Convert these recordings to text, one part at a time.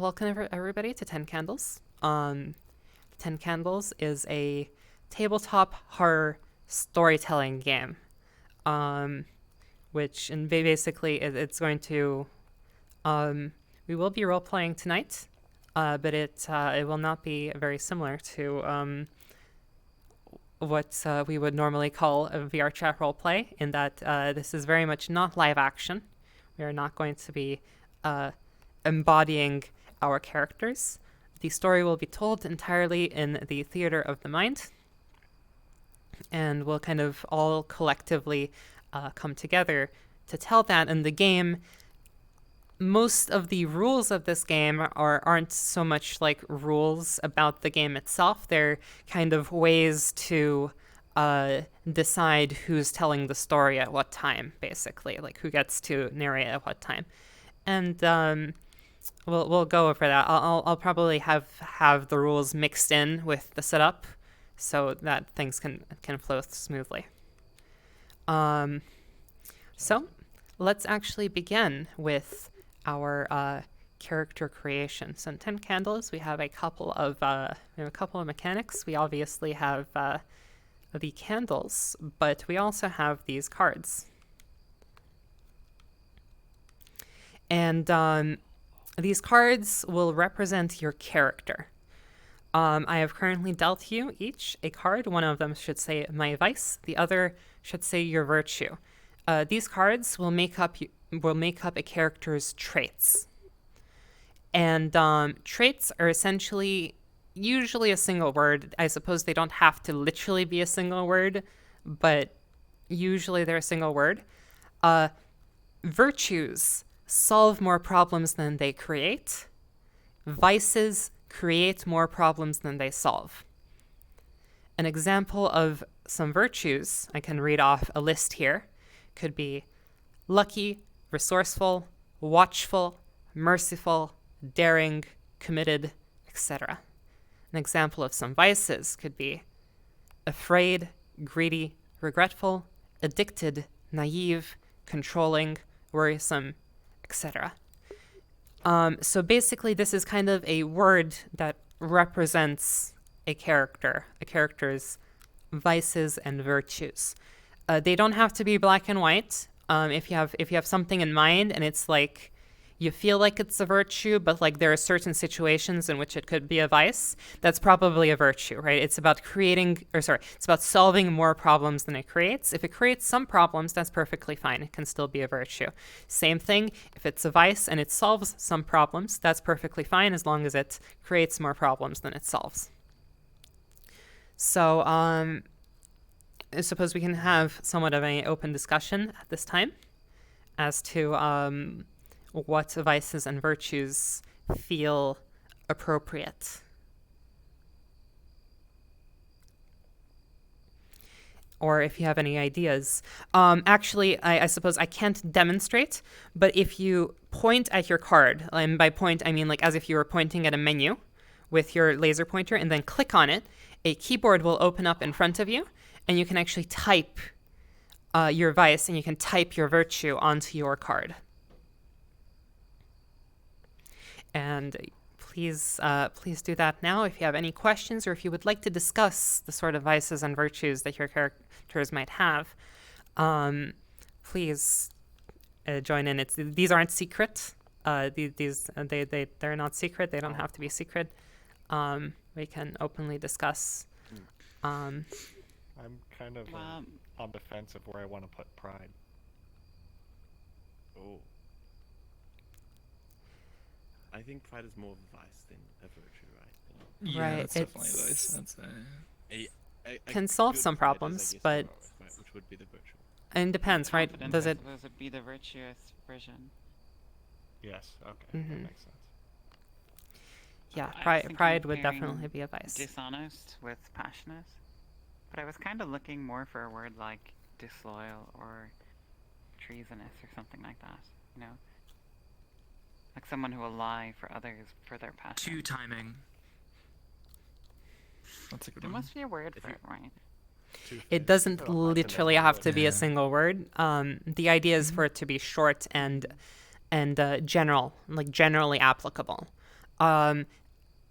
welcome everybody to 10 Candles. 10 Candles is a tabletop horror storytelling game, which basically it's going to, we will be role-playing tonight, but it will not be very similar to what we would normally call a VR chat roleplay, in that this is very much not live action. We are not going to be embodying our characters. The story will be told entirely in the theater of the mind, and we'll kind of all collectively come together to tell that. In the game, most of the rules of this game aren't so much like rules about the game itself. They're kind of ways to decide who's telling the story at what time, basically, like who gets to narrate at what time. And we'll go over that. I'll probably have the rules mixed in with the setup so that things can flow smoothly. So let's actually begin with our character creation. So in 10 Candles, we have a couple of mechanics. We obviously have the candles, but we also have these cards. And these cards will represent your character. I have currently dealt you each a card. One of them should say my vice. The other should say your virtue. These cards will make up a character's traits. And traits are essentially usually a single word. I suppose they don't have to literally be a single word, but usually they're a single word. Virtues solve more problems than they create. Vices create more problems than they solve. An example of some virtues, I can read off a list here, could be lucky, resourceful, watchful, merciful, daring, committed, etc. An example of some vices could be afraid, greedy, regretful, addicted, naive, controlling, worrisome, etc. So basically, this is kind of a word that represents a character's vices and virtues. They don't have to be black and white. If you have something in mind and it's like you feel like it's a virtue, but like there are certain situations in which it could be a vice, that's probably a virtue, right? It's about it's about solving more problems than it creates. If it creates some problems, that's perfectly fine. It can still be a virtue. Same thing, if it's a vice and it solves some problems, that's perfectly fine as long as it creates more problems than it solves. So, I suppose we can have somewhat of an open discussion at this time as to what vices and virtues feel appropriate. Or if you have any ideas. Actually, I suppose I can't demonstrate, but if you point at your card, and by point I mean like as if you were pointing at a menu with your laser pointer and then click on it, a keyboard will open up in front of you, and you can actually type your vice and you can type your virtue onto your card. And please do that now. If you have any questions or if you would like to discuss the sort of vices and virtues that your characters might have, please join in. These aren't secret. They're not secret. They don't have to be secret. We can openly discuss. I'm kind of on the fence of where I want to put pride. Oh. I think pride is more of a vice than a virtue, right? Yeah, Right, that's definitely a vice. That's A can solve good some pride is, I problems, guess, but right, which would be the virtue. it depends, right? Confidence, Does I it? suppose, would be the virtuous version. Yes, okay, Mhm. that makes sense. Yeah, I was thinking pride of would pairing definitely be a vice. Dishonest with passionate, but I was kind of looking more for a word like disloyal or treasonous or something like that. You know, like someone who will lie for others for their passion. two timing. That's a good There one. must be a word for it, right? It doesn't literally have to be a Yeah. single word. The idea is for it to be short and general, like generally applicable.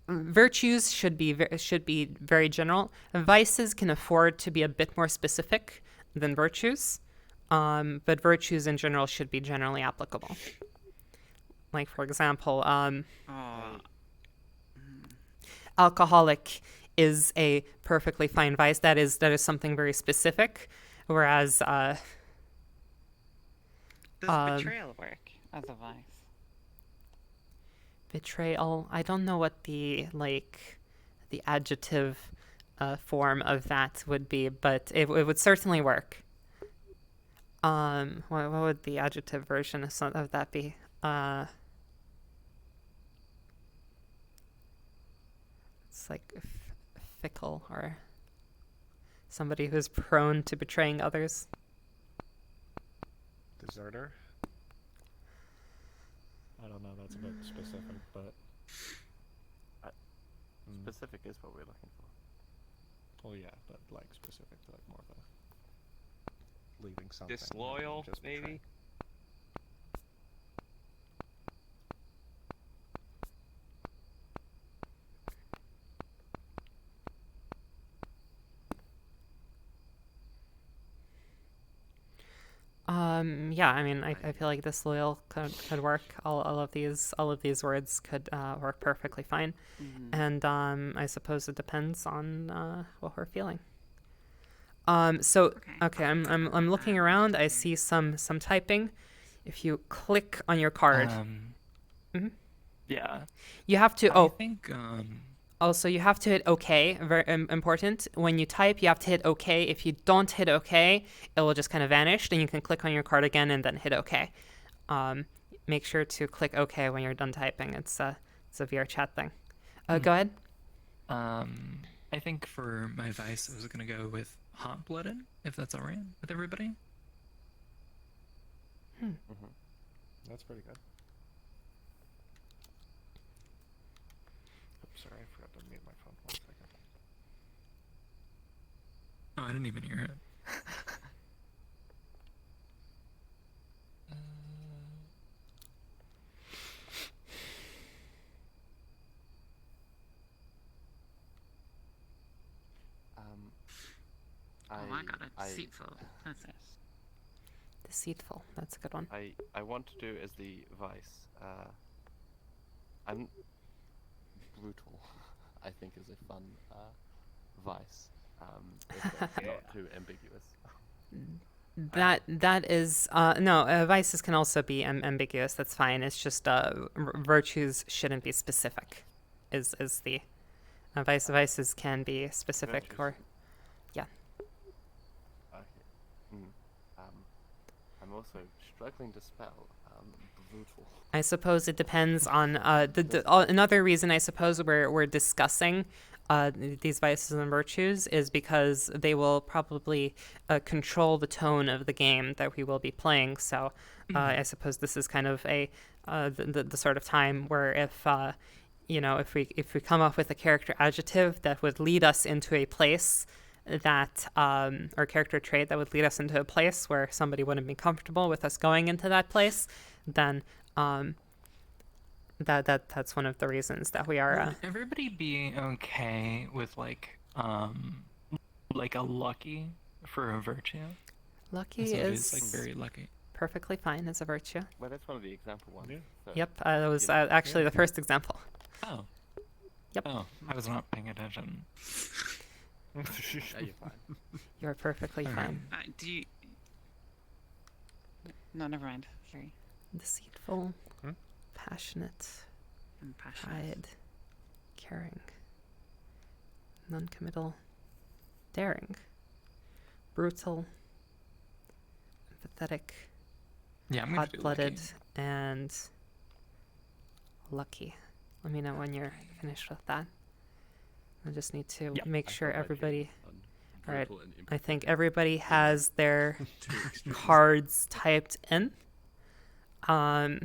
Virtues should be very general. Vices can afford to be a bit more specific than virtues, but virtues in general should be generally applicable. Like, for example, alcoholic is a perfectly fine vice. That is something very specific, whereas Does betrayal work as a vice? betrayal, I don't know what the adjective form of that would be, but it would certainly work. What would the adjective version of that be? It's like fickle, or somebody who's prone to betraying others. Deserter? I don't know, that's a bit specific, but... Specific is what we're looking for. Well, yeah, but like specific to like more of a... leaving something. rather than Disloyal, just maybe? betraying. Yeah, I mean, I feel like disloyal could work. All of these words could work perfectly fine, and I suppose it depends on what we're feeling. So okay, I'm looking around. I see some typing. If you click on your card, Yeah. you have to. I think Also, you have to hit OK. Very important. When you type, you have to hit OK. If you don't hit OK, it will just kind of vanish. Then you can click on your card again and then hit OK. Make sure to click OK when you're done typing. It's a VR chat thing. Go ahead. I think for my vice, I was gonna go with hot-blooded, if that's all right with everybody. That's pretty good. Oops, sorry, I forgot to mute my phone. 1 second. Oh, I didn't even hear it. I got a deceitful. That's it. Deceitful. That's a good one. I want to do as the vice. I'm brutal. I think is a fun vice. If it's not too ambiguous. That is no. Vices can also be ambiguous. That's fine. It's just virtues shouldn't be specific. Is the vices can be specific Virtues. or yeah. Okay. I'm also struggling to spell brutal. I suppose it depends on another reason I suppose we're discussing these vices and virtues is because they will probably control the tone of the game that we will be playing. So I suppose this is kind of a the sort of time where if we come up with a character adjective that would lead us into a place that or character trait that would lead us into a place where somebody wouldn't be comfortable with us going into that place, then that's one of the reasons that we are Would everybody be okay with like a lucky for a virtue? lucky Somebody is who's, like very lucky. perfectly fine as a virtue. Well, that's one of the example ones. Yeah. So, Yep, that was actually the first example. Oh. Yep. Oh, I was not paying attention. Yeah, you're fine. You're perfectly Alright. fine. Do you? No, never mind. Sorry. Deceitful, passionate, I'm passionate. pride, caring, non-committal, daring, brutal, empathetic, Yeah, I'm gonna do hot-blooded, lucky. and lucky. Let me know when you're finished with that. I just need to Yep. make sure everybody. All right. Brutal and I think everybody has their cards typed in. All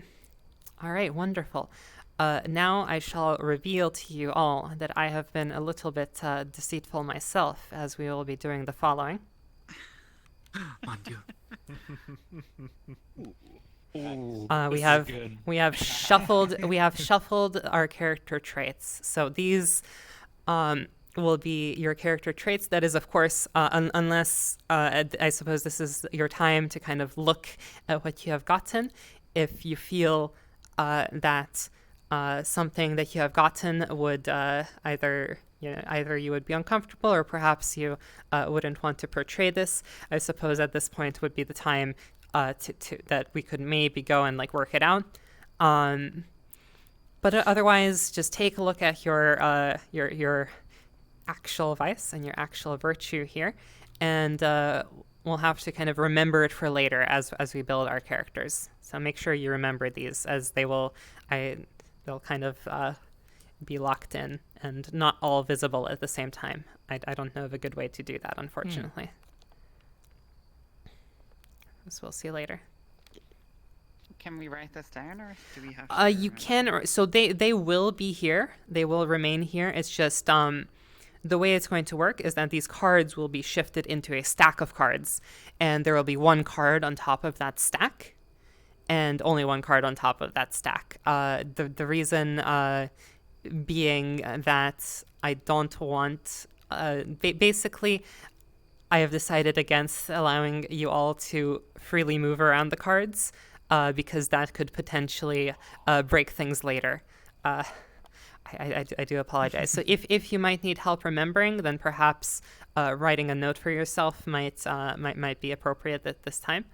right, wonderful. Now I shall reveal to you all that I have been a little bit deceitful myself, as we will be doing the following. Mon Dieu. We have shuffled our character traits. So these will be your character traits. That is, of course, unless I suppose this is your time to kind of look at what you have gotten. If you feel that something that you have gotten would either you would be uncomfortable, or perhaps you wouldn't want to portray this, I suppose at this point would be the time to that we could maybe go and like work it out. But otherwise, just take a look at your actual vice and your actual virtue here, and we'll have to kind of remember it for later as we build our characters. So make sure you remember these, as they'll kind of be locked in and not all visible at the same time. I don't know of a good way to do that, unfortunately. As we'll see later. Can we write this down, or do we have to You can. So they will be here. They will remain here. It's just the way it's going to work is that these cards will be shifted into a stack of cards, and there will be one card on top of that stack, and only one card on top of that stack. The reason being that I don't want basically. I have decided against allowing you all to freely move around the cards because that could potentially break things later. I do apologize. So if you might need help remembering, then perhaps writing a note for yourself might be appropriate at this time.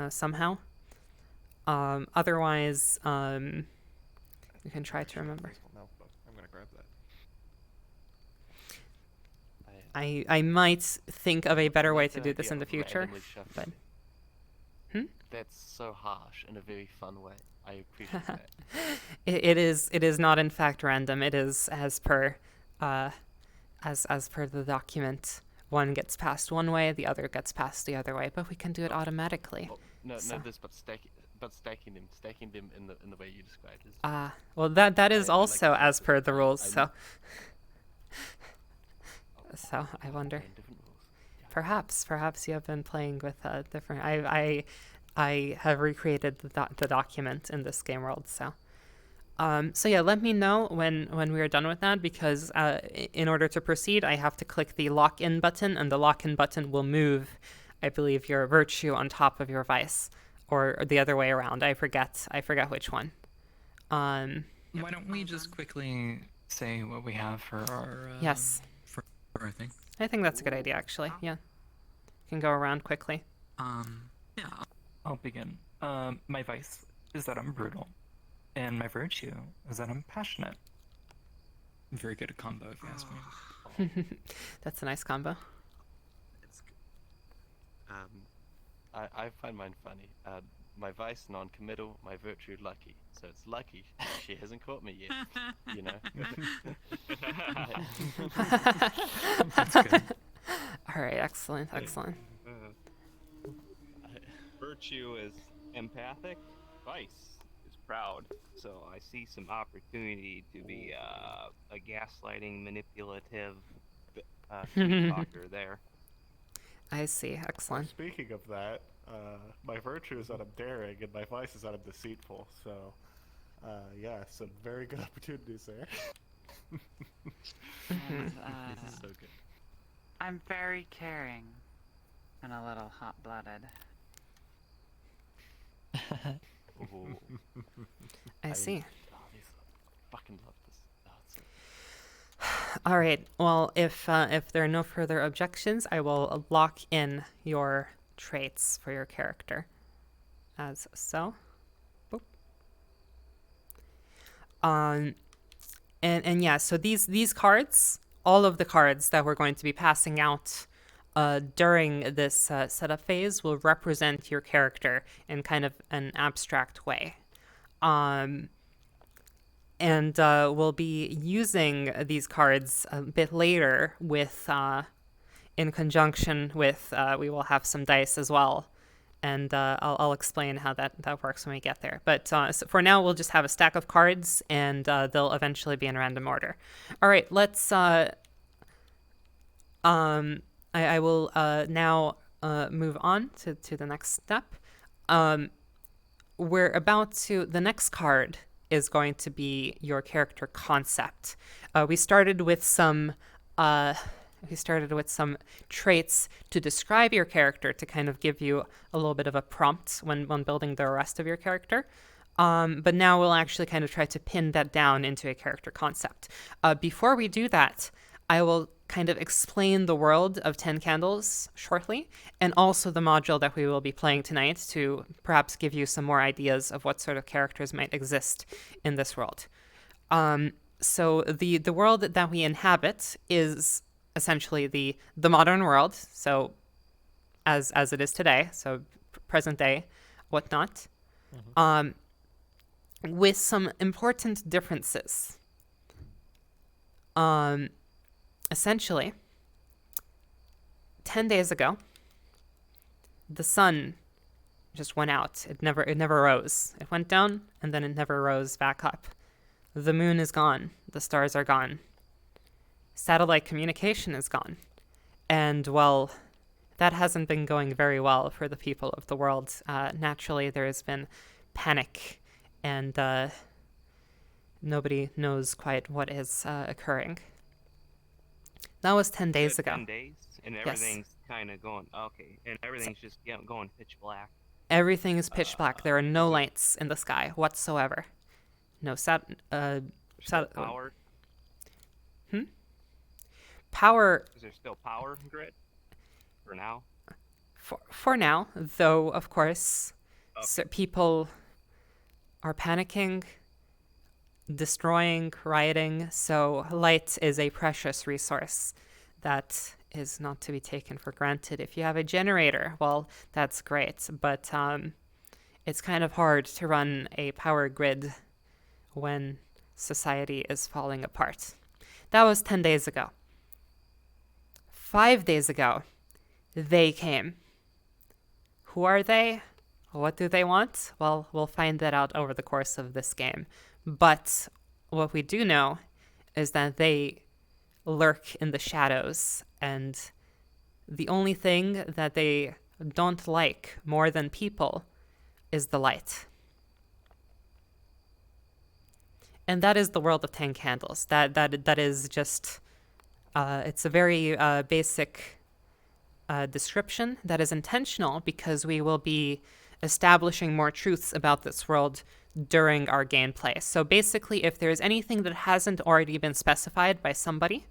Somehow. Otherwise, you can try to remember. I'm gonna grab that. I might think of a better way like to the do this idea in the of future, randomly but shuffling. That's so harsh in a very fun way. I appreciate that. it is not in fact random. It is as per the document. One gets passed one way, the other gets passed the other way, but we can do it automatically. Well, no, So- but stacking them in the way you described is. Well, that is I like also that. as per the rules. I- So I wonder. And different rules. Perhaps you have been playing with different. I have recreated the document in this game world. So yeah, let me know when we are done with that, because in order to proceed, I have to click the lock in button, and the lock in button will move, I believe, your virtue on top of your vice, or the other way around. I forget which one. Why don't we just quickly say what we have for our Yes, for our thing? I think that's a good idea, actually. Yeah, you can go around quickly. Yeah, I'll begin. My vice is that I'm brutal, and my virtue is that I'm passionate. Very good combo, if you ask me. That's a nice combo. I find mine funny. My vice non-committal, my virtue lucky. So it's lucky she hasn't caught me yet. You know. That's good. All right, excellent. Virtue is empathic. Vice is proud. So I see some opportunity to be a gaslighting, manipulative sweet talker there. I see. Excellent. Speaking of that, my virtue is that I'm daring, and my vice is that I'm deceitful. So, yeah, some very good opportunities there. And, This is so good. I'm very caring and a little hot-blooded. Ooh. I see. Oh, fucking love this. Oh, it's so All right. Well, if there are no further objections, I will lock in your traits for your character, as so. Boop. And yeah. So these cards, all of the cards that we're going to be passing out during this setup phase, will represent your character in kind of an abstract way. And we'll be using these cards a bit later with, in conjunction with, we will have some dice as well. And I'll explain how that works when we get there. But so for now, we'll just have a stack of cards, and they'll eventually be in random order. All right, let's... I will now move on to the next step. The next card is going to be your character concept. We started with some traits to describe your character to kind of give you a little bit of a prompt when building the rest of your character. But now we'll actually kind of try to pin that down into a character concept. Before we do that, I will kind of explain the world of 10 Candles shortly, and also the module that we will be playing tonight to perhaps give you some more ideas of what sort of characters might exist in this world. So the world that we inhabit is essentially the modern world, so as it is today, so present day, whatnot, with some important differences. Essentially, 10 days ago, the sun just went out. It never rose. It went down, and then it never rose back up. The moon is gone. The stars are gone. Satellite communication is gone. And, well, that hasn't been going very well for the people of the world. Naturally, there has been panic, and nobody knows quite what is occurring. That was 10 days ago. 10 days, and everything's kind of going, okay, and everything's just going pitch black. Everything is pitch black. There are no lights in the sky whatsoever. No Power? Power. Is there still power grid for now? For now, though, of course, Okay. people are panicking, destroying, rioting, so light is a precious resource that is not to be taken for granted. If you have a generator, well, that's great, but it's kind of hard to run a power grid when society is falling apart. That was 10 days ago. 5 days ago, they came. Who are they? What do they want? Well, we'll find that out over the course of this game. But what we do know is that they lurk in the shadows, and the only thing that they don't like more than people is the light. And that is the world of 10 Candles. That is just, it's a very basic description that is intentional because we will be establishing more truths about this world during our gameplay. So basically, if there's anything that hasn't already been specified by somebody,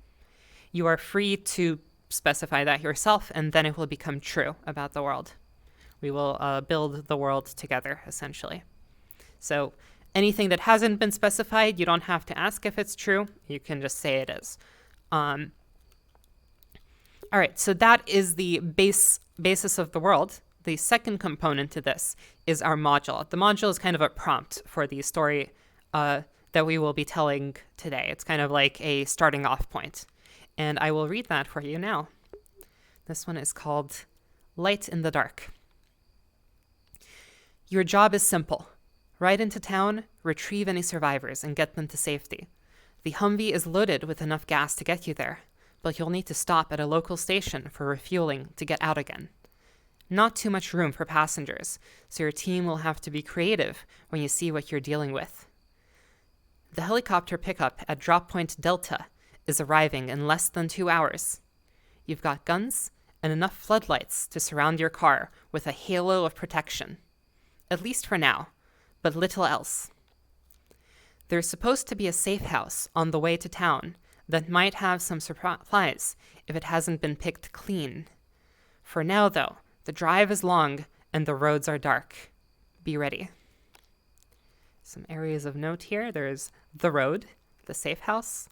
you are free to specify that yourself, and then it will become true about the world. We will build the world together, essentially. So anything that hasn't been specified, you don't have to ask if it's true. You can just say it is. All right, so that is the basis of the world. The second component to this is our module. The module is kind of a prompt for the story that we will be telling today. It's kind of like a starting off point. And I will read that for you now. This one is called Light in the Dark. Your job is simple. Ride into town, retrieve any survivors, and get them to safety. The Humvee is loaded with enough gas to get you there, but you'll need to stop at a local station for refueling to get out again. Not too much room for passengers, so your team will have to be creative when you see what you're dealing with. The helicopter pickup at Drop Point Delta is arriving in less than 2 hours. You've got guns and enough floodlights to surround your car with a halo of protection. At least for now, but little else. There's supposed to be a safe house on the way to town that might have some supplies if it hasn't been picked clean. For now, though, the drive is long and the roads are dark. Be ready. Some areas of note here. There's the road, the safe house.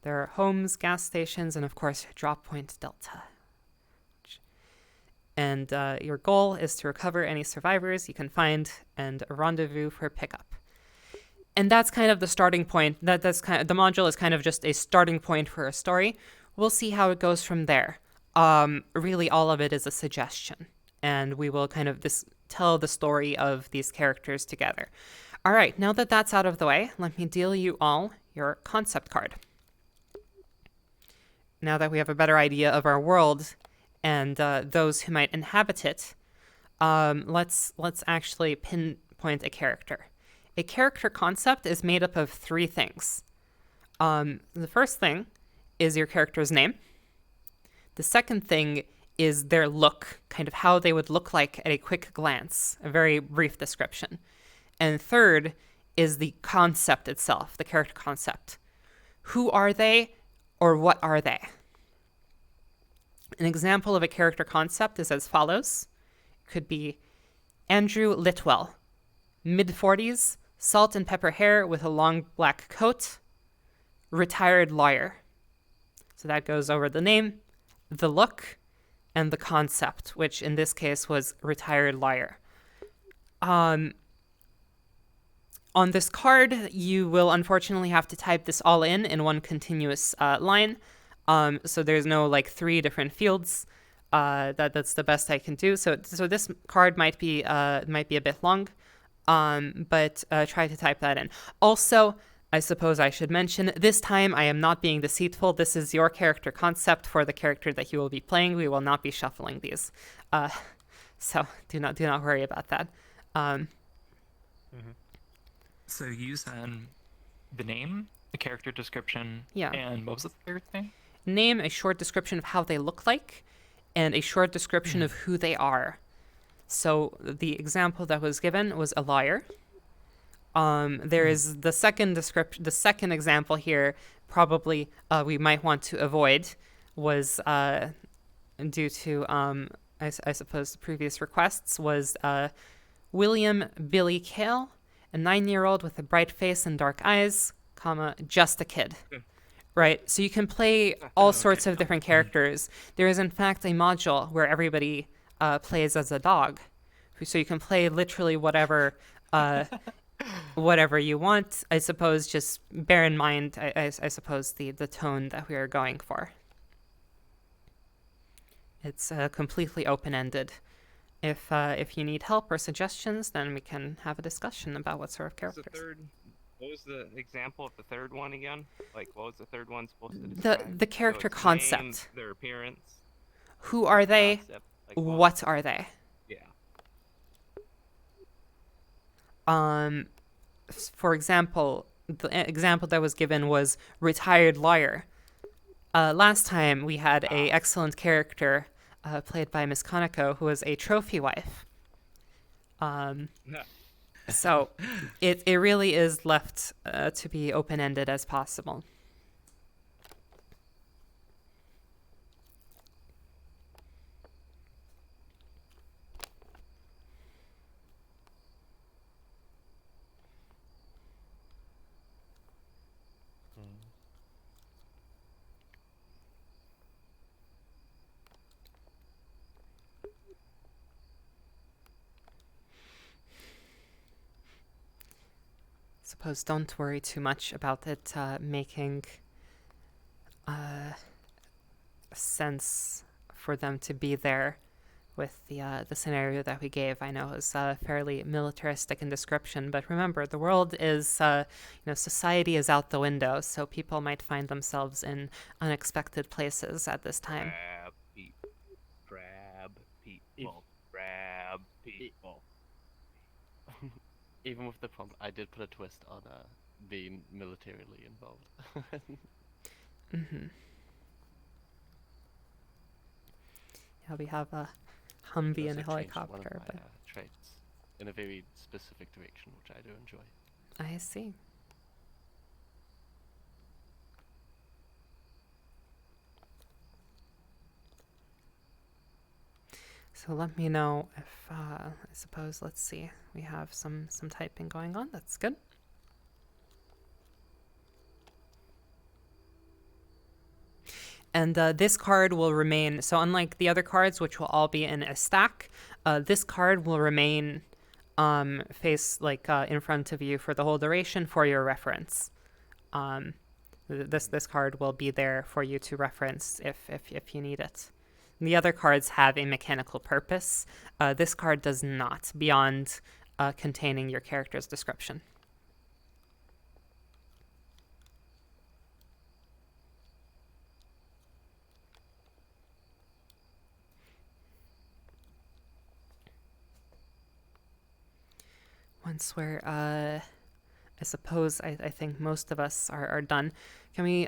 There are homes, gas stations, and of course, Drop Point Delta. And your goal is to recover any survivors you can find and a rendezvous for pickup. And that's kind of the starting point. That's kind of, the module is kind of just a starting point for a story. We'll see how it goes from there. Really, all of it is a suggestion, and we will kind of tell the story of these characters together. All right, now that that's out of the way, let me deal you all your concept card. Now that we have a better idea of our world and those who might inhabit it, let's actually pinpoint a character. A character concept is made up of three things. The first thing is your character's name. The second thing is their look, kind of how they would look like at a quick glance, a very brief description. And third is the concept itself, the character concept. Who are they, or what are they? An example of a character concept is as follows. It could be Andrew Litwell, mid-40s, salt and pepper hair with a long black coat, retired lawyer. So that goes over the name, the look, and the concept, which in this case was retired lawyer. On this card, you will unfortunately have to type this all in one continuous line. So there's no like 3 different fields. That's the best I can do. So this card might be a bit long, but try to type that in. Also, I suppose I should mention, this time I am not being deceitful. This is your character concept for the character that you will be playing. We will not be shuffling these. So do not worry about that. So you said the name, the character description, Yeah. and what was the third thing? Name, a short description of how they look like, and a short description of who they are. So the example that was given was a lawyer. There is the second description. The second example here, probably we might want to avoid, was due to I suppose the previous requests was William Billy Kale, a 9-year-old with a bright face and dark eyes, comma, just a kid. Right, so you can play all sorts of different characters. There is in fact a module where everybody plays as a dog, so you can play literally whatever whatever you want. I suppose just bear in mind, I suppose, the tone that we are going for. It's completely open-ended. If you need help or suggestions, then we can have a discussion about what sort of characters. What was the example of the third one again? Like, what was the third one supposed to describe? The character it's concept. Name, their appearance. Who are they? Concept, like What are they? Yeah. For example, the example that was given was retired lawyer. Last time we had a excellent character played by Miss Konako who was a trophy wife. So it really is left to be open-ended as possible. Suppose don't worry too much about it making sense for them to be there with the scenario that we gave. I know it was fairly militaristic in description, but remember, the world is, society is out the window, so people might find themselves in unexpected places at this time. Grab people. Grab people. Even with the prompt, I did put a twist on being militarily involved. Yeah, we have a Humvee and a Also changed one of helicopter, my, but traits in a very specific direction, which I do enjoy. I see. So let me know if, I suppose, let's see, we have some typing going on. That's good. And this card will remain, so unlike the other cards, which will all be in a stack, this card will remain face in front of you for the whole duration for your reference. This card will be there for you to reference if you need it. The other cards have a mechanical purpose. This card does not, beyond containing your character's description. once we're, I suppose, I think most of us are done. Can we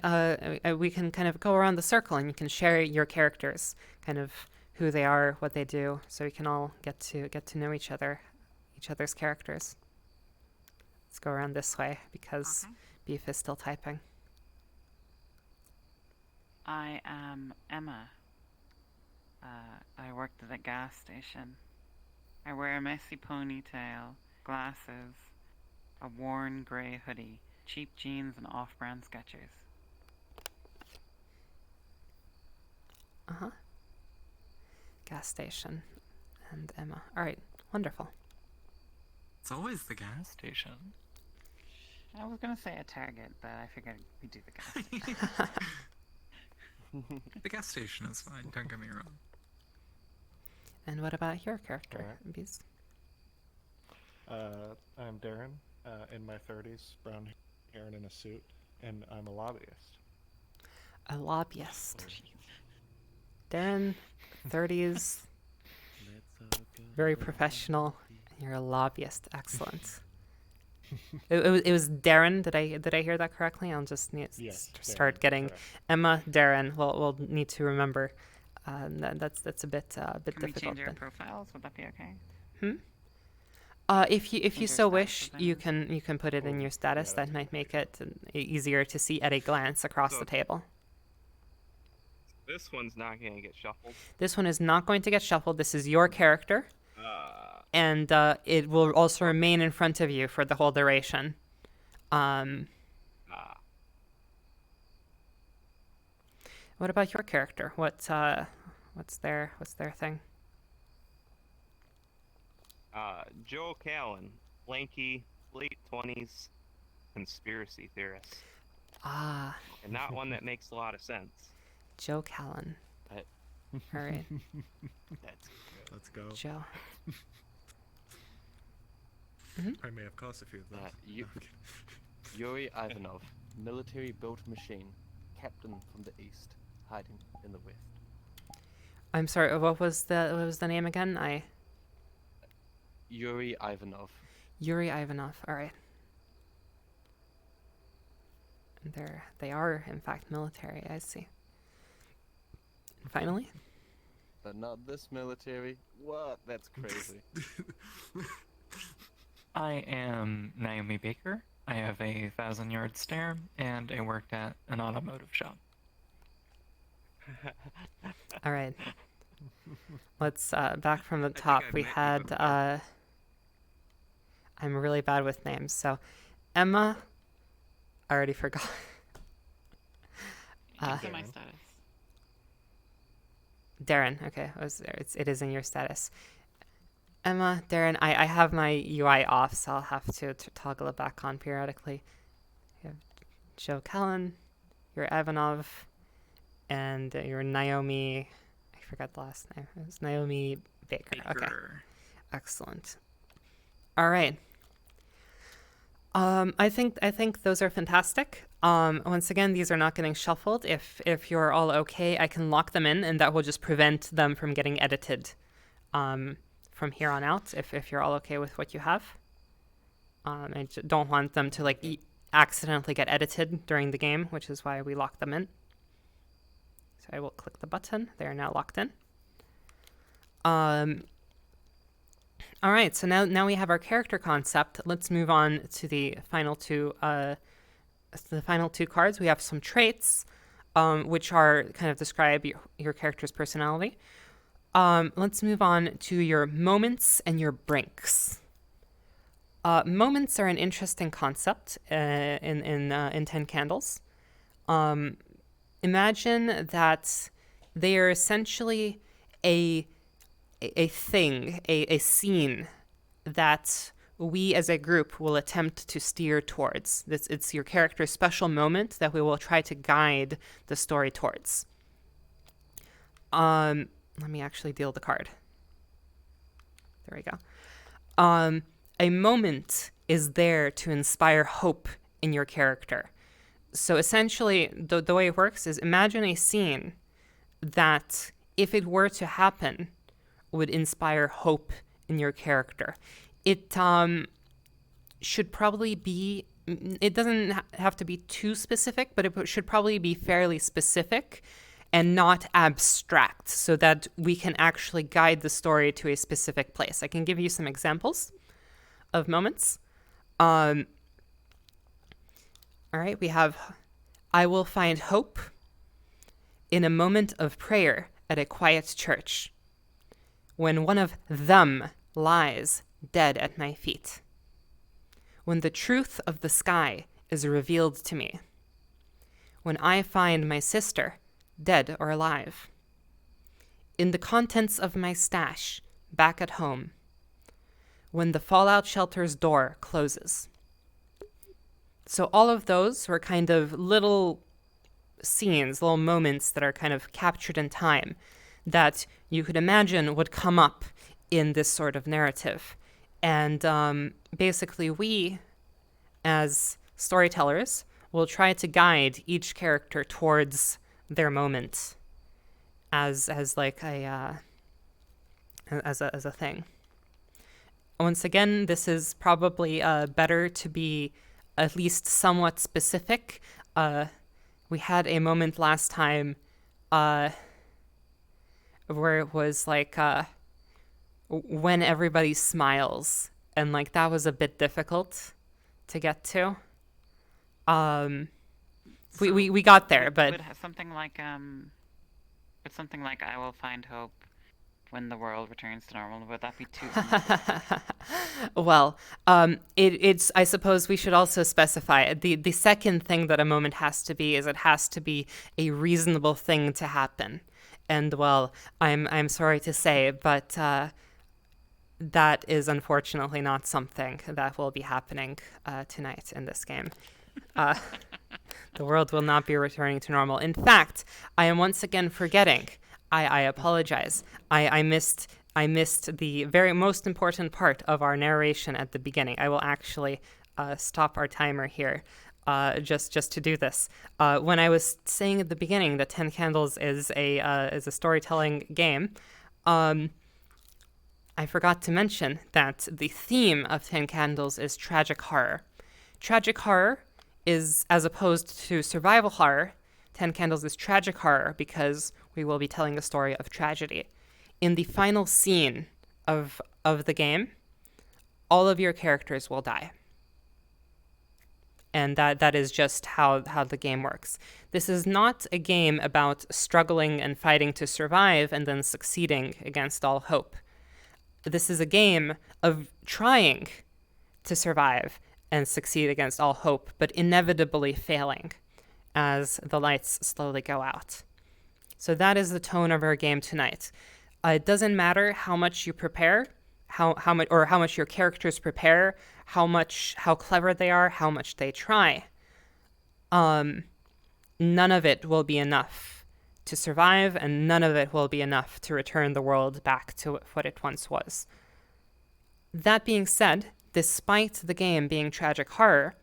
can kind of go around the circle and you can share your characters, kind of who they are, what they do, so we can all get to know each other's characters. Let's go around this way because Okay. Beef is still typing. I am Emma. I worked at a gas station. I wear a messy ponytail, glasses, a worn grey hoodie, cheap jeans, and off-brand Skechers. Uh-huh. Gas station and Emma. All right, wonderful. It's always the gas station. I was gonna say a Target, but I figured we'd do the gas station. The gas station is fine, don't get me wrong. And what about your character, Alright. Bees? I'm Darren, in my 30s, brown hair and in a suit, and I'm a lobbyist. A lobbyist. Darren, 30s, very professional. And you're a lobbyist. Excellent. It was Darren. Did I hear that correctly? I'll just need to Yes. start Darren, getting correct. Emma, Darren. We'll need to remember. That's a bit Can we difficult. change our Then. profiles? Would that be okay? If you Change so our wish, statuses, I you mean. can put it in Cool. your status. Yeah, That that's might perfect. make it easier to see at a glance across So- the table. This one's not gonna get shuffled. This one is not going to get shuffled. This is your character, and it will also remain in front of you for the whole duration. What about your character? What's their thing? Joe Callan, lanky, late 20s, conspiracy theorist, Ah, and not one that makes a lot of sense. Joe Callan. I- All right, That's Let's go. Joe. I may have cost a few of those. You- Yuri Ivanov, military-built machine, captain from the east, hiding in the west. I'm sorry. What was the name again? Yuri Ivanov. Yuri Ivanov. All right. And they are in fact military. I see. And finally, But not this military. What? That's crazy. I am Naomi Baker. I have a 1,000-yard stare, and I worked at an automotive shop. all right. Let's back from the think top. I We might be had. familiar. I'm really bad with names. So, Emma. I already forgot. It's in my status. Darren. Okay, it is in your status. Emma, Darren. I have my UI off, so I'll have to toggle it back on periodically. You have Joe Callan, you're Ivanov, and you're Naomi. I forgot the last name. It was Naomi Baker. Okay. Baker. Excellent. All right. I think those are fantastic. Once again, these are not getting shuffled. If you're all okay, I can lock them in, and that will just prevent them from getting edited from here on out. If you're all okay with what you have, don't want them to accidentally get edited during the game, which is why we lock them in. So I will click the button. They are now locked in. All right, so now we have our character concept. Let's move on to the final two. The final two cards. We have some traits, which are kind of describe your character's personality. Let's move on to your moments and your brinks. Moments are an interesting concept in 10 Candles. Imagine that they are essentially a thing, a scene that we as a group will attempt to steer towards. It's your character's special moment that we will try to guide the story towards. Let me actually deal the card. There we go. A moment is there to inspire hope in your character. So essentially, the way it works is imagine a scene that, if it were to happen, would inspire hope in your character. should probably be, it doesn't have to be too specific, but it should probably be fairly specific and not abstract so that we can actually guide the story to a specific place. I can give you some examples of moments. All right, we have, I will find hope in a moment of prayer at a quiet church, when one of them lies dead at my feet, when the truth of the sky is revealed to me, when I find my sister dead or alive, in the contents of my stash back at home, when the fallout shelter's door closes. So all of those were kind of little scenes, little moments that are kind of captured in time that you could imagine would come up in this sort of narrative. And basically we, as storytellers, will try to guide each character towards their moment as like a thing. Once again, this is probably better to be at least somewhat specific. We had a moment last time where it was like when everybody smiles, and like that was a bit difficult to get to. We got there, but would have something like I will find hope when the world returns to normal. Would that be too? well, it's. I suppose we should also specify the second thing that a moment has to be is it has to be a reasonable thing to happen. And well, I'm sorry to say, but that is unfortunately not something that will be happening tonight in this game. The world will not be returning to normal. In fact, I am once again forgetting. I apologize. I missed the very most important part of our narration at the beginning. I will actually stop our timer here just to do this. When I was saying at the beginning that 10 Candles is a storytelling game, I forgot to mention that the theme of 10 Candles is tragic horror. Tragic horror is, as opposed to survival horror, 10 Candles is tragic horror because we will be telling a story of tragedy. In the final scene of the game, all of your characters will die. And that is just how the game works. This is not a game about struggling and fighting to survive and then succeeding against all hope. This is a game of trying to survive and succeed against all hope, but inevitably failing as the lights slowly go out. So that is the tone of our game tonight. It doesn't matter how much you prepare, how much your characters prepare, how clever they are, how much they try. None of it will be enough to survive, and none of it will be enough to return the world back to what it once was. That being said, despite the game being tragic horror,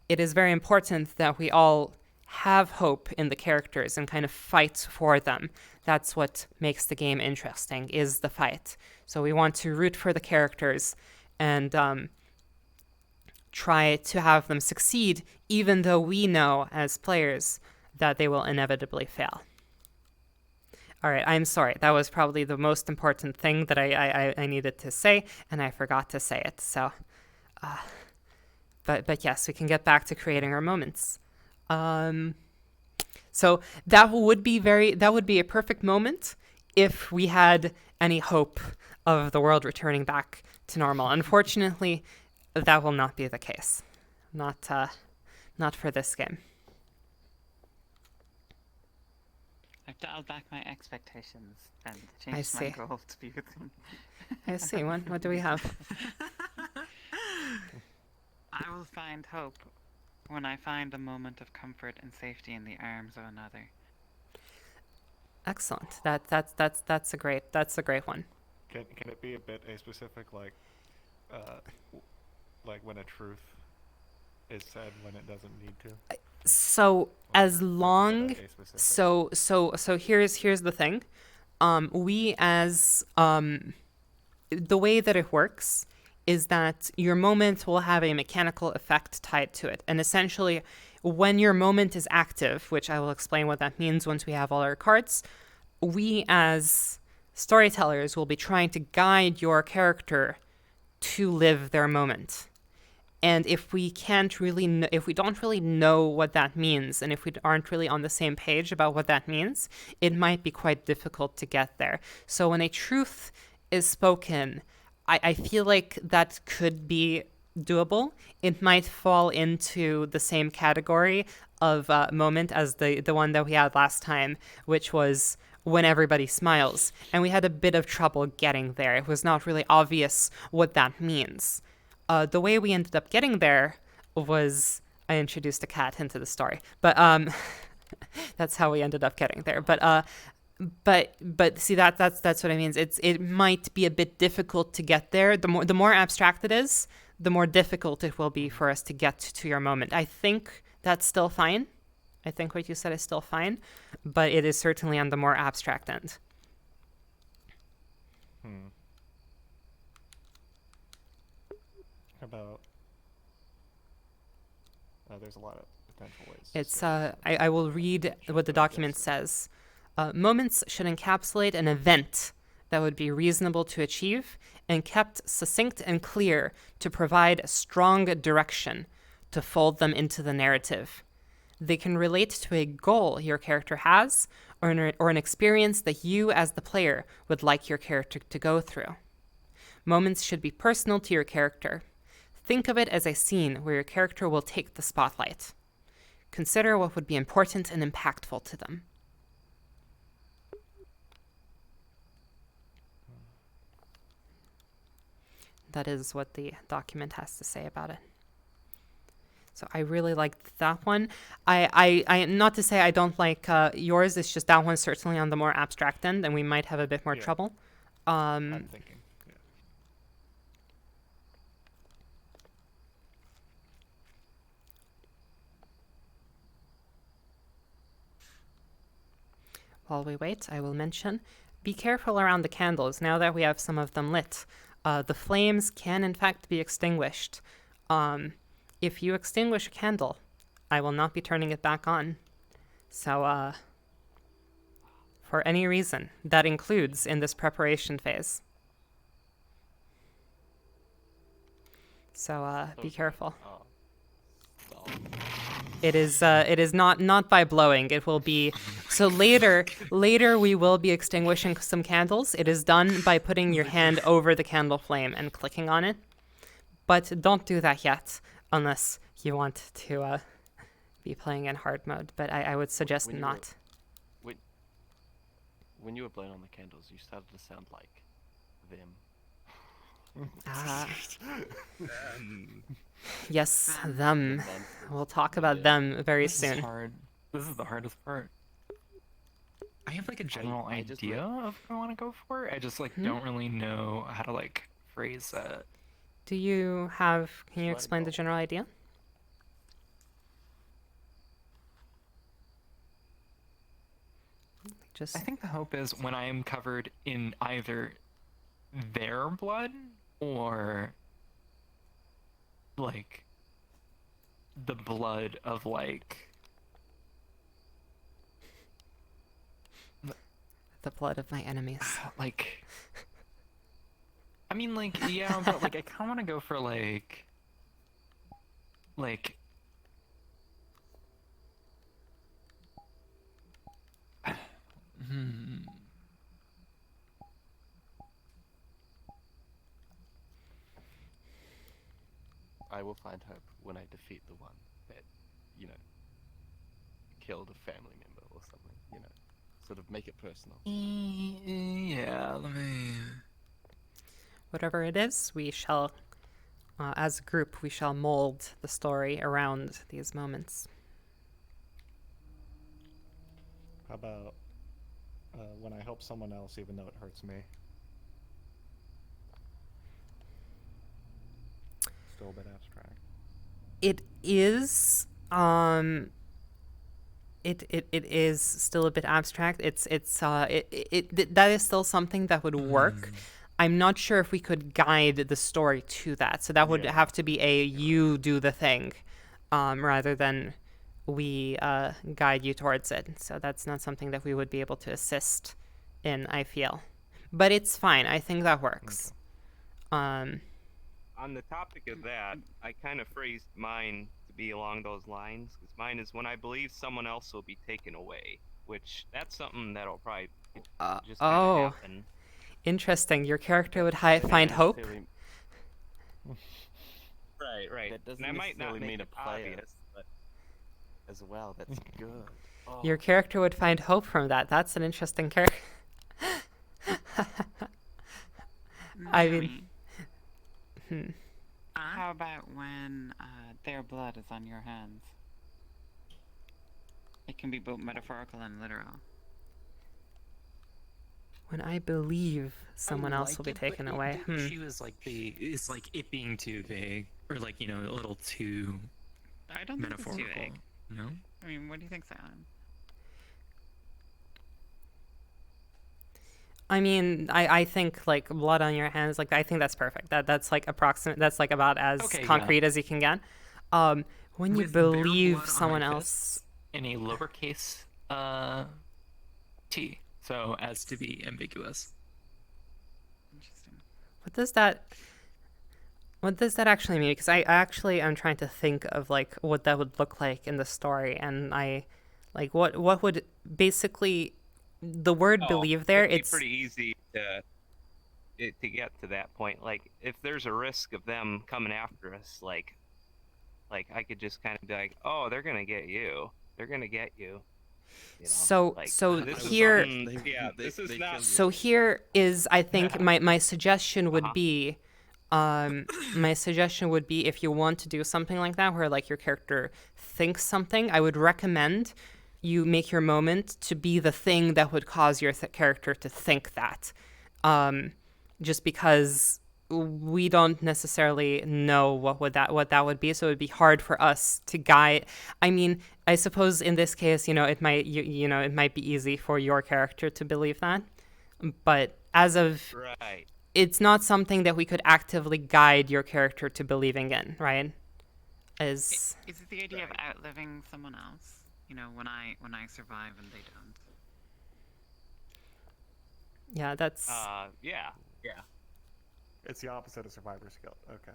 it is very important that we all have hope in the characters and kind of fight for them. That's what makes the game interesting, is the fight. So we want to root for the characters and try to have them succeed, even though we know as players that they will inevitably fail. All right, I'm sorry. That was probably the most important thing that I needed to say, and I forgot to say it. So, but yes, we can get back to creating our moments. So that would be a perfect moment if we had any hope of the world returning back to normal. Unfortunately, that will not be the case. Not for this game. I've dialed back my expectations and changed my goal to be within. I see. What do we have? I will find hope when I find a moment of comfort and safety in the arms of another. Excellent. That's a great one. Can it be a bit specific, like when a truth is said when it doesn't need to? So as long so here's the thing. We as the way that it works is that your moment will have a mechanical effect tied to it. And essentially, when your moment is active, which I will explain what that means once we have all our cards, we as storytellers will be trying to guide your character to live their moment. And if we can't really, if we don't really know what that means, and if we aren't really on the same page about what that means, it might be quite difficult to get there. So when a truth is spoken, I feel like that could be doable. It might fall into the same category of moment as the one that we had last time, which was when everybody smiles. And we had a bit of trouble getting there. It was not really obvious what that means. The way we ended up getting there was I introduced a cat into the story, but that's how we ended up getting there. But see that's what I mean. It might be a bit difficult to get there. The more abstract it is, the more difficult it will be for us to get to your moment. I think that's still fine. I think what you said is still fine, but it is certainly on the more abstract end. How about there's a lot of potential ways. It's I will read what the document says. Moments should encapsulate an event that would be reasonable to achieve and kept succinct and clear to provide a strong direction to fold them into the narrative. They can relate to a goal your character has or an experience that you as the player would like your character to go through. Moments should be personal to your character. Think of it as a scene where your character will take the spotlight. Consider what would be important and impactful to them. That is what the document has to say about it. So I really liked that one. I not to say I don't like yours. It's just that one's certainly on the more abstract end, and we might have a bit more trouble. I'm thinking. Yeah. While we wait, I will mention, be careful around the candles now that we have some of them lit. The flames can in fact be extinguished. If you extinguish a candle, I will not be turning it back on. So, for any reason, that includes in this preparation phase. So, be careful. It is not by blowing. It will be, so later we will be extinguishing some candles. It is done by putting your hand over the candle flame and clicking on it. But don't do that yet, unless you want to be playing in hard mode. But I would suggest not. When you were blowing on the candles, you started to sound like them. Yes, them. We'll talk about them very This is soon. hard. This is the hardest part. I have like a general I just idea of what I want to go for. I just like don't really know how to like phrase it. Do you have, can you Slide explain the roll. general idea? Just I think the hope is when I am covered in either their blood or like the blood of like the blood of my enemies. like I mean like yeah, but like I kind of want to go for like I will find hope when I defeat the one that, killed a family member or something, Sort of make it personal. yeah, let me Whatever it is, we shall, as a group, we shall mold the story around these moments. How about when I help someone else, even though it hurts me? Still a bit abstract. It is, it is still a bit abstract. That is still something that would work. I'm not sure if we could guide the story to that. So that would Yeah. have to be a you do the thing, rather than we guide you towards it. So that's not something that we would be able to assist in, I feel. But it's fine. I think that works. On the topic of that, I kind of phrased mine to be along those lines, because mine is when I believe someone else will be taken away, which that's something that'll probably just kind of oh, happen. interesting. Your character would find hope. Necessarily- Right. That doesn't And I might not necessarily make mean it a player. obvious, but As well, that's good. Oh, Your character would find hope from that. That's an interesting character. I mean, Naomi, how about when their blood is on your hands? It can be both metaphorical and literal. when I believe someone I else will be like it, but taken away. The issue is like it's like it being too vague, or like a little too I don't think it's too metaphorical. vague. No. I mean, what do you think, Silent? I mean, I think like blood on your hands, like I think that's perfect. That's like approximate. That's like about as Okay, yeah. concrete as you can get. When you With their believe blood on someone my else, fists in a lowercase t, so as to be ambiguous. Interesting. what does that actually mean? Because I actually am trying to think of like what that would look like in the story, and I like what would basically the word believe there. It'd be It's pretty easy to get to that point. Like, if there's a risk of them coming after us, like I could just kind of be like, oh, they're gonna get you. They're gonna get you. You know? So- like, so this is here- something- yeah, this is not. So here is, I think, my suggestion would be, my suggestion would be if you want to do something like that, where like your character thinks something, I would recommend you make your moment to be the thing that would cause your character to think that, just because we don't necessarily know what that would be, so it would be hard for us to guide. I mean, I suppose in this case, it might it might be easy for your character to believe that, but as of Right. it's not something that we could actively guide your character to believing in, right? Is it the idea of outliving someone else? When I survive and they don't. Yeah, that's Yeah. It's the opposite of Survivor's Guilt. Okay.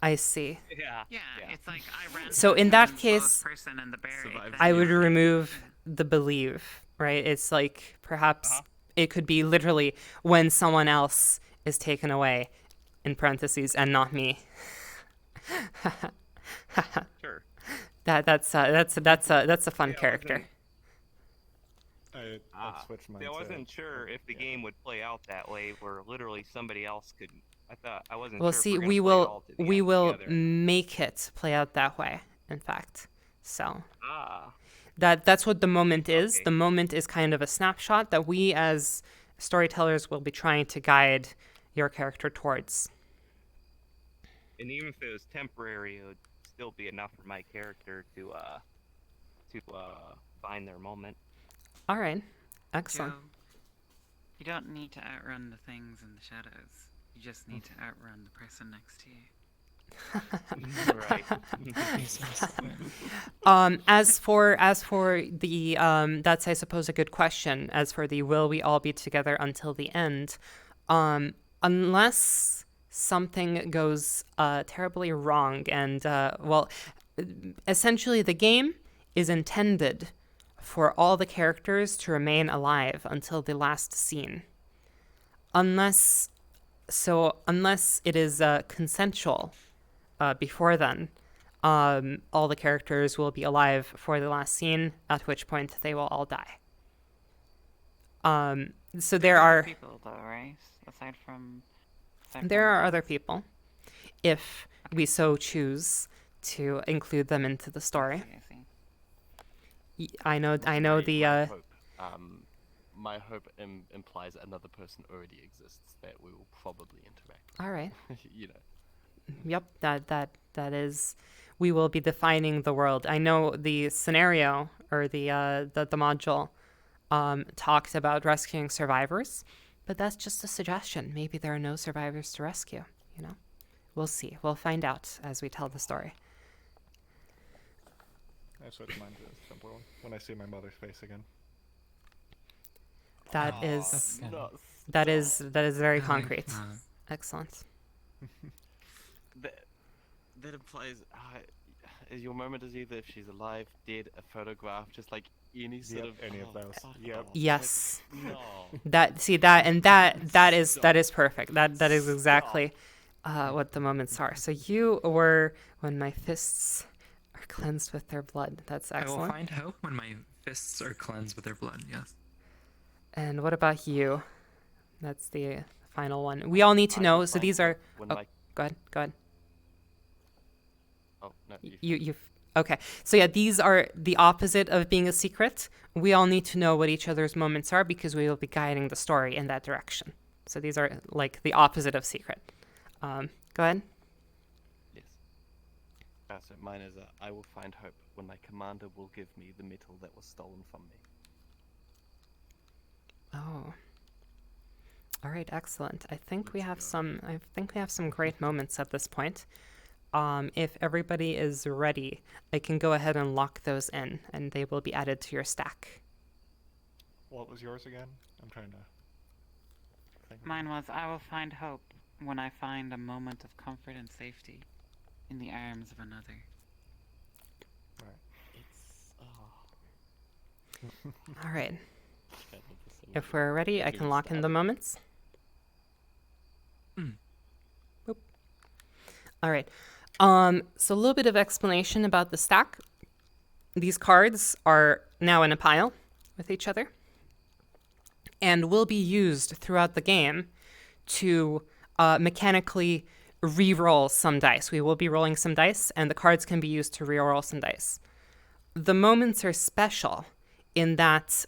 I see. Yeah. Yeah, it's like I ran. So in into that the case, slowest person in the berry. Survive. I would remove the believe, right? It's like perhaps it could be literally when someone else is taken away, in parentheses, and not me. Sure. That's a fun Yeah, character. I switched mine. I wasn't sure if the game would play out that way, where literally somebody else could. I wasn't Well, sure. see, if we're we gonna play it will all to the we end will together. make it play out that way. In fact, so. Ah. That's what the moment is. Okay. The moment is kind of a snapshot that we as storytellers will be trying to guide your character towards. And even if it was temporary, it would still be enough for my character to find their moment. All right. Excellent. Joe, you don't need to outrun the things in the shadows. You just need to outrun the person next to you. Right. As for the that's I suppose a good question. As for the will we all be together until the end, unless something goes terribly wrong, and essentially the game is intended for all the characters to remain alive until the last scene, unless it is consensual. Before then, all the characters will be alive for the last scene, at which point they will all die. So there are people though, right? Aside from. there are other people, if we so choose to include them into the story. I see. I know My hope implies another person already exists that we will probably interact with. All right. You know. Yep, that is. We will be defining the world. I know the scenario or the module talked about rescuing survivors, But that's just a suggestion. Maybe there are no survivors to rescue, you know? We'll see. We'll find out as we tell the story. I switch mine to a simpler one when I see my mother's face again. That is No, that is very I like concrete. that. Excellent. that implies your moment is either if she's alive, dead, a photograph, just like any sort of any of those. Yep. Yes. No. That is perfect. That is exactly what the moments are. So you were when my fists are cleansed with their blood. That's I will excellent. find hope when my fists are cleansed with their blood. Yes. And what about you? That's the final one. We all need to know. So these are. When Oh, my go ahead. Go ahead. oh no You've okay. So yeah, these are the opposite of being a secret. We all need to know what each other's moments are because we will be guiding the story in that direction. So these are like the opposite of secret. Go ahead. yes. So mine is I will find hope when my commander will give me the metal that was stolen from me. Oh. All right, excellent. I think we have some great moments at this point. If everybody is ready, I can go ahead and lock those in, and they will be added to your stack. What was yours again? I'm trying to think. Mine was, I will find hope when I find a moment of comfort and safety in the arms of another. It's All right. kind of the sort of If we're ready, I can lock in the moments. Boop. All right. So a little bit of explanation about the stack. These cards are now in a pile with each other and will be used throughout the game to mechanically re-roll some dice. We will be rolling some dice, and the cards can be used to re-roll some dice. The moments are special in that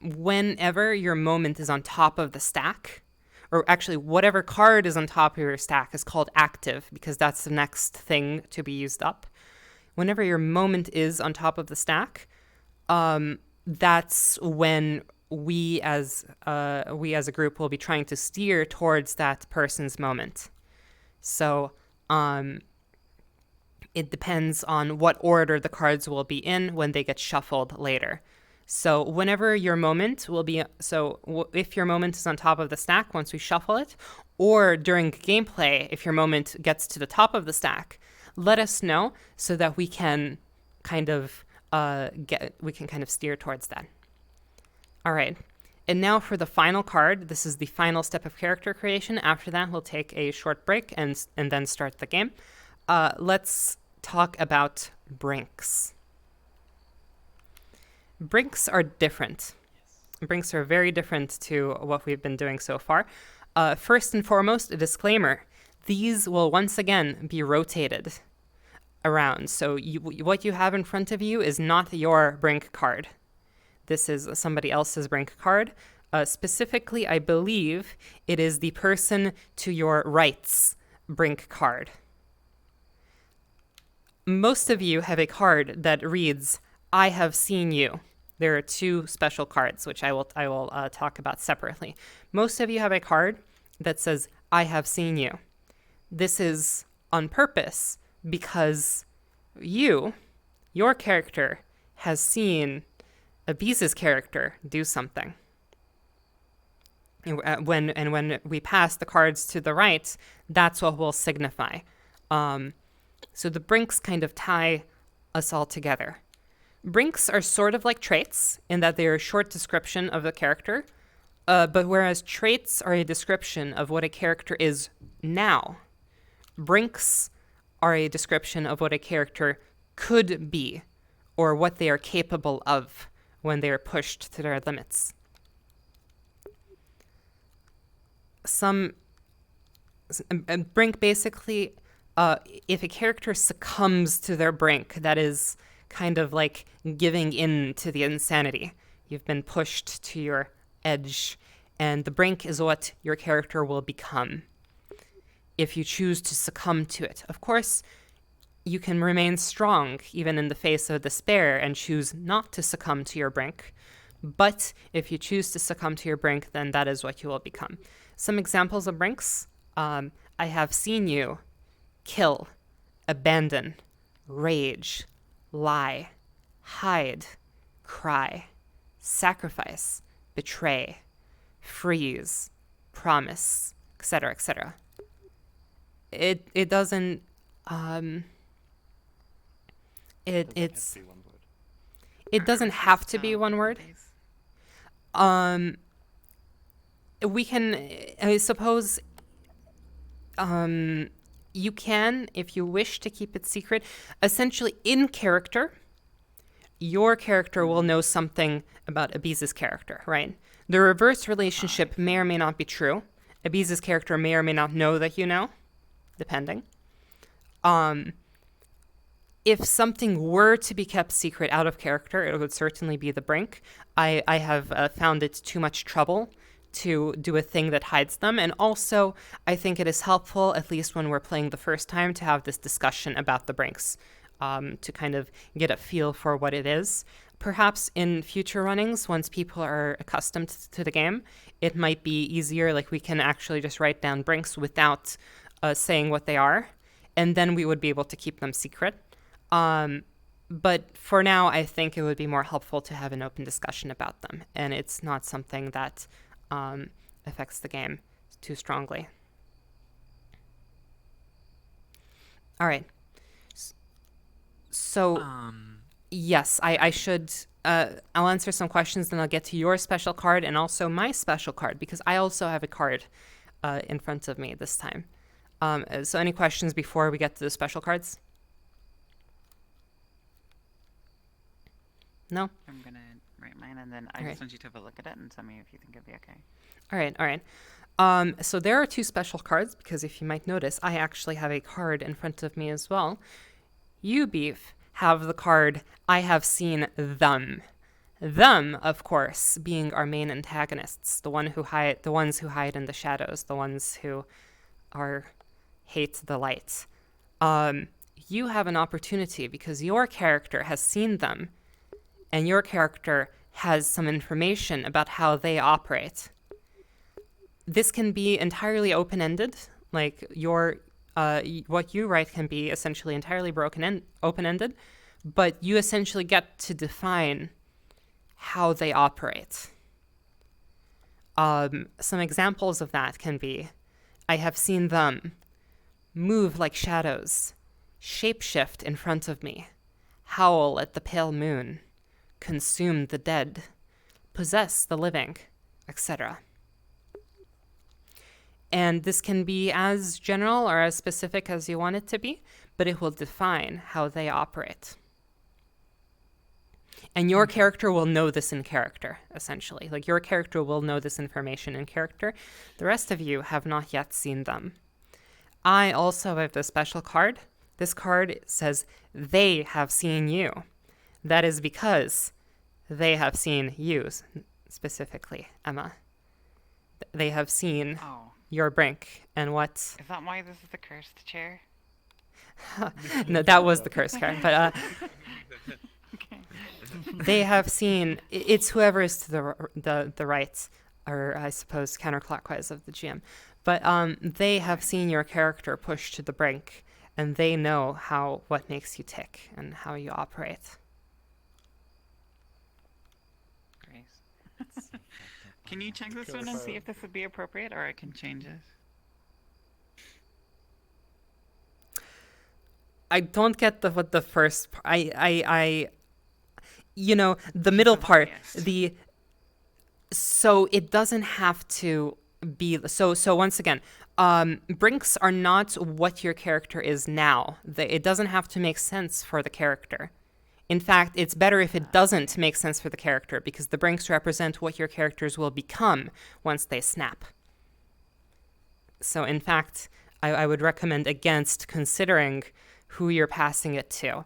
whenever your moment is on top of the stack, or actually whatever card is on top of your stack is called active because that's the next thing to be used up. Whenever your moment is on top of the stack, that's when we as a group will be trying to steer towards that person's moment. So it depends on what order the cards will be in when they get shuffled later. So whenever your moment will be, if your moment is on top of the stack once we shuffle it, or during gameplay, if your moment gets to the top of the stack, let us know so that we can kind of steer towards that. All right. And now for the final card, this is the final step of character creation. After that, we'll take a short break and then start the game. Let's talk about brinks. Brinks are different. Brinks are very different to what we've been doing so far. First and foremost, a disclaimer. These will once again be rotated around. So what you have in front of you is not your brink card. This is somebody else's brink card. Specifically, I believe it is the person to your right's brink card. Most of you have a card that reads, I have seen you. There are two special cards, which I will talk about separately. Most of you have a card that says, I have seen you. This is on purpose because your character has seen Abiza's character do something. And when we pass the cards to the right, that's what will signify. So the brinks kind of tie us all together. Brinks are sort of like traits in that they are a short description of the character, but whereas traits are a description of what a character is now, brinks are a description of what a character could be or what they are capable of when they are pushed to their limits. A brink basically, if a character succumbs to their brink, that is kind of like giving in to the insanity. You've been pushed to your edge, and the brink is what your character will become if you choose to succumb to it. Of course, you can remain strong even in the face of despair and choose not to succumb to your brink, But if you choose to succumb to your brink, then that is what you will become. Some examples of brinks. I have seen you kill, abandon, rage, lie, hide, cry, sacrifice, betray, freeze, promise, etc., etc. It doesn't it's Be one word. it doesn't have to be one word. We can, I suppose, you can, if you wish to keep it secret, essentially in character, your character will know something about Abiz's character, right? The reverse relationship may or may not be true. Abiz's character may or may not know that you know, depending. If something were to be kept secret out of character, it would certainly be the brink. I have found it too much trouble to do a thing that hides them. And also, I think it is helpful, at least when we're playing the first time, to have this discussion about the brinks, to kind of get a feel for what it is. Perhaps in future runnings, once people are accustomed to the game, it might be easier. Like, we can actually just write down brinks without saying what they are, and then we would be able to keep them secret. But for now, I think it would be more helpful to have an open discussion about them, and it's not something that affects the game too strongly. All right. So, yes, I should. I'll answer some questions, then I'll get to your special card and also my special card, because I also have a card in front of me this time. So, any questions before we get to the special cards? No? I'm gonna write mine, and then I Alright. just want you to have a look at it and tell me if you think it'll be okay. All right. So there are two special cards, because if you might notice, I actually have a card in front of me as well. You, Beef, have the card, I have seen them. Them, of course, being our main antagonists, the ones who hide in the shadows, the ones who hate the light. You have an opportunity because your character has seen them, and your character has some information about how they operate. This can be entirely open-ended, like what you write can be essentially entirely open-ended, but you essentially get to define how they operate. Some examples of that can be, I have seen them move like shadows, shapeshift in front of me, howl at the pale moon, consume the dead, possess the living, etc. And this can be as general or as specific as you want it to be, but it will define how they operate. And your character will know this in character, essentially. Like, your character will know this information in character. The rest of you have not yet seen them. I also have this special card. This card says, they have seen you. That is because they have seen you, specifically, Emma. They have seen Oh, your brink and what... is that why this is the cursed chair? No, that was the curse card, but Okay. they have seen... It's whoever is to the right, or I suppose counterclockwise of the GM. But they have seen your character push to the brink, and they know what makes you tick and how you operate. Grace. Can you check this one and see if this would be appropriate, or I can change it? I don't get what the first part. The middle part. Yes. So it doesn't have to be. So once again, brinks are not what your character is now. It doesn't have to make sense for the character. In fact, it's better if it doesn't make sense for the character, because the brinks represent what your characters will become once they snap. So in fact, I would recommend against considering who you're passing it to,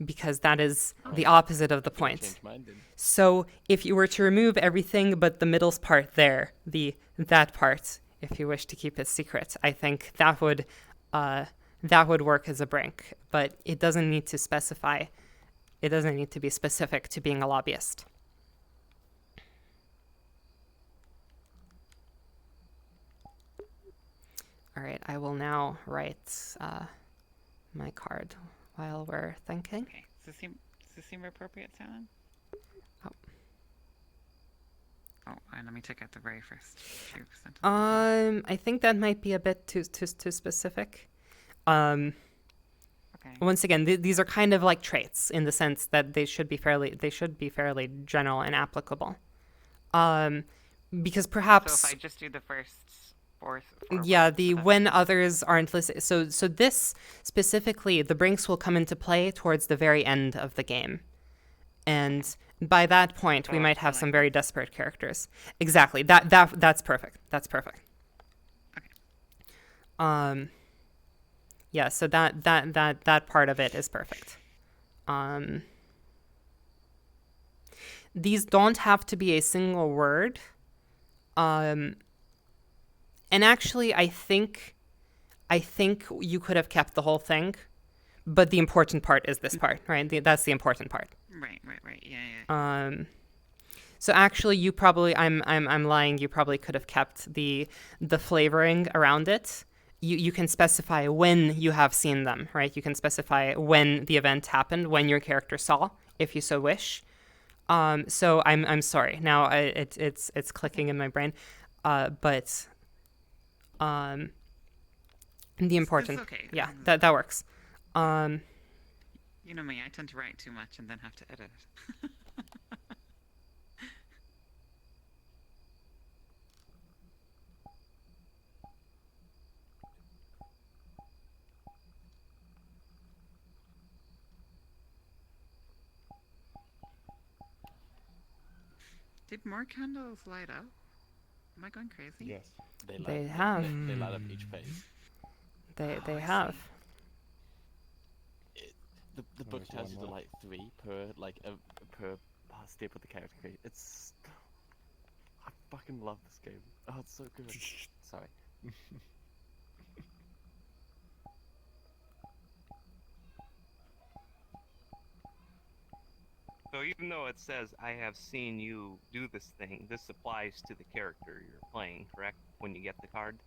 because that is the opposite of the point. Change mine, didn't So if you were to remove everything but the middle part there, that part, if you wish to keep it secret, I think that would work as a brink. But it doesn't need to specify. It doesn't need to be specific to being a lobbyist. All right, I will now write my card while we're thinking. Okay. Does this seem appropriate, Talon? Oh. Oh, and let me check out the very first few sentences. I think that might be a bit too specific. Okay. Once again, these are kind of like traits in the sense that they should be fairly general and applicable. Because perhaps So if I just do the first four yeah, words, the that's- when others aren't listening. So this specifically, the Brinks will come into play towards the very end of the game, and by that point, we Oh, might I have like some very desperate characters. Exactly. That's perfect. That's perfect. Okay. Yeah. So that part of it is perfect. These don't have to be a single word. And actually, I think you could have kept the whole thing, but the important part is this part, right? That's the important part. Right. Yeah. So actually, you probably I'm lying. You probably could have kept the flavoring around it. You can specify when you have seen them, right? You can specify when the event happened, when your character saw, if you so wish. So I'm sorry. Now it's clicking in my brain, but the important okay. yeah that works. You know me, I tend to write too much and then have to edit it. Did more candles light up? Am I going crazy? Yes. They have. They light up each phase. They I have. The book There's tells you one to left. like 3 per per step of the character create. It's I fucking love this game. Oh, it's so good. Sorry. So even though it says I have seen you do this thing, this applies to the character you're playing, correct? When you get the card.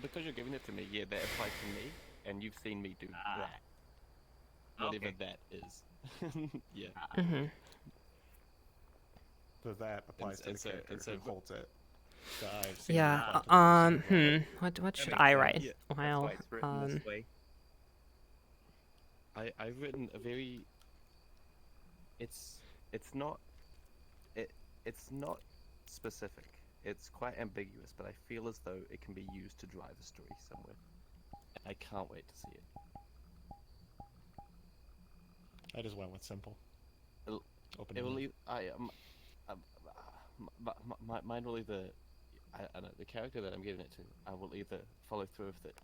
Because you're giving it to me, yeah, that applies to me, and you've seen me do that. Whatever Okay. that is. Yeah. Hmm. So that applies to the so- character and so- who holds it. So I've seen Yeah. you talk to the person who What That should makes I sense. write? Yeah, That's Well, why it's written this way. I've written a very. It's not specific. It's quite ambiguous, but I feel as though it can be used to drive a story somewhere. I can't wait to see it. I just went with simple. It'll- Open. It will ended. mine will either. I don't know, the character that I'm giving it to, I will either follow through with it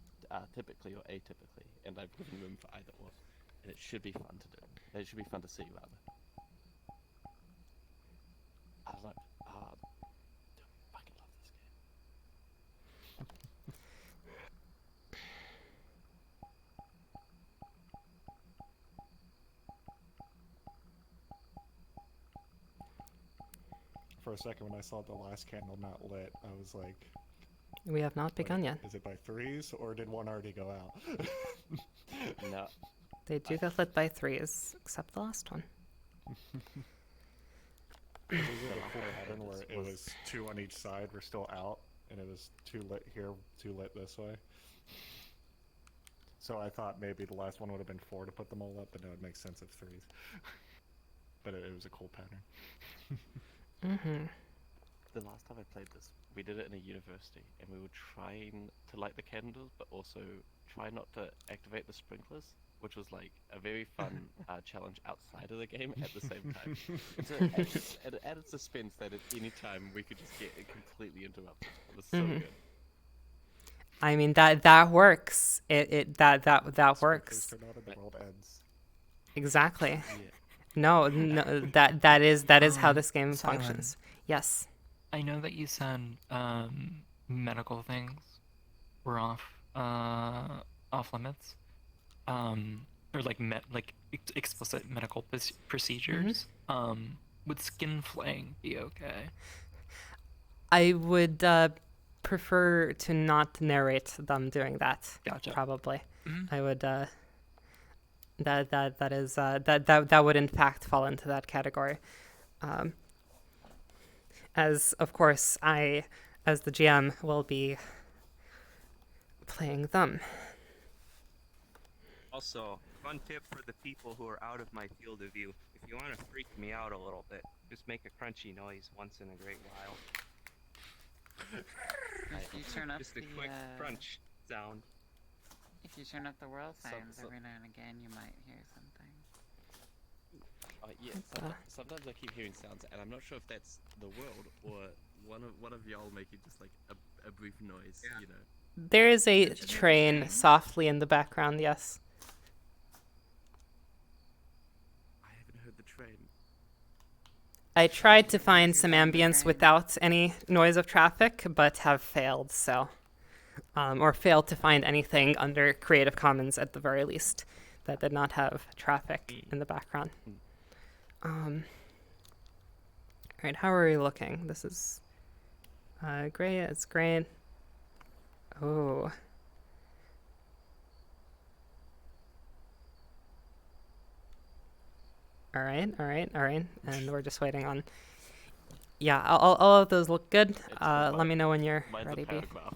typically or atypically, and I've given room for either or. And it should be fun to do. It should be fun to see, rather. I don't know. I fucking love this game. For a second, when I saw the last candle not lit, I was like, we have not begun yet. is it by threes or did one already go out? No, They do get lit by 3s, except the last one. It was a cool pattern where it was 2 on each side were still out, and it was 2 lit here, 2 lit this way. So I thought maybe the last one would have been 4 to put them all up, but no, it makes sense of 3s. But it was a cool pattern. Mm-hmm. the last time I played this, we did it in a university, and we were trying to light the candles, but also try not to activate the sprinklers, which was like a very fun challenge outside of the game at the same time. So it added suspense that at any time we could just get it completely interrupted. It was so Mhm. good. I mean that works. That Sprinklers works turn on and the world ends. exactly. Yeah. No, that is how this game Simon. functions. Yes. I know that you said medical things were off limits, or like explicit medical procedures. Would skin flaying be okay? I would prefer to not narrate them doing that. Gotcha. Probably, Mhm. I would. That would in fact fall into that category. As of course I, as the GM, will be playing them. Also, fun tip for the people who are out of my field of view: if you want to freak me out a little bit, just make a crunchy noise once in a great while. If you turn up Just a the quick crunch sound. if you turn up the world sounds so- every now and again, you might hear something. Yeah, sometimes I keep hearing sounds, and I'm not sure if that's the world or one of y'all making just like a brief noise, Yeah. you know. There is a train softly in the background. Yes. I haven't heard the train. I tried to find some Sound of ambience train. without any noise of traffic, but have failed. So, or failed to find anything under Creative Commons at the very least that did not have traffic in the background. All right, how are we looking? This is great. It's great. Oh. All right. And we're just waiting on. Yeah, all of those look good. Let me know when you're Mine's ready, a B. paragraph.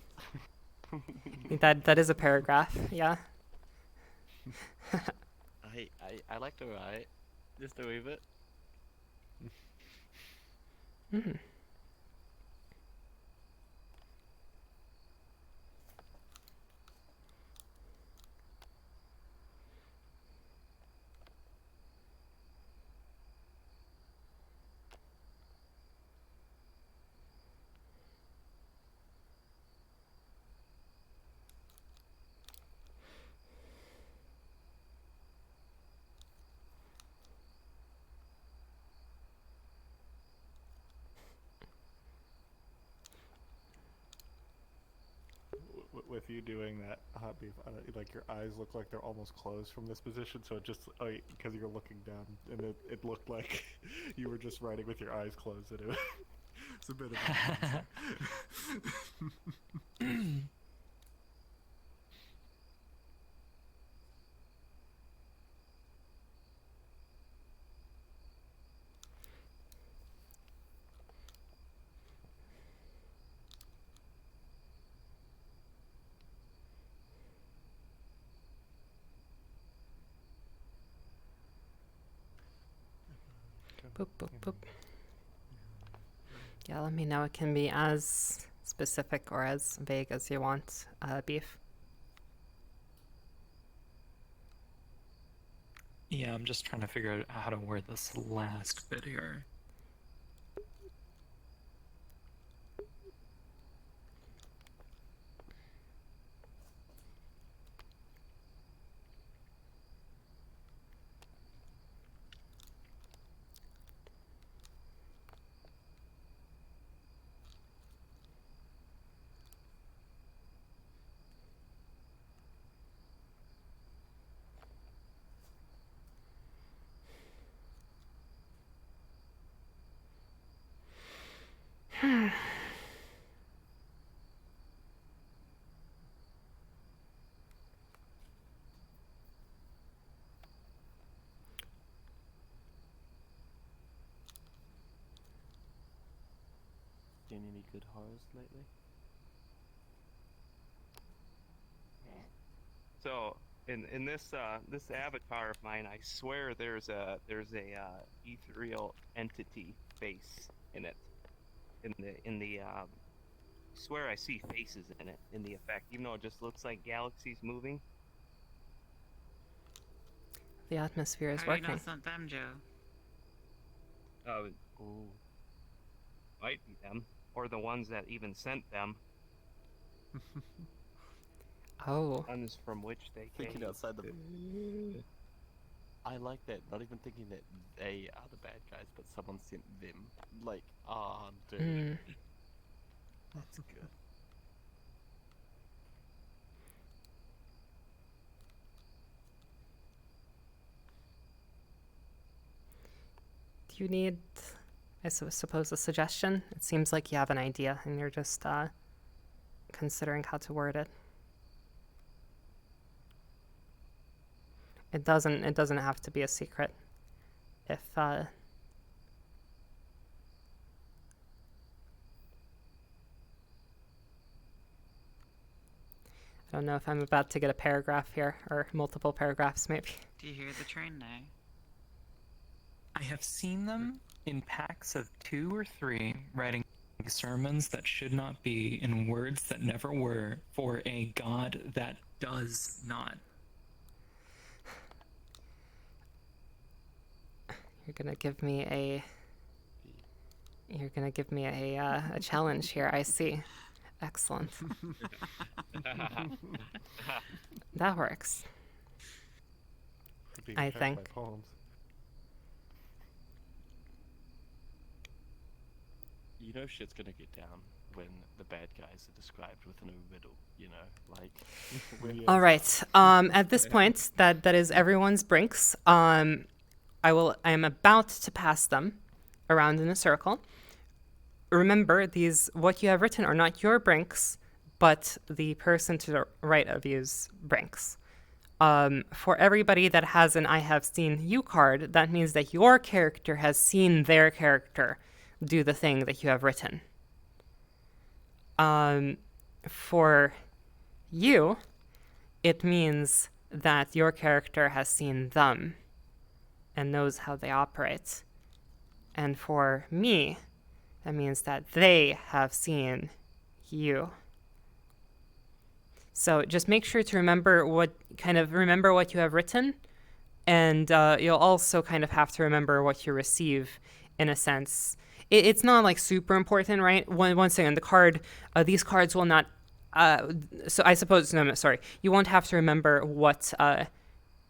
That is a paragraph. Yeah. I like to write just a wee bit. Mhm. With you doing that, Hot Beef, like your eyes look like they're almost closed from this position, so it just, because you're looking down, and it looked like you were just writing with your eyes closed, and it's a bit of a Boop, boop, boop. Yeah, let me know. It can be as specific or as vague as you want, Beef. Yeah, I'm just trying to figure out how to word this last bit here. Seen any good horrors lately? So in this this avatar of mine, I swear there's a ethereal entity face in it. In the swear I see faces in it in the effect, even though it just looks like galaxies moving. The atmosphere is How do you know working. it's not them, Joe? Ooh. Might be them, or the ones that even sent them, Oh. ones from which they came. Thinking outside the. I like that. Not even thinking that they are the bad guys, but someone sent them. Like, ah, dude, Mm. that's good. Do you need, I suppose, a suggestion? It seems like you have an idea and you're just considering how to word it. It doesn't have to be a secret. If I don't know if I'm about to get a paragraph here, or multiple paragraphs maybe. Do you hear the train now? I have seen them in packs of 2 or 3 writing sermons that should not be in words that never were for a God that does not. You're gonna give me a challenge here. I see. Excellent. That works. Being I attacked think. by poems. You know shit's gonna get down when the bad guys are described within a riddle, you know? Like, Yeah. All right. At this point, that is everyone's brinks. I am about to pass them around in a circle. Remember, what you have written are not your brinks, but the person to the right of you's brinks. For everybody that has an I have seen you card, that means that your character has seen their character do the thing that you have written. For you, it means that your character has seen them and knows how they operate. And for me, that means that they have seen you. So just make sure to remember what you have written, and you'll also kind of have to remember what you receive, in a sense. It's not like super important, right? Once again, these cards will not. So I suppose sorry, you won't have to remember what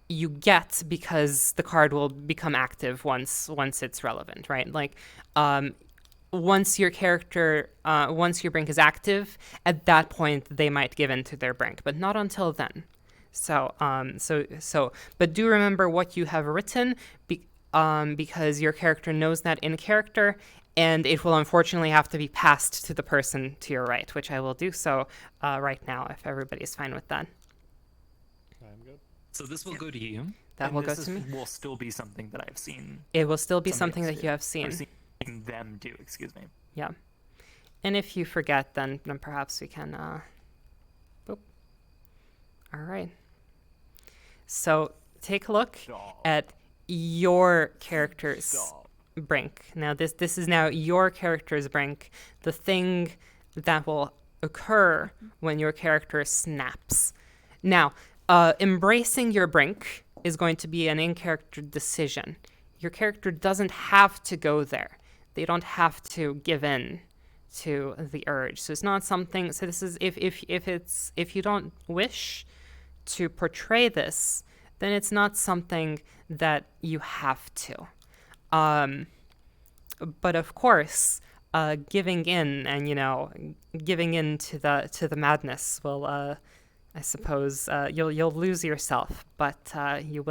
you get, because the card will become active once it's relevant, right? Like, once your brink is active, at that point they might give in to their brink, but not until then. So but do remember what you have written, because your character knows that in character, and it will unfortunately have to be passed to the person to your right, which I will do so right now, if everybody's fine with that. I'm good. So this will go to you. That and will go this to me. will still be something that I've seen. It will still be somebody something else that do, you have or seen. seen them do, excuse me. Yeah. And if you forget, then perhaps we can, boop. All right. So take a look Stop. at your character's Stop. brink. Now this is now your character's brink, the thing that will occur when your character snaps. Now, embracing your brink is going to be an in-character decision. Your character doesn't have to go there. They don't have to give in to the urge. So it's not something. So this is if you don't wish to portray this, then it's not something that you have to. But of course, giving in and giving in to the madness will, I suppose, you'll lose yourself, but you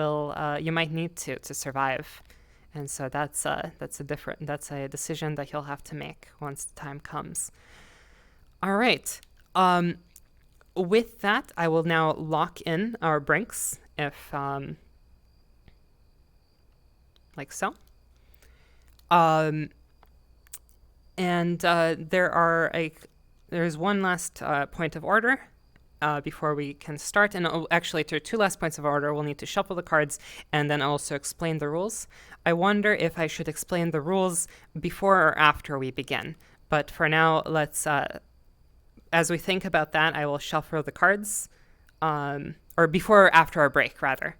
might need to survive. And so that's a decision that you'll have to make once the time comes. All right. With that, I will now lock in our brinks, if like so. And there's one last point of order before we can start. And actually, there are 2 last points of order. We'll need to shuffle the cards and then also explain the rules. I wonder if I should explain the rules before or after we begin. But for now, let's, as we think about that, I will shuffle the cards, or before or after our break, rather.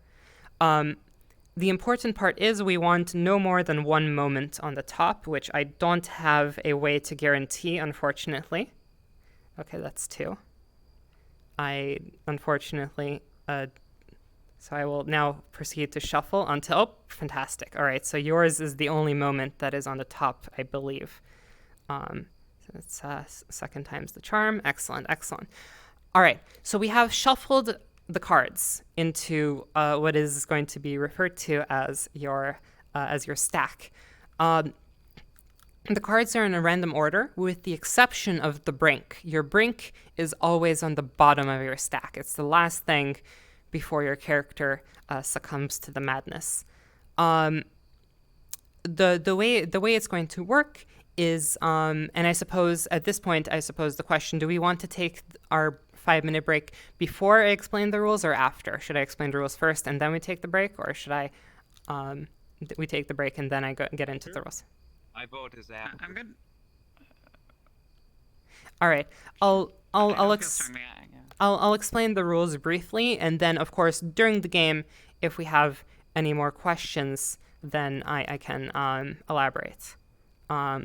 The important part is we want no more than 1 moment on the top, which I don't have a way to guarantee, unfortunately. Okay, that's 2. I, unfortunately, so I will now proceed to shuffle until, oh, fantastic. All right, so yours is the only moment that is on the top, I believe. So it's second time's the charm. Excellent, excellent. All right, so we have shuffled the cards into what is going to be referred to as your stack. The cards are in a random order, with the exception of the brink. Your brink is always on the bottom of your stack. It's the last thing before your character succumbs to the madness. The way it's going to work is, and I suppose at this point, the question: do we want to take our 5-minute break before I explain the rules, or after? Should I explain the rules first and then we take the break, or should I we take the break and then I get into the rules? My vote is that. I'm good. All right, I don't feel strongly, yeah. I'll explain the rules briefly, and then of course during the game, if we have any more questions, then I can elaborate. All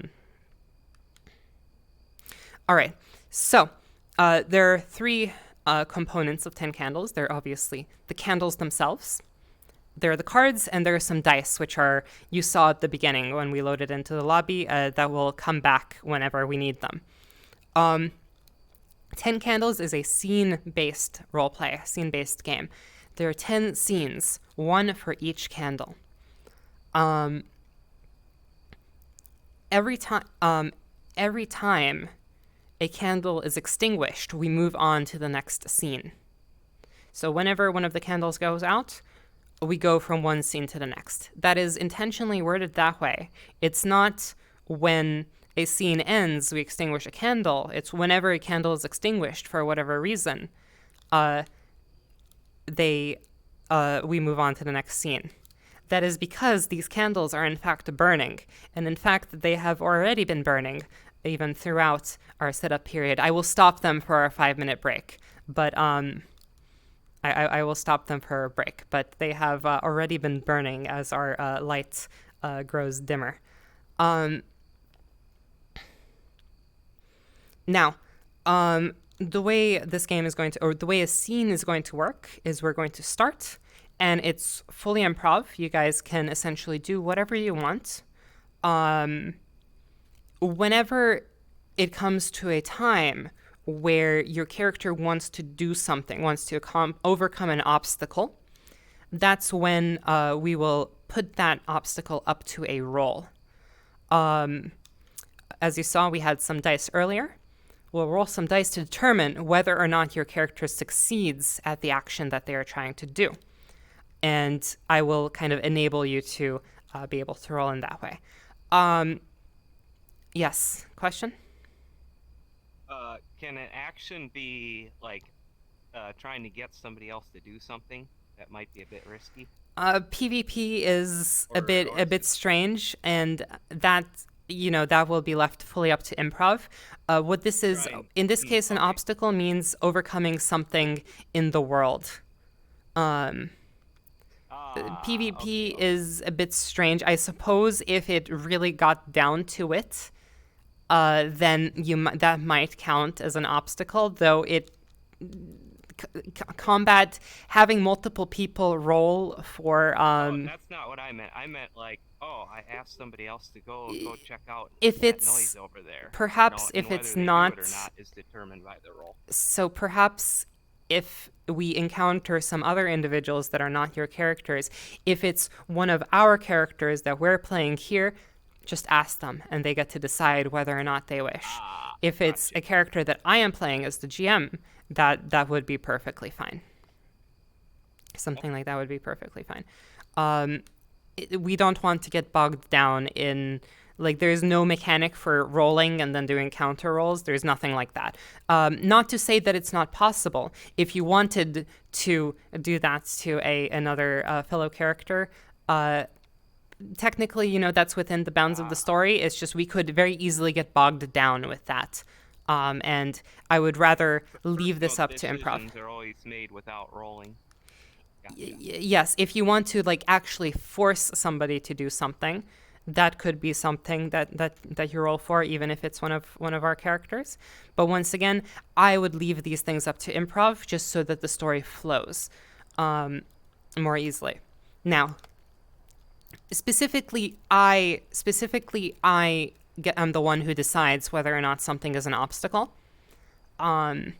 right, so there are 3 components of 10 candles. They're obviously the candles themselves. There are the cards, and there are some dice, which are, you saw at the beginning when we loaded into the lobby, that will come back whenever we need them. 10 Candles is a scene-based roleplay, scene-based game. There are 10 scenes, 1 for each candle. Every time a candle is extinguished, we move on to the next scene. So whenever one of the candles goes out, we go from one scene to the next. That is intentionally worded that way. It's not when a scene ends, we extinguish a candle. It's whenever a candle is extinguished for whatever reason, we move on to the next scene. That is because these candles are in fact burning, and in fact they have already been burning even throughout our setup period. I will stop them for our 5-minute break, but I will stop them for a break, but they have already been burning as our light grows dimmer. Now, the way this game is going to, or the way a scene is going to work, is we're going to start, and it's fully improv. You guys can essentially do whatever you want. Whenever it comes to a time where your character wants to do something, wants to overcome an obstacle, that's when we will put that obstacle up to a roll. As you saw, we had some dice earlier. We'll roll some dice to determine whether or not your character succeeds at the action that they are trying to do. And I will kind of enable you to be able to roll in that way. Yes, question? Can an action be like trying to get somebody else to do something that might be a bit risky? PvP is a bit strange, and that will be left fully up to improv. What this is, in this case, an obstacle means overcoming something in the world. PvP is a bit strange. I suppose if it really got down to it, then that might count as an obstacle, though combat, having multiple people roll for that's not what I meant. I meant like, I asked somebody else to go check out if that it's noise over there. Perhaps if it's not, or not is determined by the roll. So perhaps if we encounter some other individuals that are not your characters, if it's one of our characters that we're playing here, just ask them and they get to decide whether or not they wish. If it's a character that I am playing as the GM, that would be perfectly fine. Something like that would be perfectly fine. We don't want to get bogged down in, like, there's no mechanic for rolling and then doing counter rolls. There's nothing like that. Not to say that it's not possible. If you wanted to do that to another fellow character, technically, that's within the bounds of the story. It's just we could very easily get bogged down with that. And I would rather leave this up to improv. Decisions are always made without rolling. Yes, if you want to actually force somebody to do something, that could be something that you roll for, even if it's one of our characters. But once again, I would leave these things up to improv just so that the story flows more easily. Now, specifically, I'm the one who decides whether or not something is an obstacle. And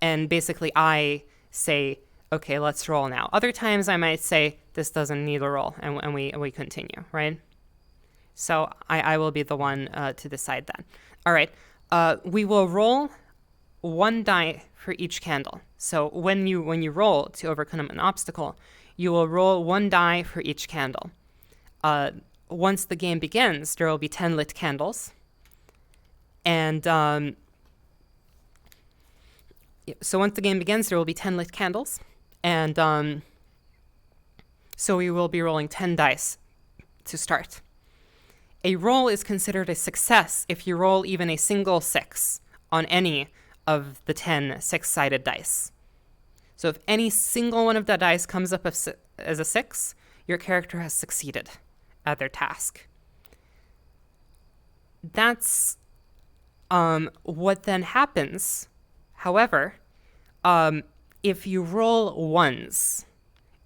basically, I say, okay, let's roll now. Other times, I might say, this doesn't need a roll, and we continue, right? So I will be the one to decide that. All right. We will roll 1 die for each candle. So when you roll to overcome an obstacle, you will roll 1 die for each candle. Once the game begins, there will be 10 lit candles. And so once the game begins, there will be 10 lit candles. And so we will be rolling 10 dice to start. A roll is considered a success if you roll even a single 6 on any of the 10 6-sided dice. So if any single one of the dice comes up as a 6, your character has succeeded at their task. That's what then happens. However, if you roll ones,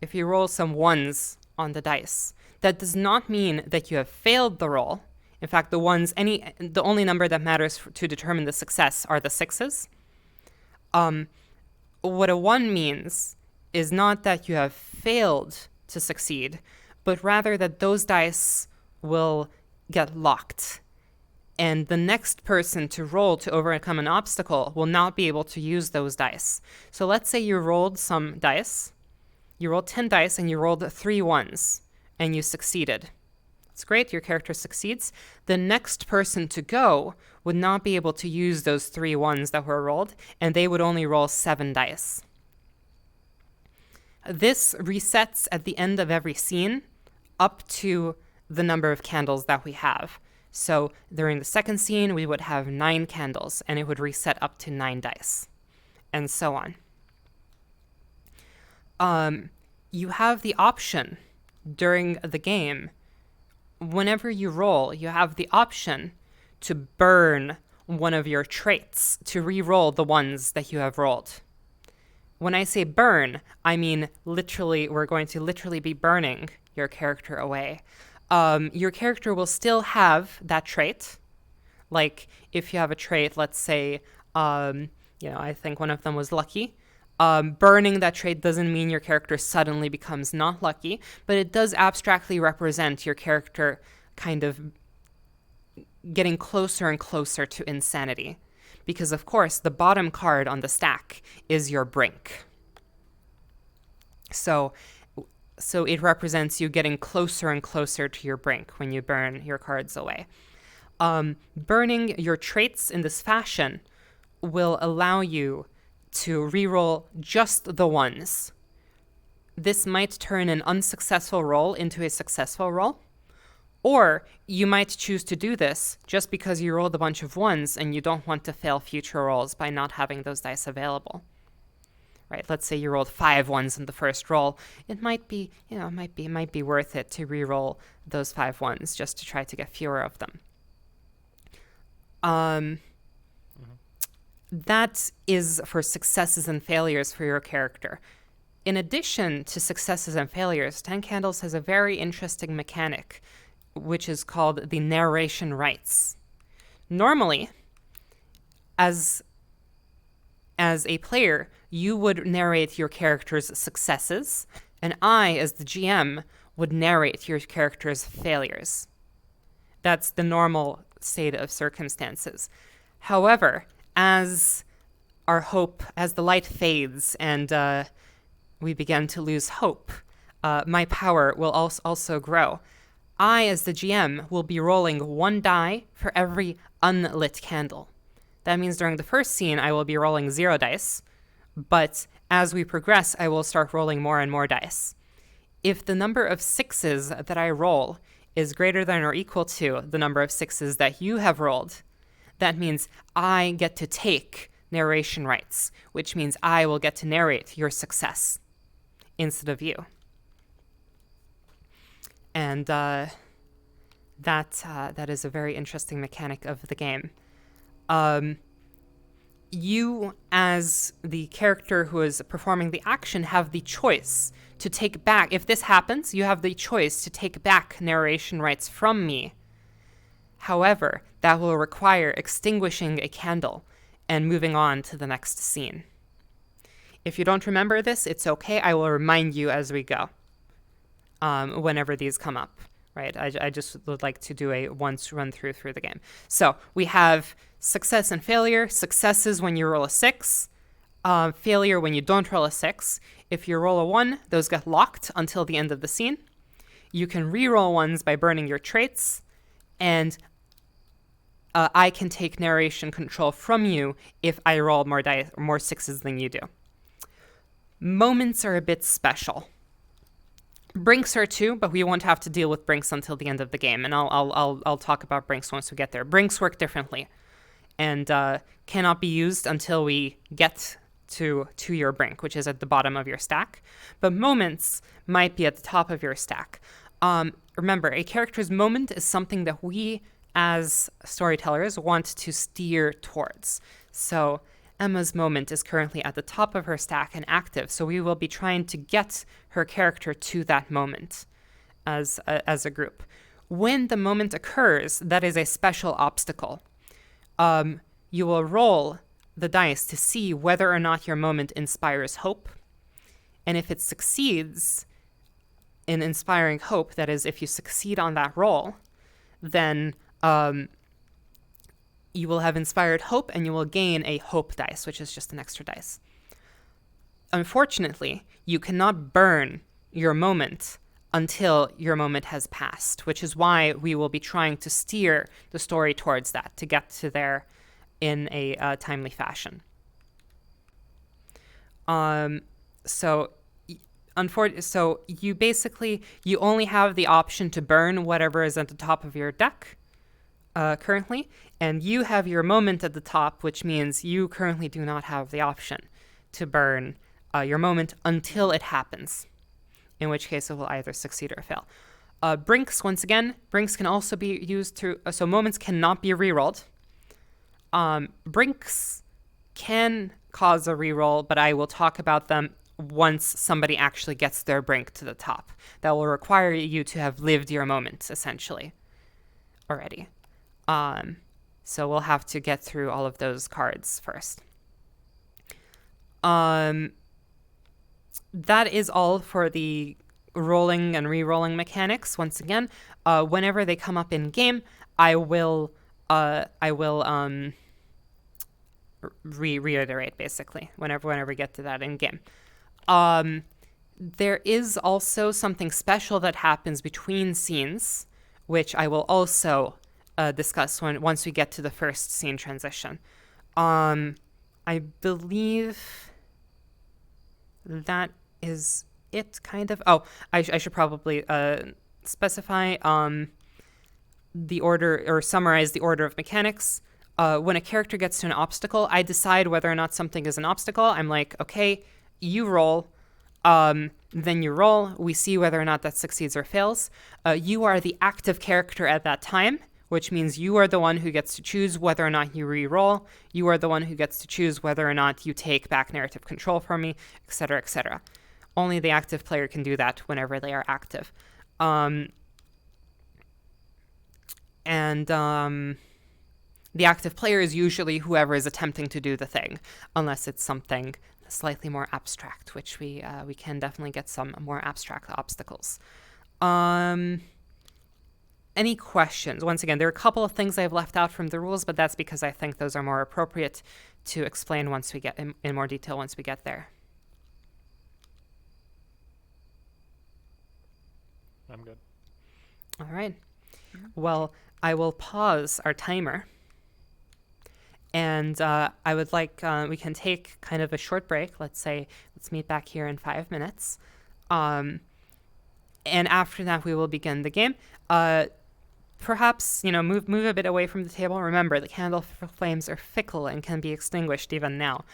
if you roll some ones on the dice, that does not mean that you have failed the roll. In fact, the only number that matters to determine the success are the 6s. What a 1 means is not that you have failed to succeed, but rather that those dice will get locked. And the next person to roll to overcome an obstacle will not be able to use those dice. So let's say you rolled some dice. You rolled 10 dice and you rolled 3 ones, and you succeeded. It's great, your character succeeds. The next person to go would not be able to use those 3 ones that were rolled, and they would only roll 7 dice. This resets at the end of every scene up to the number of candles that we have. So during the second scene, we would have 9 candles, and it would reset up to 9 dice, and so on. You have the option during the game, whenever you roll, you have the option to burn one of your traits to re-roll the ones that you have rolled. When I say burn, I mean literally, we're going to literally be burning your character away. Your character will still have that trait. Like, if you have a trait, let's say, I think one of them was lucky. Burning that trait doesn't mean your character suddenly becomes not lucky, but it does abstractly represent your character kind of getting closer and closer to insanity. Because, of course, the bottom card on the stack is your brink. So it represents you getting closer and closer to your brink when you burn your cards away. Burning your traits in this fashion will allow you to re-roll just the ones. This might turn an unsuccessful roll into a successful roll, or you might choose to do this just because you rolled a bunch of ones and you don't want to fail future rolls by not having those dice available. Right? Let's say you rolled 5 ones in the first roll. It might be worth it to re-roll those 5 ones just to try to get fewer of them. That is for successes and failures for your character. In addition to successes and failures, 10 Candles has a very interesting mechanic, which is called the narration rights. Normally, as a player, you would narrate your character's successes, and I, as the GM, would narrate your character's failures. That's the normal state of circumstances. However, as the light fades and we begin to lose hope, my power will also grow. I, as the GM, will be rolling 1 die for every unlit candle. That means during the first scene, I will be rolling 0 dice, but as we progress, I will start rolling more and more dice. If the number of 6s that I roll is greater than or equal to the number of 6s that you have rolled, that means I get to take narration rights, which means I will get to narrate your success instead of you. And that is a very interesting mechanic of the game. You, as the character who is performing the action, have the choice to take back. If this happens, you have the choice to take back narration rights from me. However, that will require extinguishing a candle and moving on to the next scene. If you don't remember this, it's okay. I will remind you as we go, whenever these come up. right? I just would like to do a once run through the game. So we have success and failure. Success is when you roll a 6. Failure when you don't roll a 6. If you roll a 1, those get locked until the end of the scene. You can re-roll ones by burning your traits, and I can take narration control from you if I roll more 6s than you do. Moments are a bit special. Brinks are too, but we won't have to deal with Brinks until the end of the game, and I'll talk about Brinks once we get there. Brinks work differently, and cannot be used until we get to your Brink, which is at the bottom of your stack. But moments might be at the top of your stack. Remember, a character's moment is something that we, as storytellers, want to steer towards. So Emma's moment is currently at the top of her stack and active, so we will be trying to get her character to that moment as a group. When the moment occurs, that is a special obstacle. You will roll the dice to see whether or not your moment inspires hope. And if it succeeds in inspiring hope, that is, if you succeed on that roll, then you will have inspired hope and you will gain a hope dice, which is just an extra dice. Unfortunately, you cannot burn your moment until your moment has passed, which is why we will be trying to steer the story towards that, to get to there in a timely fashion. So you basically, you only have the option to burn whatever is at the top of your deck currently, and you have your moment at the top, which means you currently do not have the option to burn your moment until it happens, in which case it will either succeed or fail. Brinks, once again, Brinks can also be used to, so moments cannot be rerolled. Brinks can cause a reroll, but I will talk about them once somebody actually gets their Brink to the top. That will require you to have lived your moment, essentially, already. So we'll have to get through all of those cards first. That is all for the rolling and re-rolling mechanics. Once again, whenever they come up in game, I will reiterate, basically, whenever we get to that in game. There is also something special that happens between scenes, which I will also discuss once we get to the first scene transition. I believe that is it, kind of. Oh, I should probably specify the order, or summarize the order of mechanics. When a character gets to an obstacle, I decide whether or not something is an obstacle. I'm like, okay, you roll. Then you roll. We see whether or not that succeeds or fails. You are the active character at that time, which means you are the one who gets to choose whether or not you re-roll. You are the one who gets to choose whether or not you take back narrative control from me, etc., etc. Only the active player can do that whenever they are active. The active player is usually whoever is attempting to do the thing, unless it's something slightly more abstract, which we can definitely get some more abstract obstacles. Any questions? Once again, there are a couple of things I've left out from the rules, but that's because I think those are more appropriate to explain once we get in more detail once we get there. I'm good. All right. Well, I will pause our timer. And I would like, we can take kind of a short break. Let's meet back here in 5 minutes. And after that, we will begin the game. Perhaps, move a bit away from the table. Remember, the candle flames are fickle and can be extinguished even now.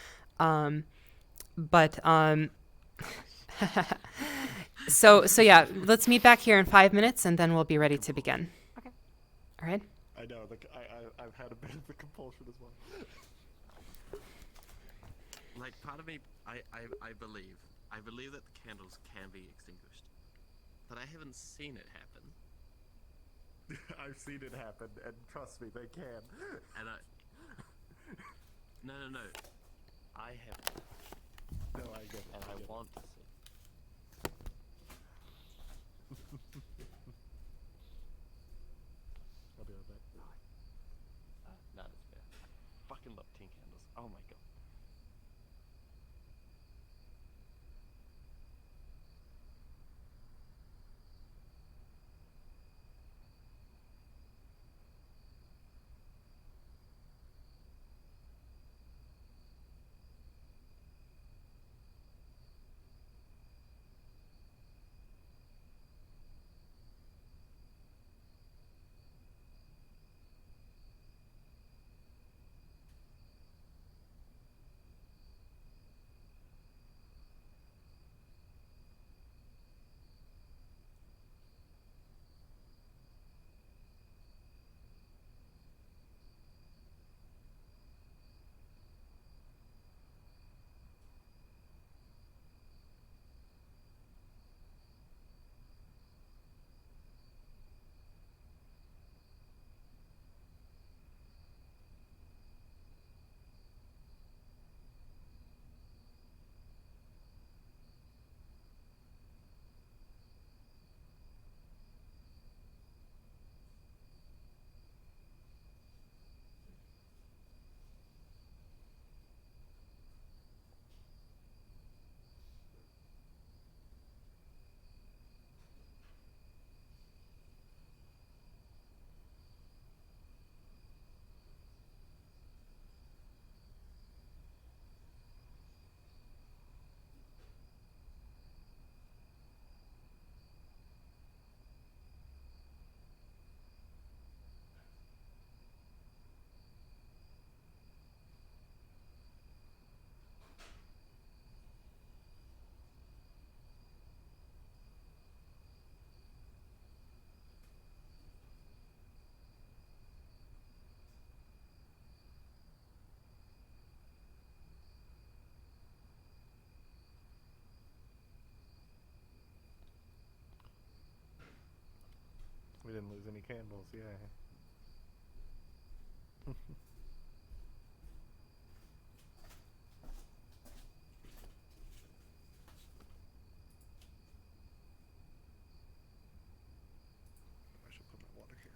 So yeah, let's meet back here in 5 minutes, and then we'll be ready to begin. Okay. All right? I know, I've had a bit of the compulsion as well. Like, part of me, I believe that the candles can be extinguished, but I haven't seen it happen. I've seen it happen, and trust me, they can. And no, I haven't, No, I get it. and I want to see. but not as fair. I fucking love tin candles. Oh my god. We didn't lose any candles, yeah. I should put my water here.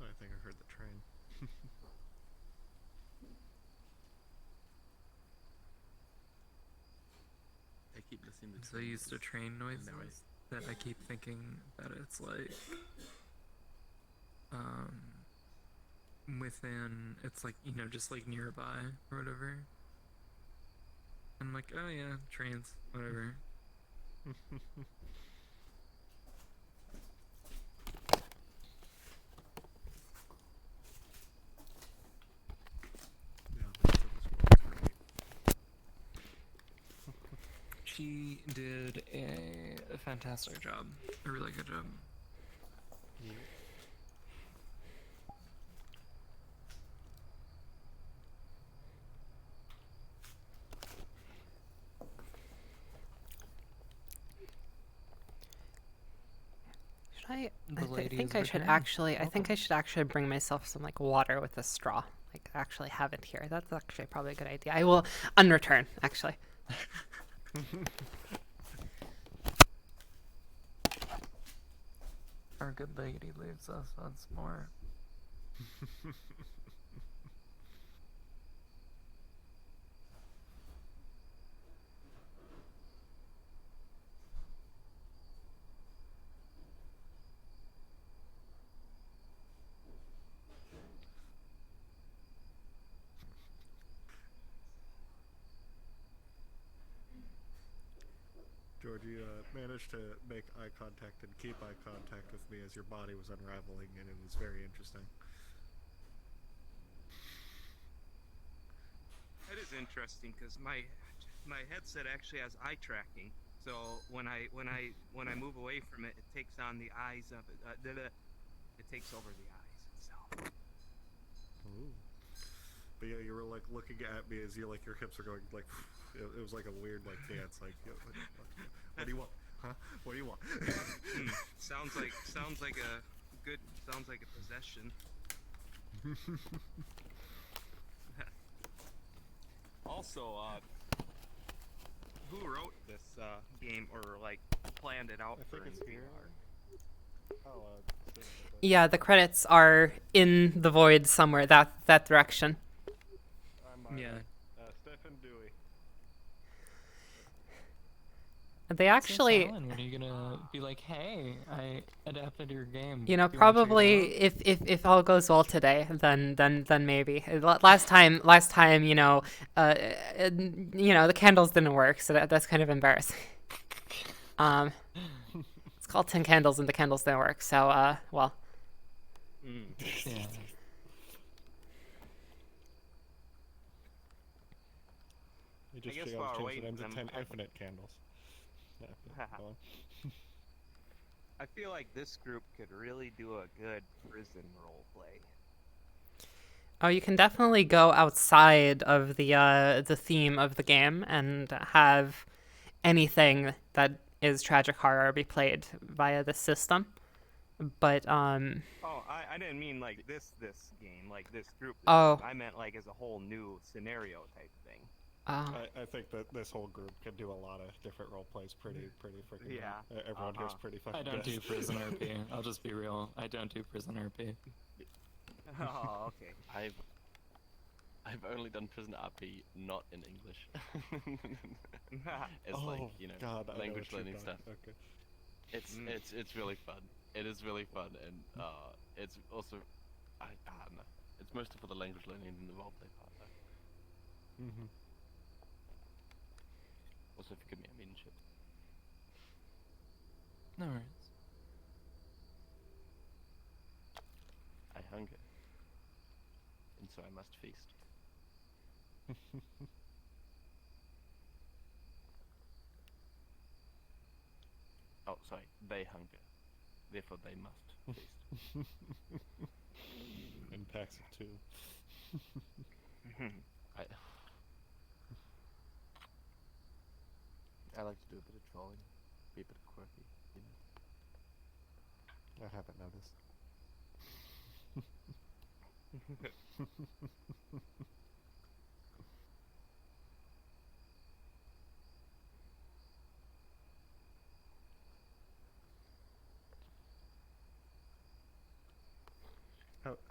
I think I heard the train. I keep listening to So I used to train noises noise. that I keep thinking that it's like within, it's like, you know, just like nearby or whatever. I'm like, oh yeah, trains, whatever. Yeah, that's great. She did a fantastic job, a really good job. Yeah. Should I? The I lady think is I should returned. actually. I think Welcome. I should actually bring myself some like water with a straw. Like actually have it here. That's actually probably a good idea. I will unreturn actually. Our good lady leaves us once more. George, you managed to make eye contact and keep eye contact with me as your body was unraveling, and it was very interesting. That is interesting because my my headset actually has eye tracking. So when I move away from it, it takes on the eyes of it. It takes over the eyes itself. Ooh. But yeah, you were like looking at me as your hips are going like. It was like a weird like dance. Like, what do you want? Huh? What do you want? Sounds like a possession. Also, who wrote this game or like planned it out I for think it's here. NPR? Oh, Yeah, the credits are in the void somewhere, that direction. I'm Yeah. Stephen Dewey. They actually, Alan, when are you gonna be like, hey, I adapted your game? you know, Do you wanna check it probably out?" if all goes well today, then maybe. Last time, you know, the candles didn't work, so that's kind of embarrassing. It's called 10 Candles and the candles didn't work, so well. Yeah. You just guess change while we're the waiting names of for 10 them, infinite candles. Yeah, go on. I feel like this group could really do a good prison role play. Oh, you can definitely go outside of the theme of the game and have anything that is tragic horror be played via the system. But Oh, I didn't mean like this game, like this group. Oh. I meant like as a whole new scenario type thing. I think that this whole group can do a lot of different role plays pretty freaking Yeah. well. Everyone here's pretty fucking I don't good. do prison RP. I'll just be real. I don't do prison RP. Oh, okay. I've only done prison RP not in English. It's Oh, like, you know, God, I know language what you're learning talking- stuff. Okay. It's really fun. It is really fun, and it's also I don't know. It's mostly for the language learning and the roleplay part. Though. Mm-hmm. Also, if you give me a mediumship. No worries. I hunger, and so I must feast. Oh, sorry. They hunger, therefore they must feast. In packs of 2. I like to do a bit of trolling, be a bit quirky, you know. I haven't noticed.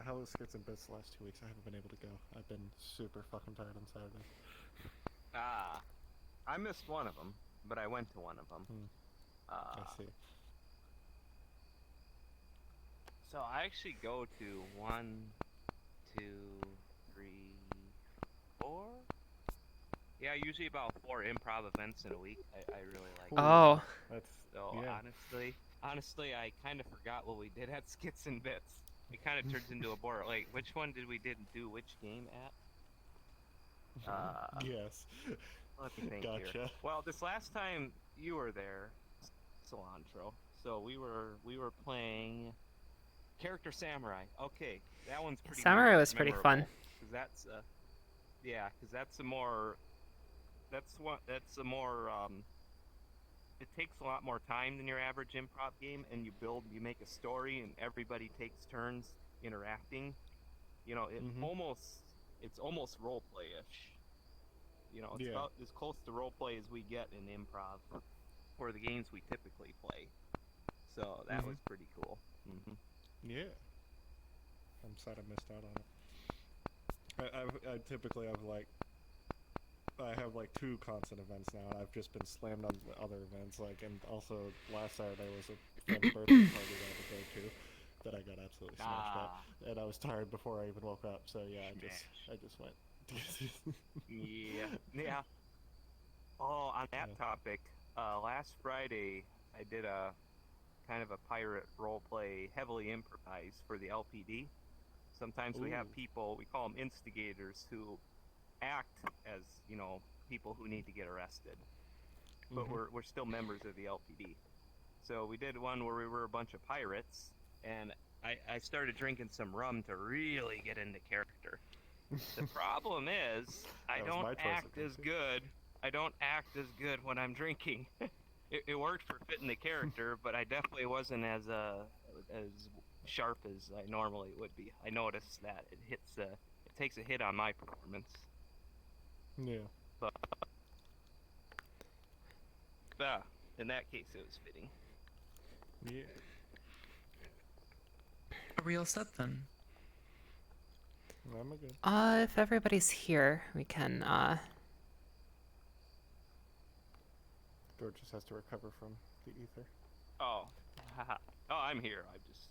How was Skits and Bits the last 2 weeks? I haven't been able to go. I've been super fucking tired on Saturday. I missed one of them, but I went to one of them. I see. So I actually go to 1, 2, 3, 4. Yeah, usually about 4 improv events in a week. I really like. oh, That's So yeah. honestly, I kind of forgot what we did at Skits and Bits. It kind of turns into a bore. Like, which one did we didn't do? Which game at? Yes. Let me think here. Gotcha. Well, this last time you were there, Cilantro. So we were playing Character Samurai. Okay, that one's pretty. Samurai was pretty memorable, fun. 'cause that's that's a more. It takes a lot more time than your average improv game, and you make a story, and everybody takes turns interacting. You know, it's almost role play-ish. You know, it's Yeah. about as close to role play as we get in improv for the games we typically play. So that was pretty cool. Yeah. I'm sad I missed out on it. I typically have I have 2 constant events now, and I've just been slammed on the other events. And also last Saturday was a friend's birthday party that I had to go to that I got absolutely smashed at, and I was tired before I even woke up. So yeah, I just went. Yeah. Oh, on that topic, last Friday I did a kind of a pirate role play, heavily improvised for the LPD. Sometimes we have people, we call them instigators, who act as, people who need to get arrested, but we're still members of the LPD. So we did one where we were a bunch of pirates, and I started drinking some rum to really get into character. The problem is, I That was my don't choice, act I as think. good. I don't act as good when I'm drinking. It worked for fitting the character, but I definitely wasn't as sharp as I normally would be. I noticed that it takes a hit on my performance. Yeah. But in that case, it was fitting. Yeah. Are we all set then? I'm good. If everybody's here, we can, George just has to recover from the ether. Oh, haha. Oh, I'm here. I just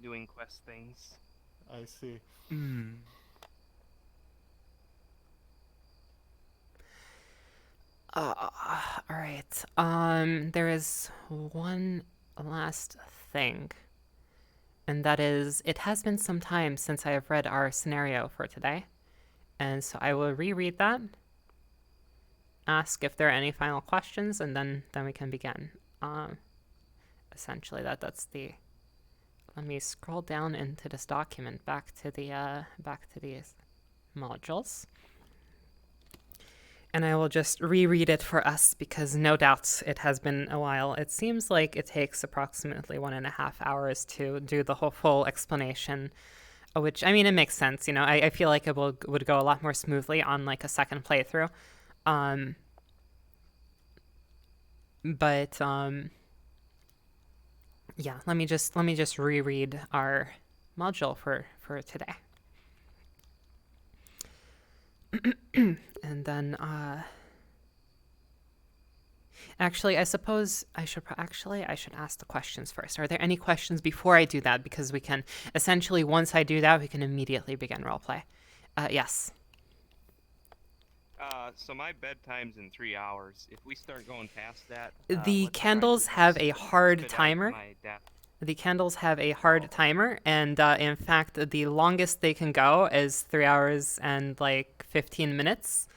doing quest things. I see. Hmm. alright. There is one last thing. And that is, it has been some time since I have read our scenario for today. And so I will reread that, ask if there are any final questions, and then we can begin. Essentially, that's the. Let me scroll down into this document back to these modules, and I will just reread it for us because no doubt it has been a while. It seems like it takes approximately 1.5 hours to do the whole full explanation, which, I mean, it makes sense. You know, I feel like it would go a lot more smoothly on like a second playthrough. Yeah, let me just reread our module for today. And then actually, I suppose I should ask the questions first. Are there any questions before I do that? Because we can essentially, once I do that, we can immediately begin roleplay. Yes. So my bedtime's in 3 hours. If we start going past that, The let's try candles to have a spit hard out timer. my death. The candles have a hard timer, and in fact, the longest they can go is 3 hours and like 15 minutes.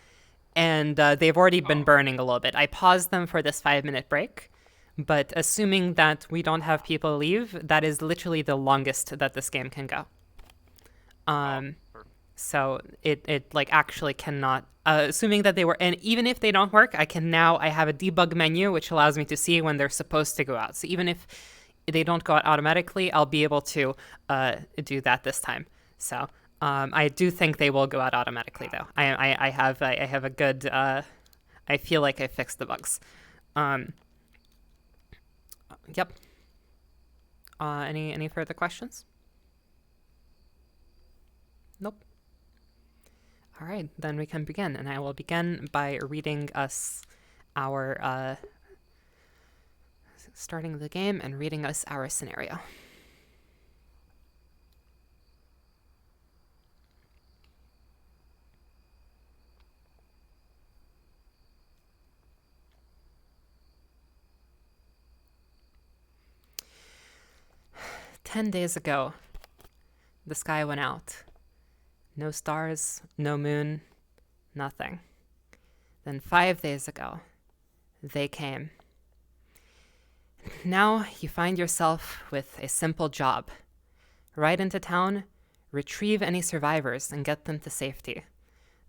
And they've already been burning a little bit. I paused them for this 5-minute break, but assuming that we don't have people leave, that is literally the longest that this game can go. Perfect. So it like actually cannot, assuming that they were, and even if they don't work, I have a debug menu which allows me to see when they're supposed to go out. So even if they don't go out automatically, I'll be able to do that this time. So I do think they will go out automatically though. I have a good, I feel like I fixed the bugs. Yep. Any further questions? Nope. All right, then we can begin, and I will begin by reading us our, starting the game and reading us our scenario. "10 days ago, the sky went out. No stars, no moon, nothing. Then 5 days ago, they came. Now you find yourself with a simple job. Ride into town, retrieve any survivors, and get them to safety.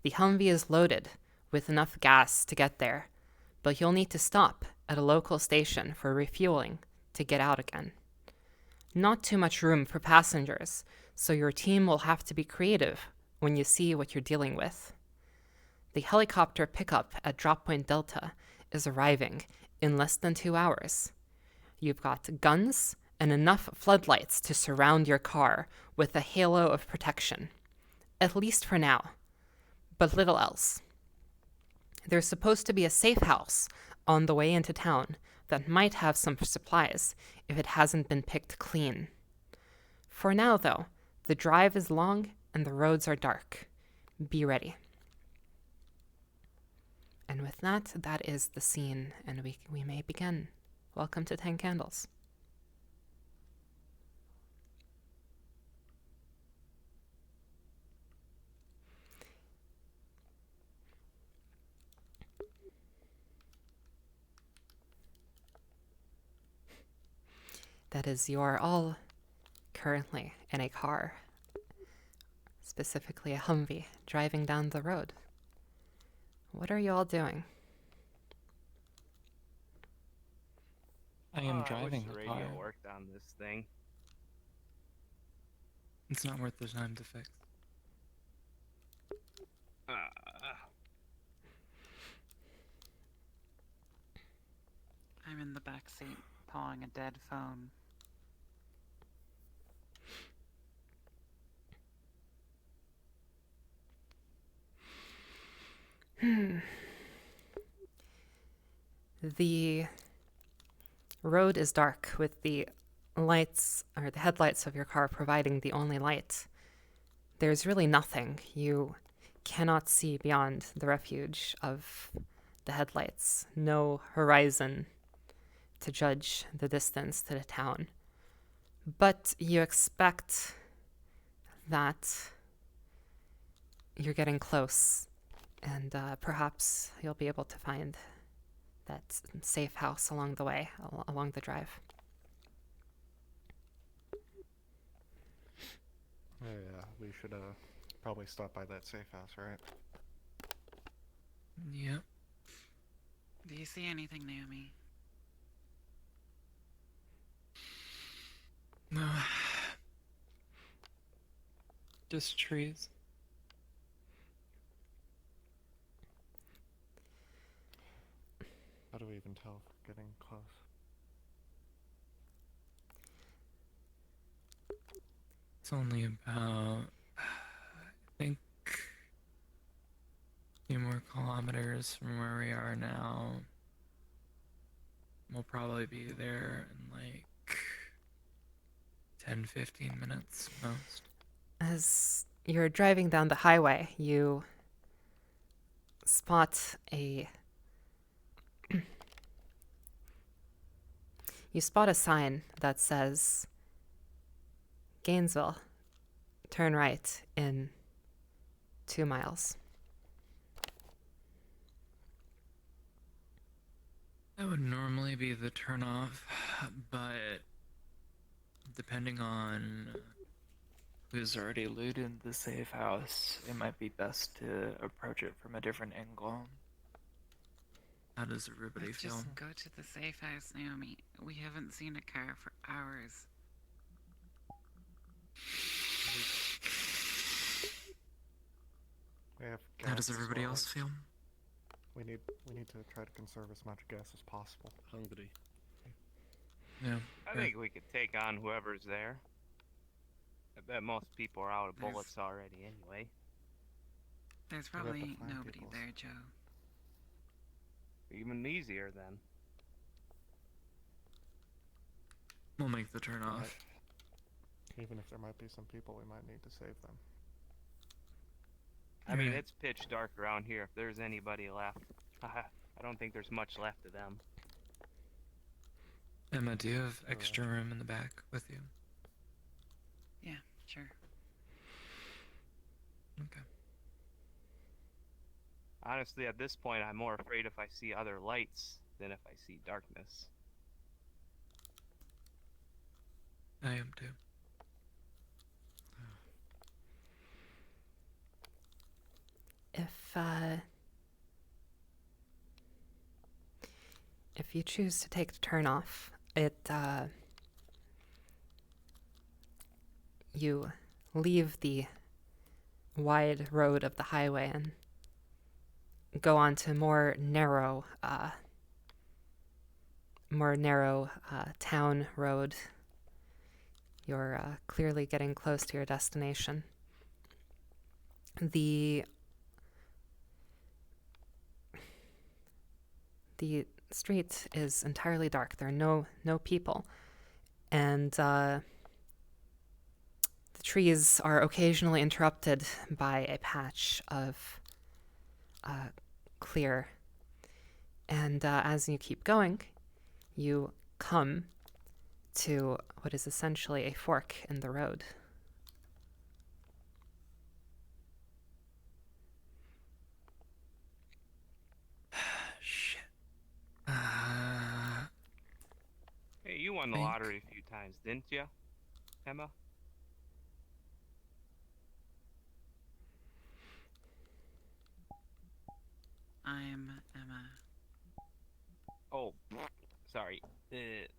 The Humvee is loaded with enough gas to get there, but you'll need to stop at a local station for refueling to get out again. Not too much room for passengers, so your team will have to be creative when you see what you're dealing with. The helicopter pickup at Drop Point Delta is arriving in less than 2 hours. You've got guns and enough floodlights to surround your car with a halo of protection. At least for now. But little else. There's supposed to be a safe house on the way into town that might have some supplies if it hasn't been picked clean. For now, though, the drive is long and the roads are dark. Be ready." And with that, that is the scene, and we may begin. Welcome to 10 Candles. That is, you are all currently in a car, specifically a Humvee, driving down the road. What are you all doing? I am I driving wish the the car. radio worked on this thing. It's not worth the time to fix. I'm in the back seat, pawing a dead phone. The road is dark, with the lights, or the headlights of your car providing the only light. There's really nothing. You cannot see beyond the refuge of the headlights. No horizon to judge the distance to the town. But you expect that you're getting close, and perhaps you'll be able to find that safe house along the way, along the drive. Yeah, we should probably stop by that safe house, right? Yep. Do you see anything, Naomi? Just trees. How do we even tell if we're getting close? It's only about, I think, a few more kilometers from where we are now. We'll probably be there in like 10-15 minutes most. As you're driving down the highway, you spot a sign that says Gainesville, turn right in 2 miles. That would normally be the turnoff, but depending on who's already looted the safe house, it might be best to approach it from a different angle. How does everybody Let's feel? just go to the safe house, Naomi. We haven't seen a car for hours. We have How gas does as everybody well else as- feel? We need to try to conserve as much gas as possible. Hungry. Yeah. I think we could take on whoever's there. I bet most people are out of There's- bullets already anyway. There's We have to probably find nobody people's- there, Joe. Even easier then. We'll make the turnoff. Even if there might be some people, we might need to save them. I mean, Right. it's pitch dark around here. If there's anybody left, I don't think there's much left of them. Emma, do you have extra room in the back with you? Yeah, sure. Okay. Honestly, at this point, I'm more afraid if I see other lights than if I see darkness. I am too. If you choose to take the turn off, you leave the wide road of the highway and go on to more narrow town road. You're clearly getting close to your destination. The street is entirely dark. There are no people, and the trees are occasionally interrupted by a patch of clear. And as you keep going, you come to what is essentially a fork in the road. Shit. Hey, you won the think. lottery a few times, didn't you, Emma? I'm Emma. Oh, sorry.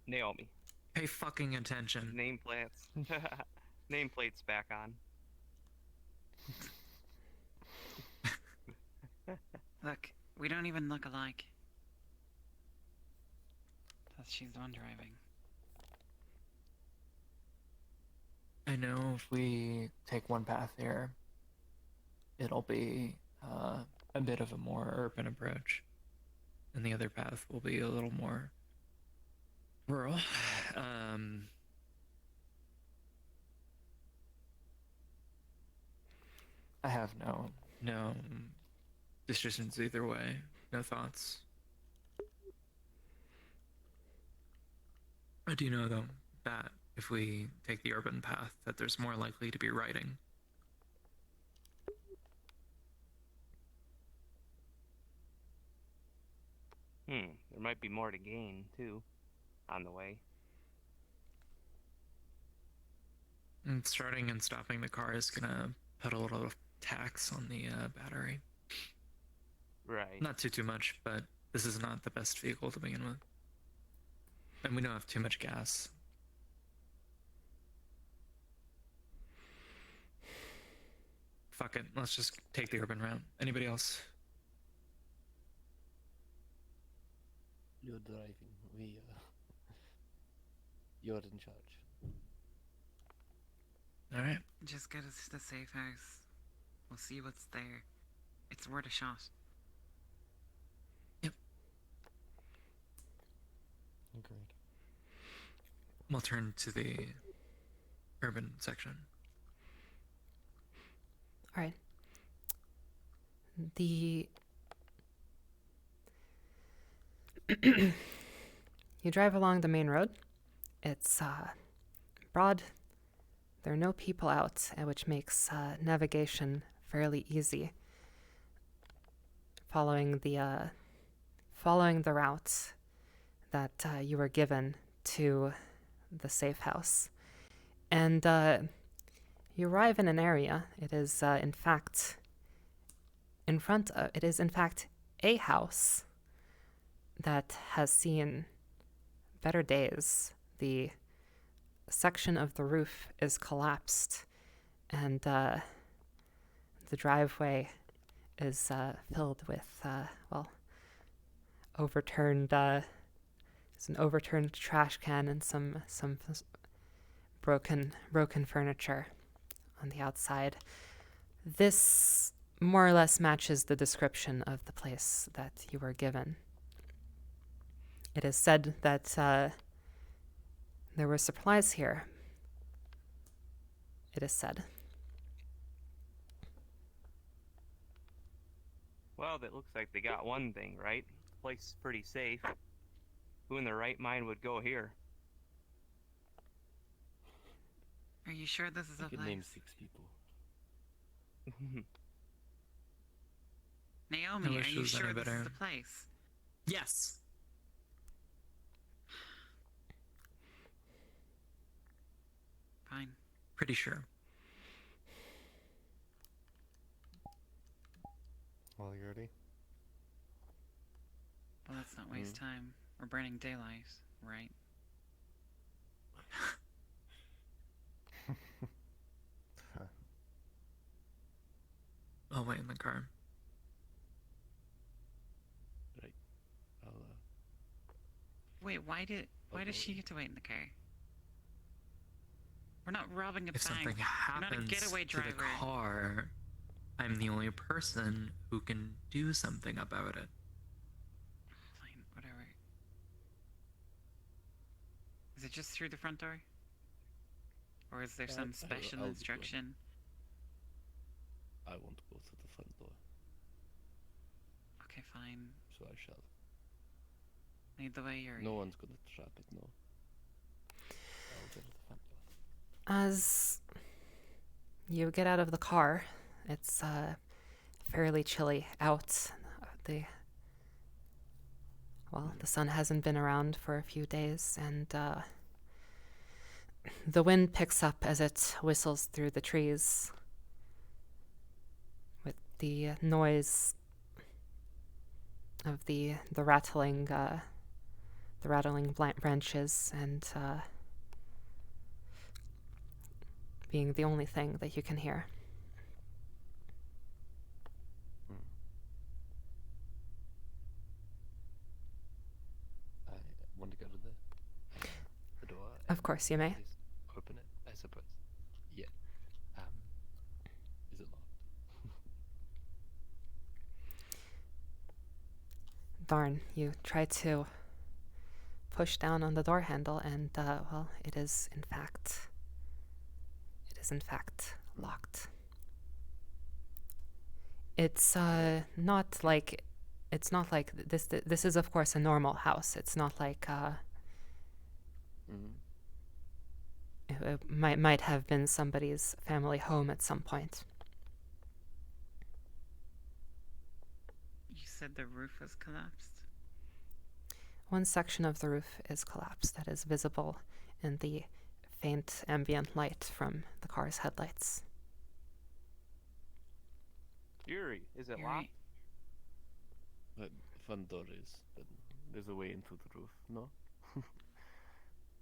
Naomi. Pay fucking attention. Nameplates. Nameplates back on. Look, we don't even look alike. Plus, she's the one driving. I know if we take one path here, it'll be a bit of a more urban approach, and the other path will be a little more rural. I have no decisions either way. No thoughts. I do know though that if we take the urban path, that there's more likely to be writing. There might be more to gain, too, on the way. And starting and stopping the car is gonna put a little tax on the battery. Right. Not too much, but this is not the best vehicle to begin with. And we don't have too much gas. Fuck it, let's just take the urban route. Anybody else? You're driving. You're in charge. Alright. Just get us to the safe house. We'll see what's there. It's worth a shot. Agreed. We'll turn to the urban section. All right. The you drive along the main road. It's broad. There are no people out, which makes navigation fairly easy. Following the route that you were given to the safe house, and you arrive in an area. It is in fact a house that has seen better days. The section of the roof is collapsed, and the driveway is filled with overturned. It's an overturned trash can and some broken furniture on the outside. This more or less matches the description of the place that you were given. It is said that there were supplies here. It is said. Well, that looks like they got one thing, right? Place is pretty safe. Who in their right mind would go here? Are you sure this is I a could name place? 6 people. Naomi, I are wish it you was any sure this better. is the place? Yes. Fine. Pretty sure. Well, you ready? Well, let's not waste time. We're burning daylight, right? I'll wait in the car. Right. I'll Wait, why does she get to wait in the car? We're not robbing a If bank. something We're not a happens getaway to the driver. car, I'm the only person who can do something about it. Fine, whatever. Is it just through the front door? Or is there some special I'll be instruction? I want to go through the front door, Okay, fine. so I shall. Lead the way, Yuri. No one's gonna trap it, no. I'll go to the front door. As you get out of the car, it's fairly chilly out. The sun hasn't been around for a few days, and The wind picks up as it whistles through the trees with the noise of the rattling branches and being the only thing that you can hear. I want to go to the door. Of course you may. Please open it, I suppose. Yeah. Is it locked? Darn, you try to push down on the door handle and, well, it is in fact locked. It's not like this is of course a normal house. It's not like it might have been somebody's family home at some point. You said the roof was collapsed? One section of the roof is collapsed that is visible in the faint ambient light from the car's headlights. Yuri, is it Yuri. locked? The front door is, but there's a way into the roof, no? Give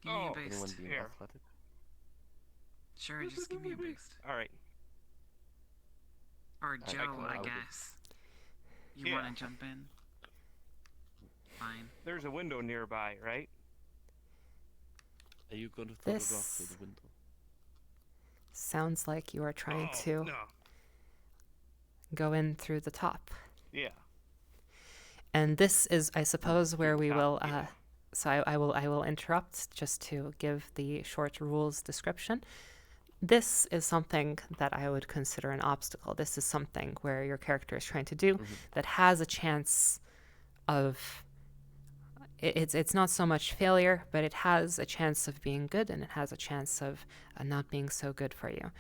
me a Oh, Anyone boost. being Here. athletic? Sure, just give me a boost. Alright. Or I Joe, can- I I'll do- guess. You Yeah. want to jump in? Fine. There's a window nearby, right? Are you going to throw the rock This- through the window? Sounds like you are trying to No. go in through the top. Yeah. And this is, I suppose, where we top, will. yeah. So I will interrupt just to give the short rules description. This is something that I would consider an obstacle. This is something where your character is trying to do that has a chance of. It's not so much failure, but it has a chance of being good, and it has a chance of not being so good for you.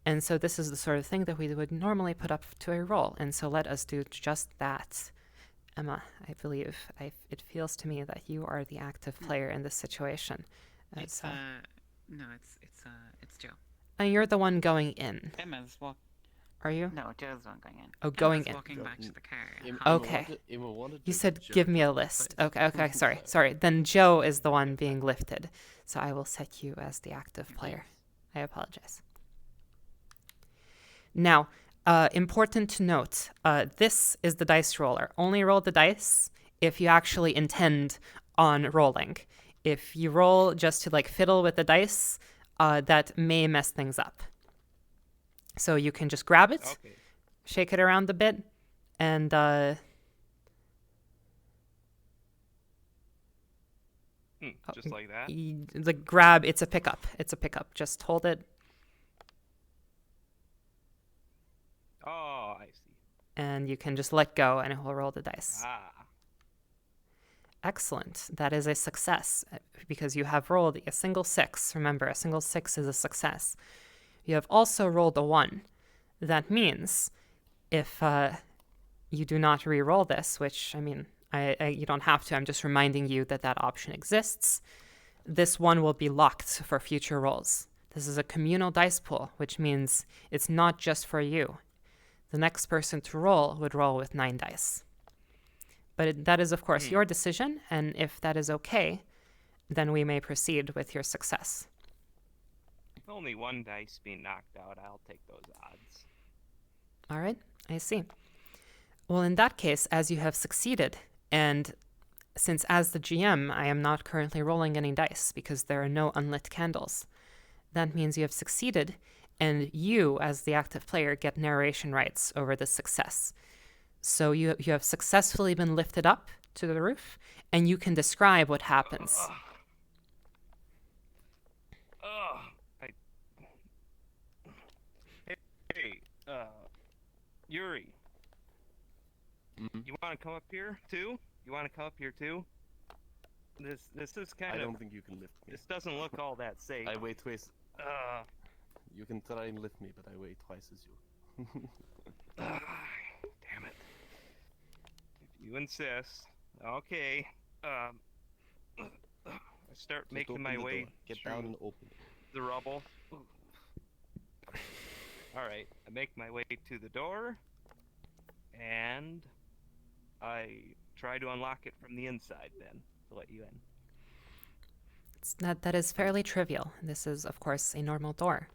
And so this is the sort of thing that we would normally put up to a roll. And so let us do just that. Emma, I believe it feels to me that you are the active player in this situation. It's So- no, it's Joe. and you're the one going in, Emma's walk. are you? No, Joe's the one going in. Oh, going Emma's in. walking back to the car. and Emma Hans- Okay. wanted You to said jump give me a into the list. place. Okay, sorry. Then Joe is the one being lifted. So I will set you as the active player. I apologize. Now, important to note, this is the dice roller. Only roll the dice if you actually intend on rolling. If you roll just to like fiddle with the dice, that may mess things up. So you can just grab it, Okay. shake it around a bit, and Just like that. the grab, it's a pickup. Just hold it, Oh, I see. and you can just let go, and it will roll the dice. Ah. Excellent. That is a success because you have rolled a single 6. Remember, a single 6 is a success. You have also rolled a 1. That means if you do not re-roll this, which, I mean, you don't have to. I'm just reminding you that that option exists. This one will be locked for future rolls. This is a communal dice pool, which means it's not just for you. The next person to roll would roll with 9 dice. But that is, of course, your decision, and if that is okay, then we may proceed with your success. With only one dice being knocked out, I'll take those odds. All right, I see. Well, in that case, as you have succeeded, and since as the GM, I am not currently rolling any dice because there are no unlit candles, that means you have succeeded, and you, as the active player, get narration rights over the success. So you have successfully been lifted up to the roof, and you can describe what happens. Hey, Yuri, you want to come up here too? This is I kind of. don't think you can lift me. This doesn't look all that safe. I weigh twice. Uh, You can try and lift me, but I weigh twice as you. damn it. If you insist. Okay. I start Just making open my the way door. Get through down and open it. the rubble. Alright, I make my way to the door, and I try to unlock it from the inside then, to let you in. That is fairly trivial. This is, of course, a normal door,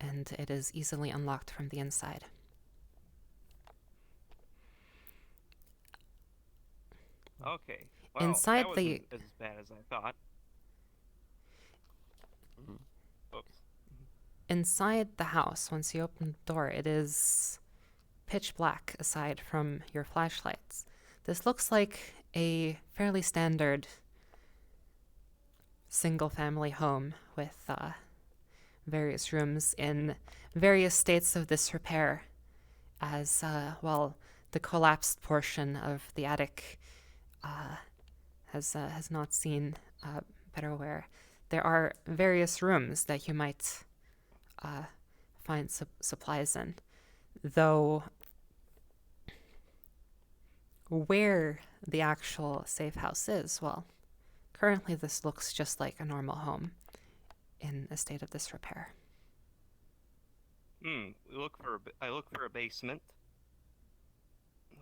and it is easily unlocked from the inside. Okay, well, Inside that the- wasn't as bad as I thought. Mhm. Oops. Inside the house, once you open the door, it is pitch black aside from your flashlights. This looks like a fairly standard single-family home with various rooms in various states of disrepair, as well, the collapsed portion of the attic has not seen better wear. There are various rooms that you might find supplies in, though where the actual safe house is, well, currently this looks just like a normal home in a state of disrepair. I look for a basement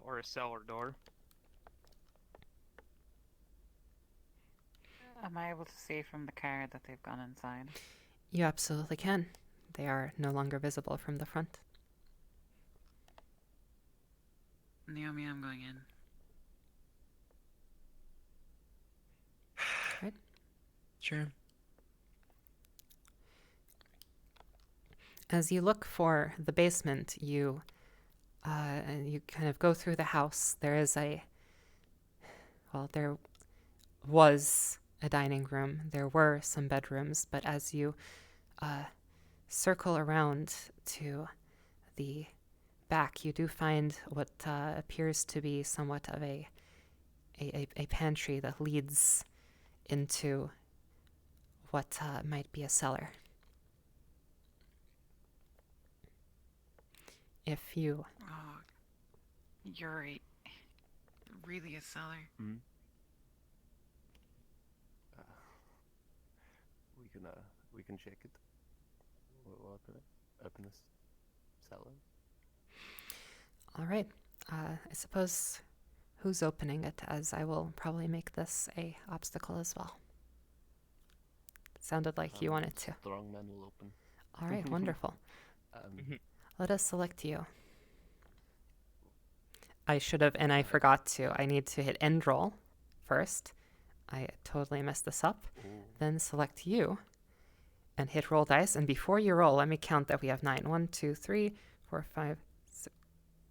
or a cellar door. Am I able to see from the car that they've gone inside? You absolutely can. They are no longer visible from the front. Naomi, I'm going in. Sure. As you look for the basement, you kind of go through the house. There was a dining room. There were some bedrooms, but as you circle around to the back, you do find what appears to be somewhat of a pantry that leads into what might be a cellar. If you Oh, you're right. Really a cellar. Mm. We can check it. We'll open it. Open this cellar. all right, I suppose who's opening it, as I will probably make this a obstacle as well. Sounded like you wanted to. Strongman will open. All right, wonderful. Let us select you. I should have, and I forgot to. I need to hit end roll first. I totally messed this up. Ooh. Then select you and hit roll dice. And before you roll, let me count that we have 9. 1, 2, 3, 4, 5, 6.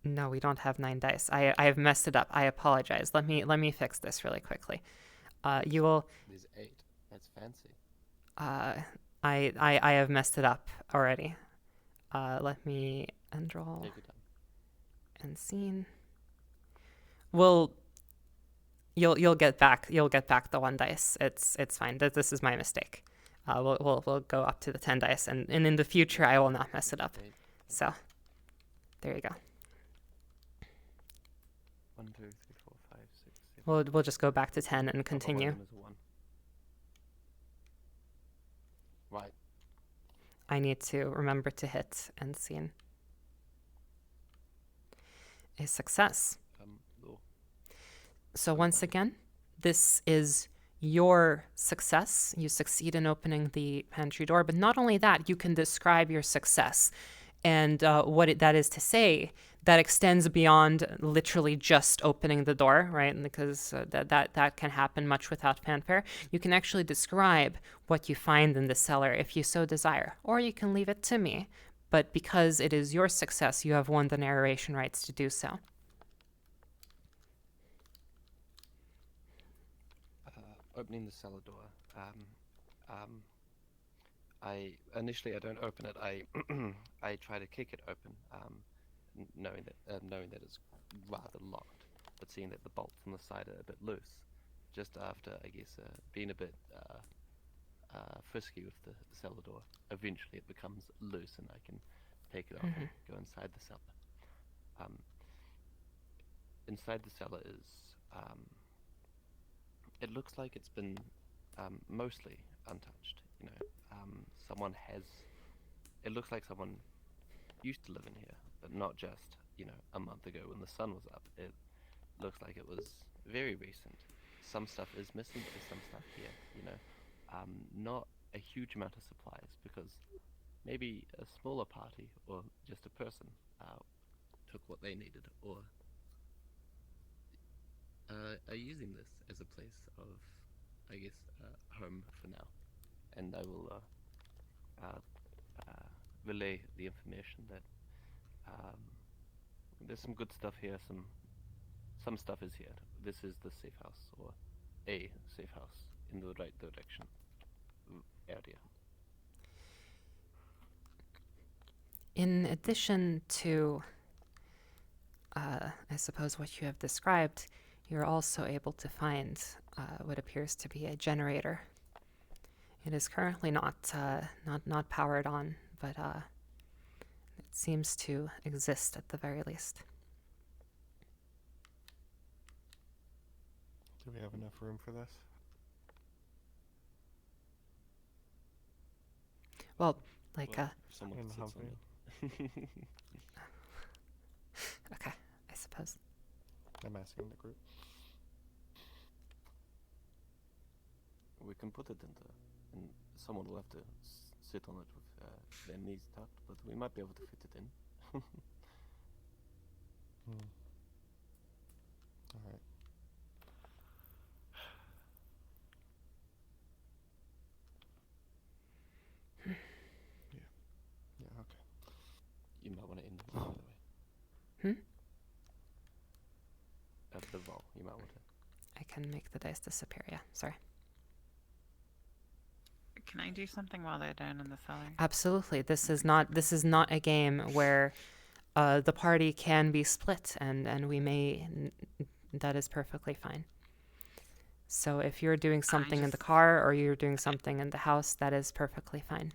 No, we don't have 9 dice. I have messed it up. I apologize. Let me fix this really quickly. You will. There's 8. That's fancy. I have messed it up already. Let me end roll Take your time. and scene. You'll get back the 1 dice. It's fine. This is my mistake. We'll go up to the 10 dice, and in the future I will not mess it up. 8. So there you go. 1, 2, 3, 4, 5, 6, 7. We'll just go back to 10 and Oh, one continue. of them is a 1. Right. I need to remember to hit end scene. A success. Oh. So once again, this is your success. You succeed in opening the pantry door, but not only that, you can describe your success. And that is to say, that extends beyond literally just opening the door, right? Because that can happen much without fanfare. You can actually describe what you find in the cellar if you so desire, or you can leave it to me. But because it is your success, you have won the narration rights to do so. Opening the cellar door. I don't open it. I try to kick it open, knowing that it's rather locked, but seeing that the bolts on the side are a bit loose. Just after, I guess, being a bit frisky with the cellar door, eventually it becomes loose, and I can take it off and go inside the cellar. Inside the cellar is it looks like it's been mostly untouched. you know, someone has. It looks like someone used to live in here, but not just, you know, a month ago when the sun was up. It looks like it was very recent. Some stuff is missing, there's some stuff here, you know. Not a huge amount of supplies because maybe a smaller party or just a person took what they needed or are using this as a place of, I guess, home for now. And I will relay the information that there's some good stuff here, some stuff is here. This is the safe house, or a safe house in the right direction area. In addition to, I suppose, what you have described, you're also able to find what appears to be a generator. It is currently not powered on, but it seems to exist at the very least. Do we have enough room for this? Well, like, Well, someone in the sits on Humvee. it. okay, I suppose. I'm asking the group. We can put it in and someone will have to sit on it with their knees tucked, but we might be able to fit it in. All right. Yeah, okay. You might want to end it, by the way. The vol, you might want to. I can make the dice disappear, yeah, sorry. Can I do something while they're down in the cellar? Absolutely. This is not a game where the party can be split, and we may. That is perfectly fine. So if you're doing something in the car or you're doing something in the house, that is perfectly fine.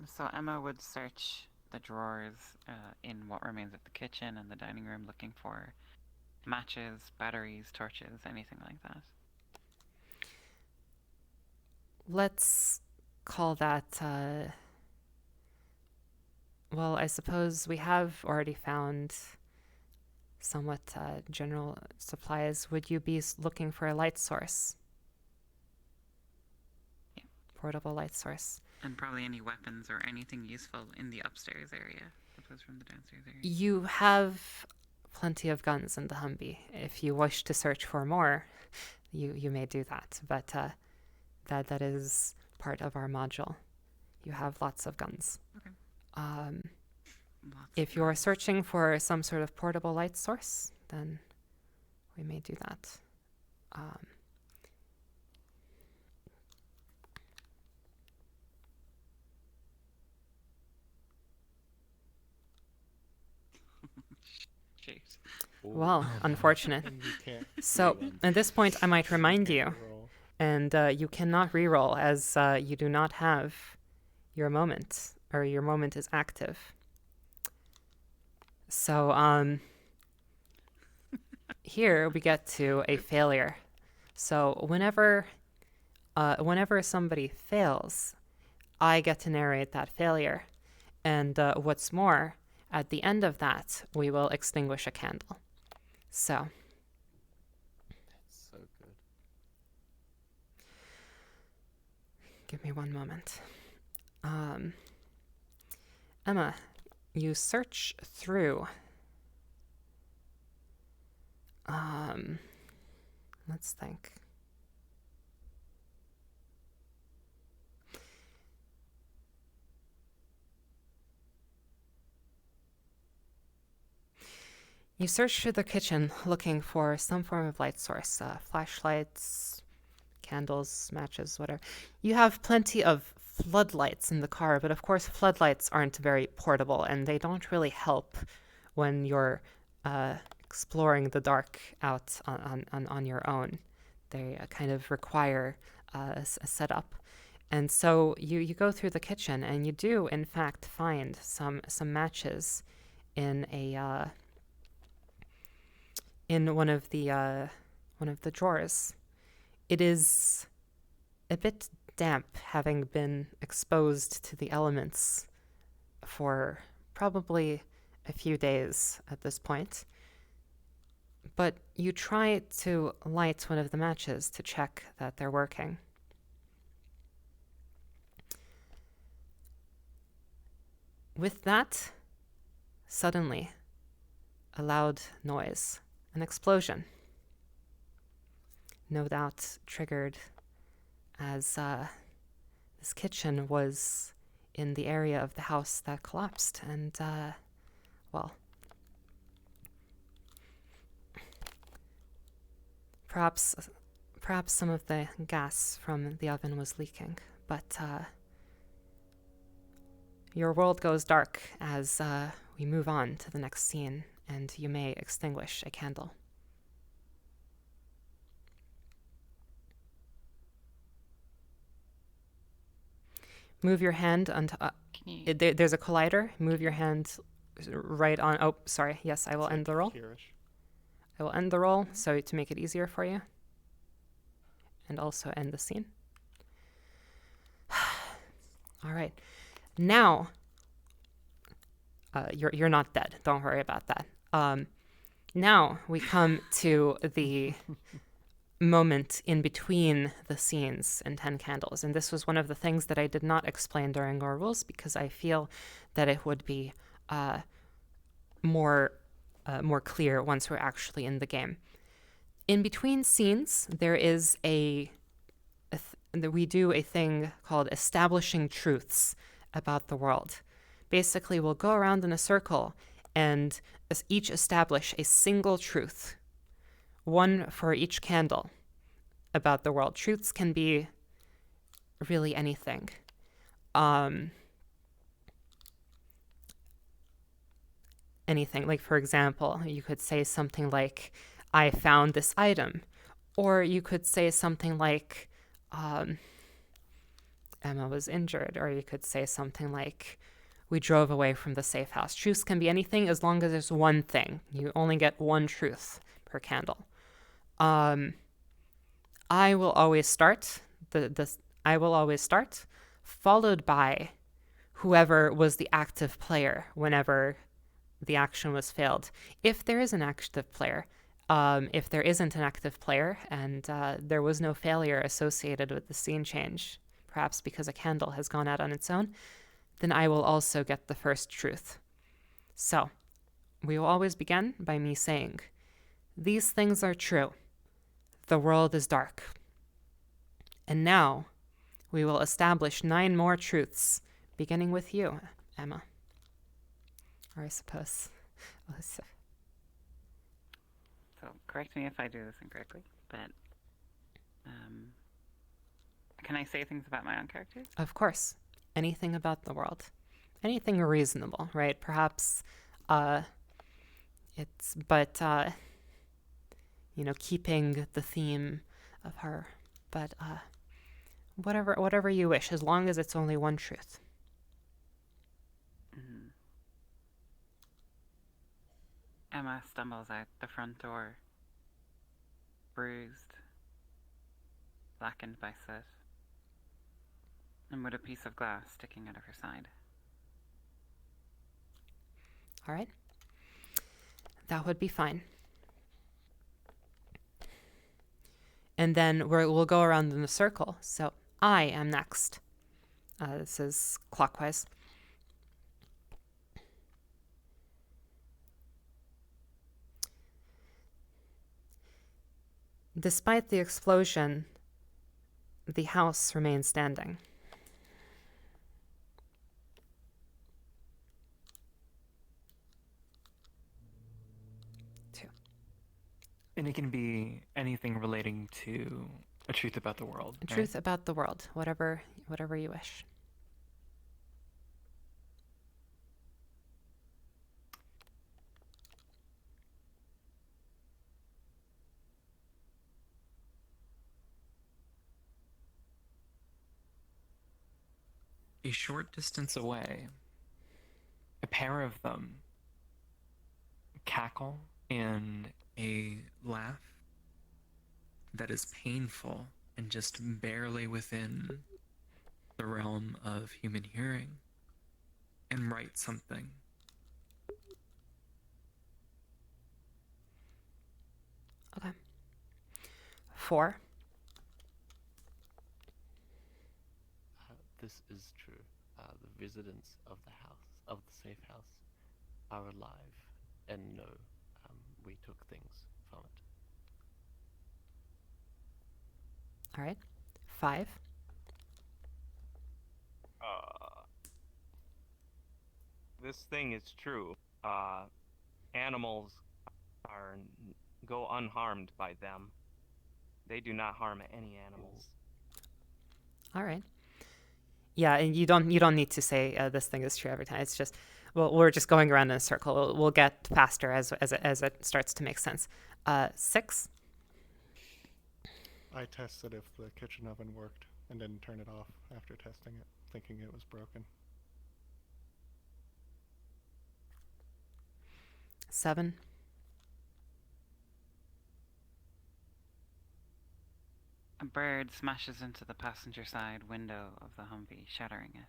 So Emma would search the drawers in what remains of the kitchen and the dining room, looking for matches, batteries, torches, anything like that. Let's call that. Well, I suppose we have already found somewhat general supplies. Would you be looking for a light source? Yeah. Portable light source. And probably any weapons or anything useful in the upstairs area, opposed from the downstairs area. You have plenty of guns in the Humvee. If you wish to search for more, you may do that. But that is part of our module. You have lots of guns. Okay. If you're searching for some sort of portable light source, then we may do that. Shoot. Well, unfortunate. You can't. So at this point, I might remind you, roll. and you cannot reroll as you do not have your moment, or your moment is active. So here we get to a failure. So whenever somebody fails, I get to narrate that failure, and what's more, at the end of that, we will extinguish a candle. So. That's so good. Give me one moment. Emma, you search through. Let's think. You search through the kitchen looking for some form of light source, flashlights, candles, matches, whatever. You have plenty of floodlights in the car, but of course floodlights aren't very portable, and they don't really help when you're exploring the dark out on your own. They kind of require a setup. And so you go through the kitchen, and you do, in fact, find some matches in a in one of the drawers. It is a bit damp, having been exposed to the elements for probably a few days at this point. But you try to light one of the matches to check that they're working. With that, suddenly, a loud noise, an explosion. No doubt triggered as this kitchen was in the area of the house that collapsed, and, well, perhaps some of the gas from the oven was leaking, but your world goes dark as we move on to the next scene, and you may extinguish a candle. Move your hand onto. There's a collider. Move your hand right on. Oh, sorry. Yes, I will end the roll. Here-ish. I will end the roll so to make it easier for you, and also end the scene. All right. Now, you're not dead. Don't worry about that. Now we come to the moment in between the scenes in 10 Candles. And this was one of the things that I did not explain during our rules because I feel that it would be more clear once we're actually in the game. In between scenes, there is we do a thing called establishing truths about the world. Basically, we'll go around in a circle and each establish a single truth, one for each candle, about the world. Truths can be really anything. Anything. Like, for example, you could say something like, I found this item. Or you could say something like, Emma was injured. Or you could say something like, we drove away from the safe house. Truths can be anything as long as there's one thing. You only get one truth per candle. I will always start, followed by whoever was the active player whenever the action was failed. If there is an active player, if there isn't an active player and there was no failure associated with the scene change, perhaps because a candle has gone out on its own, then I will also get the first truth. So, we will always begin by me saying, these things are true. The world is dark. And now, we will establish 9 more truths, beginning with you, Emma. Or I suppose, Alyssa. So, correct me if I do this incorrectly, but can I say things about my own character? Of course. Anything about the world. Anything reasonable, right? Perhaps keeping the theme of her. But whatever you wish, as long as it's only one truth. Mm-hmm. Emma stumbles out the front door, bruised, blackened by soot, and with a piece of glass sticking out of her side. All right. That would be fine. And then we'll go around in a circle. So I am next. This is clockwise. Despite the explosion, the house remains standing. And it can be anything relating to a truth about the world. A truth about the world, whatever you wish. A short distance away, a pair of them cackle in a laugh that is painful and just barely within the realm of human hearing and write something. Okay. 4. This is true. The residents of the house, of the safe house, are alive and know we took things from it. All right. 5. This thing is true. Animals go unharmed by them. They do not harm any animals. All right. Yeah, and you don't need to say this thing is true every time. It's just, well, we're just going around in a circle. We'll get faster as it starts to make sense. 6. I tested if the kitchen oven worked and didn't turn it off after testing it, thinking it was broken. 7. A bird smashes into the passenger side window of the Humvee, shattering it.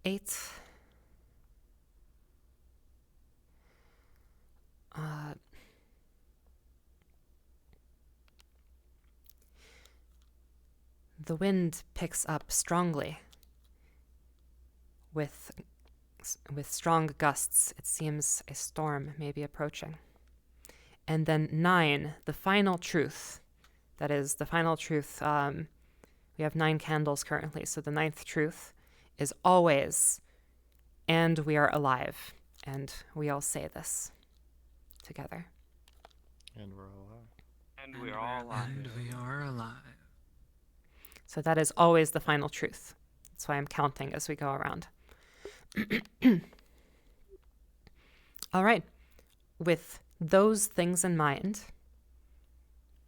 8. The wind picks up strongly. With strong gusts, it seems a storm may be approaching. And then 9, the final truth. That is the final truth. We have 9 candles currently, so the 9th truth is always, and we are alive. And we all say this together. And we're all alive. And we're all alive. And we are alive. So that is always the final truth. That's why I'm counting as we go around. All right. With those things in mind,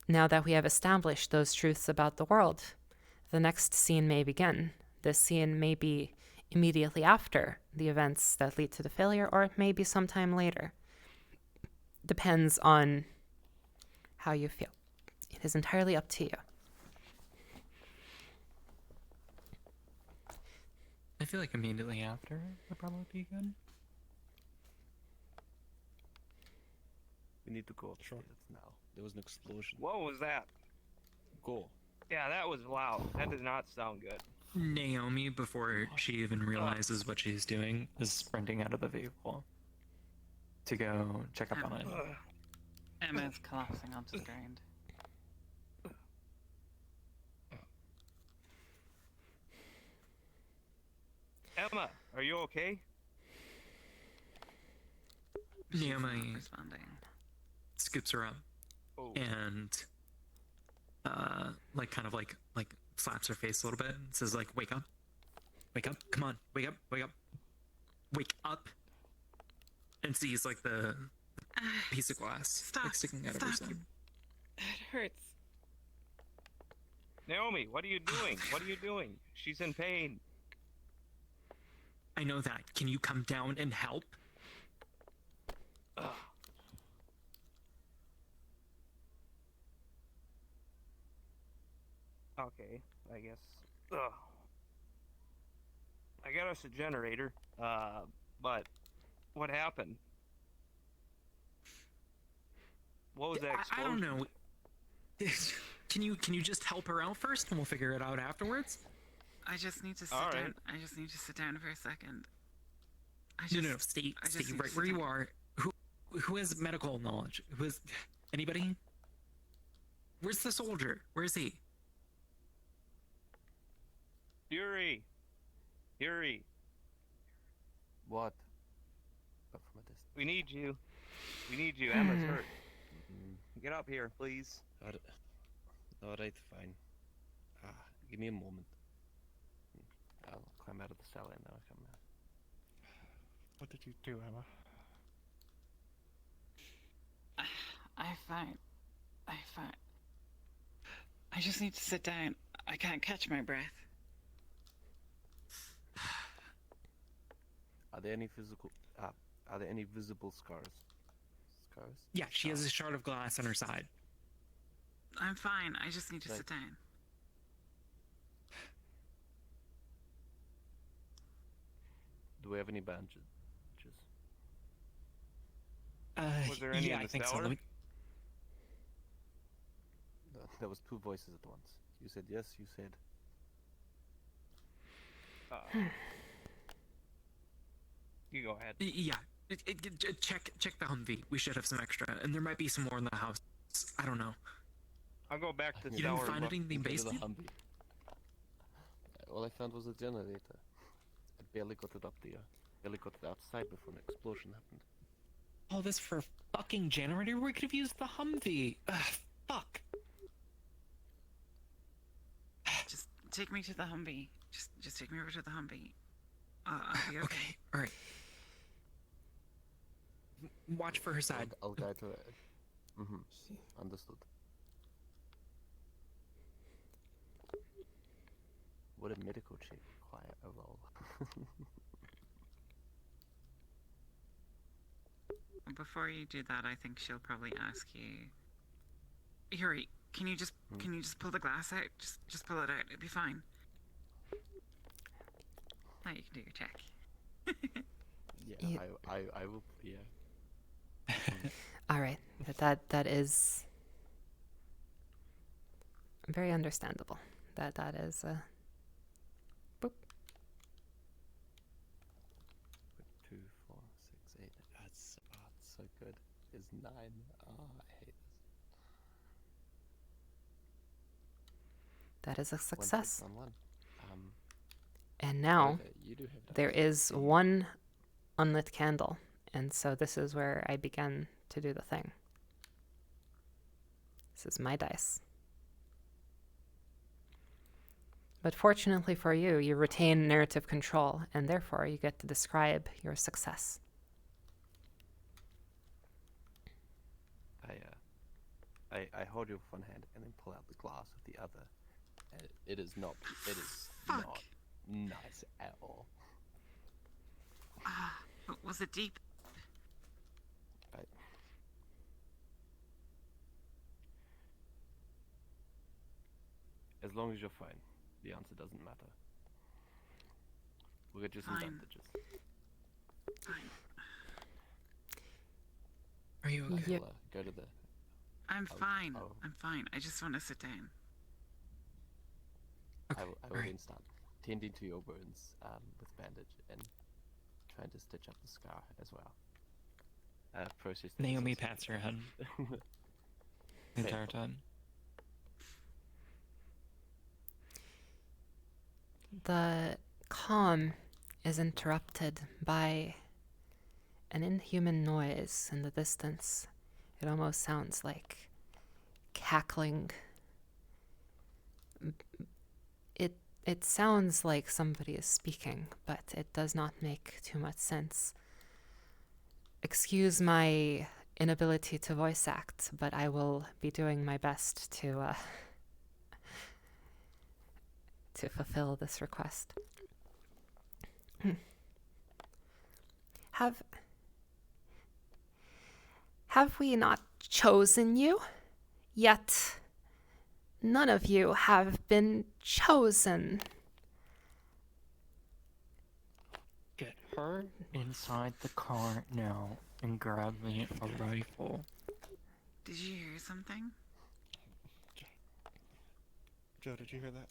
now that we have established those truths about the world, the next scene may begin. This scene may be immediately after the events that lead to the failure, or it may be sometime later. Depends on how you feel. It is entirely up to you. I feel like immediately after would probably be good. We need to go upstairs now. There was an explosion. What was that? Go. Yeah, that was loud. That did not sound good. Naomi, before she even realizes what she's doing, is sprinting out of the vehicle to go check up on it. Emma's collapsing onto the ground. Emma, are you okay? She's not Naomi responding. scoops her up Oh. and like slaps her face a little bit and says like, wake up, come on, wake up, wake up, and sees like the piece of glass like sticking out of her side. It hurts. Naomi, what are you doing? What are you doing? She's in pain. I know that. Can you come down and help? Ugh. Okay, I guess. Ugh. I got us a generator, but what happened? What was that I explosion? don't know. Can you just help her out first, and we'll figure it out afterwards? I just need to sit All right. down. I just need to sit down for a second. No, stay I just need right to where sit you down. are. Who has medical knowledge? Who is anybody? Where's the soldier? Where is he? Yuri! Yuri, What? But from a distance. we need you. We need you. Emma's hurt. Get up here, please. Alright, fine. Give me a moment. I'll climb out of the cell and now I come out. What did you do, Emma? I'm fine. I just need to sit down. I can't catch my breath. Are there any visible scars? Scars? Yeah, she has a shard of glass on her side. I'm fine. I just need to Right. sit down. Do we have any bandages? Was there any Yeah, in I the think so. cellar? Let me... There was two voices at once. You said yes. You said You go ahead. Yeah. Check the Humvee. We should have some extra, and there might be some more in the house. I don't know. I'll go back to the You You cellar. didn't find look. anything in the into the basement? Humvee. All I found was a generator. I barely got it up there. Barely got it outside before an explosion happened. All this for a fucking generator? We could have used the Humvee. Ugh, fuck. Just take me to the Humvee. Just take me over to the Humvee. I'll be okay. Okay, alright. Watch for her side. I'll guide her. Mm-hmm. Understood. Would a medical check require a roll? Before you do that, I think she'll probably ask you. Yuri, can you just pull the glass out? Just pull it out. It'll be fine. Now you can do your check. Yeah, Yeah. I will. Yeah. All right. That is very understandable. That is boop. 2, 4, 6, 8. That's so good. Is 9. Oh, I hate this. That is a 1 success. on 1. And now However, you do have there dice. is one unlit candle, and so this is where I begin to do the thing. This is my dice. But fortunately for you, you retain narrative control, and therefore you get to describe your success. I hold you with one hand and then pull out the glass with the other. And it is not Fuck. not nice at all. Was it deep? As long as you're fine, the answer doesn't matter. We'll get you some Fine. bandages. Fine. Are you okay? Yeah. We'll, go to the. I'm Oh, fine. oh. I'm fine. I just want to sit down. Okay, I will alright. then start tending to your wounds with bandage and trying to stitch up the scar as well. Process. that is Naomi also pats her head good. the entire time. The calm is interrupted by an inhuman noise in the distance. It almost sounds like cackling. It sounds like somebody is speaking, but it does not make too much sense. Excuse my inability to voice act, but I will be doing my best to fulfill this request. Have we not chosen you? Yet none of you have been chosen. Get her inside the car now and grab me a rifle. Did you hear something? Joe, did you hear that?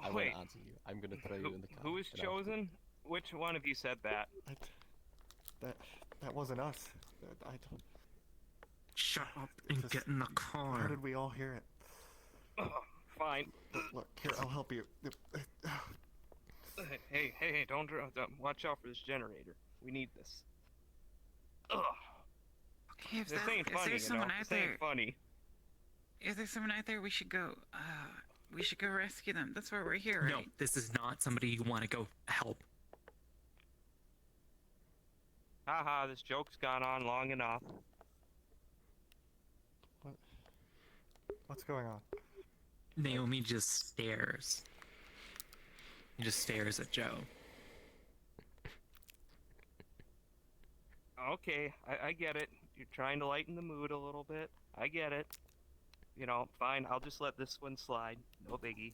I Wait, won't answer you. I'm gonna throw you in the car. who was and I'll put- chosen? Which one of you said that? That wasn't us. I don't. Shut up and Just- get in the How car. did we all hear it? Fine. Look, here, I'll help you. Hey, don't watch out for this generator. We need this. Ugh. Okay, This ain't funny, there's someone out This there, ain't funny. if there's someone out there, we should go. We should go rescue them. That's why we're here, right? No, this is not somebody you want to go help. Haha, this joke's gone on long enough. What's going on? Naomi just stares. He just stares at Joe. Okay, I get it. You're trying to lighten the mood a little bit. I get it. you know, fine. I'll just let this one slide. No biggie.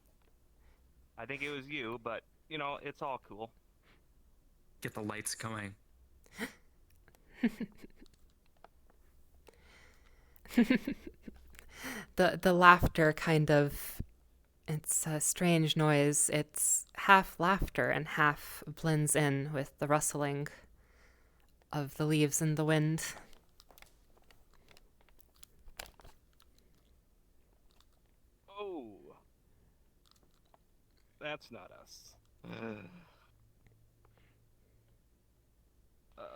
I think it was you, but you know, it's all cool. Get the lights going. The laughter kind of, it's a strange noise. It's half laughter and half blends in with the rustling of the leaves in the wind. Oh, that's not us. Oh.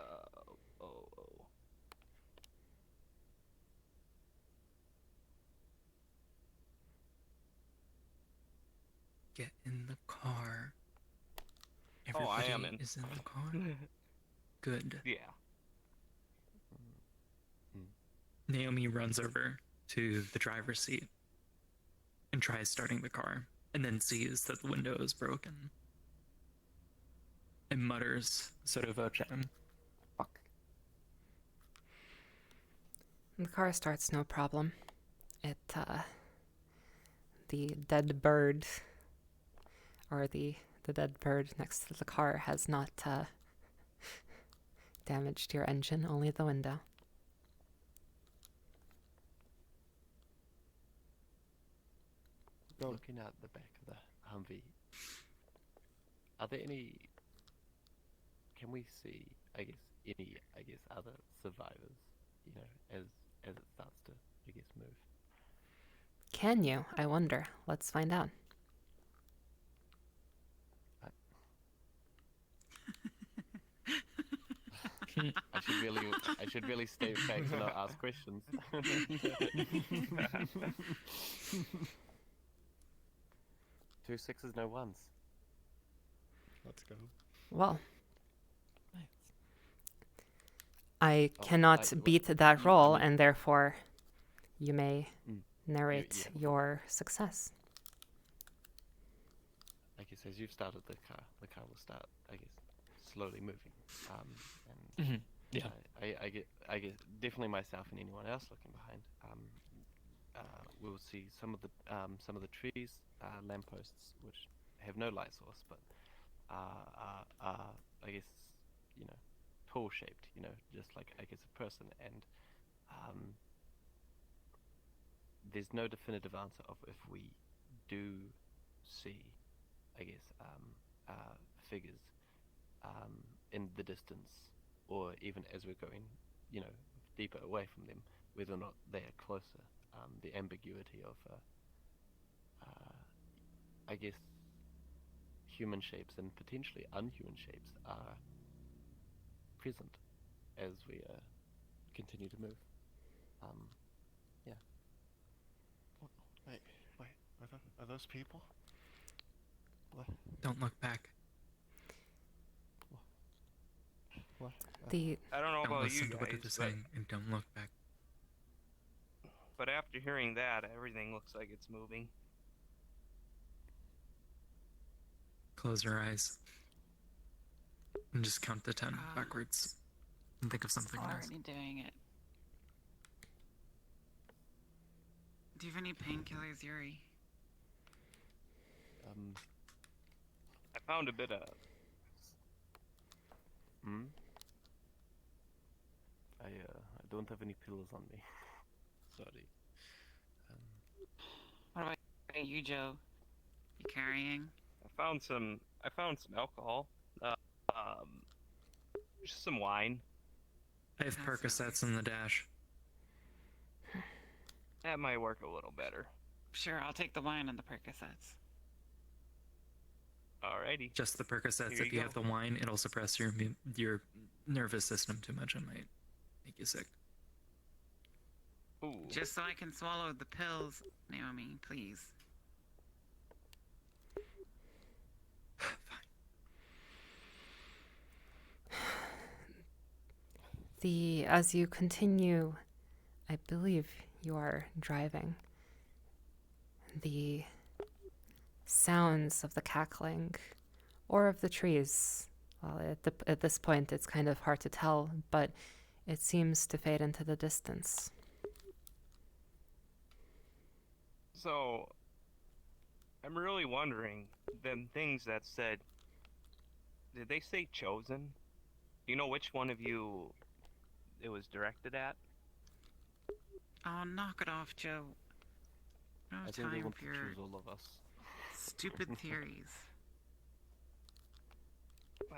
Get in the car. Oh, I am Everybody in. is in the car. Good. Yeah. Naomi runs over to the driver's seat and tries starting the car, and then sees that the window is broken. And mutters, sort of Ochan. Fuck. The car starts no problem. The dead bird, or the dead bird next to the car has not damaged your engine, only the window. Looking at the back of the Humvee, are there any? Can we see? Any other survivors? You know, as it starts to, move. Can you? I wonder. Let's find out. I should really stay back and not ask questions. 2 6s, no 1s. Let's go. Well, I Oh, cannot beat that roll, and therefore you may Mm. narrate yeah. your success. I guess as you've started the car will start, slowly moving. And Yeah. I guess definitely myself and anyone else looking behind. We'll see some of the trees, lampposts, which have no light source, but are tall shaped, just like a person. And there's no definitive answer of if we do see, figures in the distance, or even as we're going, deeper away from them, whether or not they are closer. The ambiguity of, human shapes and potentially unhuman shapes are present as we continue to move. Wait, are those people? Don't look back. What? The I don't know Don't about you listen to what guys, it is but, saying, and don't look back. but after hearing that, everything looks like it's moving. Close your eyes. And just count to 10 backwards. And think of something nice. Already doing it. Do you have any painkillers, Yuri? I found a bit of. I don't have any pills on me. Sorry. What about you, Joe? You carrying? I found some alcohol. Just some wine. I have Percocets in the dash. That might work a little better. Sure, I'll take the wine and the Percocets. Alrighty. Just the Percocets. Here If you you have the wine, it'll suppress your nervous system too much and might make you sick. Ooh. Just so I can swallow the pills, Naomi, please. As you continue, I believe you are driving. The sounds of the cackling or of the trees, well, at this point it's kind of hard to tell, but it seems to fade into the distance. So, I'm really wondering, them things that said, did they say chosen? Do you know which one of you it was directed at? Oh, knock it off, Joe. No I think they time want for to your choose all of us. stupid theories.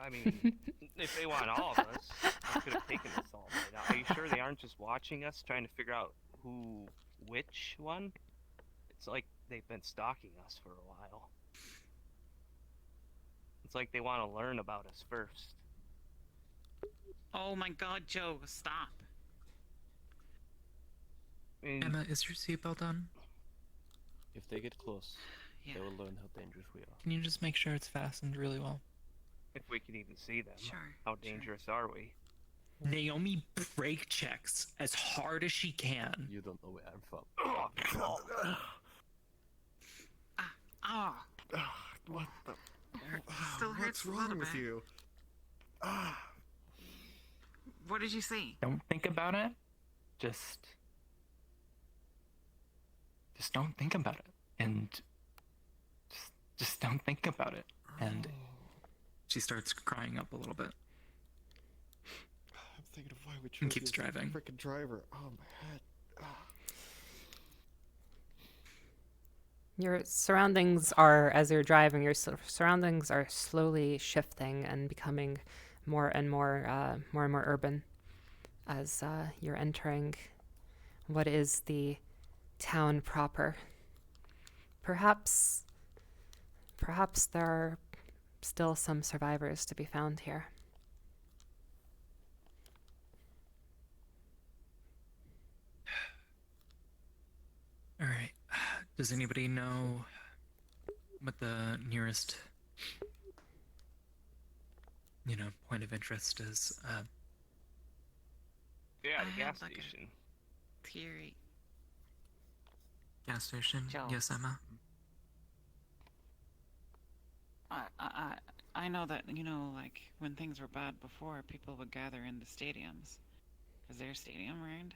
I mean, if they want all of us, I could have taken this all right now. Are you sure they aren't just watching us, trying to figure out which one? It's like they've been stalking us for a while. It's like they want to learn about us first. Oh my god, Joe, stop. I mean, Emma, is your seatbelt on? If they get close, Yeah, they will learn how dangerous we are. Can you just make sure it's fastened really well? if we can even see them, sure. how sure. dangerous are we? Naomi brake checks as hard as she can. You don't know where I'm from. Ah, What the? still hurts What's a little wrong with bit. you? Ah. what did you see? Don't think about it. Just don't think about it. And just don't think about it. And she starts crying up a little bit. I'm thinking of why we chose And keeps you as the driving. Frickin' driver. Oh my head. Ah. Your surroundings are, as you're driving, your surroundings are slowly shifting and becoming more and more urban as you're entering what is the town proper. Perhaps there are still some survivors to be found here. All right. Does anybody know what the nearest, point of interest is? Yeah, I the had, gas like, a- station. Theory. Gas station? Joe. Yes, Emma. I know that, like, when things were bad before, people would gather in the stadiums. Is there a stadium around?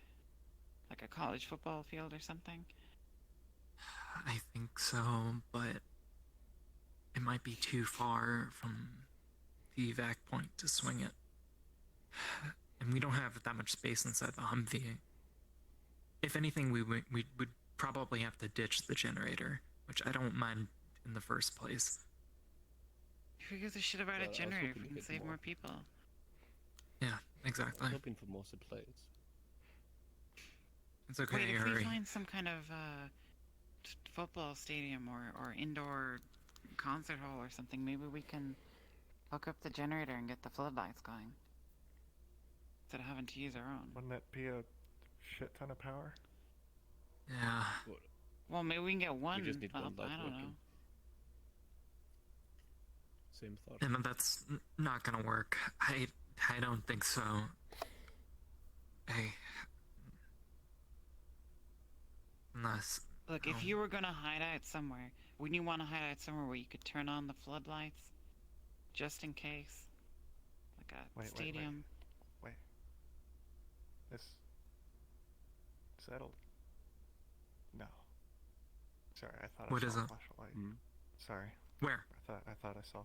Like a college football field or something? I think so, but it might be too far from the evac point to swing it. And we don't have that much space inside the Humvee. If anything, we would probably have to ditch the generator, which I don't mind in the first place. Who gives a shit about Well, I a was generator if hoping we to can get save more. more people? Yeah, exactly. I'm hoping for more supplies. It's okay, Wait, if hurry. we find some kind of football stadium or indoor concert hall or something, maybe we can hook up the generator and get the floodlights going. Instead of having to use our own. Wouldn't that be a shit ton of power? Yeah. Well, maybe we can get one just need one up, light I don't know. working. Same thought. Emma, that's not gonna work. I don't think so. Unless... Look, if you were gonna hide out somewhere, wouldn't you want to hide out somewhere where you could turn on the floodlights? Just in case? Like a Wait. stadium? This settled. No. Sorry, I thought What I is saw a it? flashlight. Hmm? Sorry, Where? I thought I saw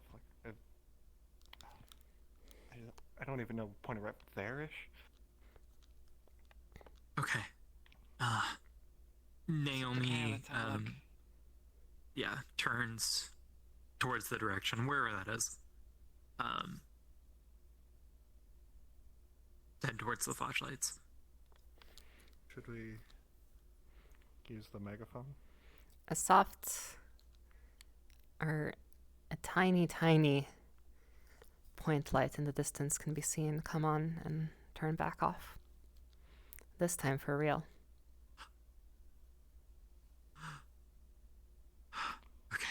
I don't even know point of rep there-ish. Okay. Naomi, Okay, let's have a look. yeah, turns towards the direction, wherever that is. Head towards the flashlights. Should we use the megaphone? A soft or a tiny point light in the distance can be seen come on and turn back off. This time for real. Okay.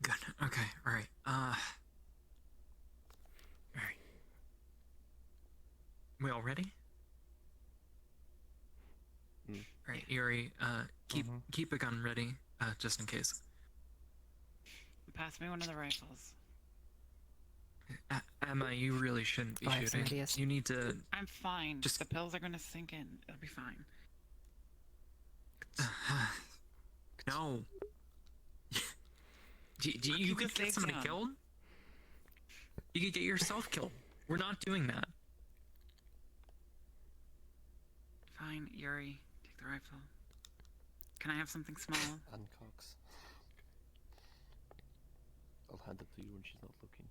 Good. Okay. All right. All right. We all ready? Mm. All right, Yuri. Keep a gun ready, just in case. Pass me one of the rifles. Emma, you really shouldn't be Oh, I have some shooting. ideas. You need to. I'm fine. Just- The pills are gonna sink in. It'll be fine. No. You you could just get saved somebody him. killed. You could get yourself killed. We're not doing that. Fine, Yuri, take the rifle. Can I have something small? Uncox. I'll hand it to you when she's not looking.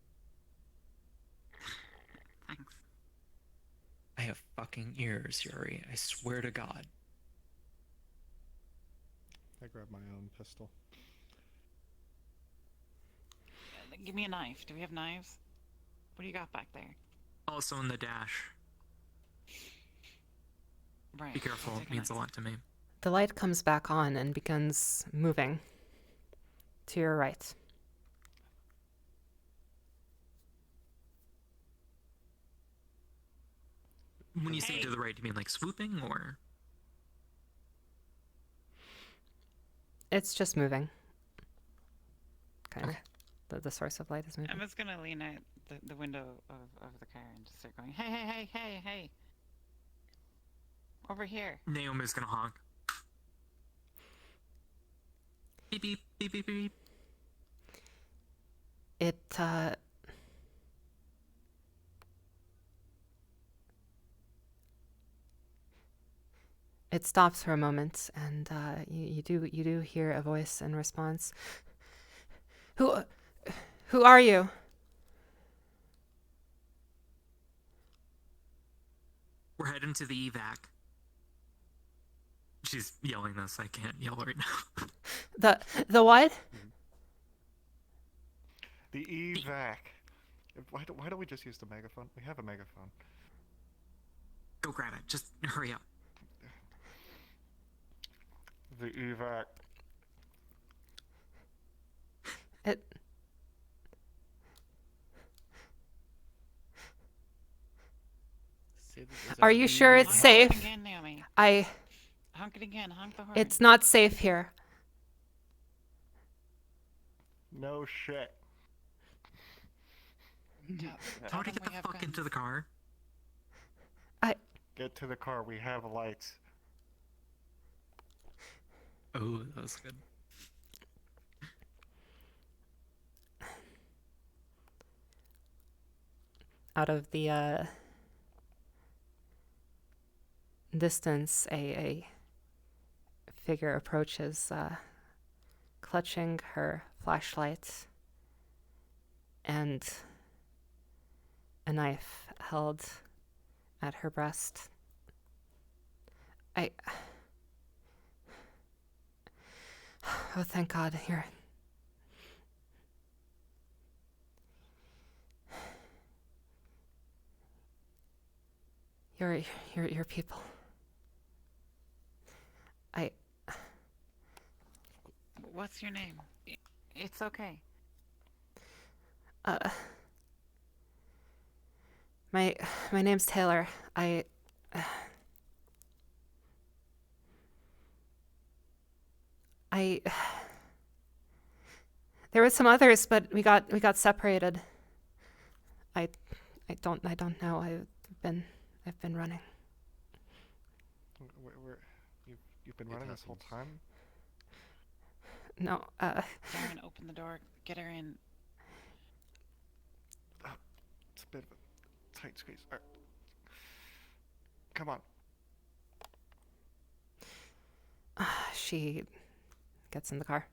Thanks. I have fucking ears, Yuri. I swear to God. I grabbed my own pistol. Give me a knife. Do we have knives? What do you got back there? Also in the dash. Right. Be careful. I'll It take a means a knife. lot to me. The light comes back on and begins moving to your right. When you say Hey. to the right, do you mean like swooping or? It's just moving. Kind of. Okay. The source of light is moving. I'm just gonna lean out the window of the car and just start going, hey, hey, hey, hey, hey. Over here. Naomi's gonna honk. Beep beep beep beep beep. It stops for a moment, and you do hear a voice in response. Who are you? We're heading to the evac. She's yelling this. I can't yell right now. The what? The evac. Why don't we just use the megaphone? We have a megaphone. Go grab it. Just hurry up. The evac. It. Are you sure it's Honk safe? it again, Naomi. Honk it again. Honk the horn. It's not safe here. No shit. Tell her to get the fuck into the car. Get to the car. We have lights. Oh, that was good. Out of the distance, a figure approaches, clutching her flashlight and a knife held at her breast. Oh, thank God, you're... Your people. What's your name? It's okay. My name's Taylor. There were some others, but we got separated. I don't know. I've been running. You've been running this whole time? No, Darren, open the door. Get her in. It's a bit of a tight squeeze. All right. Come on. she gets in the car.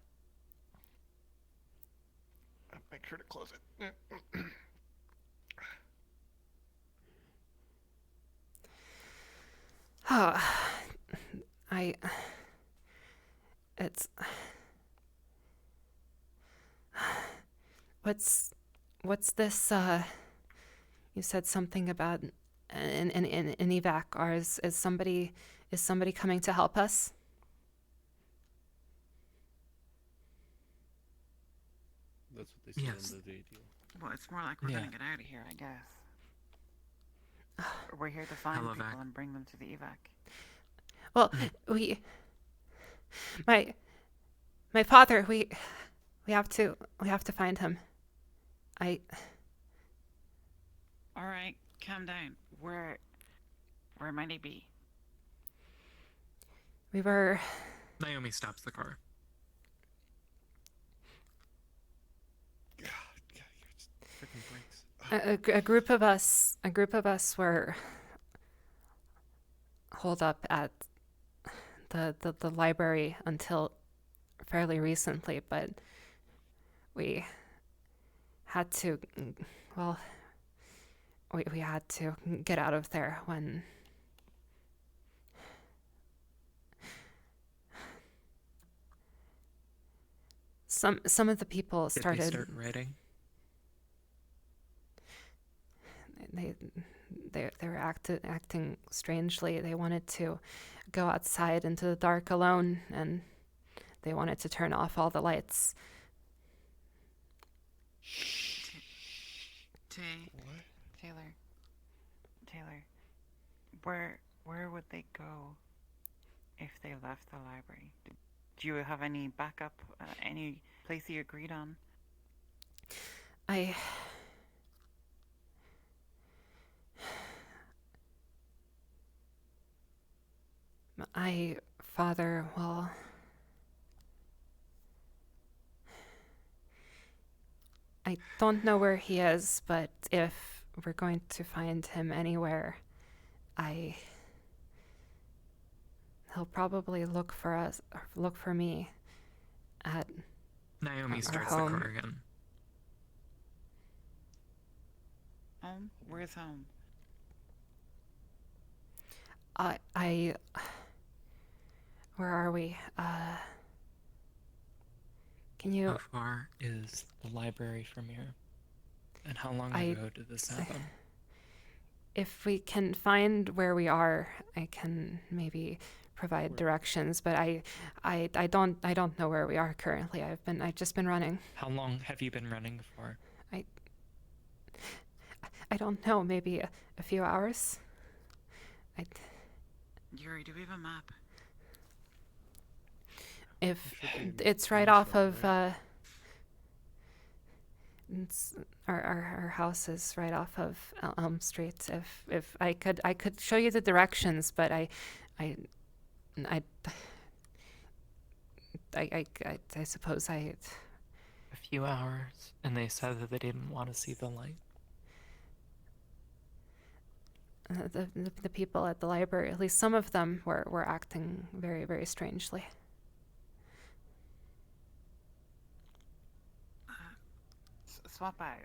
Make sure to close it. Oh, it's... What's this, you said something about an evac, or is somebody coming to help us? That's what they said Yes. on the radio. Well, it's more like we're Yeah. gonna get out of here, I guess. We're here to find Hello, people Vac. and bring them to the evac. Well, my father, we have to find him. All right, calm down. Where might he be? We were Naomi stops the car. God, you're just freaking brakes. A group of us were holed up at the library until fairly recently, but we had to, well, we had to get out of there when some of the people Did started. they start writing? They were acting strangely. They wanted to go outside into the dark alone, and they wanted to turn off all the lights. Taylor, where would they go if they left the library? Do you have any backup, any place you agreed on? Father, well, I don't know where he is, but if we're going to find him anywhere, he'll probably look for me at Naomi our starts the home. car again. Home? Where's home? Where are we? Can you? How far is the library from here? And how long I- ago did this happen? If we can find where we are, I can maybe provide directions. But I don't know where we are currently. I've just been running. How long have you been running for? I don't know. Maybe a few hours. Yuri, do we have a map? If It should be it's in right this off one, of right? it's our house is right off of Elm Street. If I could show you the directions, but I suppose A few hours, and they said that they didn't want to see the light. the people at the library, at least some of them, were acting very, very strangely. Swap out.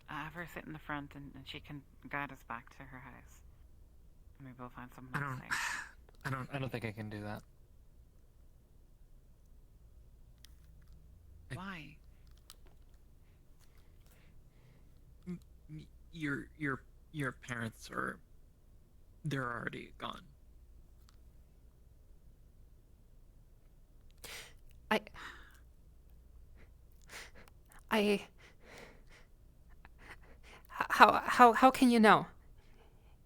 Have her sit in the front, and she can guide us back to her house. Maybe we'll find something I else don't. there. I don't think I can do that. Why? Your parents are. They're already gone. How can you know?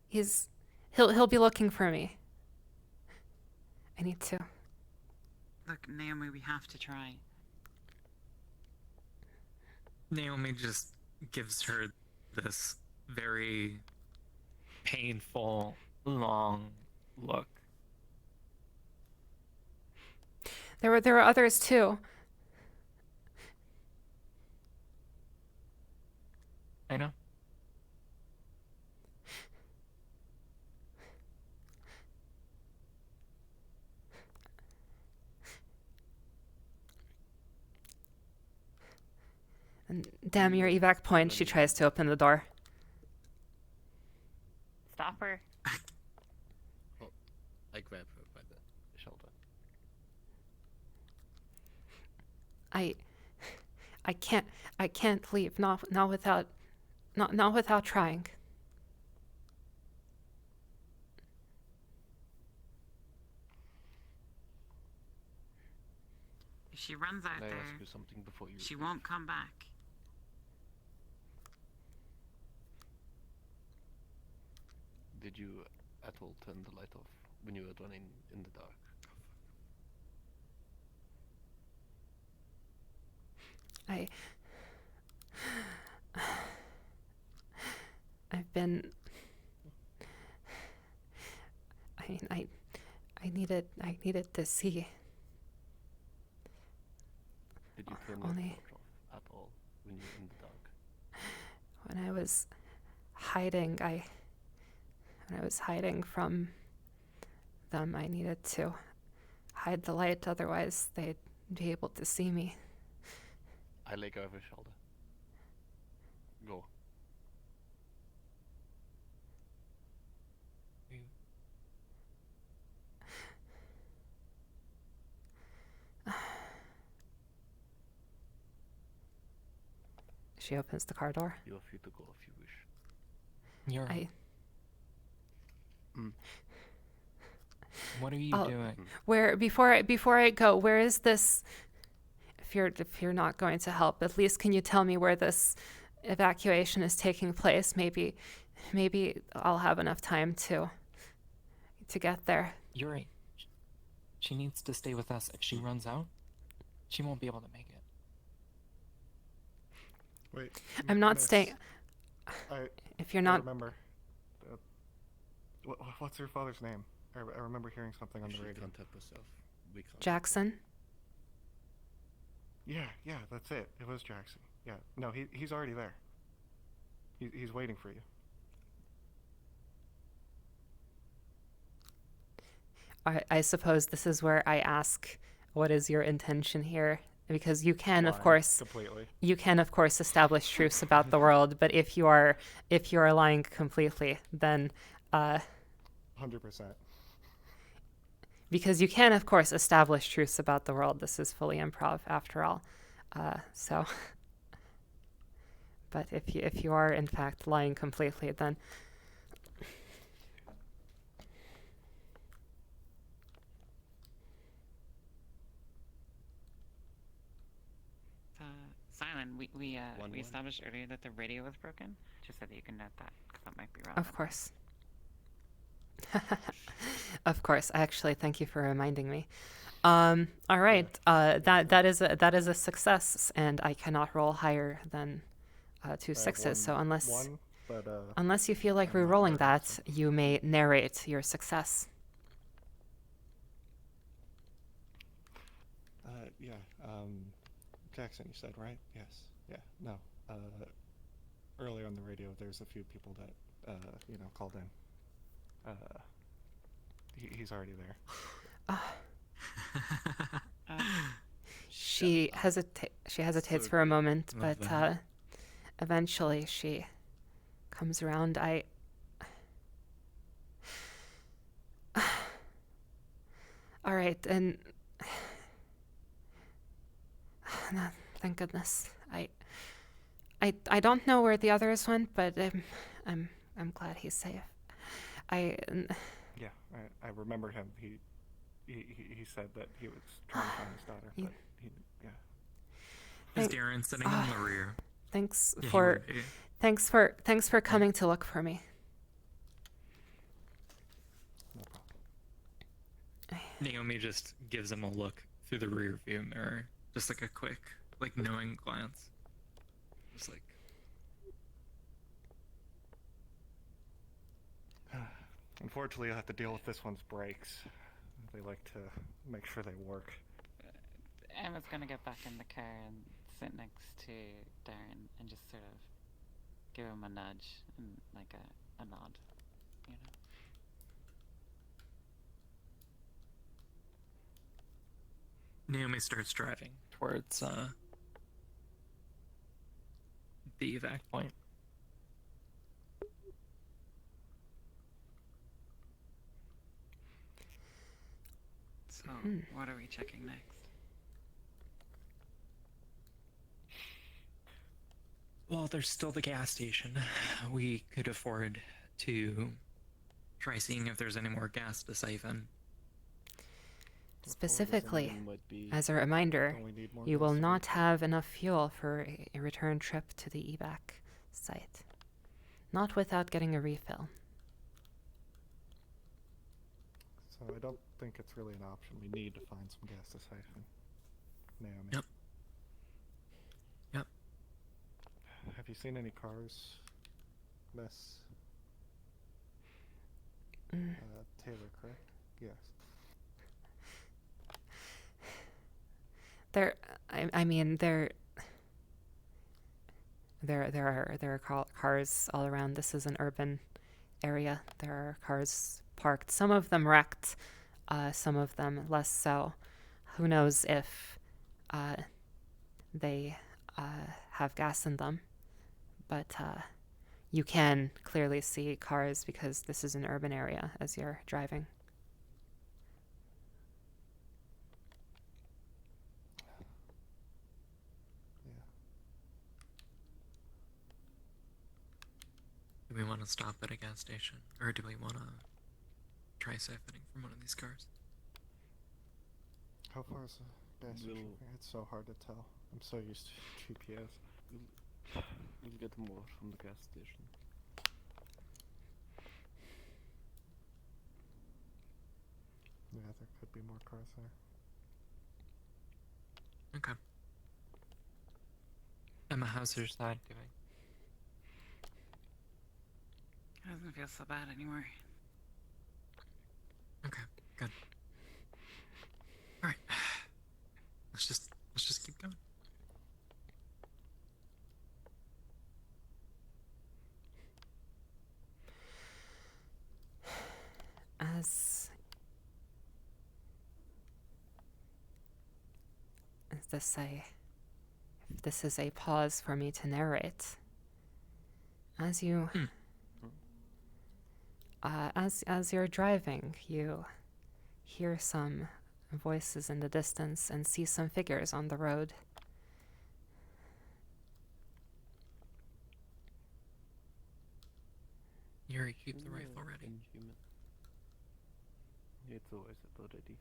He'll be looking for me. I need to. Look, Naomi, we have to try. Naomi just gives her this very Painful, long look. There were others too. I know. And damn your evac point, she tries to open the door. Stop her. I grab her by the shoulder. I can't leave. Not without trying. If she runs out May I there, ask you something before you? she won't come back. Did you at all turn the light off when you were running in the dark? I've been. I mean, I needed to see. Did you turn Only- your torch off at all when you were in the dark? When I was hiding, when I was hiding from them, I needed to hide the light, otherwise they'd be able to see me. I lay go over his shoulder. Go. She opens the car door. You are free to go if you wish. You're. I What are you Oh. doing? Where before I go, where is this? If you're not going to help, at least can you tell me where this evacuation is taking place? Maybe I'll have enough time to get there. You're right. She needs to stay with us. If she runs out, she won't be able to make it. Wait. I'm not miss, staying. I If you're I not, remember. What's her father's name? I remember hearing something on If the she radio. can't help herself, we can't. Jackson. Yeah, that's it. It was Jackson. Yeah, no, he's already there. He's waiting for you. I suppose this is where I ask, what is your intention here? Because you can, of Lying course, completely. establish truths about the world. But if you are lying completely, then 100%. because you can, of course, establish truths about the world. This is fully improv, after all. So, but if you are in fact lying completely, then Silent, we One. established earlier that the radio was broken. Just so that you can note that, because that might be relevant. of course. Of course. Actually, thank you for reminding me. All right. That is a success, and I cannot roll higher than 2 I have sixes. So one, unless but unless you feel like I'm not re-rolling very that, you may narrate your success. yeah. Jackson, you said, right? Yes. Yeah. No. Earlier on the radio, there's a few people that called in. He's already there. She hesitates So for a moment, Love but that. eventually she comes around. All right, and no, thank goodness. I don't know where the others went, but I'm glad he's safe. Yeah, I remember him. He said that he was trying to find his daughter, but yeah. Is Thank- Darren sitting in the rear? Thanks Yeah, he for would be. thanks for coming to look for me. No problem. Naomi just gives him a look through the rear view mirror. Just like a quick, like knowing glance. Just like, Unfortunately, you'll have to deal with this one's brakes. They like to make sure they work. Emma's gonna get back in the car and sit next to Darren and just sort of give him a nudge and like a nod, you know. Naomi starts driving Towards the evac point. So, what are we checking next? Well, there's still the gas station. We could afford to try seeing if there's any more gas to siphon. Specifically, Might be as a reminder, Don't we need more you will gasoline? not have enough fuel for a return trip to the evac site. Not without getting a refill. So I don't think it's really an option. We need to find some gas to siphon. Naomi. Yep. Yep. Have you seen any cars, Miss Taylor, correct? Yes. There, I mean, there are cars all around. This is an urban area. There are cars parked. Some of them wrecked, some of them less so. Who knows if they have gas in them? But you can clearly see cars because this is an urban area as you're driving. Do we want to stop at a gas station, or do we want to try siphoning from one of these cars? How far is the gas station? It's so hard to tell. I'm so used to GPS. We'll get more from the gas station. Yeah, there could be more cars there. Okay. Emma, how's your side doing? It doesn't feel so bad anymore. Okay, good. All right. Let's just keep going. As if this is a pause for me to narrate, as you as you're driving, you hear some voices in the distance and see some figures on the road. Yuri, keep the rifle ready. Inhuman. It's always at the ready.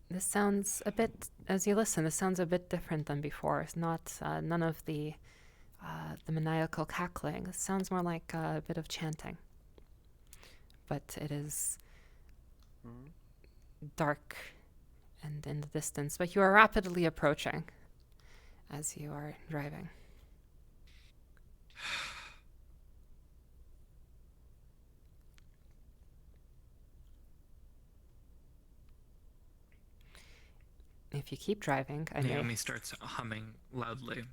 This sounds a bit, as you listen, this sounds a bit different than before. It's not none of the maniacal cackling. It sounds more like a bit of chanting. But it is dark and in the distance. But you are rapidly approaching as you are driving. If you keep driving, Naomi starts humming loudly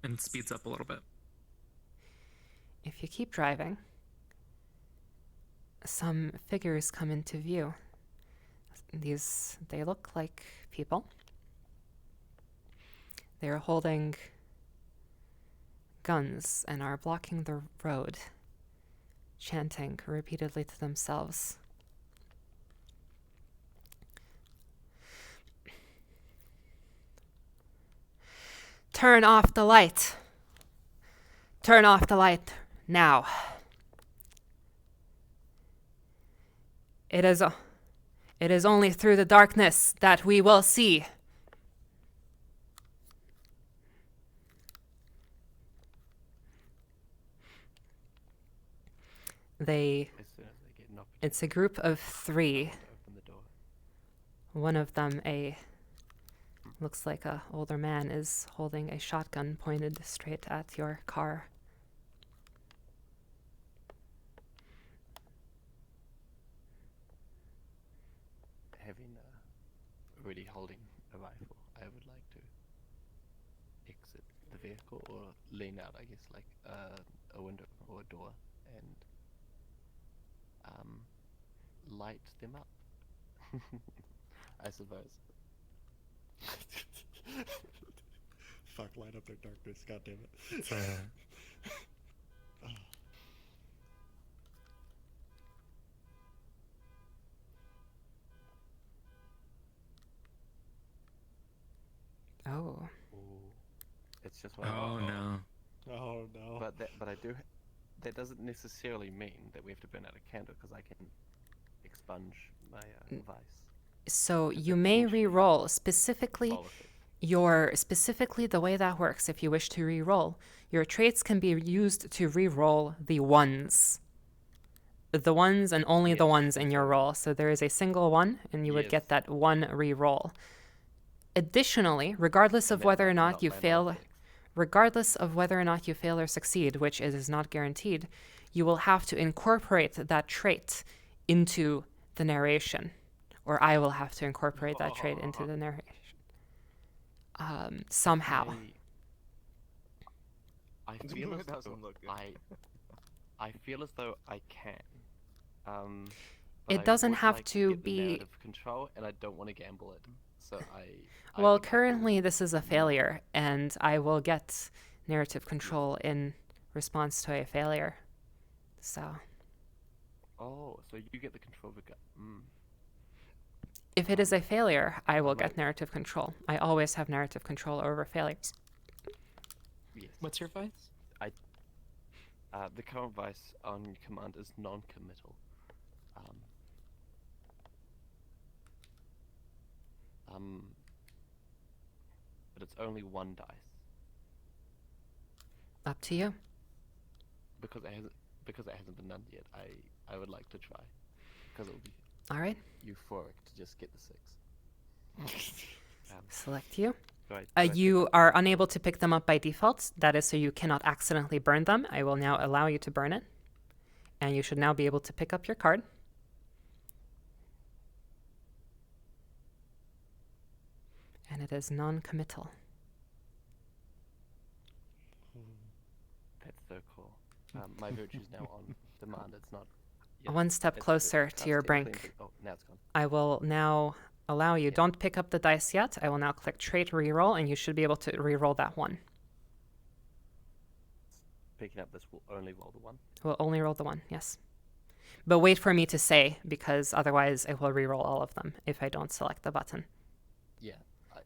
and speeds up a little bit. If you keep driving, some figures come into view. They look like people. They are holding guns and are blocking the road, chanting repeatedly to themselves. Turn off the light. Turn off the light now. It is only through the darkness that we will see. As soon as they get knocked, It's a group of 3. open the door. One of them, looks like a older man, is holding a shotgun pointed straight at your car. Having really holding a rifle, I would like to exit the vehicle or lean out, I guess, like a window or a door, and light them up. I suppose. Fuck, light up their darkness, goddammit. Oh. It's just one. Oh no. Oh no. But I do. That doesn't necessarily mean that we have to burn out a candle, because I can expunge my vice. So you may re-roll specifically. Specifically the way that works. If you wish to re-roll, your traits can be used to re-roll the ones and only the ones in your roll. So there is a single one, and you would get that one re-roll. Additionally, regardless of whether or not you fail or succeed, which is not guaranteed, you will have to incorporate that trait into the narration, or I will have to incorporate that trait into the narration. somehow. I feel as It doesn't though look good. I feel as though I can. But It I doesn't would have like to get the be. narrative control, and I don't want to gamble it. So I Well, would like to currently this is a not. failure, and I will get narrative control in response to a failure. So, Oh, so you get the control of the gun. if it is a failure, I will might- get narrative control. I always have narrative control over failures. Yes. What's your vice? The current vice on command is non-committal. But it's only one dice Up to you. because it hasn't been done yet. I would like to try because it would be All right. euphoric to just get the 6. Select you. Do I pick You up are the- unable to pick them up by default. That is so you cannot accidentally burn them. I will now allow you to burn it. And you should now be able to pick up your card. And it is non-committal. That's so cool. My virtue's now on demand. It's not. yet. One step It's- closer it's to your technically brink. Oh, now it's gone. I will now allow you. Yeah. Don't pick up the dice yet. I will now click trait reroll, and you should be able to reroll that one. Picking up this will only roll the 1. We'll only roll the one, yes. But wait for me to say, because otherwise I will reroll all of them if I don't select the button. Yeah, I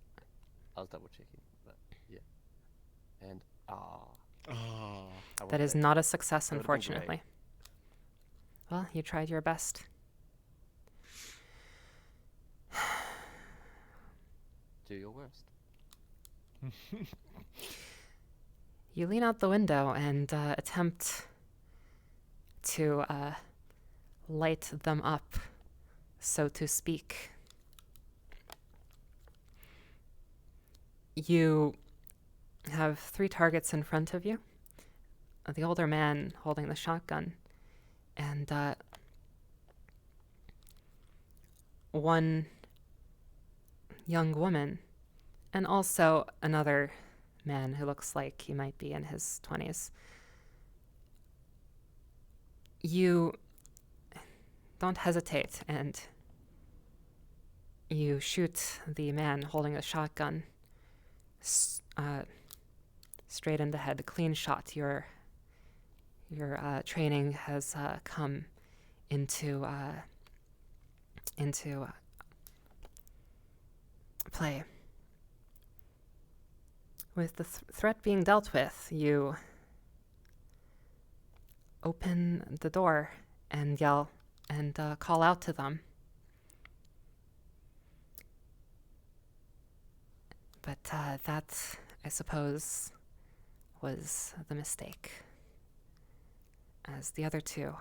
was double checking, but yeah. And Ah. That is not a success, That would've been great. unfortunately. Well, you tried your best. Do your worst. You lean out the window and attempt to light them up, so to speak. You have 3 targets in front of you. The older man holding the shotgun, and one young woman, and also another man who looks like he might be in his 20s. You don't hesitate, and you shoot the man holding a shotgun straight in the head. A clean shot. Your training has come into play. With the threat being dealt with, you open the door and yell and call out to them. But that, I suppose, was the mistake. As the other 2,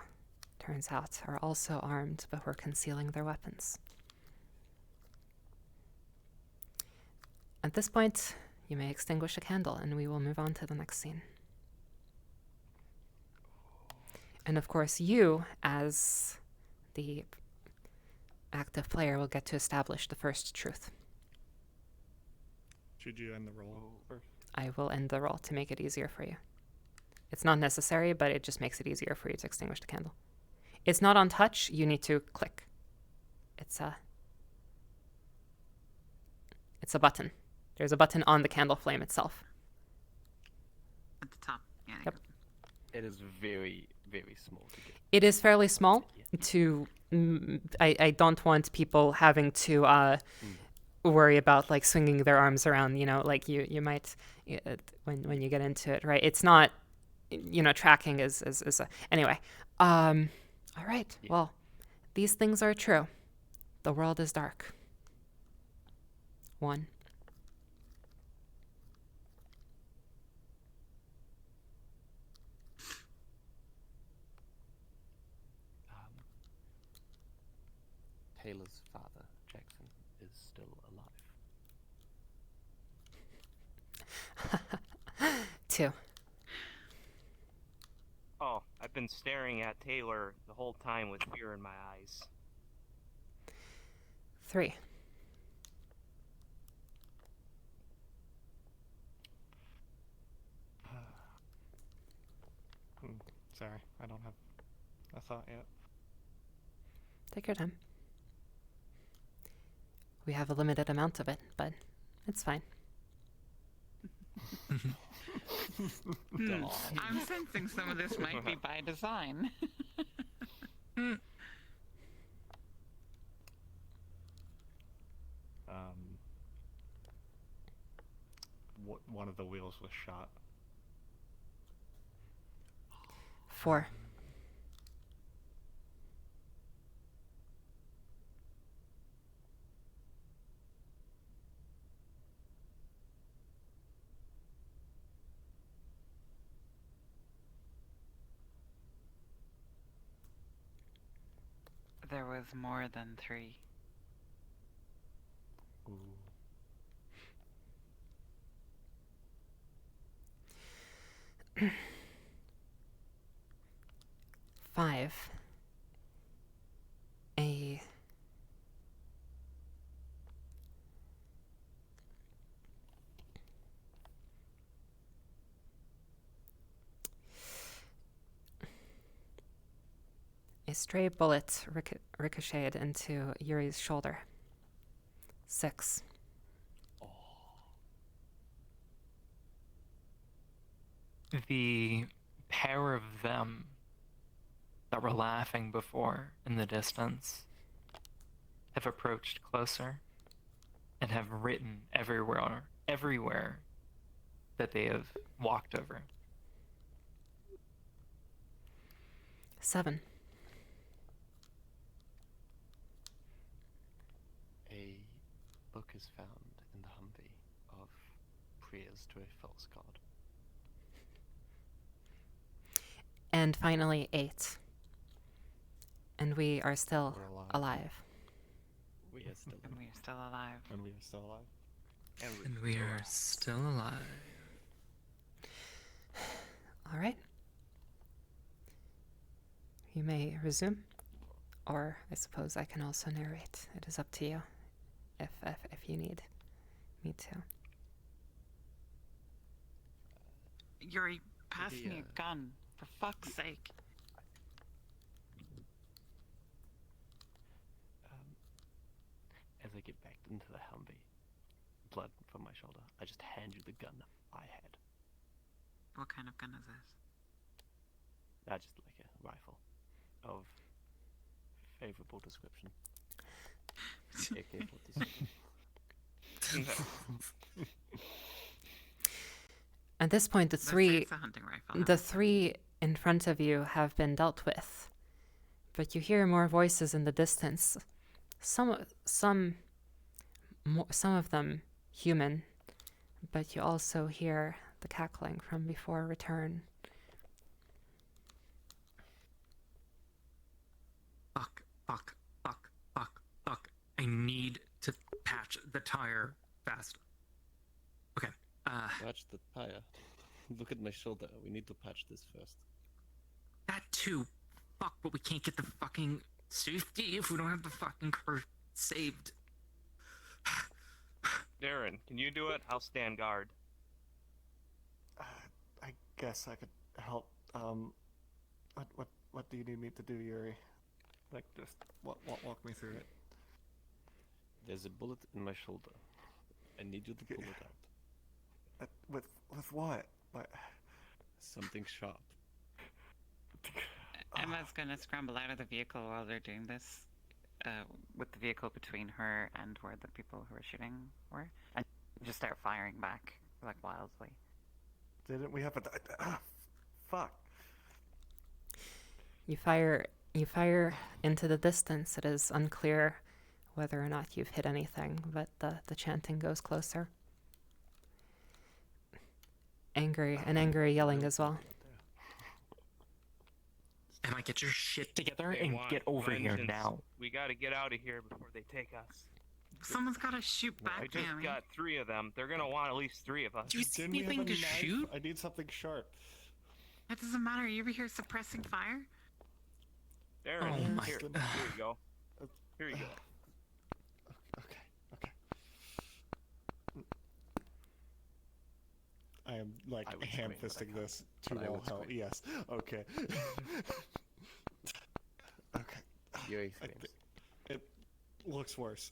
turns out, are also armed but were concealing their weapons. At this point, you may extinguish a candle, and we will move on to the next scene. And of course, you, as the active player, will get to establish the first truth. Should you end the roll first? I will end the roll to make it easier for you. It's not necessary, but it just makes it easier for you to extinguish the candle. It's not on touch, you need to click. It's a button. There's a button on the candle flame itself. At the top. Yeah. Yep. It is very, very small to get. It is fairly small Yeah. to... I don't want people having to worry about like swinging their arms around, like you might when you get into it, right? It's not, tracking is anyway. All right. Yeah. Well, these things are true. The world is dark. 1. Taylor's father, Jackson, is still alive. 2. Oh, I've been staring at Taylor the whole time with fear in my eyes. 3. not yet? Take your time. We have a limited amount of it, but it's fine. I'm sensing some of this might be by design. One of the wheels was shot. 4. There was more than 3. Ooh. Five. A stray bullet ricocheted into Yuri's shoulder. 6. The pair of them that were laughing before in the distance have approached closer and have written everywhere that they have walked over. 7. A book is found in the Humvee of prayers to a false god. And finally 8. And we are still We're alive. alive. We are still And we are still alive. And we are still alive. And we are still alive. All right. You may resume, or I suppose I can also narrate. It is up to you, if you need me to. Yuri, pass Maybe, me a gun, for fuck's sake. As I get back into the Humvee, blood from my shoulder, I just hand you the gun I had. What kind of gun is this? Just like a rifle of favorable description. AK-47. At this point, Let's say it's a hunting rifle. the 3 in front of you have been dealt with, but you hear more voices in the distance. Some of them human, but you also hear the cackling from before return. Fuck. I need to patch the tire fast. Okay, Patch the tire. Look at my shoulder. We need to patch this first. that too. Fuck, but we can't get the fucking safety if we don't have the fucking car saved. Darren, can you do it? I'll stand guard. I guess I could help. What do you need me to do, Yuri? Like, just walk me through it. There's a bullet in my shoulder. I need you to pull it out. With what? What? Something sharp. Emma's gonna scramble out of the vehicle while they're doing this, with the vehicle between her and where the people who are shooting were, and just start firing back, like, wildly. Didn't we have a... fuck. You fire into the distance. It is unclear whether or not you've hit anything, but the chanting goes closer. Angry yelling as well. Emma, get your shit together They and want get over here vengeance. now. We gotta get out of here before they take us. Someone's gotta shoot back, I just Tammy. got 3 of them. They're gonna want at least 3 of us. Do you see Didn't we have anything a to knife? shoot? I need something sharp. That doesn't matter. Are you over here suppressing fire? Darren, Oh my here, God. here you go. Here you go. Okay. I am, like, I would ham scream, but I fisting can't. this to But I all would hell. scream. Yes. Okay. Yuri I screams. It looks worse.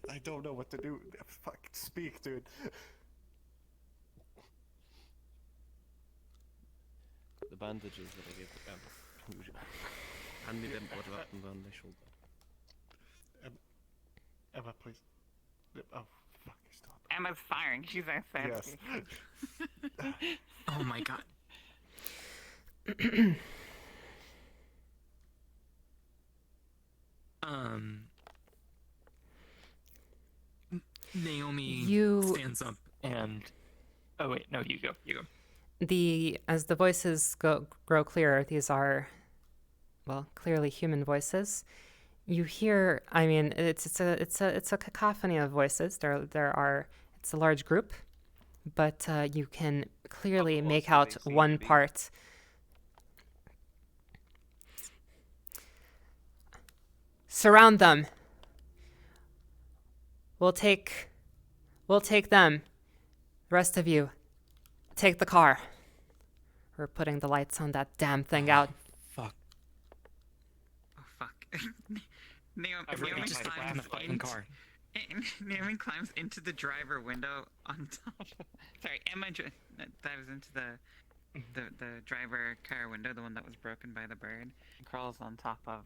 I don't know what to do. Fuck, speak, dude. The bandages that I gave to Emma. Hand me them Watervatten on my shoulder. Emma, please. Oh, fuck, stop. Emma's firing. She's outside. Yes. Oh my god. Naomi You- stands up and. Oh wait, no, you go. You go. As the voices grow clearer, these are, well, clearly human voices. You hear, I mean, it's a cacophony of voices. It's a large group, but you can clearly close make do they out seem to one be? part. Surround them. We'll take them. The rest of you, take the car. We're putting the lights on that damn thing out. Fuck. Oh fuck. Naomi, Everybody Naomi just get in the climbs fucking car. Naomi climbs into the driver window on top. Sorry, Emma dives into the driver car window, the one that was broken by the bird. Crawls on top of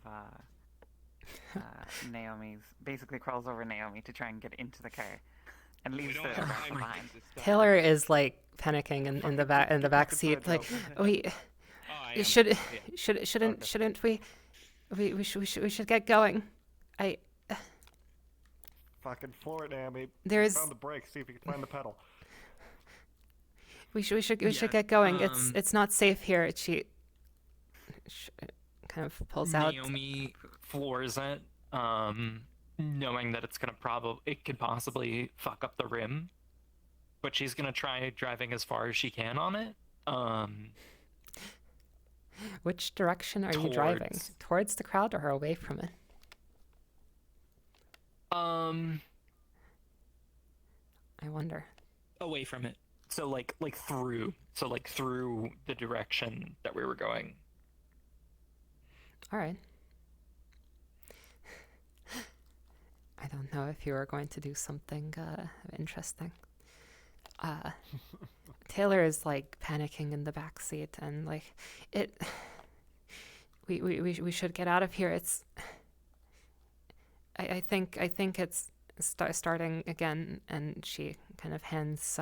Naomi's. Basically, crawls over Naomi to try and get into the car, and We leaves don't the have rest time to behind. get this done. Taylor is like panicking in the back seat, inside, like Joe. we Oh, I am. should Yeah. shouldn't we should get going. I Fucking floor it, Naomi. There's- Found the brake. See if you can find the pedal. we should Yeah, get going. um, It's not safe here. She kind of pulls out. Naomi floors it, knowing that it could possibly fuck up the rim, but she's gonna try driving as far as she can on it. Which direction are you driving? Towards- Towards the crowd or away from it? I wonder. Away from it. So like through. So like through the direction that we were going. All right. I don't know if you are going to do something interesting. Taylor is like panicking in the back seat, and like it. We should get out of here. It's. I think it's starting again, and she kind of hands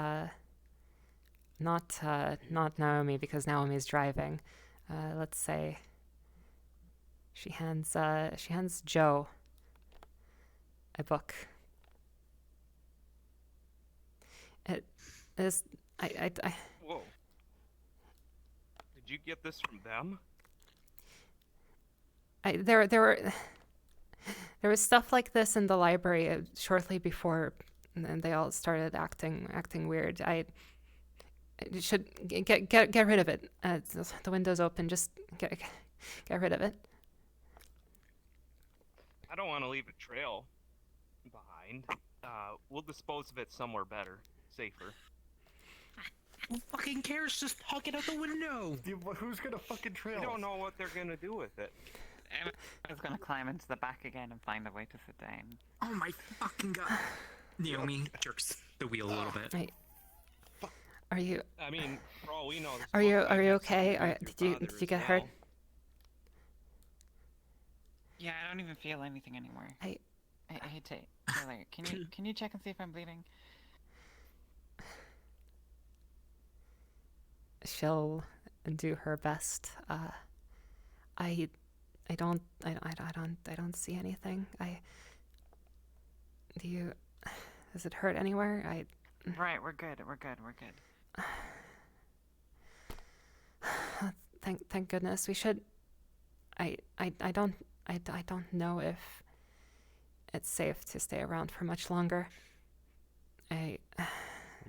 not Naomi, because Naomi's driving. Let's say she hands Joe a book. It is I Whoa. Did you get this from them? there was stuff like this in the library shortly before, and they all started acting weird. I should get rid of it. The window's open. Just get rid of it. I don't want to leave a trail behind. We'll dispose of it somewhere better, safer. Who fucking cares? Just huck it out the window. Who's gonna fucking trail? We don't us? know what they're gonna do with it. Emma's gonna climb into the back again and find a way to sit down. Oh my fucking god. Naomi jerks the wheel a little bit. Are you I mean, for all we know, this Are you- book might are you have okay? something to Are- do with did you- your did father you as get hurt? well. Yeah, I don't even feel anything anymore. I- Hey, Taylor, can you check and see if I'm bleeding? she'll do her best. I don't see anything. Does it hurt anywhere? Right, we're good. Thank goodness. We should. I don't know if it's safe to stay around for much longer. We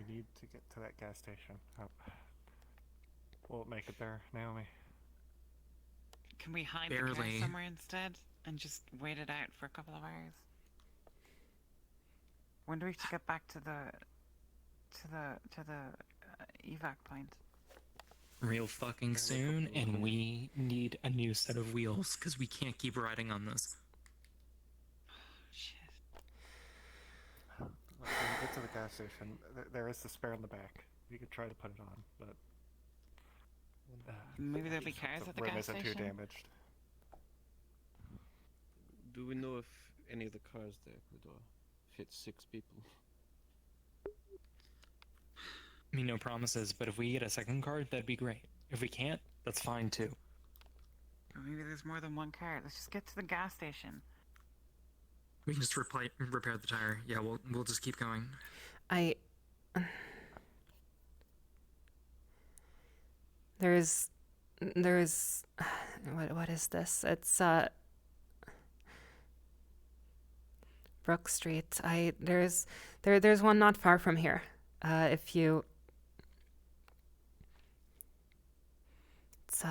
need to get to that gas station. Will it make it there, Naomi? Can we hide the car Barely. somewhere instead and just wait it out for a couple of hours? When do we have to get back to the evac point? real fucking Yeah, we're soon, fucking and moving. we need a new set of wheels because we can't keep riding on this. Shit. When we get to the gas station, there is the spare in the back. We could try to put it on, but Maybe there'll be just hope cars at the rim gas isn't too station. damaged. Do we know if any of the cars there could fit 6 people? I mean, no promises, but if we get a second car, that'd be great. If we can't, that's fine too. Or maybe there's more than one car. Let's just get to the gas station. We can just repair the tire. Yeah, we'll just keep going. I. There's. What is this? It's Brook Street. There's one not far from here. If you. It's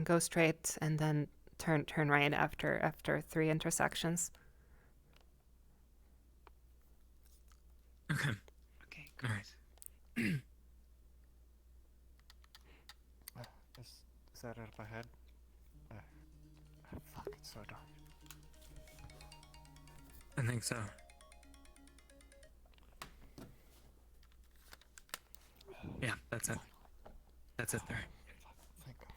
go straight and then turn right after 3 intersections. Okay. Okay, All great. right. Is that out of my head? Fuck, it's so dark. I think so. Yeah, that's it. That's it there. Thank God.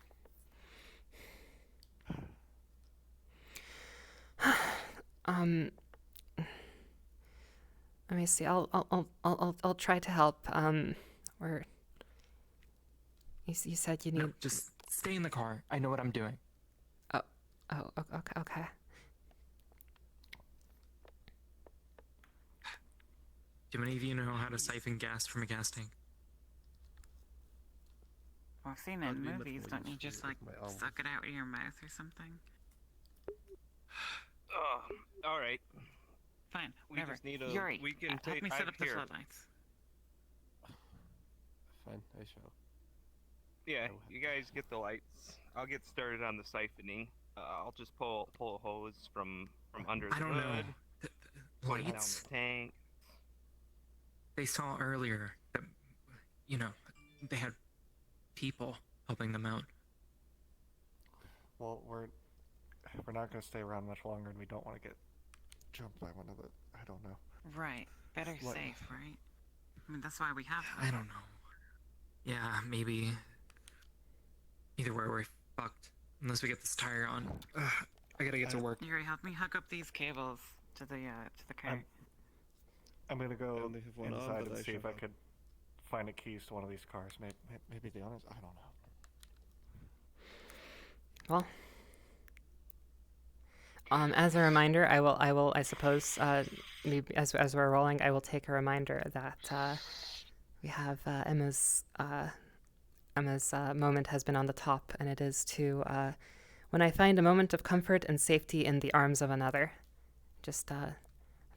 Let me see. I'll try to help. Or you said you need. No, just stay in the car. I know what I'm doing. Oh, okay. Do any of you know how to siphon gas from a gas tank? Well, I've seen it I'd in be much movies. more Don't you used to just it like with my arm. suck it out with your mouth or something? All right. Fine, We whatever. just need a- Yuri, we can help take- me set I'm up the here. floodlights. Fine, I shall. Yeah, Go ahead. you guys get the lights. I'll get started on the siphoning. I'll just pull a hose from under the I don't know. hood, The put it down lights the tank. they saw earlier that, you know, they had people helping them out. Well, we're not gonna stay around much longer, and we don't want to get jumped by one of the. I don't know. Right. Better What- safe, right? I mean, that's why we have I them. don't know. Yeah, maybe. Either way, we're fucked unless we get this tire on. Ugh, I gotta get to work. Yuri, help me hook up these cables to the car. I'm gonna I go only have one arm, inside but and I see if shall I help. could find a keys to one of these cars. Maybe the owners. I don't know. Well, as a reminder, I suppose, maybe as we're rolling, I will take a reminder that we have Emma's moment has been on the top, and it is to when I find a moment of comfort and safety in the arms of another. Just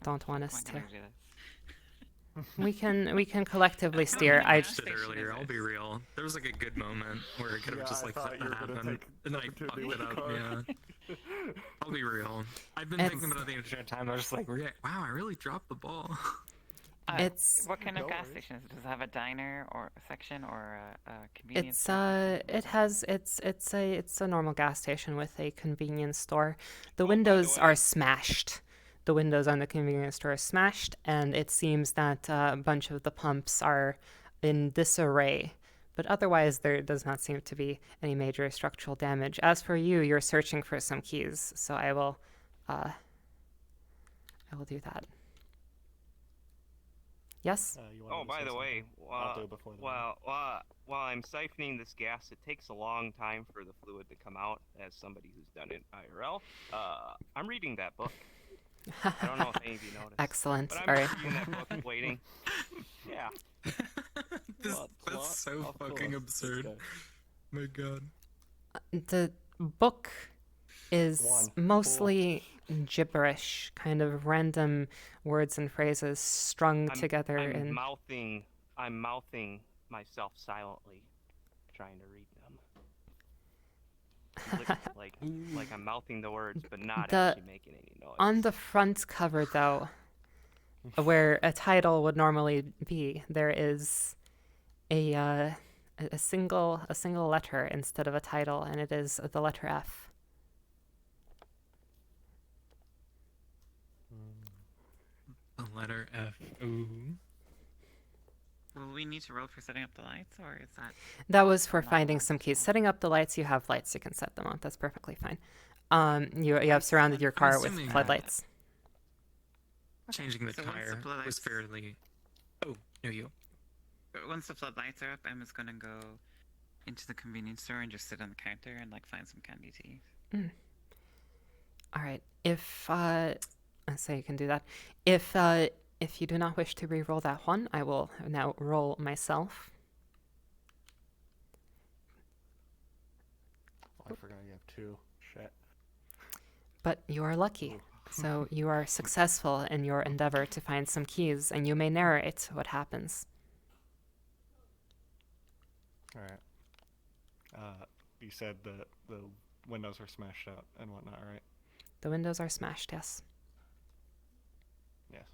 don't want us Why to. can't I do this? We can collectively steer. many I gas Said station earlier, is I'll it? be real. There was like a good moment where it could have Yeah, just I like thought let you that were gonna happen, take and then I opportunity fucked with it the up. car. Yeah, I'll be real. I've been It's- thinking about it the entire time. I was just like, wow, I really dropped the ball. It's What kind of No gas worries. station is it? Does it have a diner or a section or a convenience it's store? it's a normal gas station with a convenience store. The Oh, by the windows way- are smashed. The windows on the convenience store are smashed, and it seems that a bunch of the pumps are in disarray. But otherwise, there does not seem to be any major structural damage. As for you, you're searching for some keys, so I will do that. Yes. You wanted Oh, to by say the way, something? I'll do it before the. while I'm siphoning this gas, it takes a long time for the fluid to come out. As somebody who's done it IRL, I'm reading that book. I don't know if any of you noticed. Excellent. But All I'm right. reading that book, waiting. Yeah. That's so Of fucking course, absurd. this guy. My god. The book is One. mostly gibberish, kind of random words and phrases strung together in. I'm mouthing myself silently, trying to read them. like I'm mouthing the words, but not The- actually making any noise. On the front cover, though, where a title would normally be, there is a a single letter instead of a title, and it is the letter F. The letter F. Ooh. Will we need to roll for setting up the lights, or is that? That was for Not finding allowed some to keys. roll. Setting up the lights, you have lights, you can set them up. That's perfectly fine. You have surrounded your I'm car with assuming- floodlights. Okay, Changing the so once tire was floodlights- fairly. Oh, no, you. Once the floodlights are up, Emma's gonna go into the convenience store and just sit on the counter and like find some candy to eat. All right. If so you can do that. If you do not wish to re-roll that one, I will now roll myself. Oh, I forgot you have 2. Shit. But you are lucky. Ooh. So you are successful in your endeavor to find some keys, and you may narrate what happens. All right. You said the windows were smashed out and whatnot, right? The windows are smashed, yes. Yes.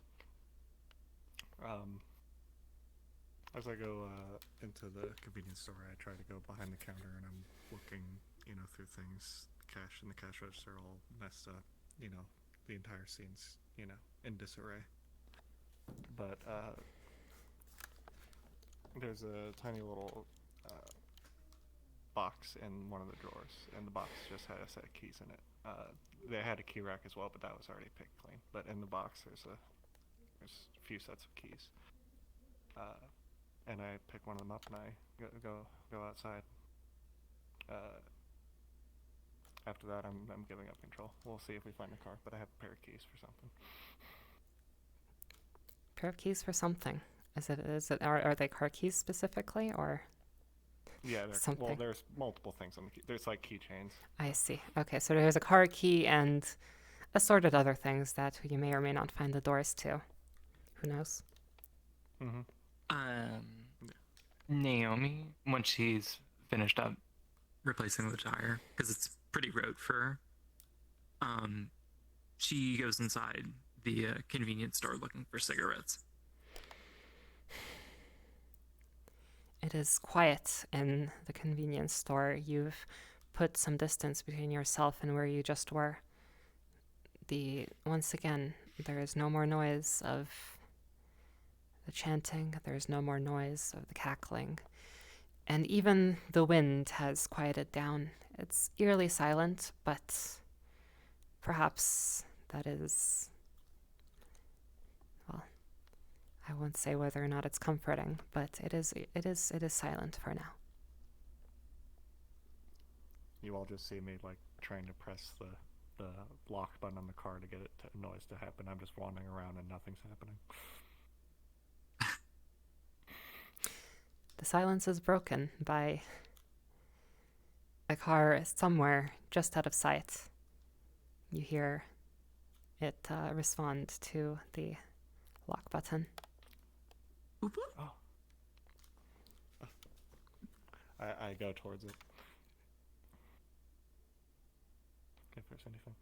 As I go into the convenience store, I try to go behind the counter and I'm looking, through things. Cash in the cash register all messed up. The entire scene's, in disarray. But there's a tiny little box in one of the drawers, and the box just had a set of keys in it. They had a key rack as well, but that was already picked clean. But in the box, there's a few sets of keys. And I pick one of them up and I go outside. After that, I'm giving up control. We'll see if we find the car, but I have a pair of keys for something. Pair of keys for something. Are they car keys specifically, or? Yeah, Something. there's multiple things on the key. There's like keychains. I see. Okay, so there's a car key and assorted other things that you may or may not find the doors to. Who knows? Mm-hmm. Naomi, once she's finished up replacing the tire, because it's pretty road for her, she goes inside the convenience store looking for cigarettes. It is quiet in the convenience store. You've put some distance between yourself and where you just were. Once again, there is no more noise of the chanting. There is no more noise of the cackling. And even the wind has quieted down. It's eerily silent, but perhaps that is, well, I won't say whether or not it's comforting, but it is silent for now. You all just see me like trying to press the lock button on the car to get noise to happen. I'm just wandering around and nothing's happening. The silence is broken by a car somewhere just out of sight. You hear it respond to the lock button. Oh. I go towards it. If there's anything.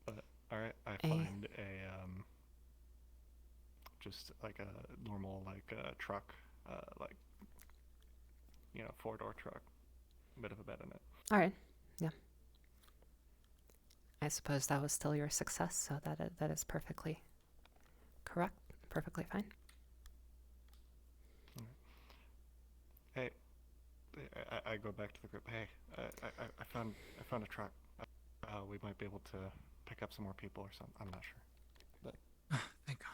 But alright, I find just like a normal truck, 4-door truck, a bit of a bed in it. All right, yeah. I suppose that was still your success, so that is perfectly correct, perfectly fine. Hey, I go back to the group. Hey, I found a truck. We might be able to pick up some more people or something. I'm not sure. Thank God.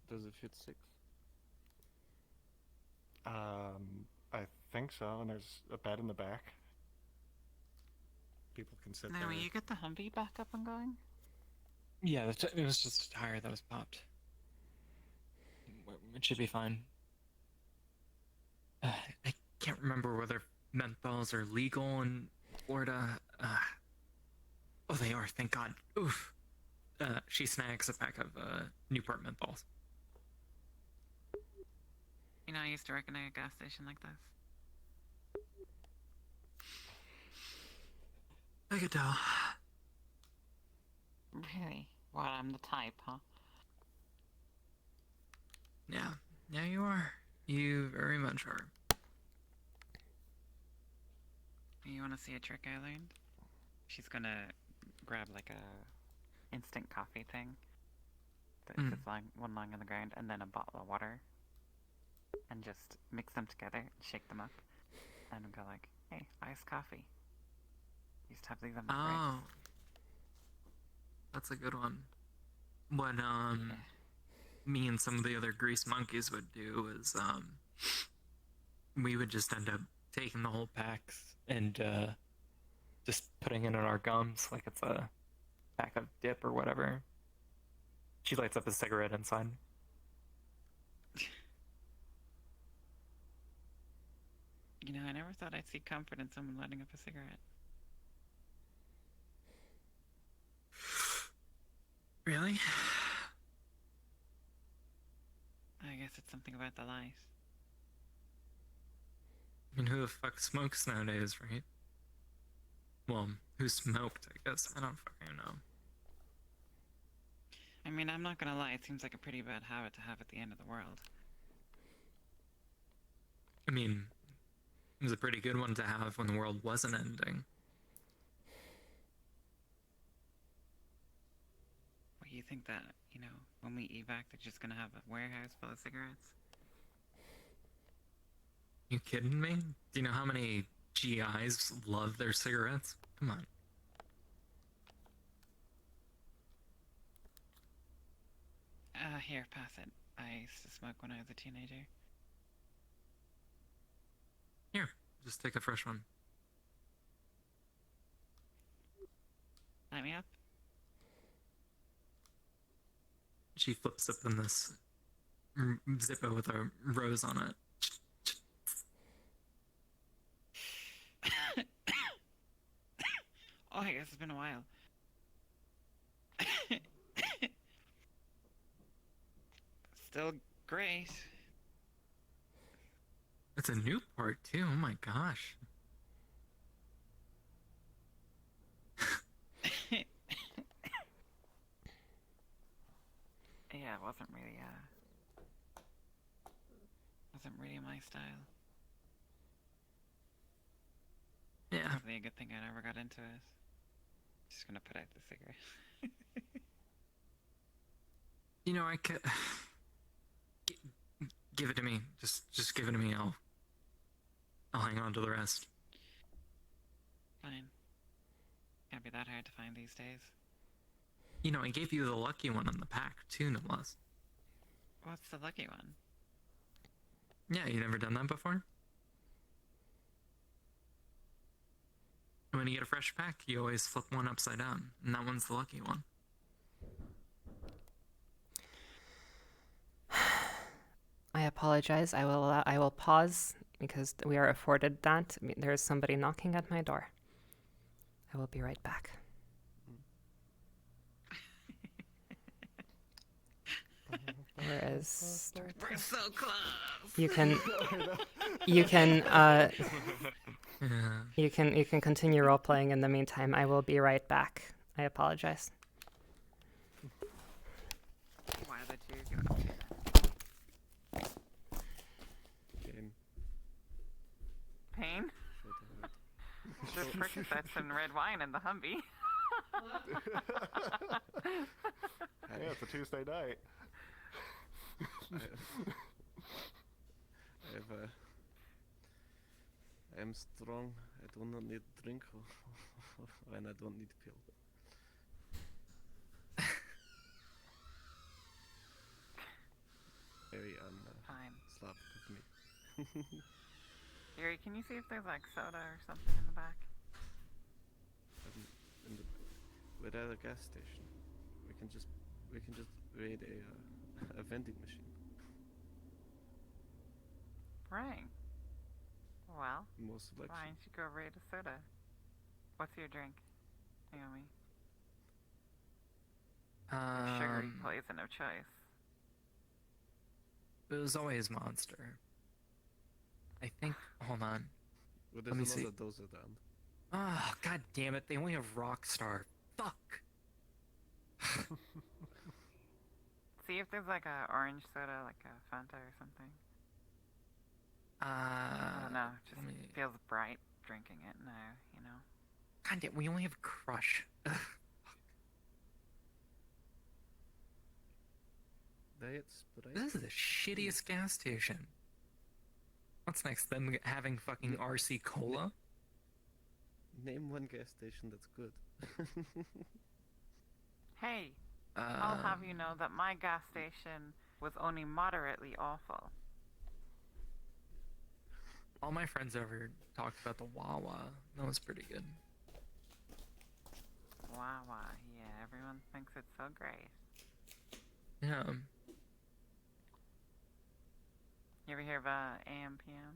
Does it fit 6? I think so. And there's a bed in the back. People can sit Now, there. will you get the Humvee back up and going? Yeah, it was just a tire that was popped. It should be fine. I can't remember whether menthols are legal in Florida. Oh, they are, thank God. Oof. She snags a pack of Newport menthols. I used to work in a gas station like this. I could tell. Really? Well, I'm the type, huh? Yeah, Yeah, you are. You very much are. You want to see a trick I learned? She's gonna grab like a instant coffee thing that's Mm. just lying on the ground, and then a bottle of water, and just mix them together and shake them up, and go like, "Hey, iced coffee." Used to have these on the Oh, that's a good one. What me and some of the other grease monkeys would do is we would just end up taking the whole packs and just putting it in our gums like it's a pack of dip or whatever. She lights up a cigarette inside. You know, I never thought I'd see comfort in someone lighting up a cigarette. Really? I guess it's something about the light. I mean, who the fuck smokes nowadays, right? Well, who smoked, I guess. I don't fucking know. I mean, I'm not gonna lie, it seems like a pretty bad habit to have at the end of the world. I mean, it was a pretty good one to have when the world wasn't ending. What, you think that, you know, when we evac, they're just gonna have a warehouse full of cigarettes? You kidding me? Do you know how many GIs love their cigarettes? Come on. Here, pass it. I used to smoke when I was a teenager. Here, just take a fresh one. Light me up. She flips open this Zippo with a rose on it. Oh, I guess it's been a while. Still great. It's a Newport too. Oh my gosh. Yeah, it wasn't really my style. Yeah. Probably a good thing I never got into it. Just gonna put out the cigarette. You know, I could give it to me. Just give it to me. I'll hang on to the rest. Fine. Can't be that hard to find these days. You know, I gave you the lucky one in the pack too, no less. What's the lucky one? Yeah, you never done that before? When you get a fresh pack, you always flip one upside down, and that one's the lucky one. I apologize. I will pause because we are afforded that. There is somebody knocking at my door. I will be right back. Whereas We're so close. you can Yeah. you can continue role playing in the meantime. I will be right back. I apologize. Why the two go? Game. Pain? There's Percocets and red wine in the Humvee. Yeah, it's a Tuesday night. I am strong. I do not need drink when I don't need pill. Very Fine. slap with me. Yuri, can you see if there's like soda or something in the back? We're at a gas station. We can just raid a vending machine. Right. Well, More selection. why don't you go raid a soda? What's your drink, Naomi? Your sugary poison of choice. It was always Monster. I think. Hold on. Well, Let me there's see. another dose around. Oh, god damn it! They only have Rockstar. Fuck. See if there's like a orange soda, like a Fanta or something. I don't know. Just let me- feels bright drinking it now, you know. God damn, we only have Crush. Diet Sprite. This is the shittiest gas station. What's next? Them having fucking RC Cola? Name one gas station that's good. Hey, I'll have you know that my gas station was only moderately awful. All my friends over talked about the Wawa. That was pretty good. Wawa, yeah, everyone thinks it's so great. Yeah. You ever hear of AM PM?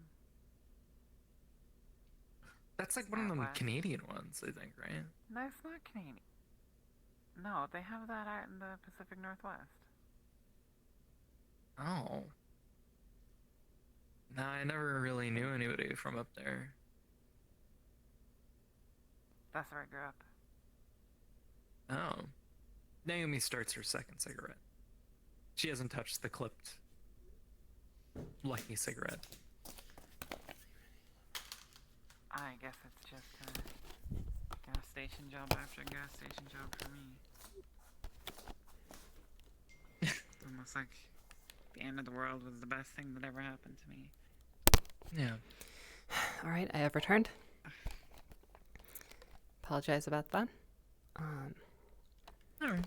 That's like one of Out them west. Canadian ones, I think, right? No, it's not Canadian. No, they have that out in the Pacific Northwest. Oh. No, I never really knew anybody from up there. That's where I grew up. Oh. Naomi starts her second cigarette. She hasn't touched the clipped Lucky cigarette. I guess it's just a gas station job after gas station job for me. Almost like the end of the world was the best thing that ever happened to me. Yeah. All right, I have returned. Apologize about that. Alright.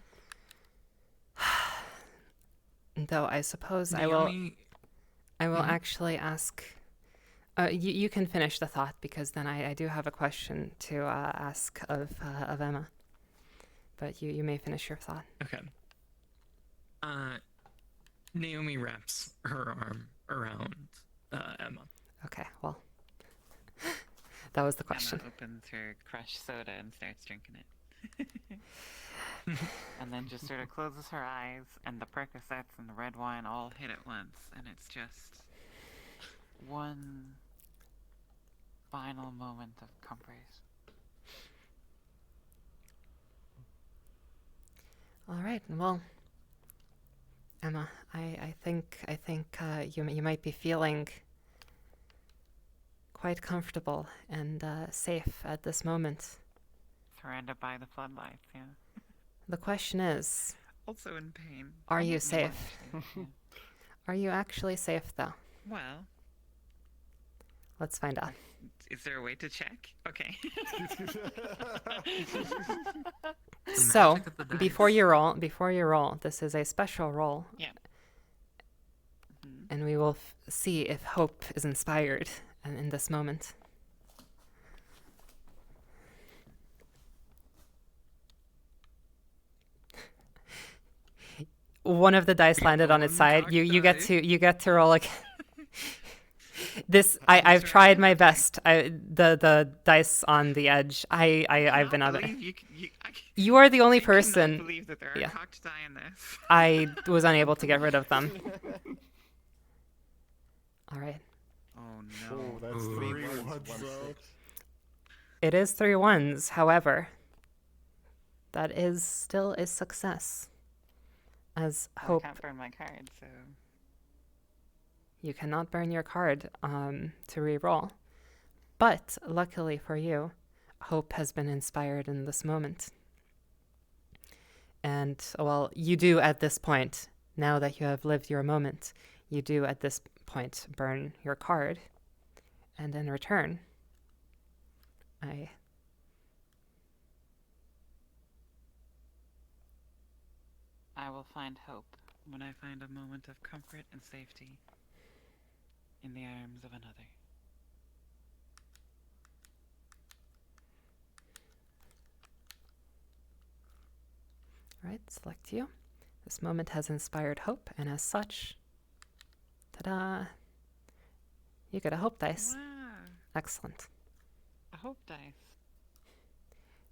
Though I suppose I will Naomi, actually ask. You can finish the thought because then I do have a question to ask of Emma. But you may finish your thought. okay. Naomi wraps her arm around Emma. Okay, well, that was the question. Emma opens her crushed soda and starts drinking it. And then just sort of closes her eyes, and the Percocets and the red wine all hit at once, and it's just one final moment of comfort. All right, well, Emma, I think you might be feeling quite comfortable and safe at this moment. Surrounded by the floodlights, yeah. The question is, Also in pain. Are you Almost safe? actually, are you actually safe though? yeah. Well, Let's find out. is there a way to check? Okay. The So, magic of the before dice. you roll, this is a special roll, Mhm. and we will see if hope is inspired in this moment. One of the dice landed on its side. Cock You get die. to roll again. This I've tried my best. The dice on the edge. I've been on it. You are the only I cannot person. believe that there are yeah. cocked die in this. I was unable to get rid of them. All right. Oh Oh, that's Ooh. 3 Ones, ones, 1 though. 6. It is 3 ones. However, that is still a success. As hope, I can't burn my card, so you cannot burn your card to re-roll. But luckily for you, hope has been inspired in this moment. And, well, you do at this point, now that you have lived your moment, you do at this point burn your card. And in return, I will find hope when I find a moment of comfort and safety in the arms of another. Right, select you. This moment has inspired hope, and as such, ta-da! You get a hope dice. Wow, Excellent. a hope dice.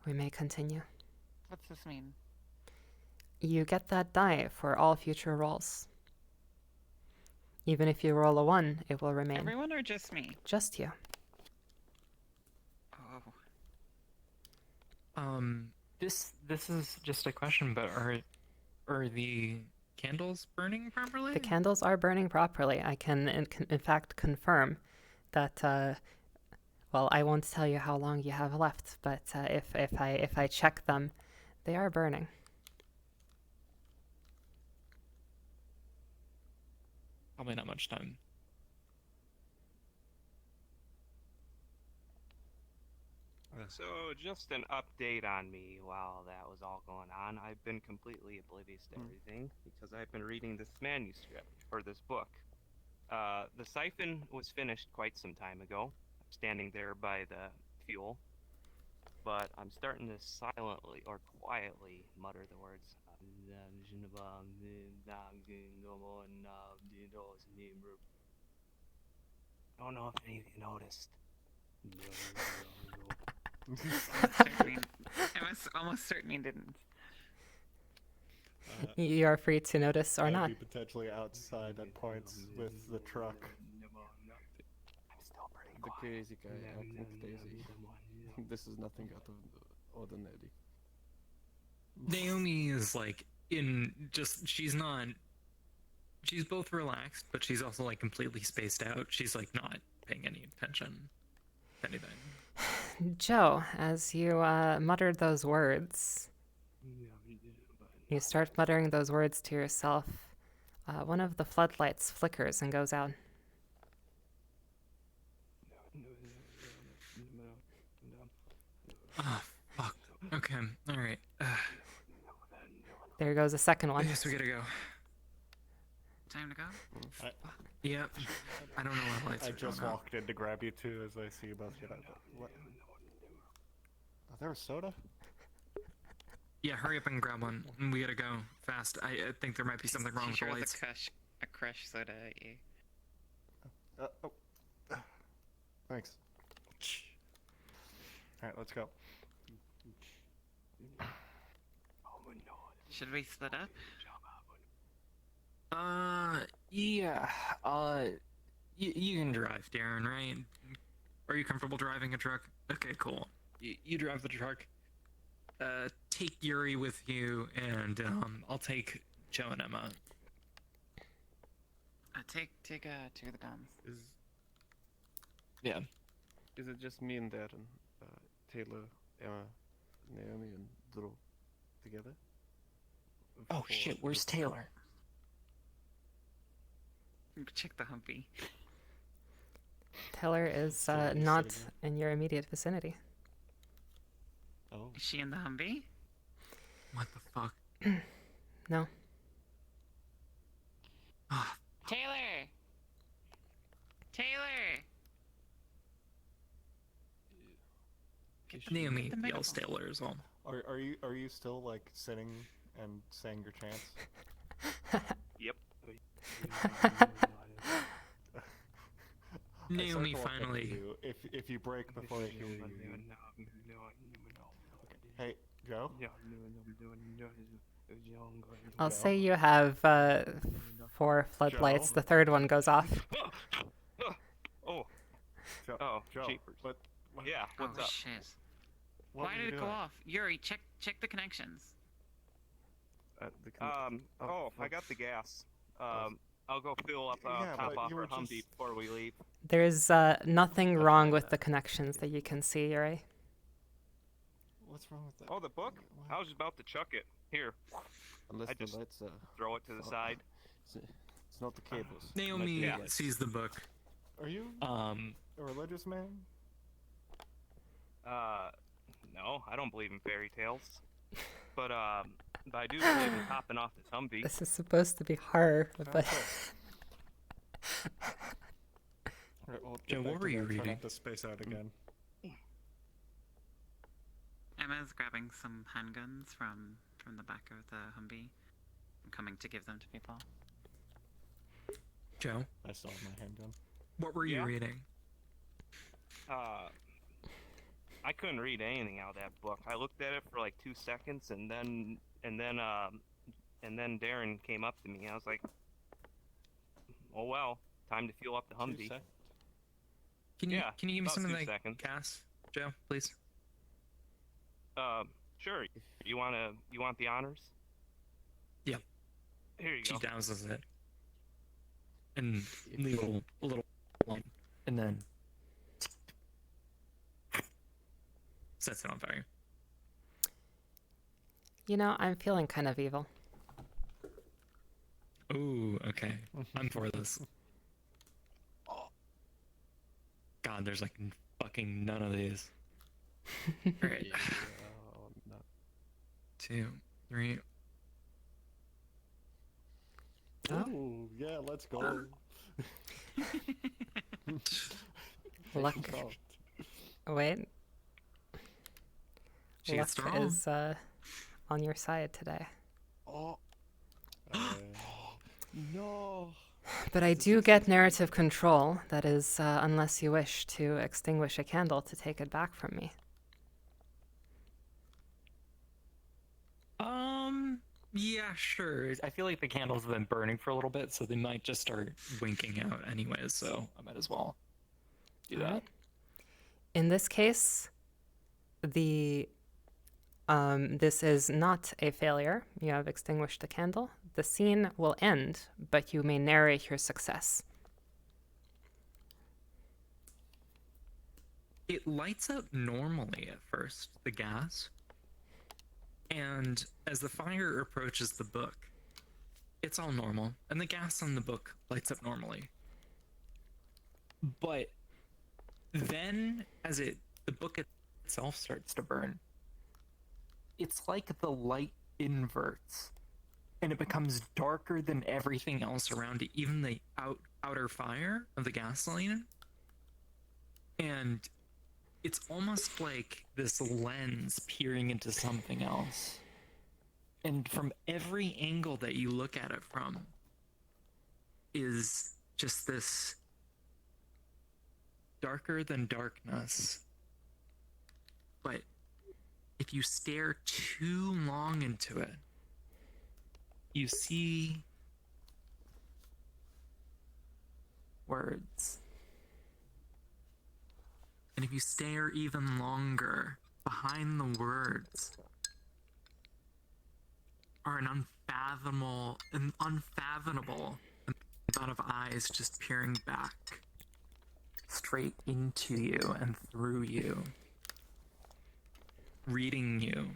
We may continue. What's this mean? You get that die for all future rolls. Even if you roll a 1, it will remain. Everyone or just me? Just you. Oh, This is just a question, but are the candles burning properly? The candles are burning properly. I can, in fact, confirm that. Well, I won't tell you how long you have left, but if I check them, they are burning. Probably not much time. So, just an update on me while that was all going on. I've been completely oblivious to everything because I've been reading this manuscript, or this book. The siphon was finished quite some time ago. I'm standing there by the fuel. But I'm starting to silently or quietly mutter the words. I don't know if any of you noticed. I was almost certain you didn't. You are free to notice or I'd not. be potentially outside at points with the truck. I'm still pretty The quiet. crazy guy acting Daisy. This is nothing out of the ordinary. Naomi is like she's both relaxed, but she's also like completely spaced out. She's like not paying any attention to anything. Joe, as you muttered those words, you start muttering those words to yourself. One of the floodlights flickers and goes out. Oh, fuck. Okay, alright. There goes a second I one. guess we gotta go. Time to go? Yep. I don't know what lights I are just going out. walked in to grab you too as I see you both get out. What? Oh, there was soda? Yeah, hurry up and grab one. We gotta go fast. I think there might be something wrong with She the throws lights. a crush soda at you. Oh. Thanks. Alright, let's go. Should we split up? Yeah. You can drive, Darren, right? Are you comfortable driving a truck? Okay, cool. You drive the truck. Take Yuri with you, and I'll take Joe and Emma. Take two of the guns. Yeah. Is it just me and Darren? Taylor, Emma, Naomi, and Drew together? Oh shit, where's Taylor? Check the Humpy. Taylor is Sorry, not sitting in your immediate vicinity. Oh. Is she in the Humvee? What the fuck? No. Ah, Taylor! Taylor! Naomi the yells megaphone. Taylor as well. Are you still like sitting and saying your chants? Yep. Naomi I circle up into finally. you. If you break before I hear you. Hey, Joe. I'll Joe? say you have 4 floodlights. Joe? The third one goes off. Oh, Joe. oh, Joe. jeepers. What? Yeah, what's oh up? shit. What Why were you did it go doing? off? Yuri, check the connections. I got the gas. I'll go fill up, Yeah, top but off you our were Humvee just- before we leave. There's nothing wrong with the connections that you can see, Yuri. What's wrong with that? Oh, the book? Why- I was about to chuck it. Here, Unless I the just- lights are. throw it to the side. It's not the cables. Naomi Yeah. sees the book. Are you Uh, a religious man? No, I don't believe in fairy tales. But I do believe in hopping off this Humvee. This is supposed to be horror, but Alright, well, Joe, get what back were to you that, try reading? not to space out again. Emma's grabbing some handguns from the back of the Humvee. I'm coming to give them to people. Joe, I still have my handgun. what were you Yeah? reading? I couldn't read anything out of that book. I looked at it for like 2 seconds, and then Darren came up to me. I was like, "Oh well, time to fuel up the 2 Humvee." sec- Can you Yeah, can you give me about some of 2 that seconds. gas, Joe, please? Sure. You want the honors? Yep. Here you She go. douses it. And leave a little alone. And then sets it on fire. You know, I'm feeling kind of evil. Ooh, okay. I'm for this. God, there's like fucking none of these. Alright. Yeah, no. 2, 3. Oh. Ooh, yeah, let's go. Luck. Count. Wait, She luck gets to roll. is on your side today. Oh. No. But I do get narrative control. That is, unless you wish to extinguish a candle to take it back from me. Yeah, sure. I feel like the candles have been burning for a little bit, so they might just start winking out anyways, so I might as well do that. Alright. In this case, this is not a failure. You have extinguished the candle. The scene will end, but you may narrate your success. It lights up normally at first, the gas. And as the fire approaches the book, it's all normal, and the gas on the book lights up normally. But then, as the book itself starts to burn, it's like the light inverts, and it becomes darker than everything else around it, even the outer fire of the gasoline. And it's almost like this lens peering into something else. And from every angle that you look at it from is just this darker than darkness. But if you stare too long into it, you see words. And if you stare even longer, behind the words are an unfathomable amount of eyes just peering back straight into you and through you, reading you.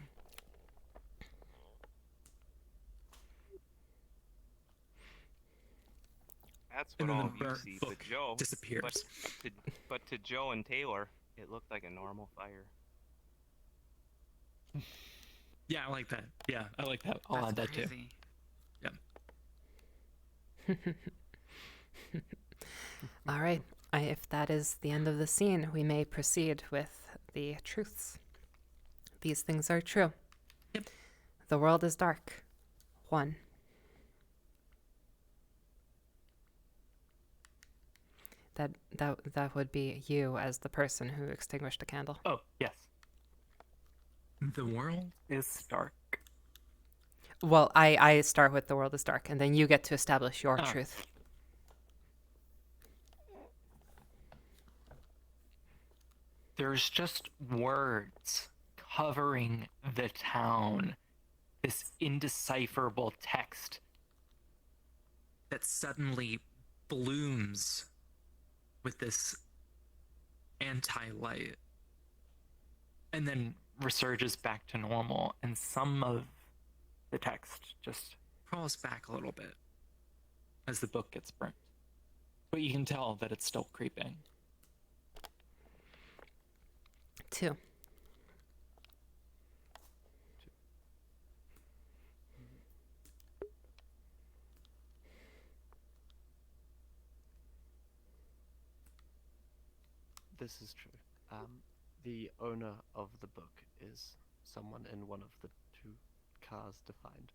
That's And what then all the of you burnt see. book But Joe, disappears. but to Joe and Taylor, it looked like a normal fire. Yeah, I like that. Yeah, I like that. I'll add that too. crazy. All right. If that is the end of the scene, we may proceed with the truths. These things are true. Yep. The world is dark. 1. That would be you as the person who extinguished the candle. Oh, yes. The world is dark. Well, I start with the world is dark, and then you get to establish your Ah. truth. There's just words covering the town. This indecipherable text that suddenly blooms with this anti-light and then resurges back to normal, and some of the text just crawls back a little bit as the book gets burnt. But you can tell that it's still creeping. 2. This is true. The owner of the book is someone in one of the 2 cars defined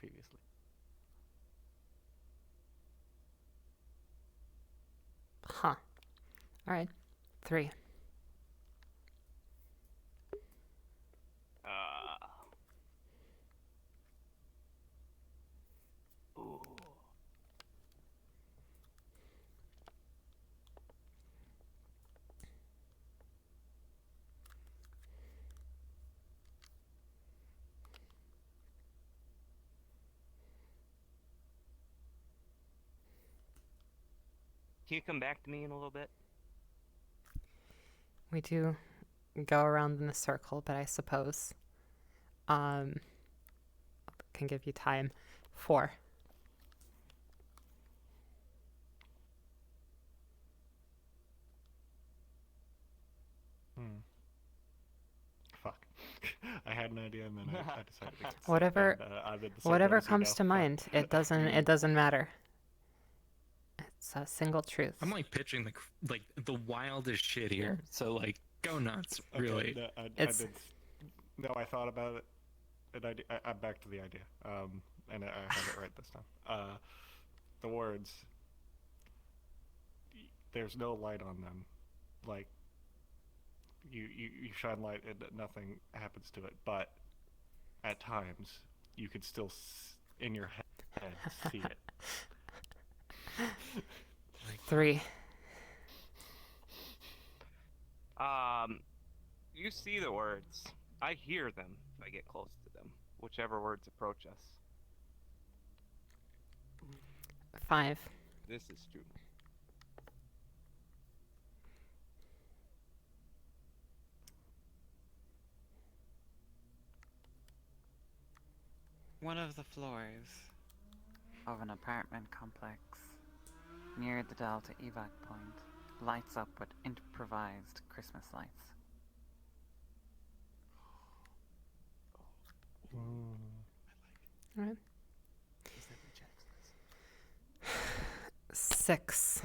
previously. Huh. All right. 3. Ooh. Can you come back to me in a little bit? We do go around in a circle, but I suppose can give you time. 4. Fuck. I had an idea and then I decided against it, Whatever- and, I'm in the same Whatever boat as you comes now. to Fuck. mind. It doesn't matter. It's a single truth. I'm like pitching the wildest shit here. So like, go nuts, Okay, really. no, I It's- did. No, I thought about it, and I'm back to the idea. And I have it right this time. The words. There's no light on them, like. You shine light and nothing happens to it, but at times you could still in your head see it. 3. You see the words. I hear them if I get close to them, whichever words approach us. 5. This is true. One of the floors of an apartment complex near the Delta evac point lights up with improvised Christmas lights. All right. 6.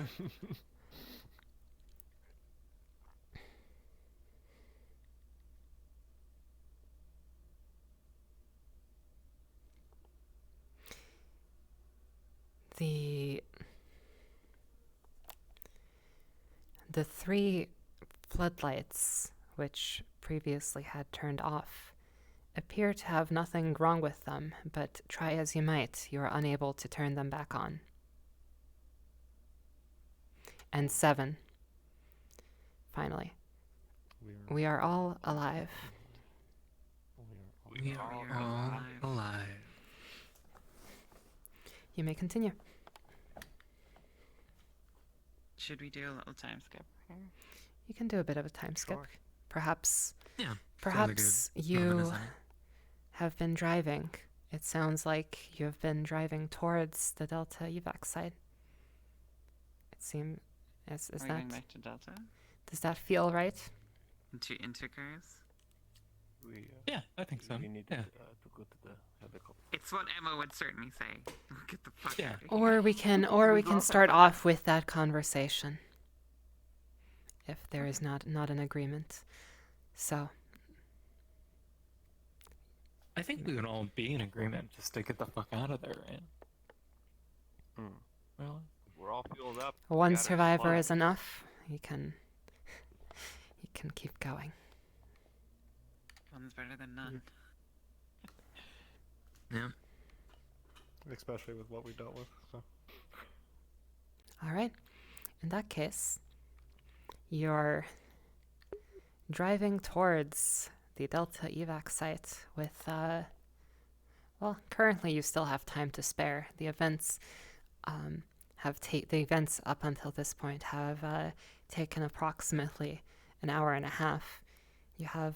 The 3 floodlights, which previously had turned off, appear to have nothing wrong with them, but try as you might, you are unable to turn them back on. And 7. Finally, we are all alive. We are all alive. You may continue. Should we do a little time skip here? You can do a bit of a time skip. Sure. Perhaps Yeah. sounds like a Perhaps moment, you isn't it? have been driving. It sounds like you have been driving towards the Delta evac site. It seems. Is Are we that? going back to Delta? Does that feel right? Into cars? Yeah, I think so. We need Yeah. to go to the helicopter. It's what Emma would certainly say. Get the fuck Yeah. out of here. Or we can start off with that conversation. If there is not an agreement. So I think we would all be in agreement just to get the fuck out of there, right? Hmm. Well, We're all fueled up. one Gotta survivor fly. is enough. You can keep going. One's better than none. yeah. Especially with what we dealt with. So. All right. In that case, you're driving towards the Delta evac site with, well, currently you still have time to spare. The events the events up until this point have taken approximately an hour and a half. You have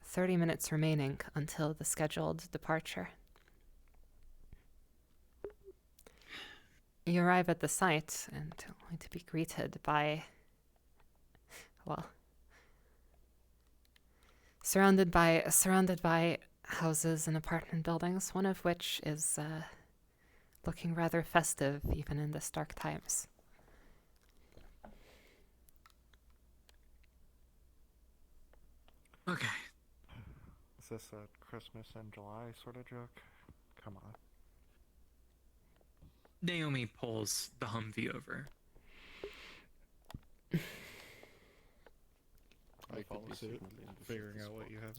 30 minutes remaining until the scheduled departure. You arrive at the site and only to be greeted by, well, surrounded by houses and apartment buildings, one of which is looking rather festive even in this dark times. Okay. Is this a Christmas in July sort of joke? Come on. Naomi pulls the Humvee over. I I could follow be suit, signalling the figuring safety out what spot. you have.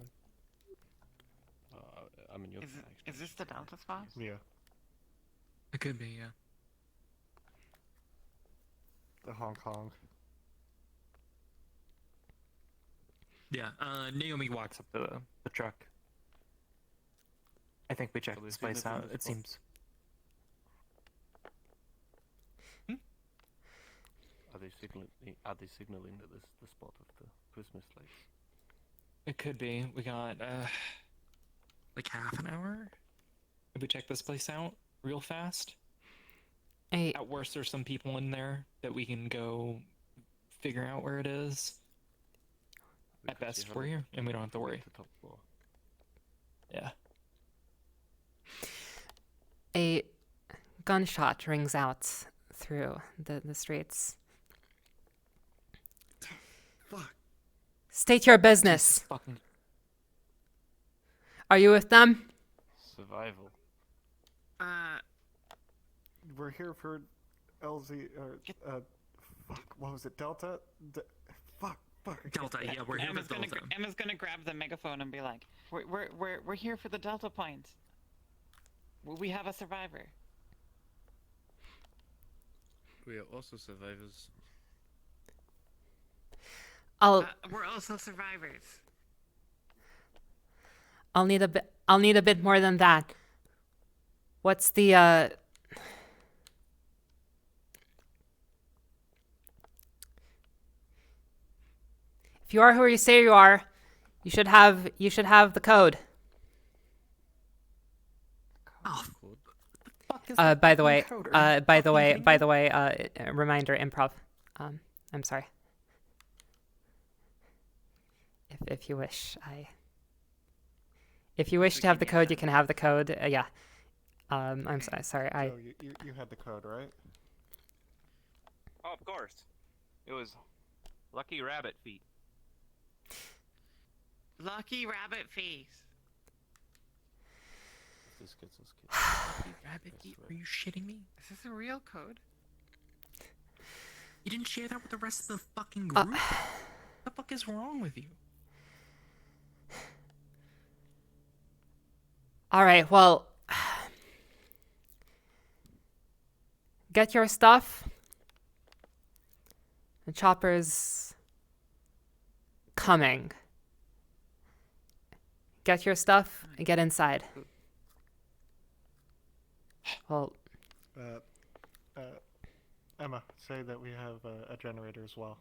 I mean, you Is this the Delta spot? Yeah. It could be, yeah. The Hong Kong. Yeah, Naomi walks up to the truck. I think we checked So we this place signal out. from the It spot. seems. Are they signaling that this is the spot of the Christmas lights? It could be. We got Like half an hour? Could we check this place out real fast? A At worst, there's some people in there that we can go figure out where it is. We At could best, see how we're they here, and we don't have to get worry. to top floor. Yeah. a gunshot rings out through the streets. Fuck. State your business. Fucking. Are you with them? Survival. We're here for LZ or fuck. What was it? Delta? Fuck. I can't- Delta, yeah, we're here Emma's for gonna, Delta. Emma's gonna grab the megaphone and be like, "We're here for the Delta Point. We have a survivor." We are also survivors. We're also survivors. I'll need a bit. I'll need a bit more than that. What's the If you are who you say you are, you should have the code. Oh, By the way, reminder, improv. I'm sorry. If you wish, if you wish to have the code, you can have the code. Yeah. I'm sorry. So you had the code, right? Oh, of course. It was Lucky Rabbit Feet. Lucky Rabbit Face. If this gets us killed. Rabbit, are you shitting me? Is this a real code? You didn't share that with the rest of the fucking group? What the fuck is wrong with you? All right. Well, get your stuff. The chopper's coming. Get your stuff and get inside. Well, Emma, say that we have a generator as well.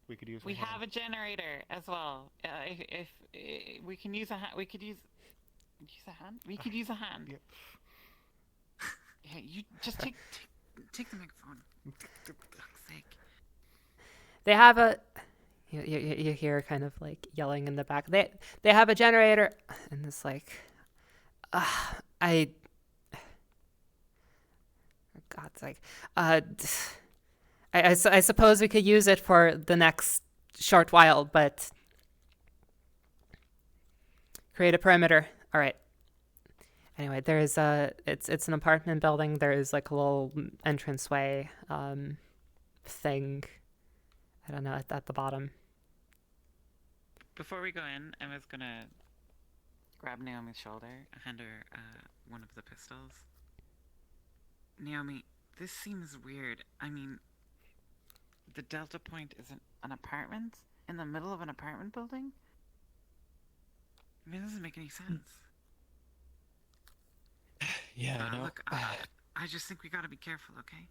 We could use. We have a generator as well. If we can use a hand, we could use a hand. We could use a hand. Yeah. Yeah, you just take the microphone. For fuck's sake. they have a. You hear kind of like yelling in the back. They have a generator, and it's like, I. For God's sake, I suppose we could use it for the next short while, but create a perimeter. All right. Anyway, there's it's an apartment building. There is like a little entranceway thing. I don't know, at the bottom. Before we go in, Emma's gonna grab Naomi's shoulder, hand her one of the pistols. Naomi, this seems weird. I mean, the Delta Point isn't an apartment in the middle of an apartment building? I mean, it doesn't make any sense. Yeah, I know. Look, I just think we gotta be careful, okay?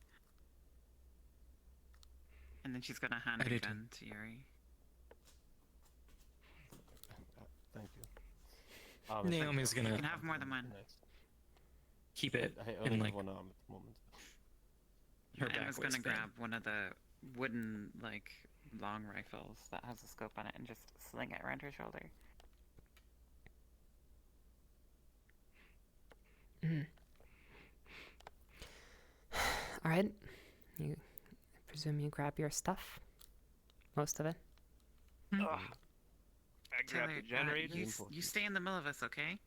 And then she's gonna hand I her do too. gun to Yuri. Thank you. Naomi's You gonna can have more than one. Nice. keep it I in only like have one arm at the moment. her back Emma's gonna waistband. grab one of the wooden, like, long rifles that has a scope on it and just sling it around her shoulder. All right. I presume you grab your stuff. Most of it. Ugh. I grab Taylor, the generator. you stay in the middle of us, okay?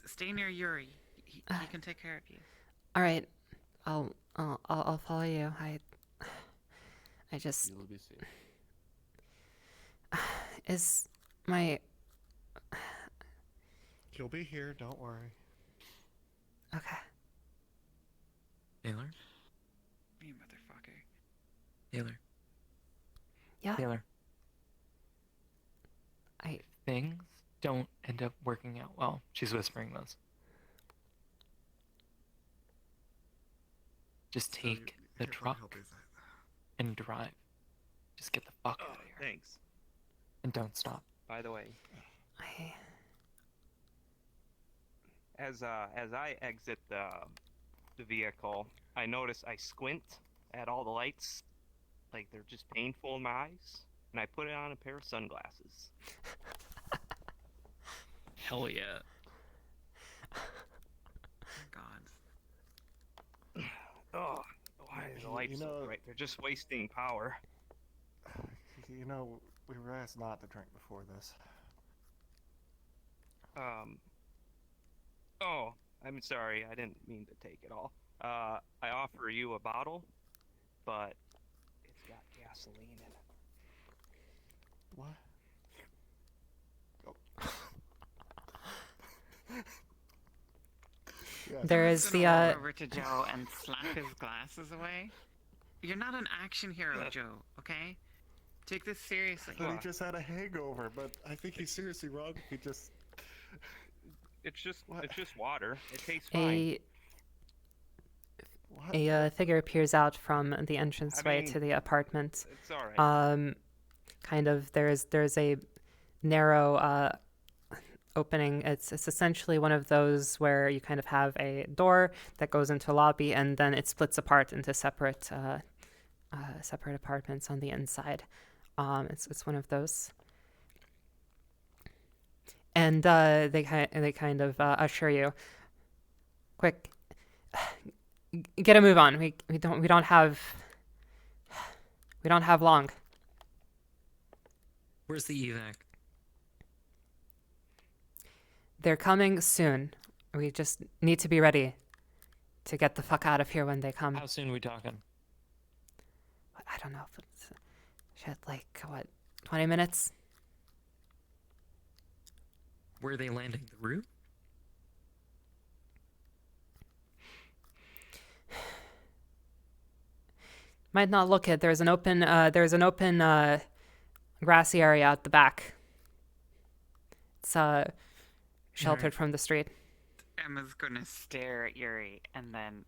Stay near Yuri. He can take care of you. All right. I'll follow you. I just You'll be safe. is my You'll be here. Don't worry. okay. Taylor? You motherfucker. Taylor. Yeah. Taylor. Things don't end up working out well. She's whispering this. Just So you- take you the can't find truck help with that. and drive. Just get the fuck Oh, out of here. thanks. And don't stop. By the way, I, as I exit the vehicle, I notice I squint at all the lights, like they're just painful in my eyes, and I put on a pair of sunglasses. Hell yeah. God. Oh, why are the lights so bright? They're just wasting power. You know, we were asked not to drink before this. Oh, I'm sorry. I didn't mean to take it all. I offer you a bottle, but it's got gasoline in it. What? Yeah, there I'm is just the gonna walk over to Joe and slap his glasses away. You're not an action hero, Joe. Okay? Take this seriously. but he just had a hangover, but I think he's seriously wrong. He just... It's just What? it's just water. It tastes fine. What? a figure appears out from the entranceway mean, to the apartment. It's all right. Kind of there's a narrow opening. It's essentially one of those where you kind of have a door that goes into a lobby, and then it splits apart into separate apartments on the inside. It's one of those. And they kind of usher you. Quick, get a move on. We don't have long. Where's the evac? They're coming soon. We just need to be ready to get the fuck out of here when they come. How soon we talking? I don't know. But shit, like what? 20 minutes? Where are they landing? The roof? Might not look it. There's an open grassy area at the back. It's sheltered from the street. Emma's gonna stare at Yuri and then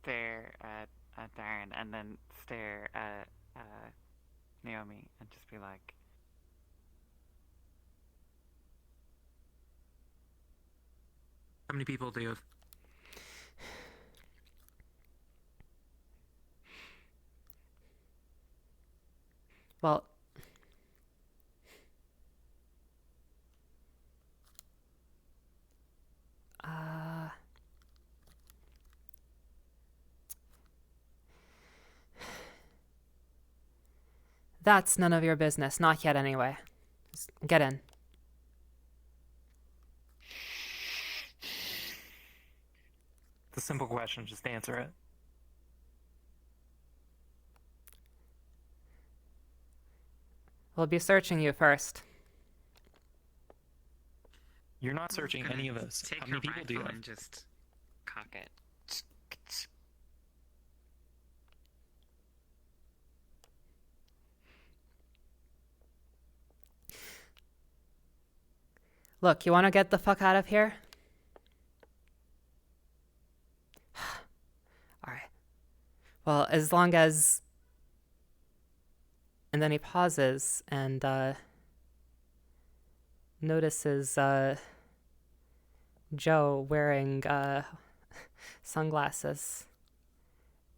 stare at Darren and then stare at Naomi and just be like, How many people do you have? Well, that's none of your business. Not yet, anyway. Just get in. It's a simple question. Just answer it. We'll be searching you first. You're not "I'm searching gonna any of us. Take How her many people do you rifle have? and just cock it. Look, you want to get the fuck out of here? All right. Well, as long as... And then he pauses and notices Joe wearing sunglasses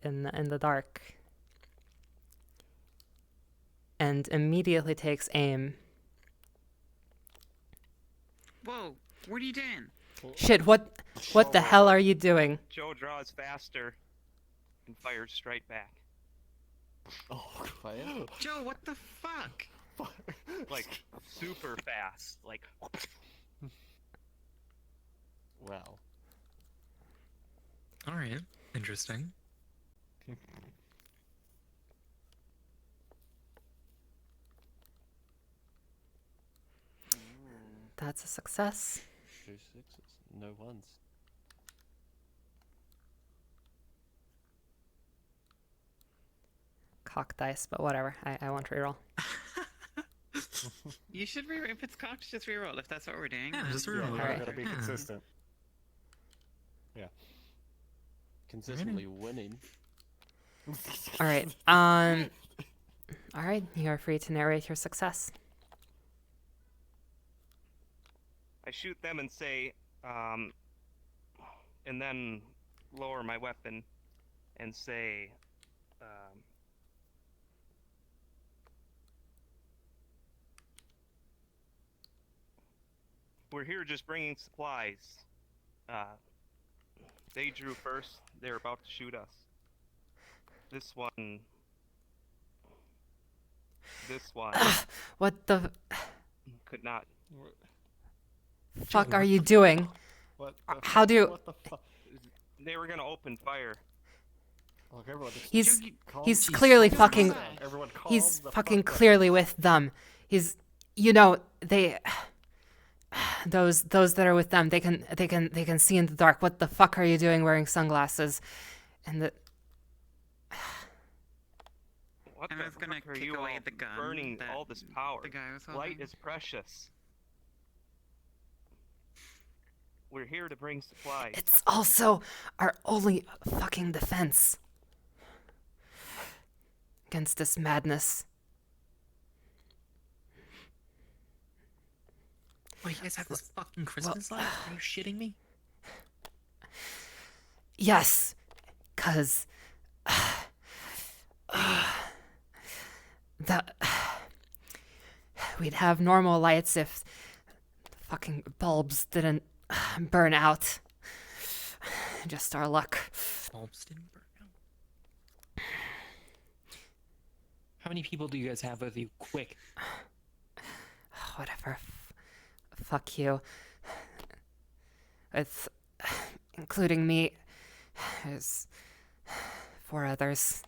in the dark, and immediately takes aim. Whoa, what are you doing? Shit! What the hell are you doing? Joe draws faster and fires straight back. Oh, fire! Joe, what the fuck? Like super fast. Like Wow. All right. Interesting. That's a success. 2 6s, no ones. Cock dice, but whatever. I won't reroll. You should re if it's cocked, just reroll if that's what we're doing. Yeah, then- just Yeah, reroll. we Alright. gotta be Yeah. consistent. Yeah. consistently winning. All right. All right. You are free to narrate your success. I shoot them and say, and then lower my weapon and say, we're here just bringing supplies. They drew first. They're about to shoot us. This one. What the Could not. fuck are you doing? What the How fuck? do you- What the fuck? They were gonna open fire. Look, everyone, just calm He's down. clearly Calm fucking down. Everyone, calm he's the fucking fuck down. clearly with them. He's they those that are with them, they can see in the dark. What the fuck are you doing wearing sunglasses? And the What I the was gonna fuck are kick you away all the gun burning that all this power? the guy was Light holding. is precious. We're here to bring supplies. it's also our only fucking defense against this madness. Oh, you guys have this fucking Christmas light? Are you shitting me? Yes, 'cause we'd have normal lights if the fucking bulbs didn't burn out. Just our luck. Bulbs didn't burn out. How many people do you guys have with you? Quick. Whatever. Fuck you. It's including me. There's 4 others.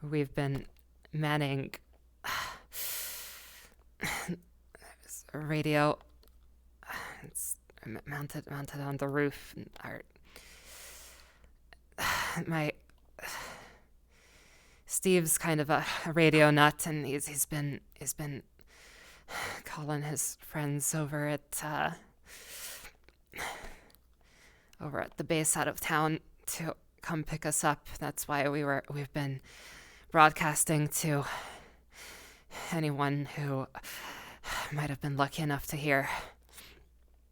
We've been manning there's a radio. It's mounted on the roof. Steve's kind of a radio nut, and he's been calling his friends over at the base out of town to come pick us up. That's why we've been broadcasting to anyone who might have been lucky enough to hear.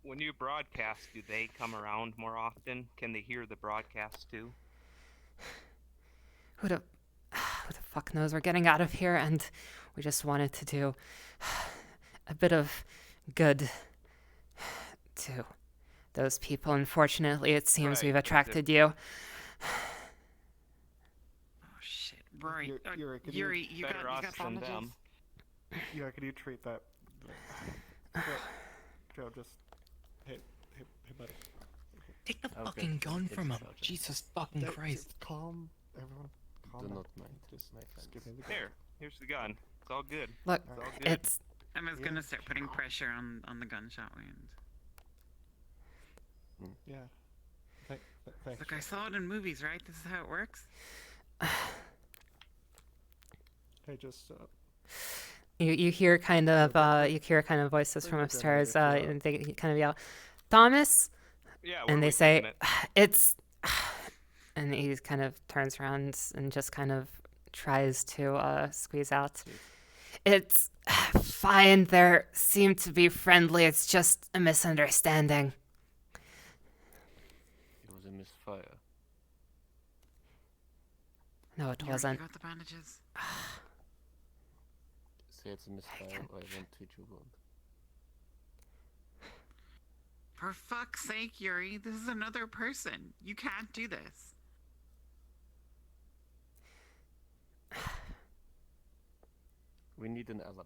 When you broadcast, do they come around more often? Can they hear the broadcast too? Who the fuck knows? We're getting out of here, and we just wanted to do a bit of good to those people. Unfortunately, it seems Right, we've but attracted you. Oh shit, Rory, Yuri, can Yuri, you Better got us than bandages? them. Yeah, can you treat that? Joe, just hey, buddy. Take the Okay, fucking gun it's from him. okay. Jesus fucking Christ. Just calm, everyone. Calm Do down. not mind, Just, my just give friends. me the gun. There, here's the gun. It's all good. Look, It's all good. it's I was Yeah. gonna start putting pressure on the gunshot wound. Yeah. Thanks. Look, I saw it in movies, right? This is how it works. Hey, just you hear kind of voices from Bring the upstairs. generator And they kind of yell, "Thomas!" Yeah, And where they we say, taking it? "It's," and he kind of turns around and just kind of tries to squeeze out. It's fine. They seem to be friendly. It's just a misunderstanding. It was a misfire. No, it Yuri, wasn't. You got the bandages? Say it's a misfire can- or I won't treat your wound. For fuck's sake, Yuri, this is another person. You can't do this. We need an alibi.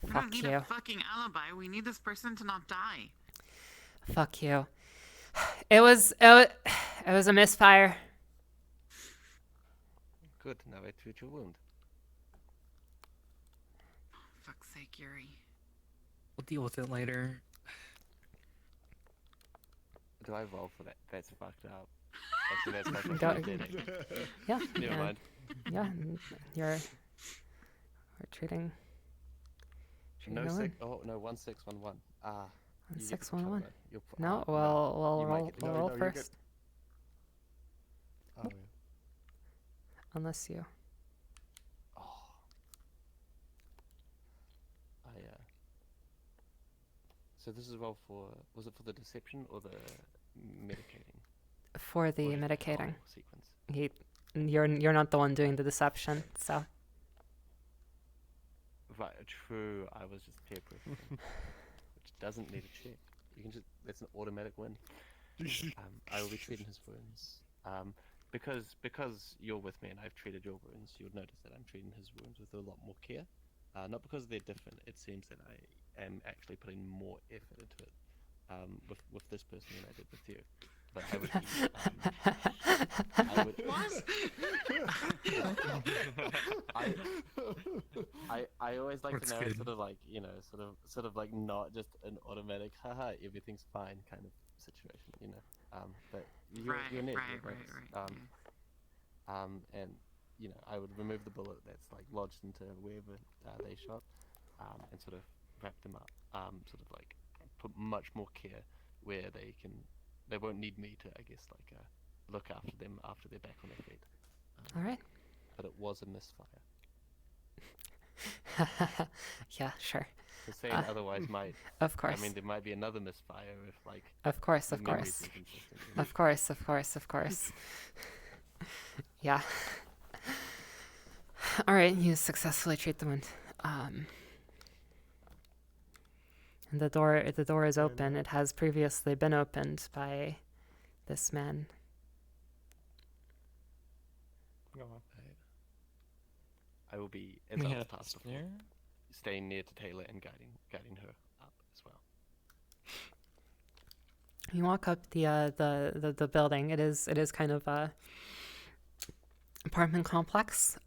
We Fuck don't need you. a fucking alibi. We need this person to not die. Fuck you. It was a misfire. Good, now I treat your wound. Fuck's sake, Yuri. We'll deal with it later. Do I roll for that? That's fucked up. Actually, that's fucked up. Go- I did it. Yeah. Never uh, mind. Yeah, we're treating No the six. one. Oh no, 1611. Ah, You get to 611. control it. No, no, we'll you might roll, get to we'll No, roll no, you're good. first. Oh, yeah. Unless you. Oh. So this is roll for. Was it for the deception or the medicating? For the Or just medicating. whole sequence. You're not the one doing the deception, so. Right, true. I was just peer pressure, which doesn't need a check. You can just. That's an automatic win. I will be treating his wounds. Because you're with me and I've treated your wounds, you'll notice that I'm treating his wounds with a lot more care. Not because they're different. It seems that I am actually putting more effort into it with this person than I did with you. But I always like That's to know good. sort of like not just an automatic haha everything's fine kind of situation, but you're near right, your right. brains. And I would remove the bullet that's like lodged into wherever they shot, and sort of wrap them up, sort of like put much more care where they won't need me to, I guess, like look after them after they're back on their feet. All right. But it was a misfire. Yeah, sure. The saying otherwise might. Of course. I mean, there might be another misfire if like. Of course, the of memory's course. inconsistent. Of course, of course, of course. Yeah. All right, you successfully treat the wound. And the door is open. It has previously been opened by this man. Go on. I will be, as We I had was a tasked before, snare. staying near to Taylor and guiding her up as well. You walk up the building. It is kind of a apartment complex.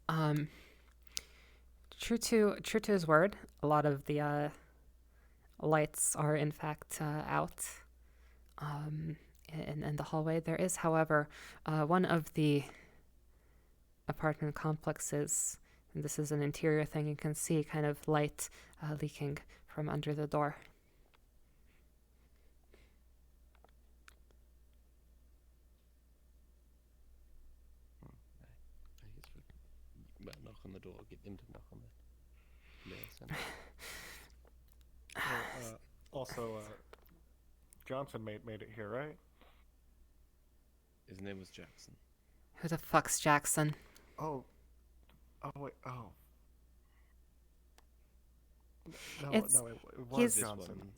True to his word, a lot of the lights are in fact out in the hallway. There is, however, one of the apartment complexes, and this is an interior thing, you can see kind of light leaking from under the door. I guess we'll knock on the door, get them to knock on the medicine. Also, Johnson made it here, right? His name was Jackson. Who the fuck's Jackson? Oh wait, oh. No, It's- it was he's- This Johnson. one.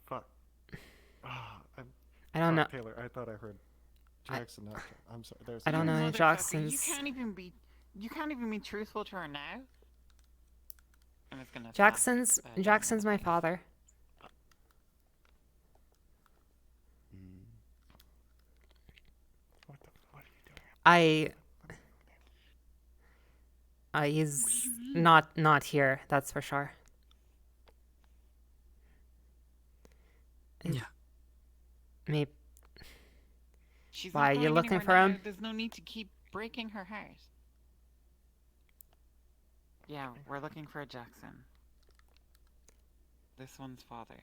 Fuck. I don't know. Taylor, I thought I heard Jackson. not I'm sorry. There's I don't know any Motherfucker, Jacksons. You can't even be truthful to her now. I'm just gonna. Jackson's slap, Jackson's my father. What are you doing? He's not here, that's for sure. Yeah. Maybe She's Why, not you going looking anywhere for now. him? There's no need to keep breaking her heart. Yeah, we're looking for a Jackson. This one's father.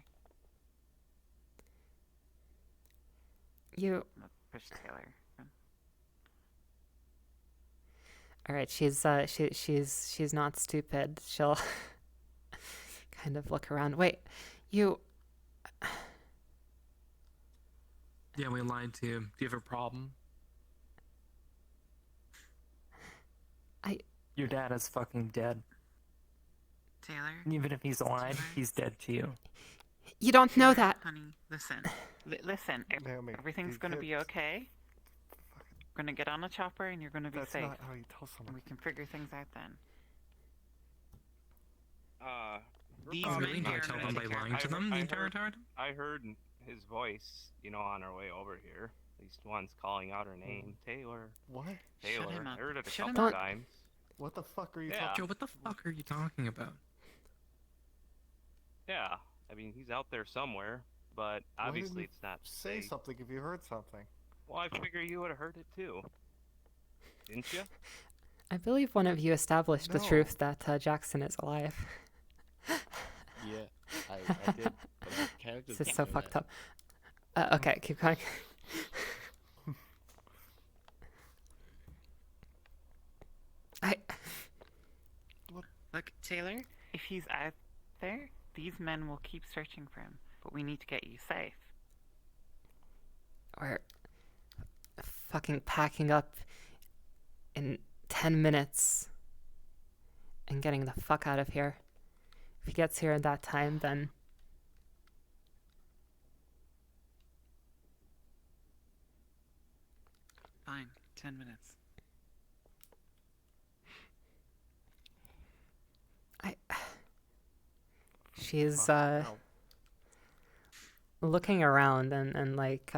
you. Push Taylor. All right, she's not stupid. She'll kind of look around. Wait, you. Yeah, we lied to you. Do you have a problem? Your dad is fucking dead. Taylor. Even if he's alive, he's dead to you. You don't know Taylor, that. honey. Listen. Listen. Naomi, Everything's these gonna be kids- okay. We're gonna get on a chopper and you're gonna be That's safe. not how you tell And someone. we can figure things out then. These Oh, men really? Do I here tell are them gonna by take care of lying to us. them the I entire heard- time? I heard his voice, on our way over here. At least once calling out her name, Taylor. What? Taylor. him I up. heard it a Shut him couple up. times. What the fuck are you Yeah. talking? Joe, what the fuck are you talking about? Yeah, I mean he's out there somewhere, but Why didn't obviously you it's not Say safe. something if you heard something. Well, I figure you would have heard it too, didn't you? I believe one of you established the No. truth that Jackson is alive. Yeah, I did. But my character's This is so doing fucked it. up. Okay, keep going. I. Look, Taylor, if he's out there, these men will keep searching for him. But we need to get you safe. We're fucking packing up in 10 minutes and getting the fuck out of here. If he gets here in that time, then Fine, 10 minutes. she's Fucking hell. looking around and like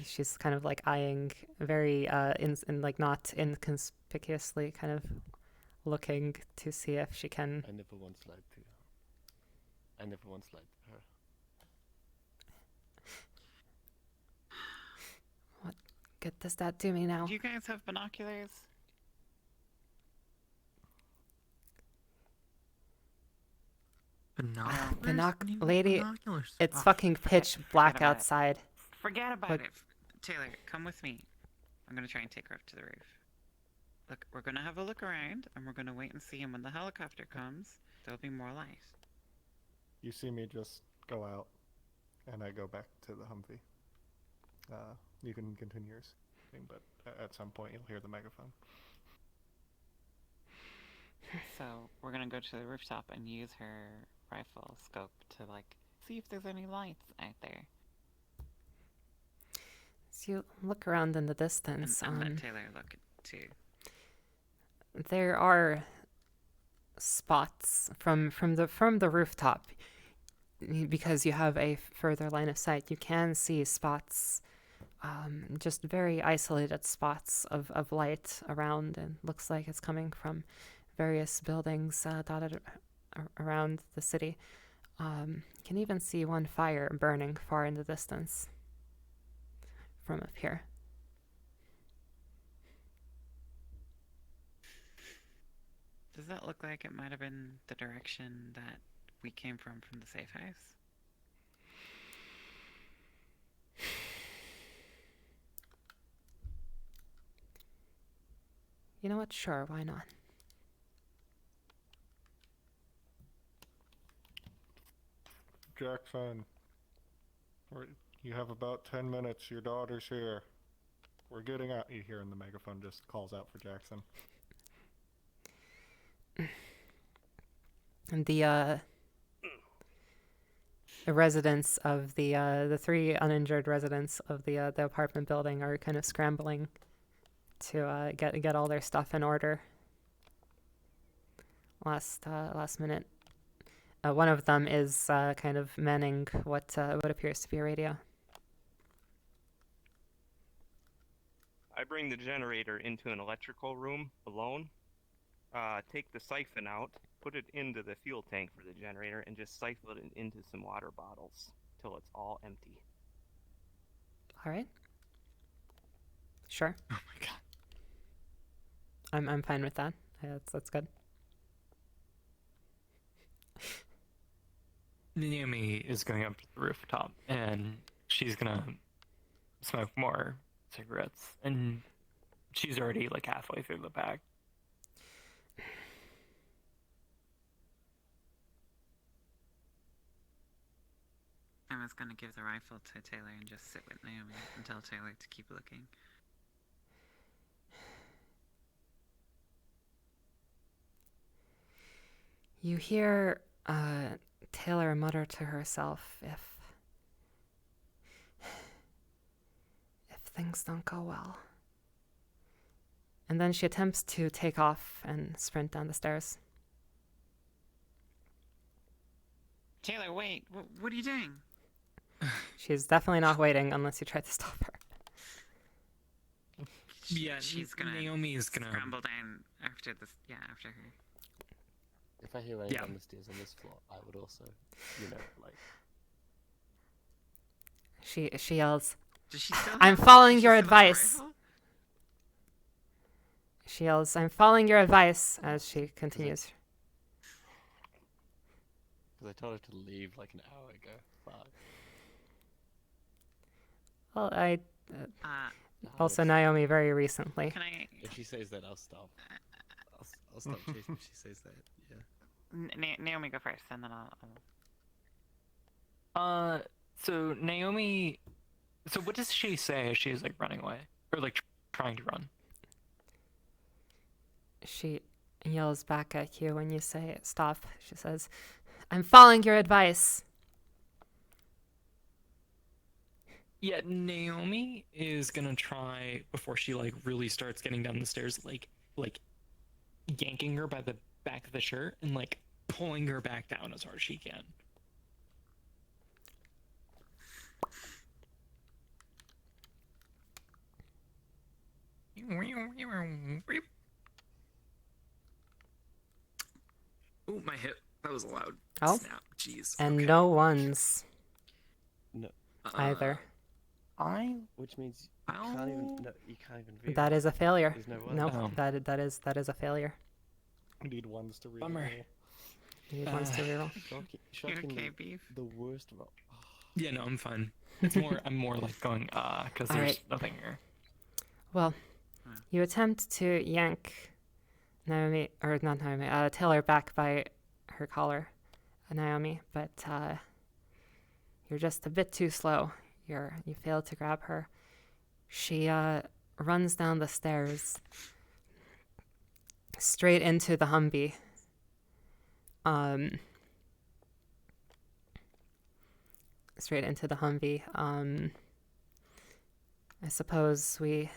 she's kind of like eyeing very in like not inconspicuously, kind of looking to see if she can. I never once lied to you. I never once lied to her. What good does that do me now? Do you guys have binoculars? Binoculars? Binoc- What do you mean lady, binoculars? It's Oh, fucking pitch black about it. outside. Forget about What- it. Taylor, come with me. I'm gonna try and take her up to the roof. Look, we're gonna have a look around, and we're gonna wait and see, and when the helicopter comes, there'll be more light. You see me just go out, and I go back to the Humvee. You can continue your thing, but at some point you'll hear the megaphone. So, we're gonna go to the rooftop and use her rifle scope to, like, see if there's any lights out there. So you look around in the And, distance. let Taylor look too. There are spots from the rooftop, because you have a further line of sight. You can see spots, just very isolated spots of light around, and looks like it's coming from various buildings dotted around the city. You can even see one fire burning far in the distance from up here. Does that look like it might have been the direction that we came from the safe house? You know what? Sure, why not? Jackson, you have about 10 minutes. Your daughter's here. We're getting out. You hear in the megaphone just calls out for Jackson. And the residents of the three uninjured residents of the apartment building are kind of scrambling to get all their stuff in order. Last minute. One of them is kind of manning what appears to be a radio. I bring the generator into an electrical room alone. Take the siphon out, put it into the fuel tank for the generator, and just siphon it into some water bottles till it's all empty. All right. Sure. Oh my god. I'm fine with that. That's good. Naomi is going up to the rooftop and she's gonna smoke more cigarettes, and she's already like halfway through the pack. I was gonna give the rifle to Taylor and just sit with Naomi and tell Taylor to keep looking. You hear Taylor mutter to herself, if things don't go well. And then she attempts to take off and sprint down the stairs. Taylor, wait! What are you doing? She's definitely not waiting unless you try to stop her. Yeah, She's gonna Naomi is gonna scramble down after this. Yeah, after her. If I hear anyone Yeah. on the stairs on this floor, I would also, like. She yells, Does she still I'm have- following does she your still have the advice. rifle? She yells, I'm following your advice, as she continues. Because I told her to leave like an hour ago. Fuck. Well, I Uh, also If- Naomi very recently. can I? If she says that, I'll stop. I'll stop chasing if she says that. Yeah. Naomi, go first, and then I'll. So Naomi, so what does she say as she's like running away or like trying to run? She yells back at you when you say stop. She says, "I'm following your advice." Yeah, Naomi is gonna try before she like really starts getting down the stairs, like yanking her by the back of the shirt and like pulling her back down as hard as she can. Ooh, my hip. That was a loud Oh. snap. Jeez. And okay. no ones No. either. Which means you can't even. No, you can't even read. That is a failure. There's no one. No, Oh. that is a failure. You need ones to read. Bummer. You need ones to reroll. Shockingly, okay, beef? the worst roll. Yeah, no, I'm fine. It's more I'm more like going because All there's right. nothing here. Well, you attempt to yank Naomi, or not Naomi, Taylor back by her collar, Naomi, but you're just a bit too slow. You fail to grab her. She runs down the stairs straight into the Humvee. Straight into the Humvee. I suppose we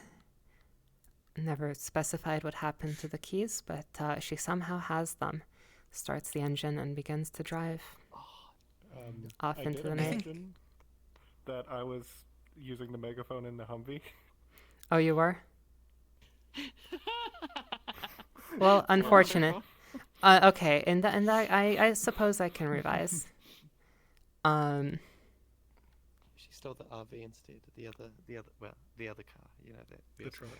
never specified what happened to the keys, but she somehow has them. Starts the engine and begins to drive off I into did the night. mention that I was using the megaphone in the Humvee. Oh, you were? Well, unfortunate. Okay, and that I suppose I can revise. She stole the RV instead. The other car. You know that. That's right.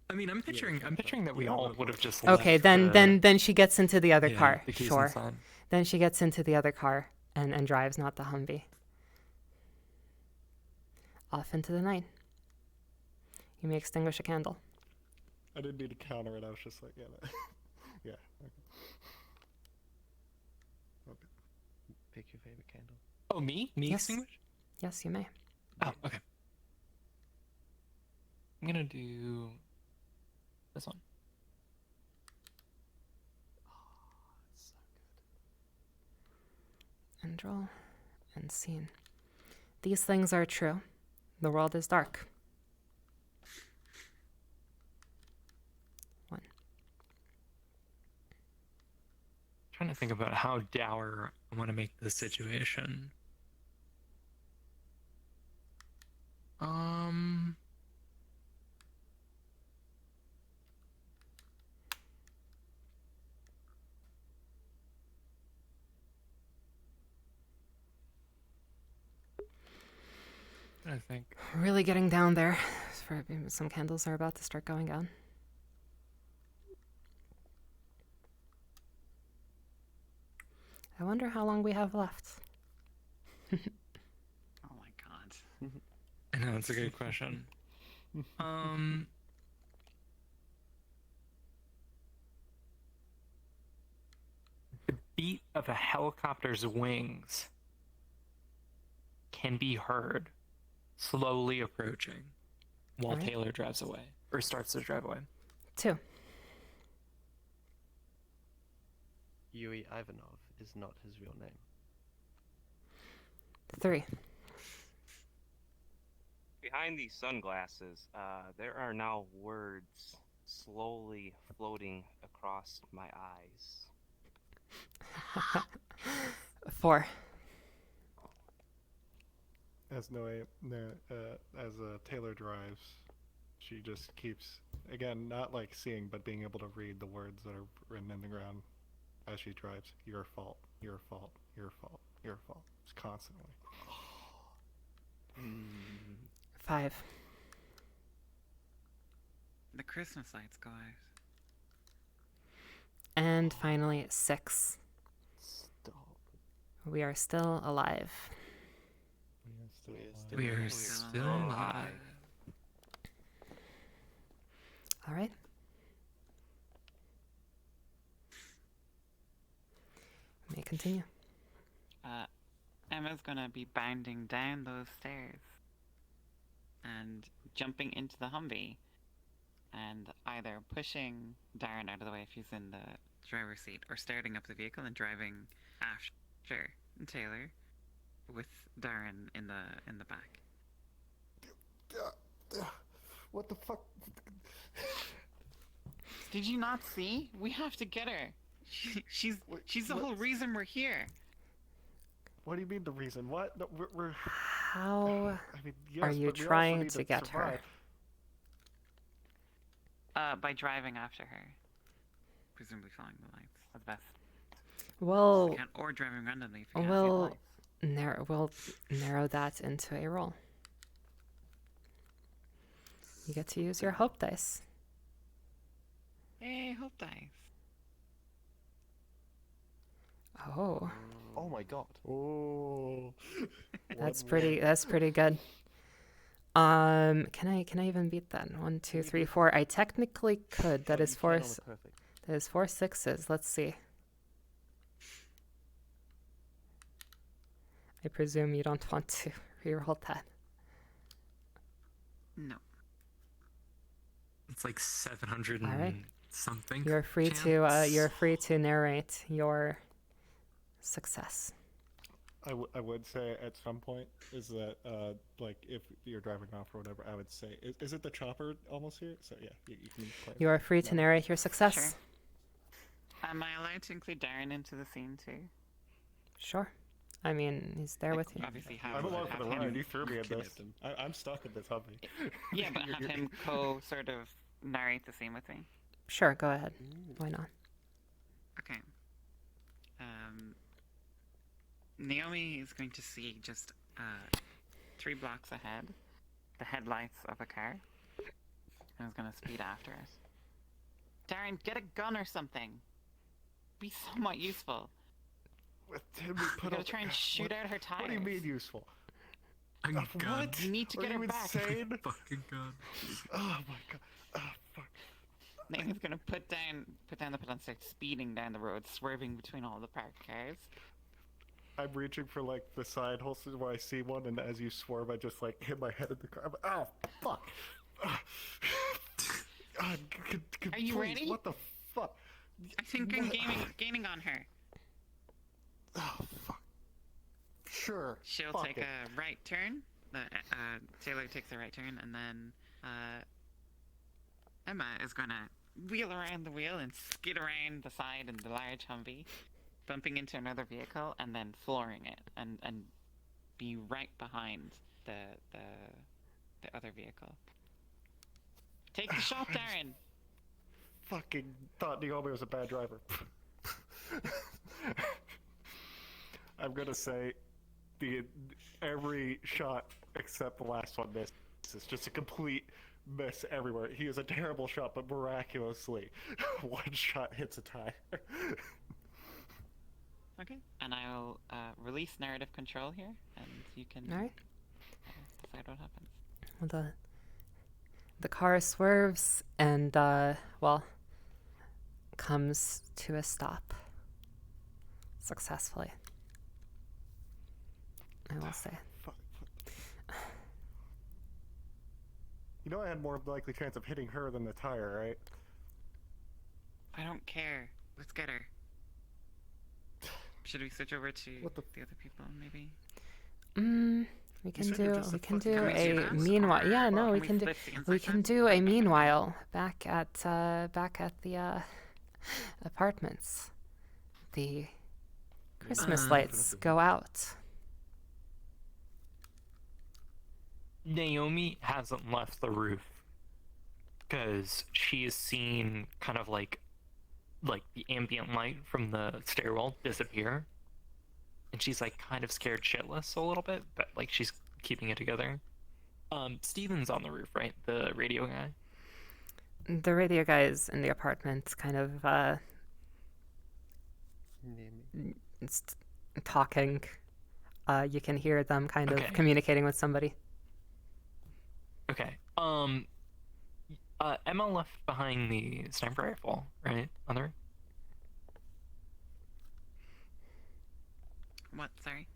I mean, I'm picturing that we Yeah, all what would have was just Okay, left then she gets into the other yeah, car. the keys Sure. inside. Then she gets into the other car and drives, not the Humvee. Off into the night. You may extinguish a candle. I didn't need to counter it. I was just like, yeah, yeah. Okay. Pick your favorite candle. Oh, me? Me Yes. extinguish? Yes, you may. Oh, okay. I'm gonna do this one. It's so good. And roll and scene. These things are true. The world is dark. Trying to think about how dour I want to make this situation. I think. Really getting down there. Some candles are about to start going out. I wonder how long we have left. Oh my god. I know, it's a good question. The beat of a helicopter's wings can be heard slowly approaching while Alright. Taylor drives away, or starts to drive away. 2. Yuri Ivanov is not his real name. 3. Behind these sunglasses, there are now words slowly floating across my eyes. 4. As Taylor drives, she just keeps, again, not like seeing, but being able to read the words that are written in the ground as she drives. Your fault, your fault, your fault, your fault. It's constantly. 5. The Christmas lights go out. And finally 6. Stop. We are still alive. We are still alive. All right. May continue. Emma's gonna be bounding down those stairs and jumping into the Humvee and either pushing Darren out of the way if he's in the driver's seat or starting up the vehicle and driving after Taylor with Darren in the back. What the fuck? Did you not see? We have to get her. She's the whole reason we're here. What do you mean the reason? What? No, we're How I mean, yes, are you but we also trying need to get her? survive. By driving after her. Presumably following the lights. That's best. Well, Or driving randomly if you can't see the lights. we'll narrow that into a roll. You get to use your hope dice. Hey, hope dice. Oh, Oh my god. Oh. that's pretty good. Can I even beat that? 1, 2, 3, 4. I technically could. That is You can four. on the perfect. That is 4 sixes. Let's see. I presume you don't want to reroll that. No. It's like 700 and Alright. something. You're free to narrate your success. I would say at some point is that like if you're driving off or whatever, I would say is it the chopper almost here? So yeah, you can play. You are free to narrate your success. Sure. Am I allowed to include Darren into the scene too? Sure. I mean, he's there with you. Obviously, have, I'm along for have the him. ride. You threw me in this. Kidnapped him. I'm stuck in this hubby. Yeah, but have him sort of narrate the scene with me. Sure, go ahead. Why not? Okay. Naomi is going to see just 3 blocks ahead the headlights of a car and is going to speed after it. Darren, get a gun or something. Be somewhat useful. With Tim, we You put gotta up- try and shoot what- out her tires. What do you mean useful? A gun. What? You need to Are get you her back. insane? Fucking gun. Oh my god. Oh fuck. Naomi's gonna put down the pedal and start speeding down the road, swerving between all the parked cars. I'm reaching for like the side holsters where I see one, and as you swerve, I just like hit my head in the car. I'm like, oh fuck. God, Are you please, ready? What the fuck? I think I'm What? gaining on her. Oh fuck. Sure. She'll fuck take it. a right turn. Taylor takes a right turn, and then Emma is gonna wheel around the wheel and skid around the side in the large Humvee, bumping into another vehicle, and then flooring it, and be right behind the other vehicle. Take the shot, Darren. Fucking thought Naomi was a bad driver. I'm gonna say every shot except the last one missed. It's just a complete miss everywhere. He is a terrible shot, but miraculously, one shot hits a tire. Okay. And I'll release narrative control here, and you can All right. decide what happens. Well, the car swerves and comes to a stop successfully. I will say. Fuck. You know I had more likely chance of hitting her than the tire, right? I don't care. Let's get her. Should we switch over to What the- the other people, maybe? We can said you're do just we a can fucking do Can we do a that? meanwhile. Yeah, no, Or we can can do split the we inside can do a meanwhile back at the apartments. The Christmas lights go out. Naomi hasn't left the roof because she has seen kind of like the ambient light from the stairwell disappear, and she's like kind of scared shitless a little bit, but like she's keeping it together. Steven's on the roof, right? The radio guy. The radio guy is in the apartment, kind of Near me. talking. You can hear them kind of Okay. communicating with somebody. Okay. Emma left behind the sniper rifle, right? On the roof? What? Sorry.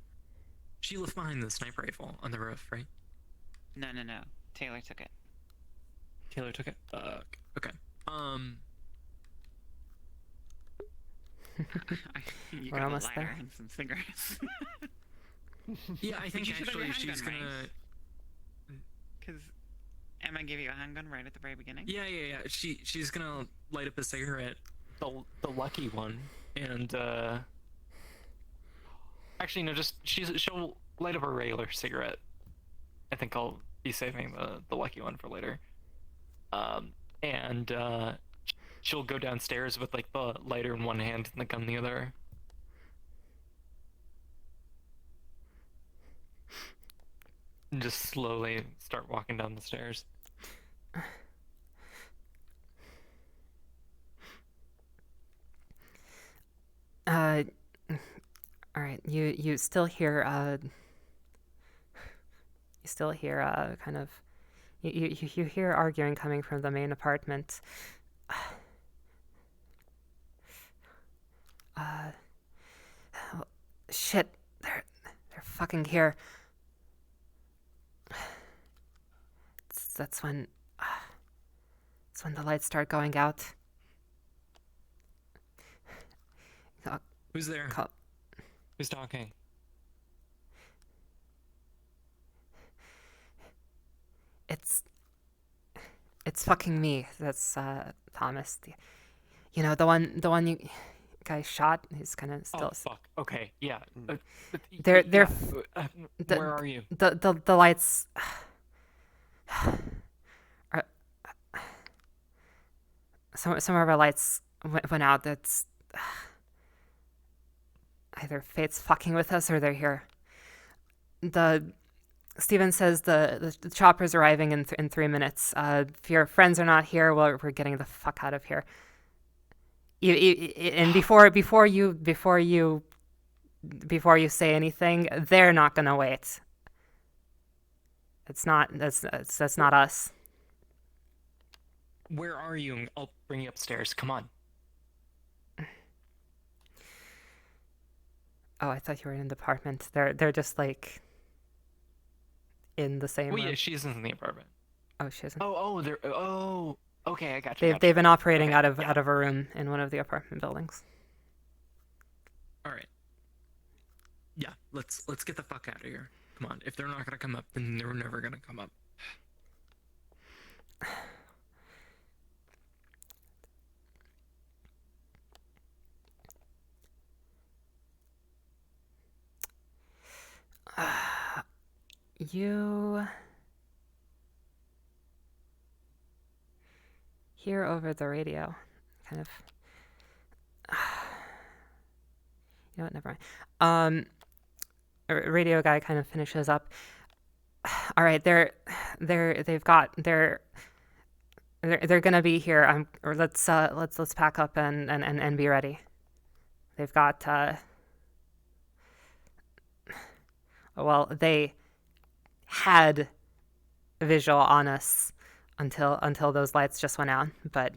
She left behind the sniper rifle on the roof, right? No. Taylor took it. Taylor took it. Okay. You We're got a almost lighter there. and some cigarettes. Yeah, I think you should have actually your she's handgun, gonna. right? Because Emma gave you a handgun right at the very beginning. Yeah. She's gonna light up a cigarette, the lucky one, and actually no, just she'll light up a regular cigarette. I think I'll be saving the lucky one for later. And she'll go downstairs with like the lighter in one hand and the gun in the other. And just slowly start walking down the stairs. All right. You still hear kind of you hear arguing coming from the main apartment. Shit. They're fucking here. That's when the lights start going out. Who's there? Call- Who's talking? It's fucking me. That's Thomas. You know, the one you guy shot. He's kind of still. Oh fuck. Okay. Yeah. They're the- where are you? The lights. are, some of our lights went out. That's either fate's fucking with us or they're here. Steven says the chopper's arriving in 3 minutes. If your friends are not here, well, we're getting the fuck out of here. And before you say anything, they're not gonna wait. That's not us. Where are you? I'll bring you upstairs. Come on. Oh, I thought you were in the apartment. They're just like in the same Well, room. yeah, she's in the apartment. Oh, she isn't. Okay, I got you. They've been operating Okay, out of yeah. a room in one of the apartment buildings. All right. Yeah, let's get the fuck out of here. Come on. If they're not gonna come up, then they're never gonna come up. You hear over the radio, kind of. You know what? Never mind. Radio guy kind of finishes up. All right, they're gonna be here. Or let's pack up and be ready. They've got well, they had visual on us until those lights just went out, but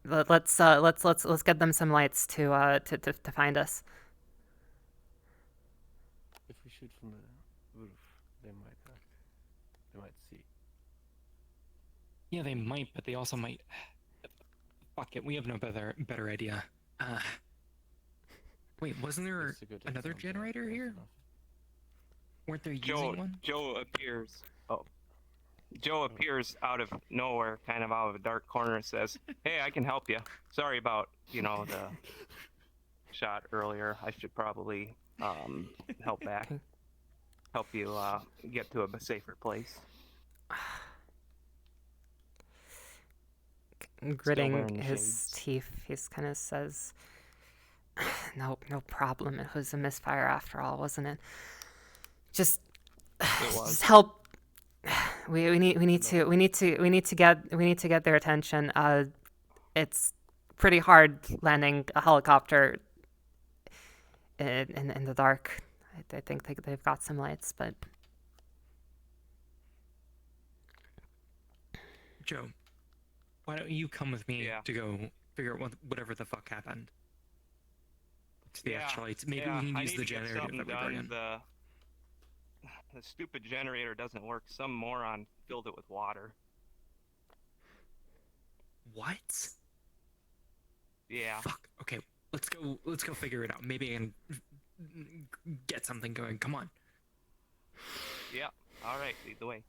let's get them some lights to find us. If we shoot from the roof, they might see. Yeah, they might, but they also might. Fuck it, we have no better idea. Wait, wasn't there It's a good another example, generator close here? enough. Weren't they using one? Joe appears out of nowhere, kind of out of a dark corner, and says, "Hey, I can help you. Sorry about the shot earlier. I should probably help back, Okay. help you get to a safer place." Gritting wearing his shades. teeth, he kind of says, no problem. It was a misfire after all, wasn't it? Just was. help. We need to get their attention. It's pretty hard landing a helicopter in the dark. I think they've got some lights, but Joe, why don't you come with me Yeah. to go figure out whatever the fuck happened to the Yeah, electrolytes? Maybe yeah, we can I use need the to get generator something that we brought in. done. The stupid generator doesn't work. Some moron filled it with water. What? Yeah. Fuck. Okay, let's go figure it out. Maybe I can get something going. Come on. Yeah. All right. Lead the way.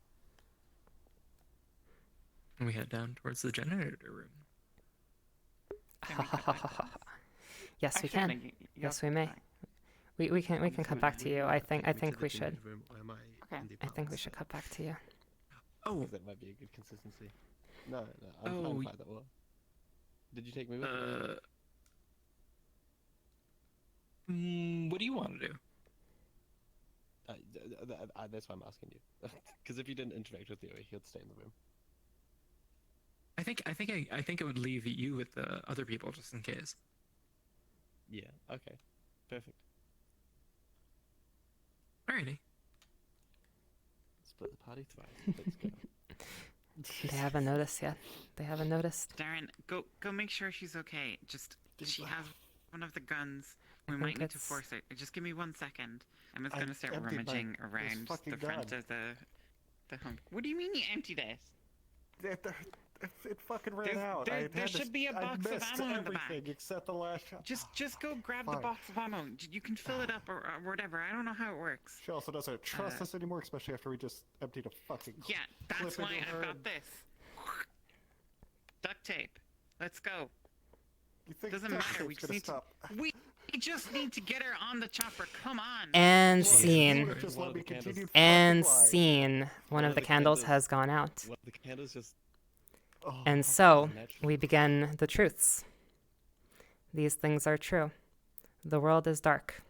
And we head down towards the generator room. Can we cut back to this? yes, we Actually, can. no, you Yes, have we to may. back. We can cut back to you. I think we should. Okay. I think we should cut back to you. Oh, That might be a good consistency. No, I'm Oh, fine by that one. Did you take me with? what do you want to do? That's why I'm asking you. Because if you didn't interact with Theo, he'd stay in the room. I think I would leave you with the other people just in case. Yeah. Okay. Perfect. Alrighty. Split the party twice. Let's go. They haven't noticed yet. They haven't noticed. Darren, go make sure she's okay. Just she has one of the guns. We think might need to it's- force it. Just give me 1 second. I'm just I gonna start emptied rummaging this around fucking the front gun. of the home. What do you mean you emptied it? It fucking ran There's- out. there- I there had to should be a I box of missed ammo in the back. everything except the last shot. Just go grab the Fine. box of ammo. You can fill it up or whatever. I don't know how it works. She also doesn't trust us anymore, especially after we just emptied a fucking. Yeah, that's clip why into I've her got and- this. Duct tape. Let's go. You think Doesn't duct matter, we tape's just gonna need to- stop? We just need to get her on the chopper. Come on. And Look, scene. would've Just One let of me the candles- continue. And fucking lying. scene. One of the candles has gone out. Well, the candles just. Oh, And so, natural. we begin the truths. These things are true. The world is dark.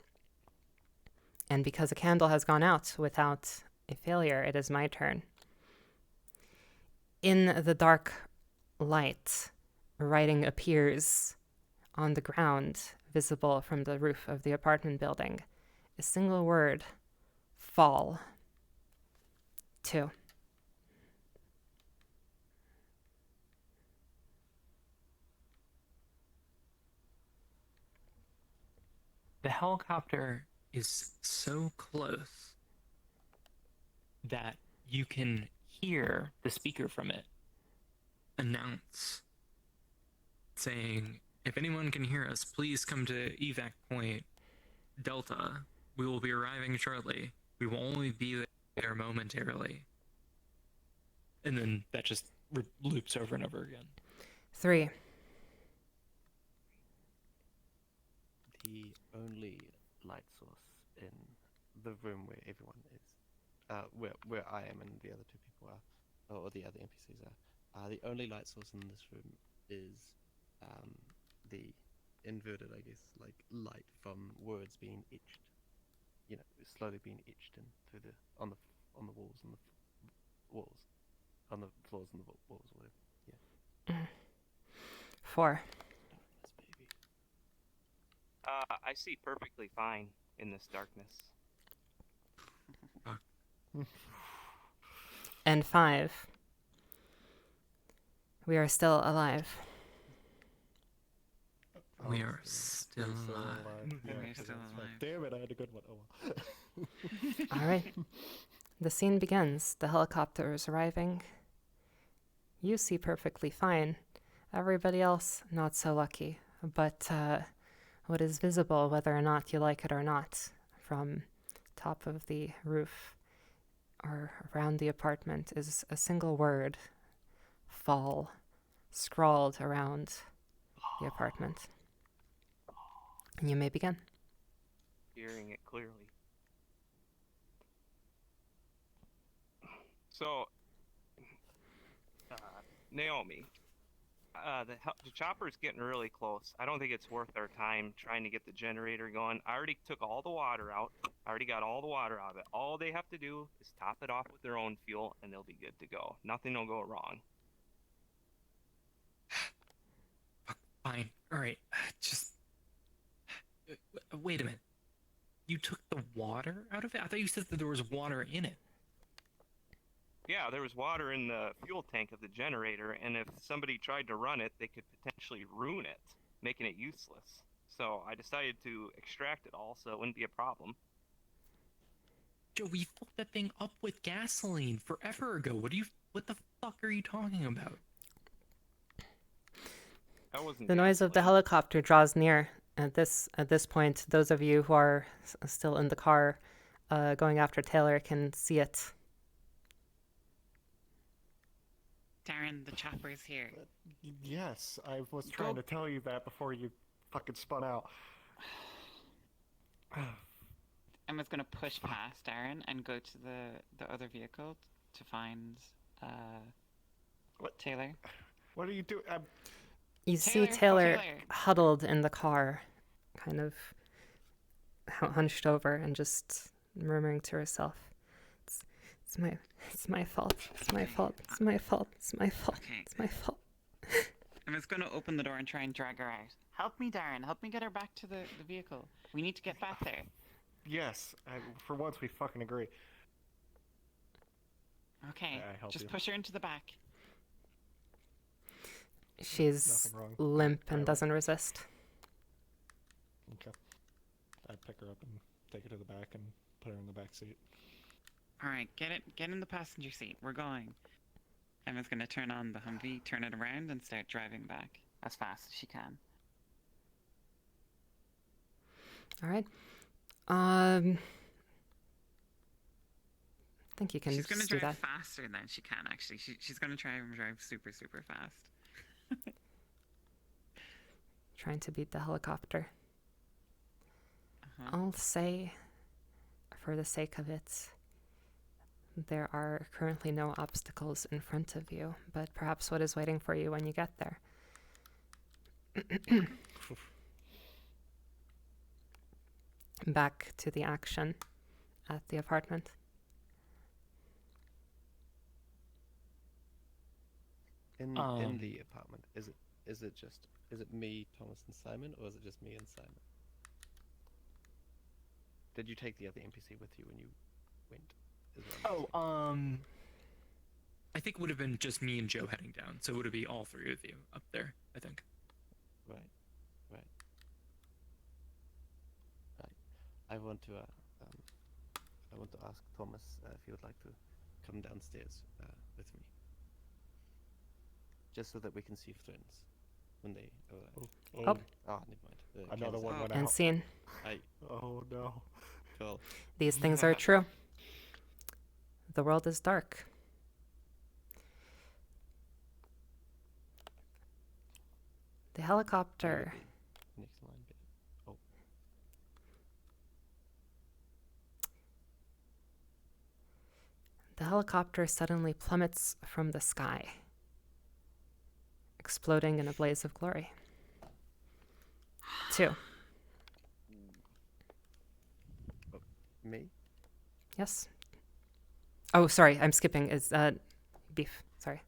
And because a candle has gone out without a failure, it is my turn. In the dark light, writing appears on the ground, visible from the roof of the apartment building. A single word, fall. 2. The helicopter is so close that you can hear the speaker from it announce, saying, "If anyone can hear us, please come to evac point Delta. We will be arriving shortly. We will only be there momentarily." And then that just loops over and over again. 3. The only light source in the room where everyone is, where I am and the other two people are, or the other NPCs are, the only light source in this room is the inverted, I guess, like light from words being etched, slowly being etched in through on the walls and the walls, on the floors and the walls, whatever. Yeah. 4. Darkness, baby. I see perfectly fine in this darkness. And 5. We are still alive. We are still We're alive. Yeah, We're that's still right. alive. Damn it, I had a good one. Oh well. All right. The scene begins. The helicopter is arriving. You see perfectly fine. Everybody else, not so lucky. But what is visible, whether or not you like it or not, from top of the roof or around the apartment is a single word, fall, scrawled around the apartment. And you may begin. Hearing it clearly. So, Naomi, the chopper's getting really close. I don't think it's worth our time trying to get the generator going. I already took all the water out. I already got all the water out of it. All they have to do is top it off with their own fuel, and they'll be good to go. Nothing will go wrong. Fine. All right. Just wait a minute. You took the water out of it? I thought you said that there was water in it. Yeah, there was water in the fuel tank of the generator, and if somebody tried to run it, they could potentially ruin it, making it useless. So I decided to extract it all so it wouldn't be a problem. Joe, we filled that thing up with gasoline forever ago. What the fuck are you talking about? That wasn't The noise of the gasoline. helicopter draws near. At this point, those of you who are still in the car going after Taylor can see it. Darren, the chopper's here. Yes, I was trying to tell you that before you fucking spun out. Emma's gonna push past Darren and go to the other vehicle to find What? Taylor. What are you doing? You Taylor, see oh, Taylor Taylor. huddled in the car, kind of hunched over and just murmuring to herself, it's my fault. It's my Okay. fault. It's my fault. It's my fault. Okay. It's my fault. Emma's gonna open the door and try and drag her out. Help me, Darren. Help me get her back to the vehicle. We need to get back there. Yes, for once we fucking agree. Okay. I help Just you. push her into the back. She's Nothing wrong. limp I and will. doesn't resist. Okay. I pick her up and take her to the back and put her in the back seat. All right, get in the passenger seat. We're going. Emma's gonna turn on the Humvee, turn it around, and start driving back as fast as she can. All right. I think you can She's gonna just do drive that. faster than she can. Actually, she's gonna try and drive super fast. Trying to beat the helicopter. Uh-huh. I'll say, for the sake of it, there are currently no obstacles in front of you, but perhaps what is waiting for you when you get there. Back to the action at the apartment. In Um, the apartment, is it me, Thomas, and Simon, or is it just me and Simon? Did you take the other NPC with you when you went? Is what I'm asking. I think it would have been just me and Joe heading down, so it would be all three of you up there, I think. Right. I want to ask Thomas if he would like to come downstairs with me, just so that we can see friends when they arrive. Oh. Oh, never mind. Another cancel. one went And out. scene. Oh no. Cool. These things are true. The world is dark. The helicopter Next line. Oh, The helicopter suddenly plummets from the sky, exploding in a blaze of glory. 2. me? Yes. Oh, sorry, I'm skipping. Is beef. Sorry.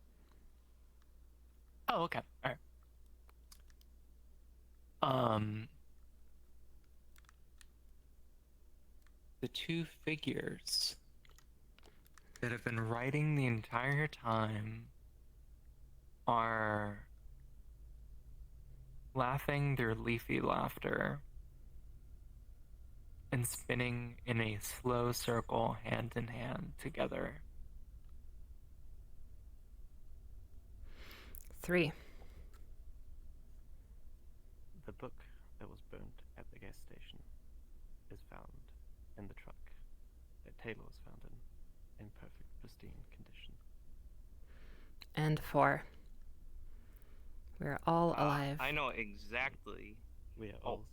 Oh, okay. All right. The two figures that have been writing the entire time are laughing their leafy laughter and spinning in a slow circle hand in hand together. 3. The book that was burnt at the gas station is found in the truck that Taylor was found in perfect, pristine condition. And 4. We're all alive. I know exactly. We are Oh, all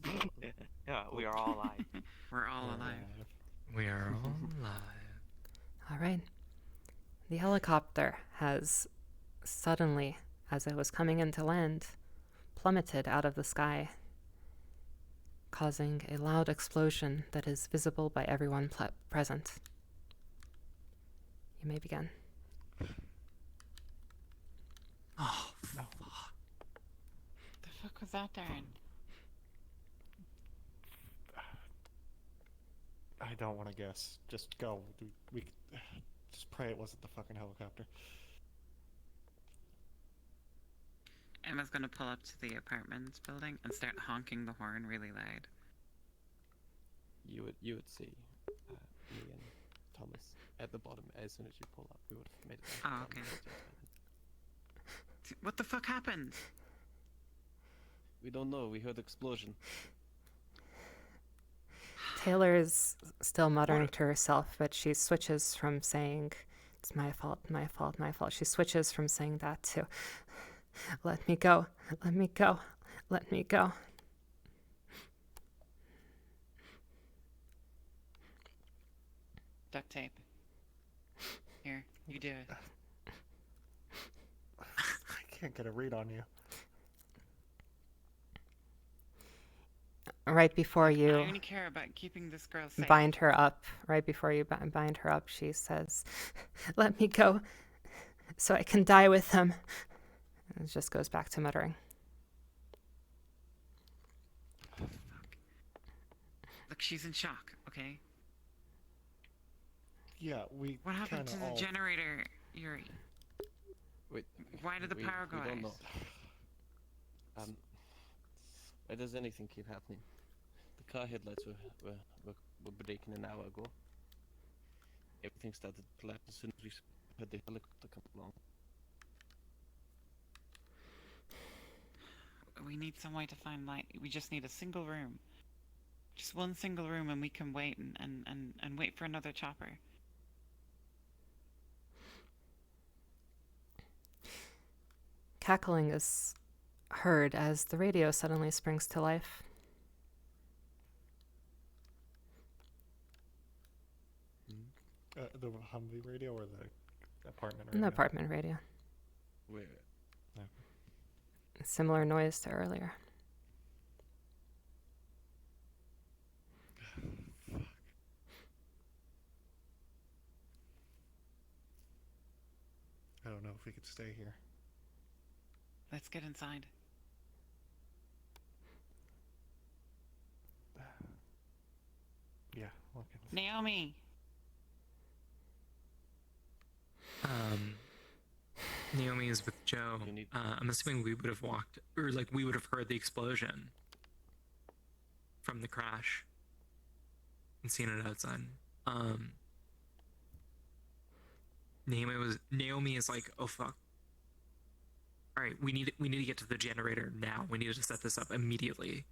yeah, we are all alive. We're all alive. We are all alive. All right. The helicopter has suddenly, as it was coming into land, plummeted out of the sky, causing a loud explosion that is visible by everyone present. You may begin. Oh, The fuck was that, Darren? don't want to guess. Just go. We just pray it wasn't the fucking helicopter. Emma's gonna pull up to the apartments building and start honking the horn really loud. You would see me and Thomas at the bottom as soon as you pull up. We would have made it. Oh, okay. What the fuck happened? We don't know. We heard explosion. Taylor is still muttering to herself, but she switches from saying, "It's my fault, my fault, my fault." She switches from saying that to, "Let me go, let me go, let me go." Duct tape. Here, you do it. I can't get a read on you. Right before I you only care about keeping this girl safe. bind her up, right before you bind her up, she says, "Let me go so I can die with them." And it just goes back to muttering. Oh, fuck. Look, she's in shock, okay? Yeah, we What happened kinda to the all... generator, Yuri? Wait. Why did the power go we don't out? know. Why does anything keep happening? The car headlights were breaking an hour ago. Everything started to collapse as soon as we heard the helicopter come along. We need some way to find light. We just need a single room. Just one single room and we can wait and wait for another chopper. Cackling is heard as the radio suddenly springs to life. The Humvee radio or the apartment In radio? the apartment radio. Where? Similar noise to earlier. Fuck. I don't know if we could stay here. Let's get inside. Yeah, okay. Naomi! Naomi is with Joe. You need- I'm assuming we would have walked, or like we would have heard the explosion from the crash and seen it outside. Naomi is like, "Oh fuck! All right, we need to get to the generator now. We need to set this up immediately."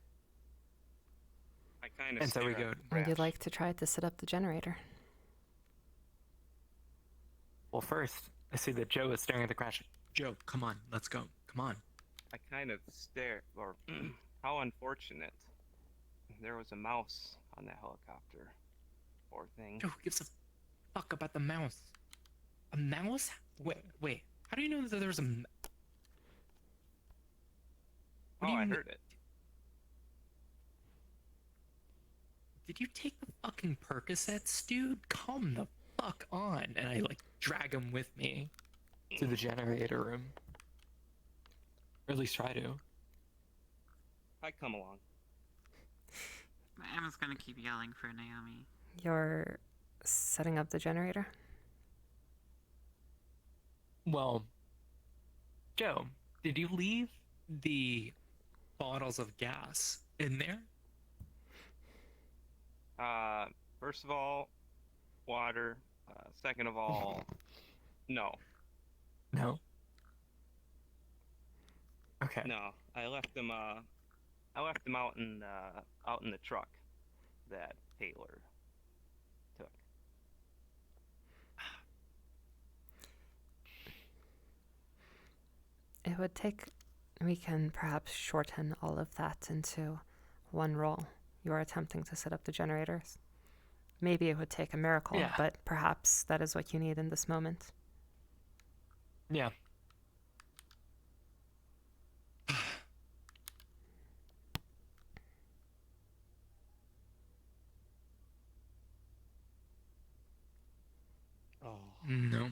I kind of. And so we go. Would you like to try to set up the generator? Well, first I see that Joe is staring at the crash. Joe, come on, let's go. Come on. I kind of stare, or how unfortunate. There was a mouse on that helicopter. Poor thing. Joe, who gives a fuck about the mouse? A mouse? Wait. How do you know that there was a? What do you I mean- heard it. Did you take the fucking Percocets, dude? Calm the fuck on. And I like drag him with me to the generator room. Or at least try to. I come along. Emma's gonna keep yelling for Naomi. You're setting up the generator? Well, Joe, did you leave the bottles of gas in there? First of all, water. Second of all, no. No. Okay. No, I left them. I left them out in the truck that Taylor took. It would take. We can perhaps shorten all of that into one roll. You are attempting to set up the generators. Maybe it would take a miracle, Yeah. but perhaps that is what you need in this moment. Yeah. Oh. No.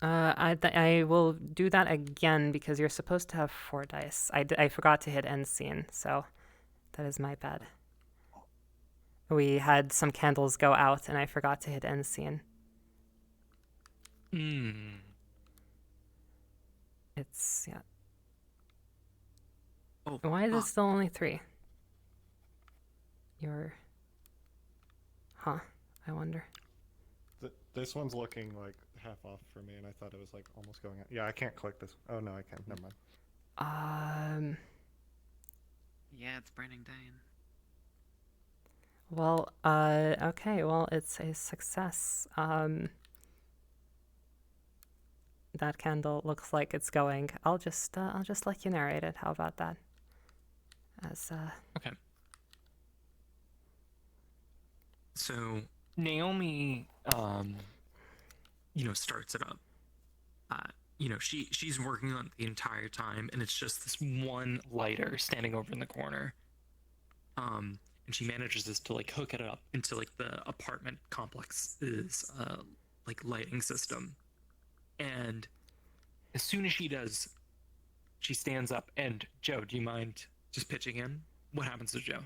I will do that again because you're supposed to have 4 dice. I forgot to hit end scene, so that is my bad. we had some candles go out and I forgot to hit end scene. Hmm. It's, yeah. Oh, Why is it still only 3? Huh, I wonder. This one's looking like half off for me, and I thought it was like almost going out. Yeah, I can't click this. Oh no, I can. Never mind. Yeah, it's burning down. Well, okay, well, it's a success. That candle looks like it's going. I'll just let you narrate it. How about that? As, Okay. So Naomi, starts it up. She's working on it the entire time, and it's just this one lighter standing over in the corner. and she manages to like hook it up into like the apartment complex's like lighting system. And as soon as she does, she stands up. And Joe, do you mind just pitching in? What happens to Joe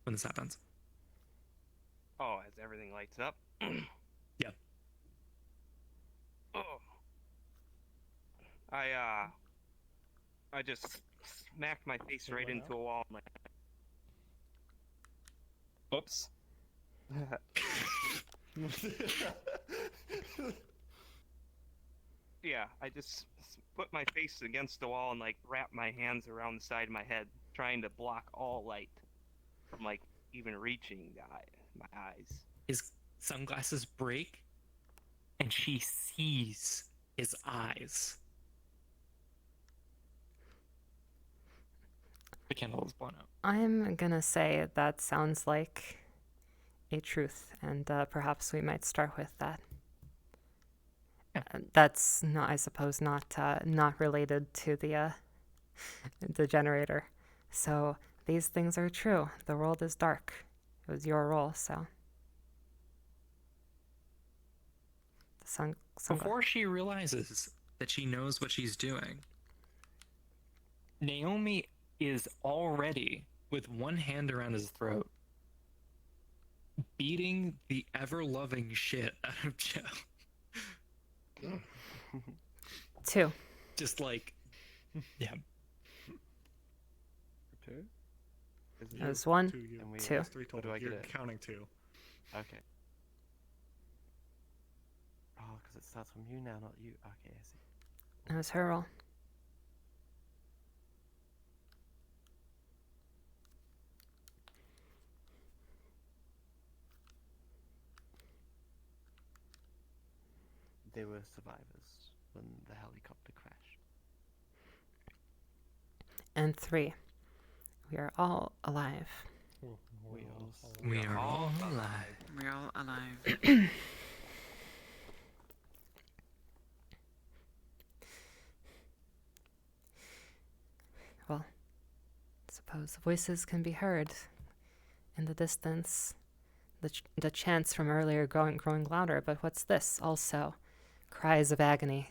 when this happens? Oh, as everything lights up. Yeah. Oh. I just smacked my face right went into a wall. Oops. Yeah, I just put my face against the wall and like wrap my hands around the side of my head, trying to block all light from like even reaching my eyes. His sunglasses break, and she sees his eyes. The candle is blown out. I'm gonna say that sounds like a truth, and perhaps we might start with that. Yeah. That's not, I suppose, not related to the generator. So these things are true. The world is dark. It was your role, so. Before she realizes that she knows what she's doing, Naomi is already, with one hand around his throat, beating the ever-loving shit out of Joe. 2. Just like, yeah. For 2? Isn't It was 1, Two, you. And we- 2. There's 3 What total. do I You're get? counting 2. Okay. Oh, because it starts from you now, not you. Okay, I see. It was her roll. They were survivors when the helicopter crashed. And 3. We are all alive. We are all alive. We're all alive. Well, suppose voices can be heard in the distance. The chants from earlier growing louder, but what's this? Also, cries of agony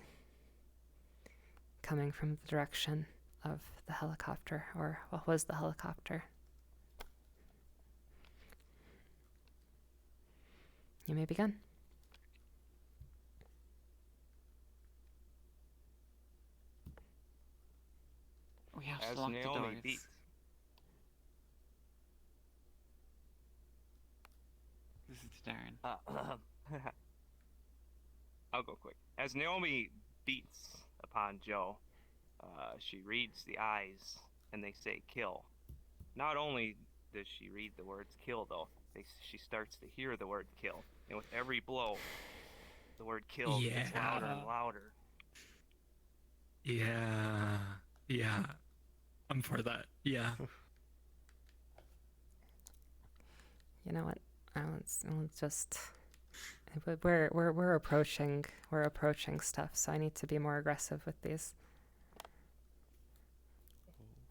coming from the direction of the helicopter, or what was the helicopter? You may begin. We have As to lock the Naomi doors. beats. This is Darren. I'll go quick. As Naomi beats upon Joe, she reads the eyes, and they say kill. Not only does she read the words kill, though, she starts to hear the word kill. And with every blow, the word kill gets louder and louder. Yeah. I'm for that. Yeah. You know what? Let's just. We're approaching stuff, so I need to be more aggressive with these.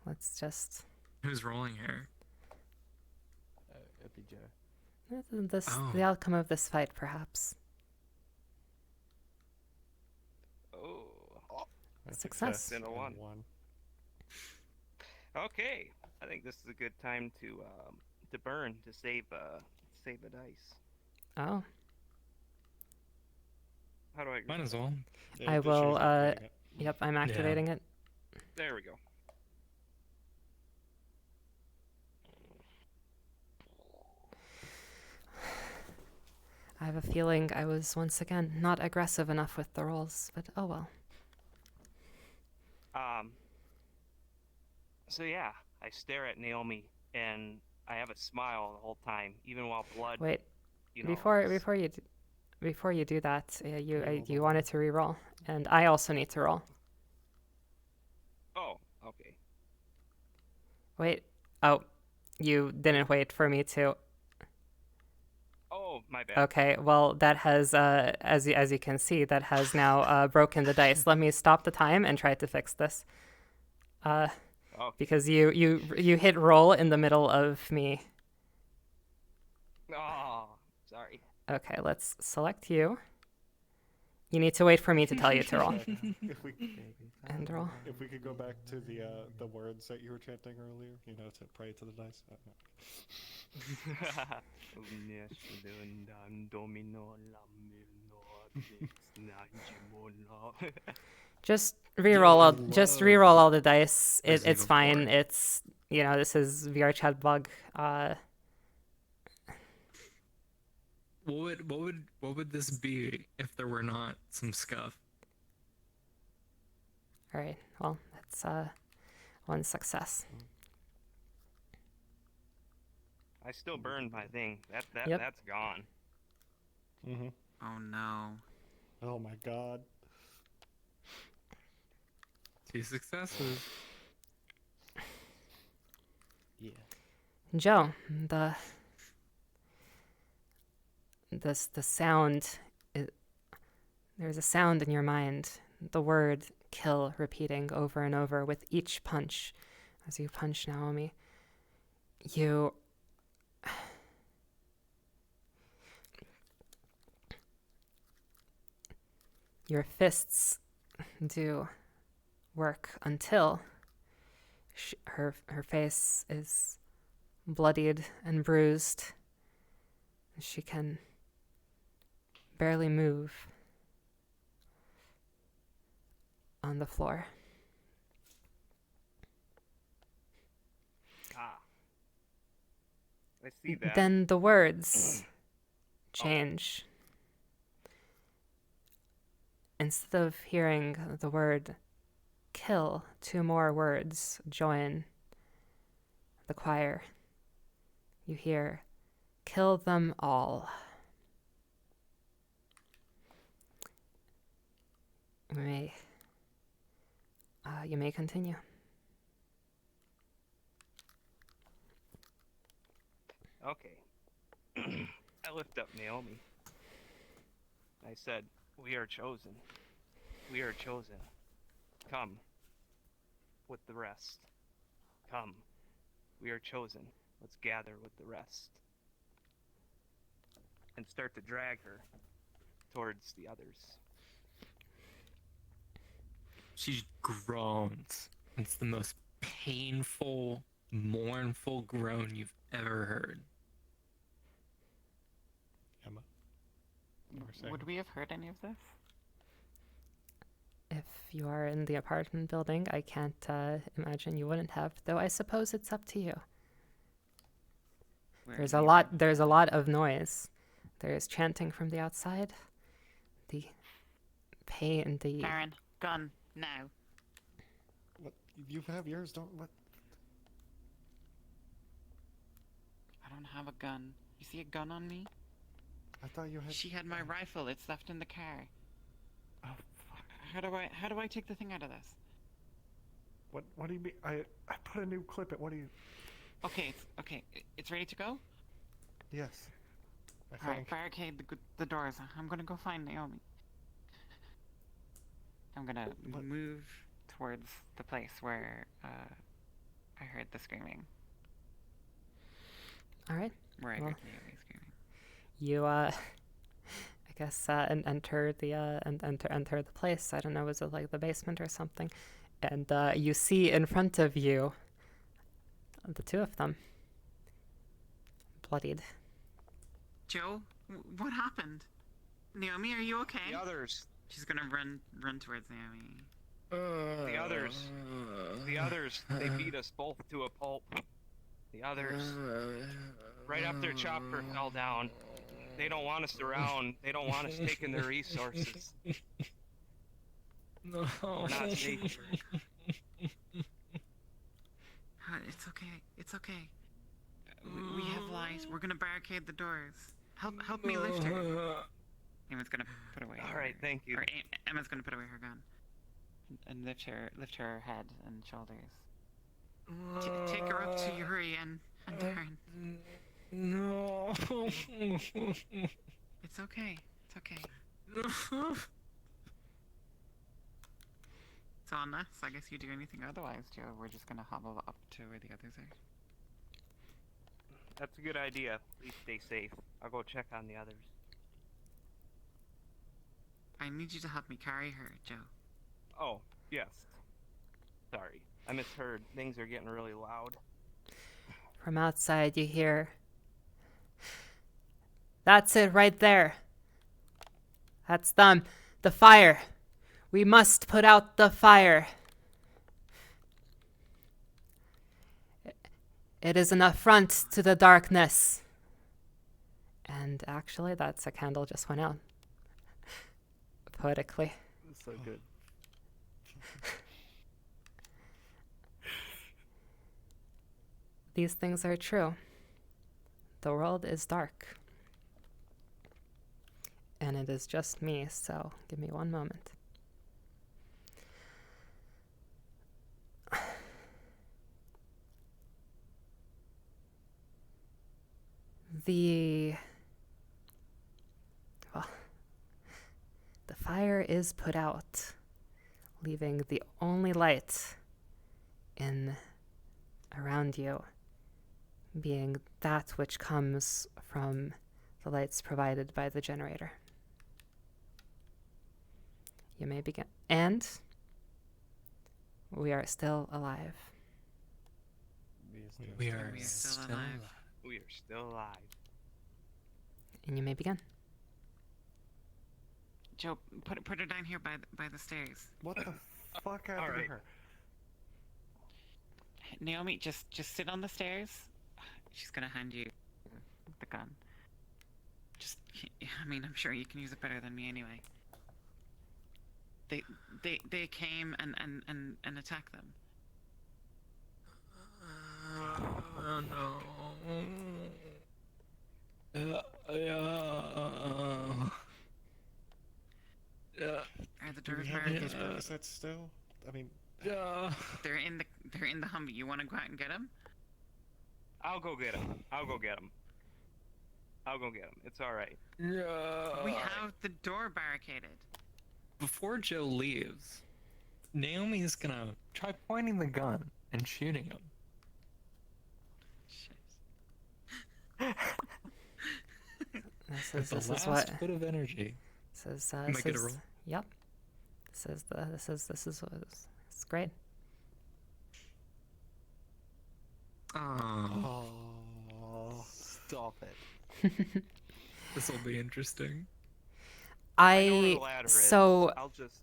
Let's just. Who's rolling here? It'd be Joe. The outcome of this fight, perhaps. Oh, Success. And a 1. Okay, I think this is a good time to to burn to save a dice. Oh, How do I? Might as well. Yeah, I you just will. use activating it. Yep, I'm activating it. There we go. I have a feeling I was once again not aggressive enough with the rolls, but oh well. So yeah, I stare at Naomi and I have a smile the whole time, even while blood. Wait, You know, before is- before you do that, Reroll the you wanted to re-roll, and I also need to roll. Oh, okay. Wait. Oh, you didn't wait for me to. Oh, my bad. Okay, well that has, as you can see, that has now broken the dice. Let me stop the time and try to fix this. Okay. Because you hit roll in the middle of me. Oh, sorry. Okay, let's select you. You need to wait for me to tell you to roll. If we And roll. if we could go back to the words that you were chanting earlier, you know, to pray to the dice. Just re-roll all, just love re-roll all the dice. It's Resident fine. Evil 4. It's, you know, this is VR chat bug. What would this be if there were not some scuff? All right. Well, that's one success. I still burned my thing. Yep. That's gone. Mm-hmm. Oh no. Oh my god. 2 successes. Yeah. Joe, the sound, there's a sound in your mind, the word kill repeating over and over with each punch. As you punch Naomi, your fists do work until her face is bloodied and bruised. She can barely move on the floor. Ah. I see that. Then the words change. Instead of hearing the word kill, 2 more words join the choir. You hear, kill them all. You may continue. Okay. I lift up Naomi. I said, "We are chosen. We are chosen. Come with the rest. Come. We are chosen. Let's gather with the rest." And start to drag her towards the others. She groans. It's the most painful, mournful groan you've ever heard. Emma. You were saying? Would we have heard any of this? If you are in the apartment building, I can't imagine you wouldn't have, though I suppose it's up to you. We're There's in a the lot of noise. There's chanting from the outside. The pain, the Baron, gun, now. What? You have yours, don't what? I don't have a gun. You see a gun on me? I thought you had. She had my rifle. It's left in the car. Oh, How do I take the thing out of this? what do you mean? I put a new clip. What do you? Okay, it's ready to go. Yes. I All right, think. barricade the doors. I'm gonna go find Naomi. I'm gonna What? move towards the place where I heard the screaming. all right. Where I Well. heard Naomi screaming. You I guess and enter the enter the place. I don't know, was it like the basement or something? And you see in front of you the 2 of them. bloodied. Joe, what happened? Naomi, are you okay? The others. She's gonna run towards Naomi. The others. They beat us both to a pulp. The others. Right after Chopper fell down. They don't want us around. They don't want us taking their resources. No. We're not safe. It's okay. It's okay. We have light. We're gonna barricade the doors. Help me lift her. Emma's gonna put away. All right, thank you. Or Emma's gonna put away her gun and lift her head and shoulders. Take her up to Yuri and Darren. No. It's okay. It's okay. So unless I guess you do anything otherwise, Joe, we're just gonna hobble up to where the others are. That's a good idea. Please stay safe. I'll go check on the others. I need you to help me carry her, Joe. Oh, yes. Sorry. I misheard. Things are getting really loud. From outside, you hear, "That's it right there. That's them. The fire. We must put out the fire. It is an affront to the darkness." And actually, that's a candle just went out. Poetically. It's so good. These things are true. The world is dark. And it is just me, so give me one moment. The fire is put out, leaving the only light in around you being that which comes from the lights provided by the generator. You may begin. And we are still alive. We are We are still still alive. alive. We are still alive. And you may begin. Joe, put her down here by the stairs. What the fuck happened Alright. to her? Naomi, just sit on the stairs. She's gonna hand you the gun. I mean, I'm sure you can use it better than me anyway. They came and attacked them. Oh no. Are the Do doors we have any of those barricaded? Percocets still? I mean, They're in the Humvee. You want to go out and get them? I'll go get him. It's all right. We have the door barricaded. Before Joe leaves, Naomi's gonna try pointing the gun and shooting him. This The is last what bit of energy. this is. Am I good to roll? Yep. This is it's great. Oh, oh, Stop it. this will be interesting. I know where I the ladder is. so I'll just.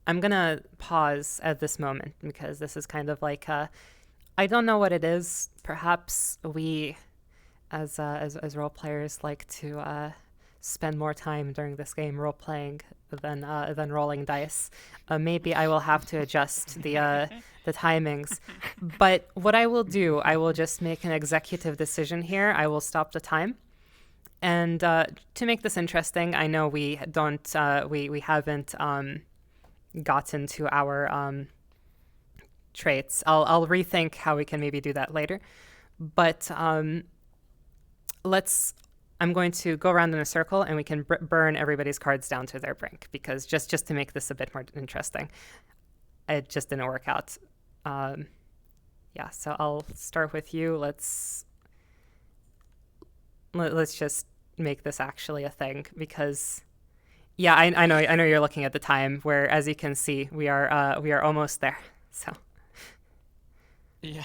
I'm gonna pause at this moment because this is kind of like I don't know what it is. Perhaps we, as role players, like to spend more time during this game role playing than rolling dice. Maybe I will have to adjust the timings. But what I will do, I will just make an executive decision here. I will stop the time. And to make this interesting, I know we don't we haven't gotten to our traits. I'll rethink how we can maybe do that later. But I'm going to go around in a circle and we can burn everybody's cards down to their brink because just to make this a bit more interesting. It just didn't work out. Yeah, so I'll start with you. Let's just make this actually a thing because yeah, I know you're looking at the time where, as you can see, we are almost there. So Yeah.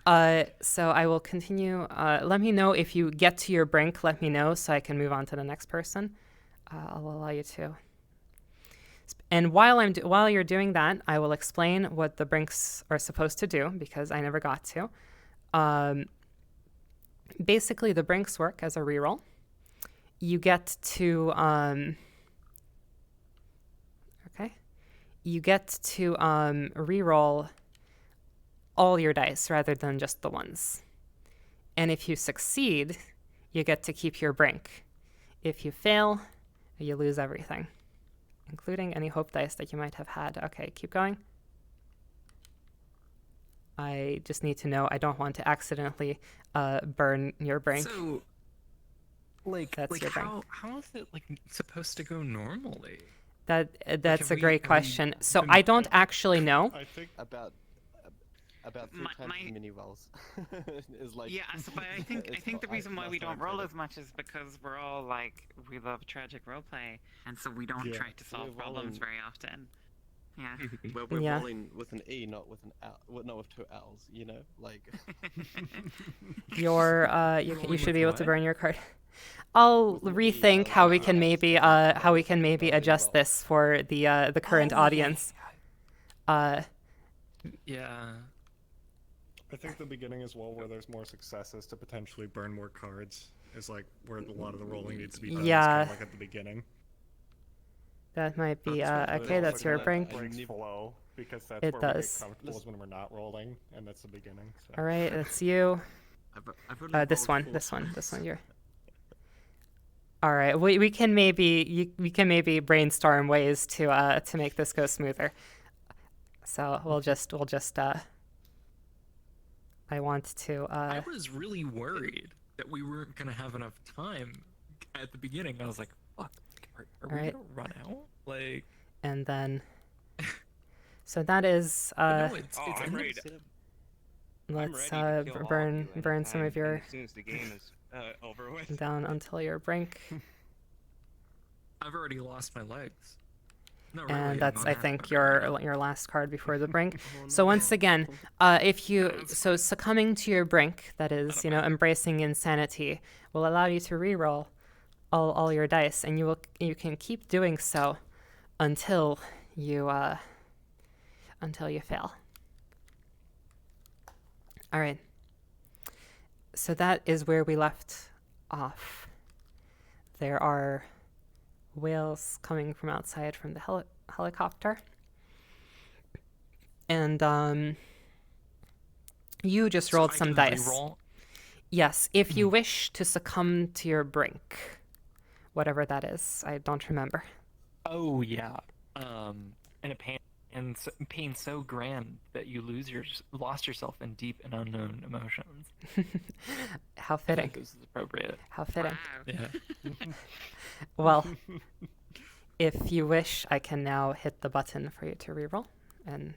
Oh my So I will continue. Let me know if you get to your brink. Let me know so I can move on to the next person. I'll allow you to. And while you're doing that, I will explain what the brinks are supposed to do because I never got to. Basically, the brinks work as a reroll. You get to reroll all your dice rather than just the ones. And if you succeed, you get to keep your brink. If you fail, you lose everything, including any hope dice that you might have had. Okay, keep going. I just need to know I don't want to accidentally burn your brink. So, That's your brink. how is it supposed to go normally? That's have a we- great have we question. So been- I don't actually know. I think About 3 My- times my- the mini rolls is like. Yeah, but I think it's the not- reason why last we time I don't roll played as much is because we're all we love tragic roleplay, and so we don't Yeah. try to solve We're problems rolling- very often. Yeah. We're Yeah. rolling with an E, not with an L. Well, not with 2 L's. You know, like. You should be able with to what? burn your card. I'll With an E, rethink how we can maybe Rolling adjust well. this for the current Oh, yeah, audience. Yeah. I think the beginning as well, where there's more successes to potentially burn more cards, is like where a lot of the rolling needs to be done. Is Yeah. kind of like at the beginning. That might be That's what okay. it That's also your kinda brink. Breaks Nib- flow because that's It where does. we get comfortable is when we're not rolling, and that's the beginning. So. All right, that's you. I've only This rolled one, 4 this one, times. this one. You're. All right, we can maybe brainstorm ways to make this go smoother. So we'll just I want to I was really worried that we weren't gonna have enough time at the beginning. I was like, "Fuck, are we Alright. gonna run out?" Like, and then. So that is but no, it's Oh, it's I'm ended- ready to- I'm let's ready to kill all of burn you burn some anytime, of your as soon as the game is over with. down until your brink. I've already lost my legs. Not And really, that's I'm I not think happy. your last card before the brink. So once again, if you succumbing to your brink, that is, embracing insanity, will allow you to reroll all your dice, and you can keep doing so until you fail. All right. So that is where we left off. There are whales coming from outside from the helicopter. And you just So rolled I some can dice. reroll? Yes, if you wish to succumb to your brink, whatever that is, I don't remember. Oh yeah. And a pain so grand that you lost yourself in deep and unknown emotions. How I fitting. think this is appropriate. How fitting. Wow. Yeah. Well, if you wish, I can now hit the button for you to reroll, and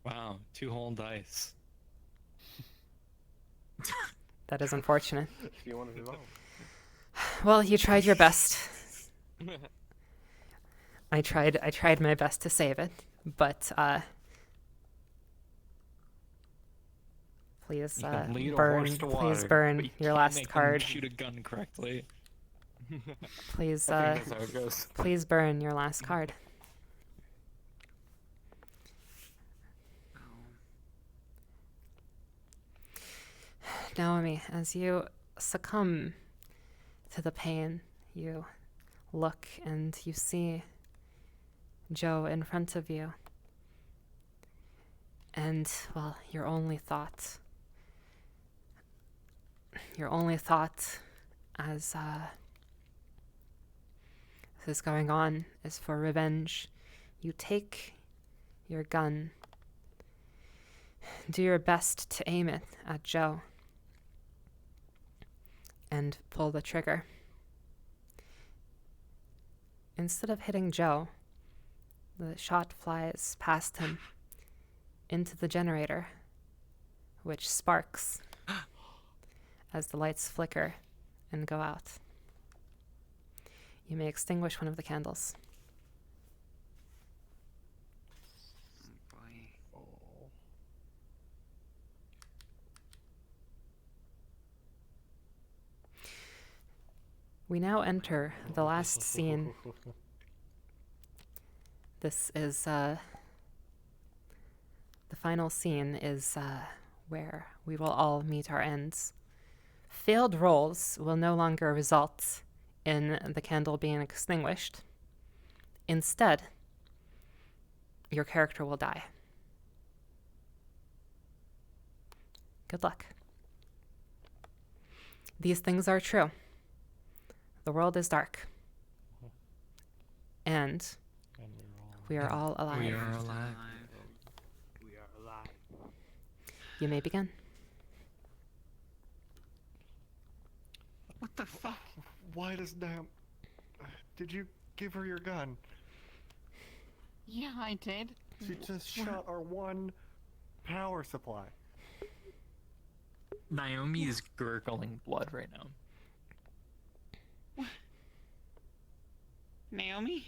Wow, 2 whole dice. that is unfortunate. If you want to reroll. Well, you tried your best. I tried my best to save it, but please You can lead a burn horse to please water, burn but you your can't last make them card. shoot a gun correctly. Please I think that's how it goes. please burn your last card. Naomi, as you succumb to the pain, you look and you see Joe in front of you. And, well, your only thought as this is going on is for revenge. You take your gun, do your best to aim it at Joe, and pull the trigger. Instead of hitting Joe, the shot flies past him into the generator, which sparks as the lights flicker and go out. You may extinguish one of the candles. Oh boy. We now enter the last scene. This is the final scene is where we will all meet our ends. Failed rolls will no longer result in the candle being extinguished. Instead, your character will die. Good luck. These things are true. The world is dark. And And we are all alive. We are alive. We are alive. You may begin. What the fuck? Why does Nam? Did you give her your gun? Yeah, I did. She just shot our one power supply. Naomi is gurgling blood right now. Naomi?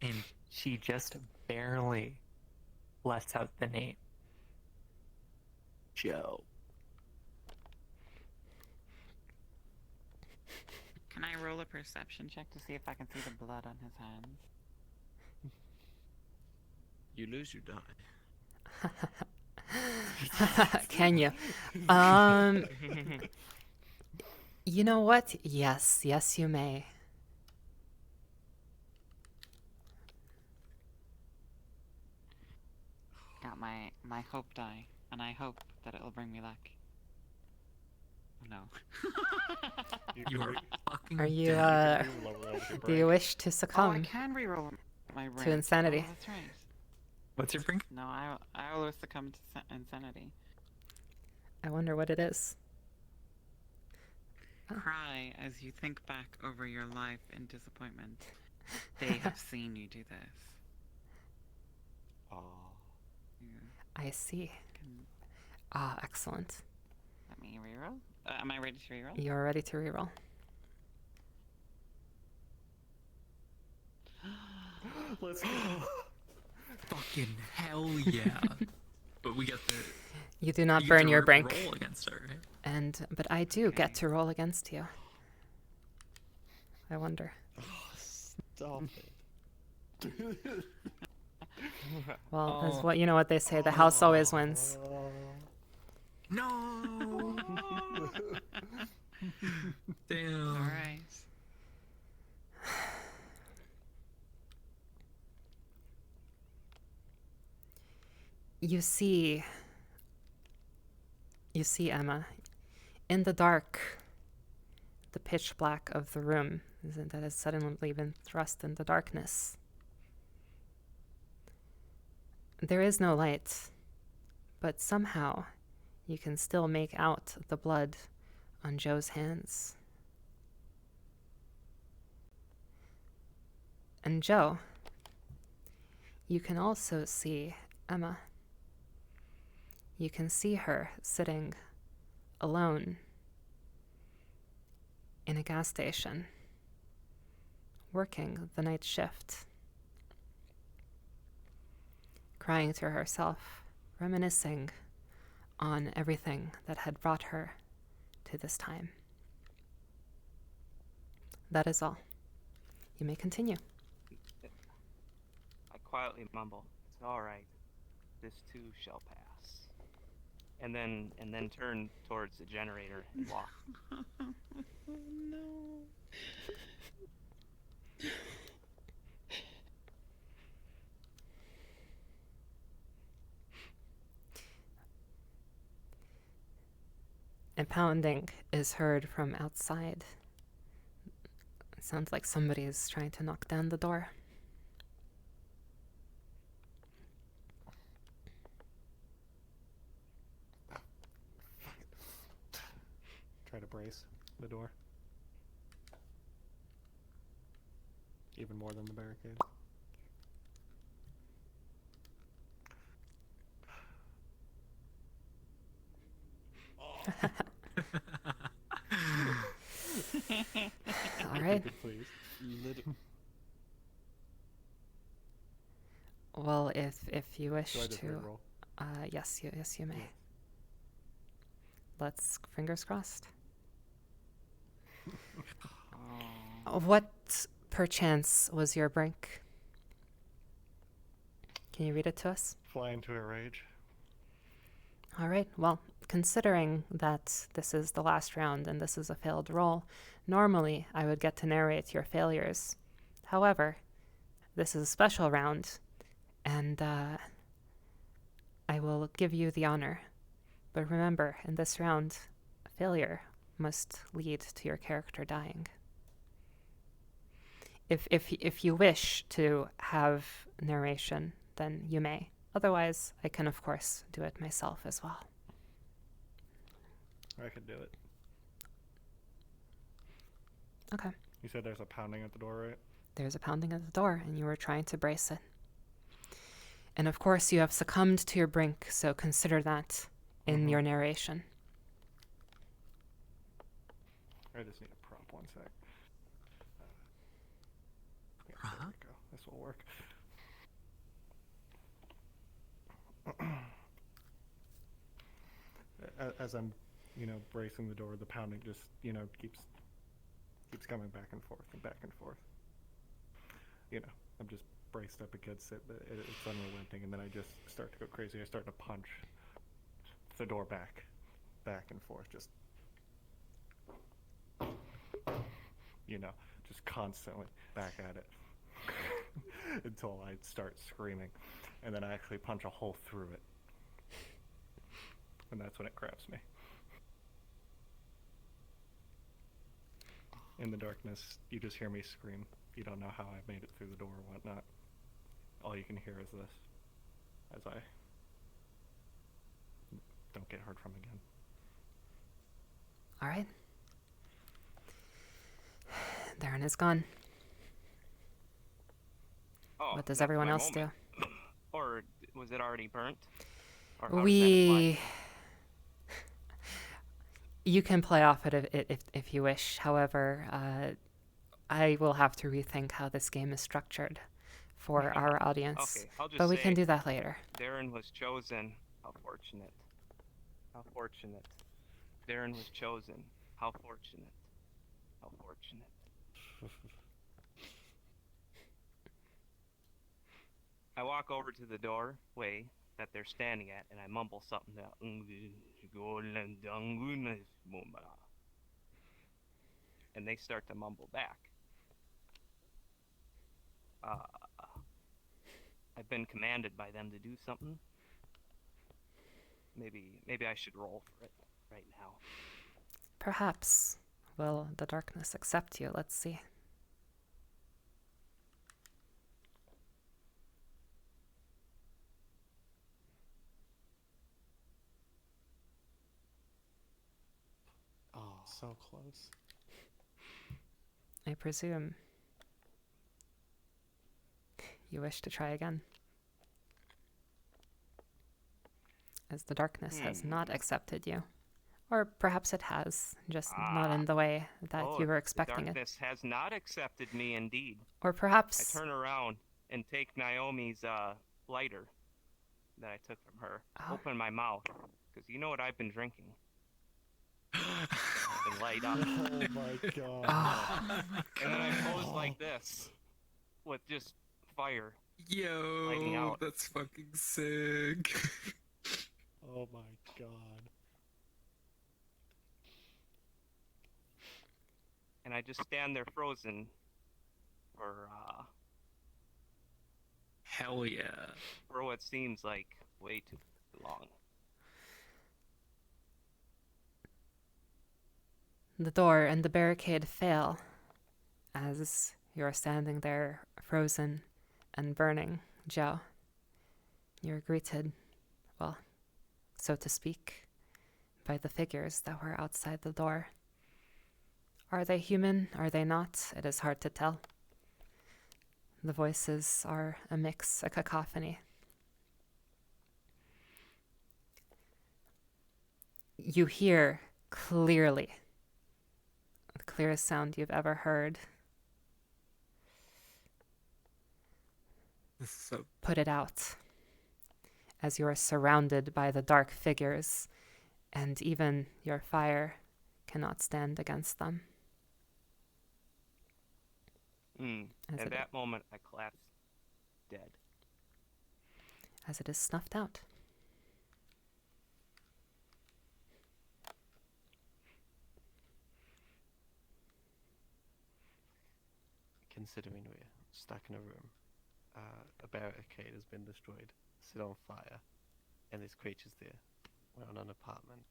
And she just barely lets out the name. Joe. Can I roll a perception check to see if I can see the blood on his hands? You lose, you die. Can you? You know what? Yes, you may. Got my hope die, and I hope that it'll bring me luck. Oh, no. You are fucking Are you, dead. do you wish to Oh, I succumb can reroll my rank. to insanity? Oh, that's right. What's your brink? No, I always succumb to insanity. I wonder what it is. Oh. Cry as you think back over your life in disappointment. They have seen you do this. Aw. You I see. can Ah, excellent. let me reroll. Am I ready to reroll? You're ready to reroll. Let's go. Fucking hell yeah. But we got the. You do not you get burn to your roll brink, against her, right? but I do get Okay. to roll against you. I wonder. Stop it. Well, that's what you know what they say. The house always wins. No. Damn. Alright. You see Emma in the dark, the pitch black of the room that has suddenly been thrust into darkness. There is no light, but somehow you can still make out the blood on Joe's hands. And Joe, you can also see Emma. You can see her sitting alone in a gas station, working the night shift, crying to herself, reminiscing on everything that had brought her to this time. That is all. You may continue. I quietly mumble, "It's all right. This too shall pass." And then turn towards the generator and walk. No. A pounding is heard from outside. It sounds like somebody is trying to knock down the door. Try to brace the door. Even more than the barricade. All right. Please. Well, if you wish Do I just to, reroll? yes, you may. Let's fingers crossed. Oh. What perchance was your brink? Can you read it to us? Fly into a rage. All right. Well, considering that this is the last round and this is a failed roll, normally I would get to narrate your failures. However, this is a special round, and I will give you the honor. But remember, in this round, a failure must lead to your character dying. If you wish to have narration, then you may. Otherwise, I can of course do it myself as well. I could do it. Okay. You said there's a pounding at the door, right? There's a pounding at the door, and you were trying to brace it. And of course, you have succumbed to your brink, so consider that in your narration. I just need a prompt, 1 sec. Yeah, there we go. This will work. As I'm, bracing the door, the pounding just, keeps coming back and forth and back and forth. I'm just braced up against it, but it's unrelenting, and then I just start to go crazy. I start to punch the door back and forth, just constantly back at it until I start screaming, and then I actually punch a hole through it, and that's when it grabs me. In the darkness, you just hear me scream. You don't know how I made it through the door or whatnot. All you can hear is this, as I don't get heard from again. All right. Darren is gone. Oh, What does that's everyone my else moment. Or was it already burnt? Or do? how does that apply? You can play off it if you wish. However, I will have to rethink how this game is structured for our audience. Okay, I'll just But we say can do that later. Darren was chosen. How fortunate. How fortunate. Darren was chosen. How fortunate. How fortunate. I walk over to the doorway that they're standing at, and I mumble something out. And they start to mumble back. I've been commanded by them to do something. Maybe I should roll for it right now. Perhaps. Will the darkness accept you? Let's see. Oh, so close. I presume you wish to try again. As the darkness has not accepted you. Or perhaps it has, just not in the way that you were expecting the it. darkness has not accepted me, indeed. Or I perhaps turn around and take Naomi's lighter that I took from her. Oh. Open my mouth, because you know what I've been drinking. And light up. Oh my god. And then I pose like this, with just fire. Lighting Yo, out. that's fucking sick. Oh my god. And I just stand there frozen for Hell yeah. what seems like way too long. the door and the barricade fail as you're standing there frozen and burning, Joe. You're greeted, well, so to speak, by the figures that were outside the door. Are they human? Are they not? It is hard to tell. The voices are a mix, a cacophony. You hear clearly, the clearest sound you've ever heard. This is so Put it out as you are surrounded by the dark figures, and even your fire cannot stand against them. As At it- that moment, I collapsed dead. as it is snuffed out. Considering we're stuck in a room, a barricade has been destroyed, set on fire, and there's creatures there. We're in an apartment.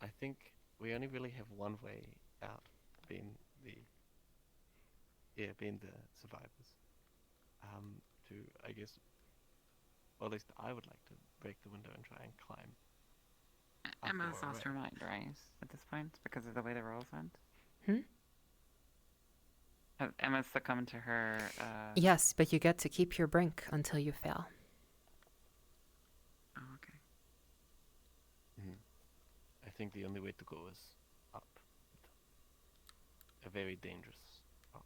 I think we only really have one way out, being the survivors. To, I guess, well, at least I would like to break the window and try and climb. up Emma's or lost her away. mind, right? At this point, because of the way the rolls went. Hmm? Has Emma succumbed to her? Yes, but you get to keep your brink until you fail. Oh, okay. I think the only way to go is up. A very dangerous up.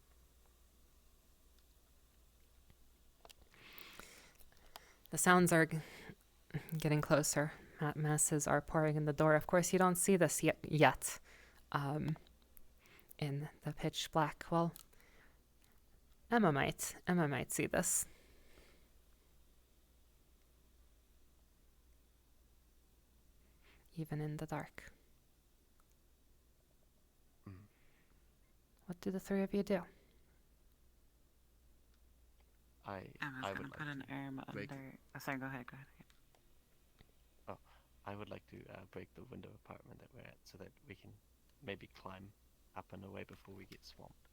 The sounds are getting closer. Masses are pouring in the door. Of course, you don't see this yet. In the pitch black. Well, Emma might. Emma might see this. Even in the dark. Mm. What do the three of you do? Emma's I gonna would put like an to arm break- under. Oh, sorry, go ahead. I would like to break the window apartment that we're at so that we can maybe climb up and away before we get swamped.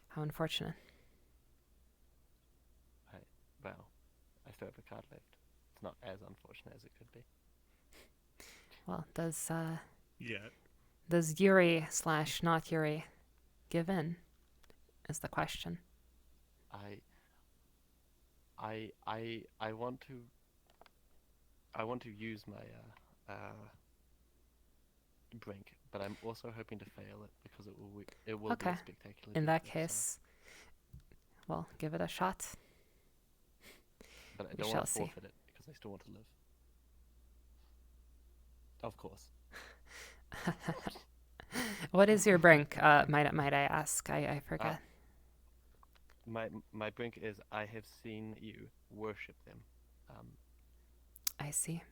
How unfortunate. Well, I still have a card left. It's not as unfortunate as it could be. Well, Yeah. does Yuri / not Yuri give in? Is the question. I want to use my brink, but I'm also hoping to fail it because it will be Okay. a spectacular. In that death, so- case, well, give it a shot. but I we don't shall want to see. forfeit it because I still want to live. Of course. What is your brink? Might I ask? I forget. My brink is I have seen you worship them. I see.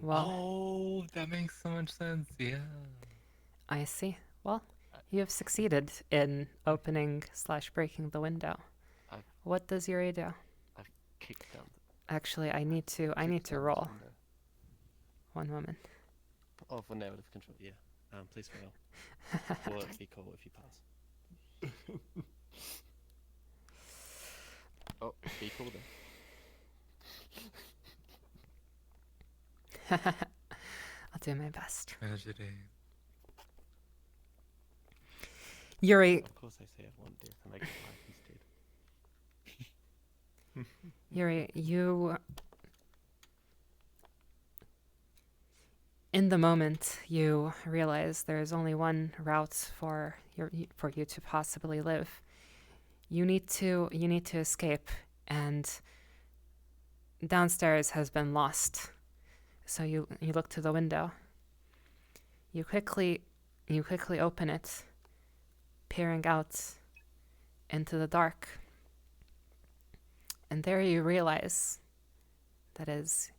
Well, Oh, that makes so much sense. Yeah. I see. Well, you have succeeded in opening / breaking the window. I've- What does Yuri do? Kicked down. Actually, I need to kicked down this roll. window. One moment. Oh, for narrative control, yeah. Please fail. Or be cool if you pass. Oh, be cool then. I'll do my best. Tragedy. Yuri, Of course I say I want death and I get life instead. Yuri, you. In the moment, you realize there is only one route for you to possibly live. You need to escape, and downstairs has been lost. So you look to the window. You quickly open it, peering out into the dark. And there you realize that is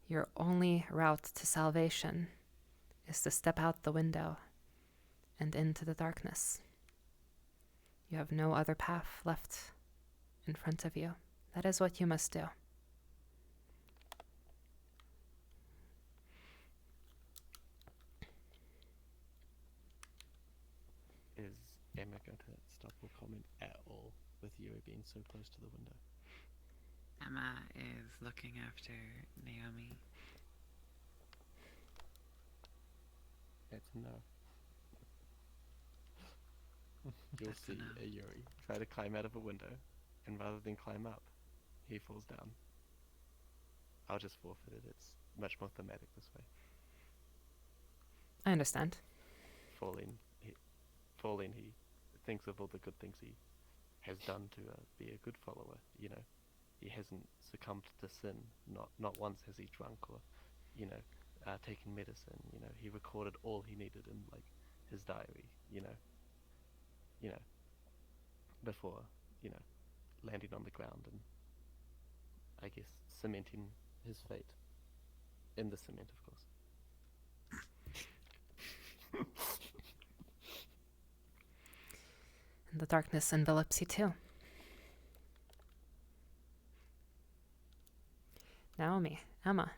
your only route to salvation is to step out the window and into the darkness. You have no other path left in front of you. That is what you must do. Is Emma going to stop or comment at all with Yuri being so close to the window? Emma is looking after Naomi. It's a no. You'll That's a see no. a Yuri try to climb out of a window, and rather than climb up, he falls down. I'll just forfeit it. It's much more thematic this way. I understand. Falling, he thinks of all the good things he has done to be a good follower. You know, he hasn't succumbed to sin. Not once has he drunk or, you know, taken medicine. You know, he recorded all he needed in like his diary. You know, before landing on the ground and I guess cementing his fate in the cement, of course. And the darkness envelops you too. Naomi, Emma.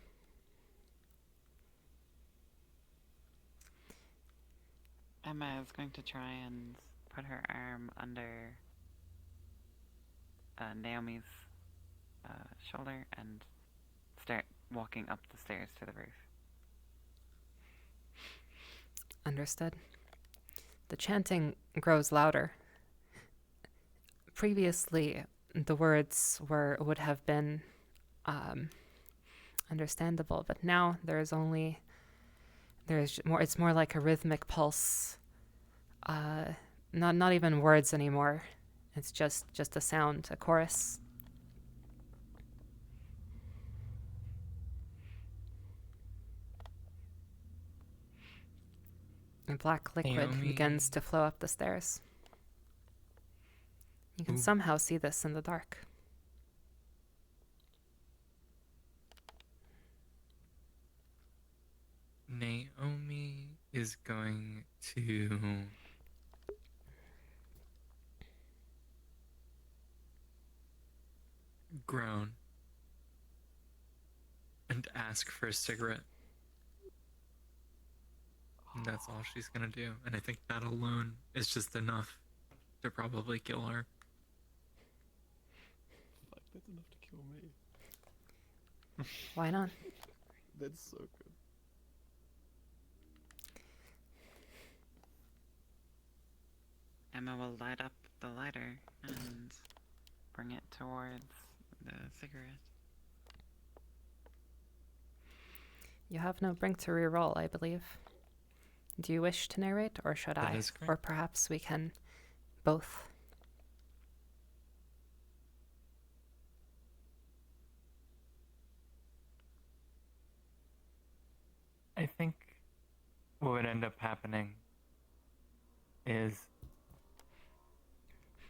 Emma is going to try and put her arm under Naomi's shoulder and start walking up the stairs to the roof. Understood. The chanting grows louder. Previously, the words would have been understandable, but now there's more. It's more like a rhythmic pulse. Not even words anymore. It's just a sound, a chorus. And black liquid Naomi. begins to flow up the stairs. You can Ooh. somehow see this in the dark. Naomi is going to groan and ask for a cigarette. And that's all she's gonna do. And I think that alone is just enough to probably kill her. Fuck, that's enough to kill me. Why not? That's so good. Emma will light up the lighter and bring it towards the cigarette. You have no bring to reroll, I believe. Do you wish to narrate, or should That I? is correct. Or perhaps we can both. I think what would end up happening is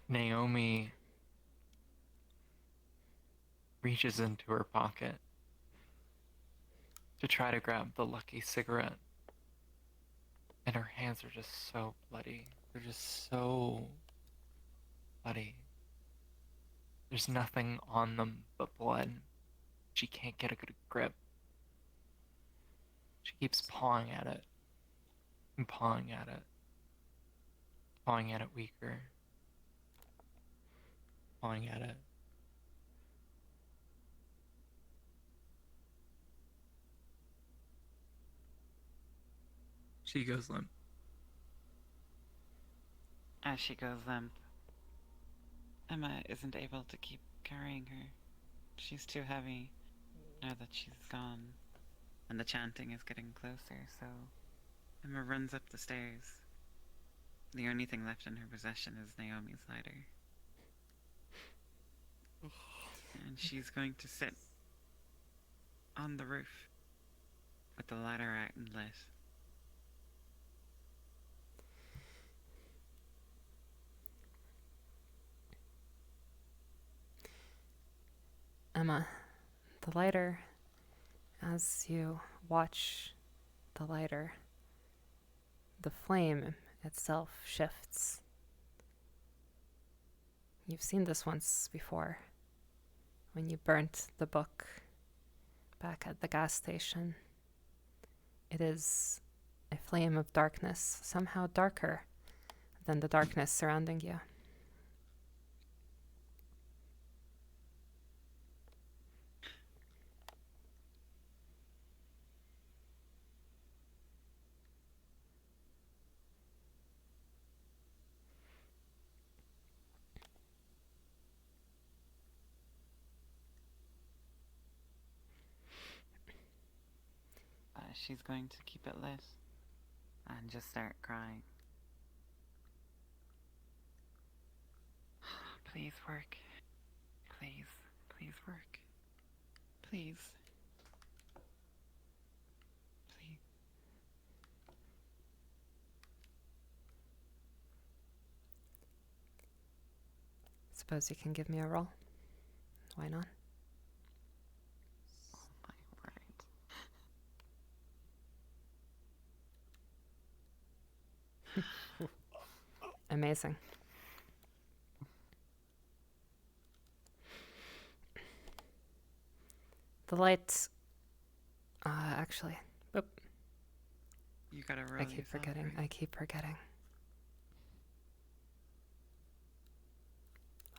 Naomi reaches into her pocket to try to grab the lucky cigarette. And her hands are just so bloody. They're just so bloody. There's nothing on them but blood. She can't get a good grip. She keeps pawing at it. And pawing at it. Pawing at it weaker. Pawing at it. She goes limp. As she goes limp, Emma isn't able to keep carrying her. She's too heavy now that she's gone, and the chanting is getting closer, so Emma runs up the stairs. The only thing left in her possession is Naomi's lighter. And she's going to sit on the roof with the lighter out and lit. Emma, the lighter, as you watch the lighter, the flame itself shifts. You've seen this once before, when you burnt the book back at the gas station. It is a flame of darkness, somehow darker than the darkness surrounding you. She's going to keep it lit and just start crying. Please work. Please. Please work. Please. Please. Suppose you can give me a roll. Why not? Oh my word. Amazing. The light. Actually, oop, You gotta roll I keep yourself, forgetting. right? I keep forgetting.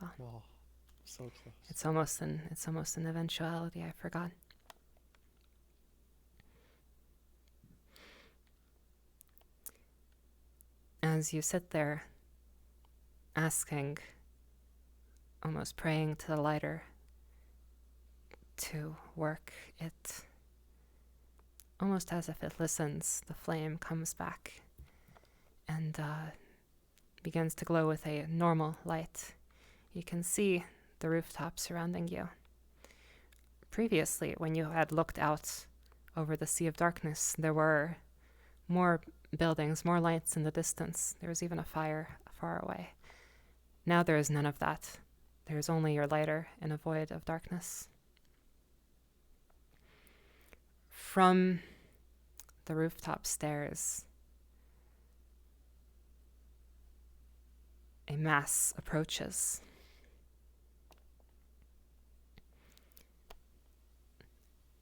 Oh, so close. It's almost an eventuality. I forgot. As you sit there, asking, almost praying to the lighter to work, it almost as if it listens, the flame comes back and begins to glow with a normal light. You can see the rooftop surrounding you. Previously, when you had looked out over the Sea of Darkness, there were more buildings, more lights in the distance. There was even a fire far away. Now there is none of that. There is only your lighter in a void of darkness. From the rooftop stairs, a mass approaches.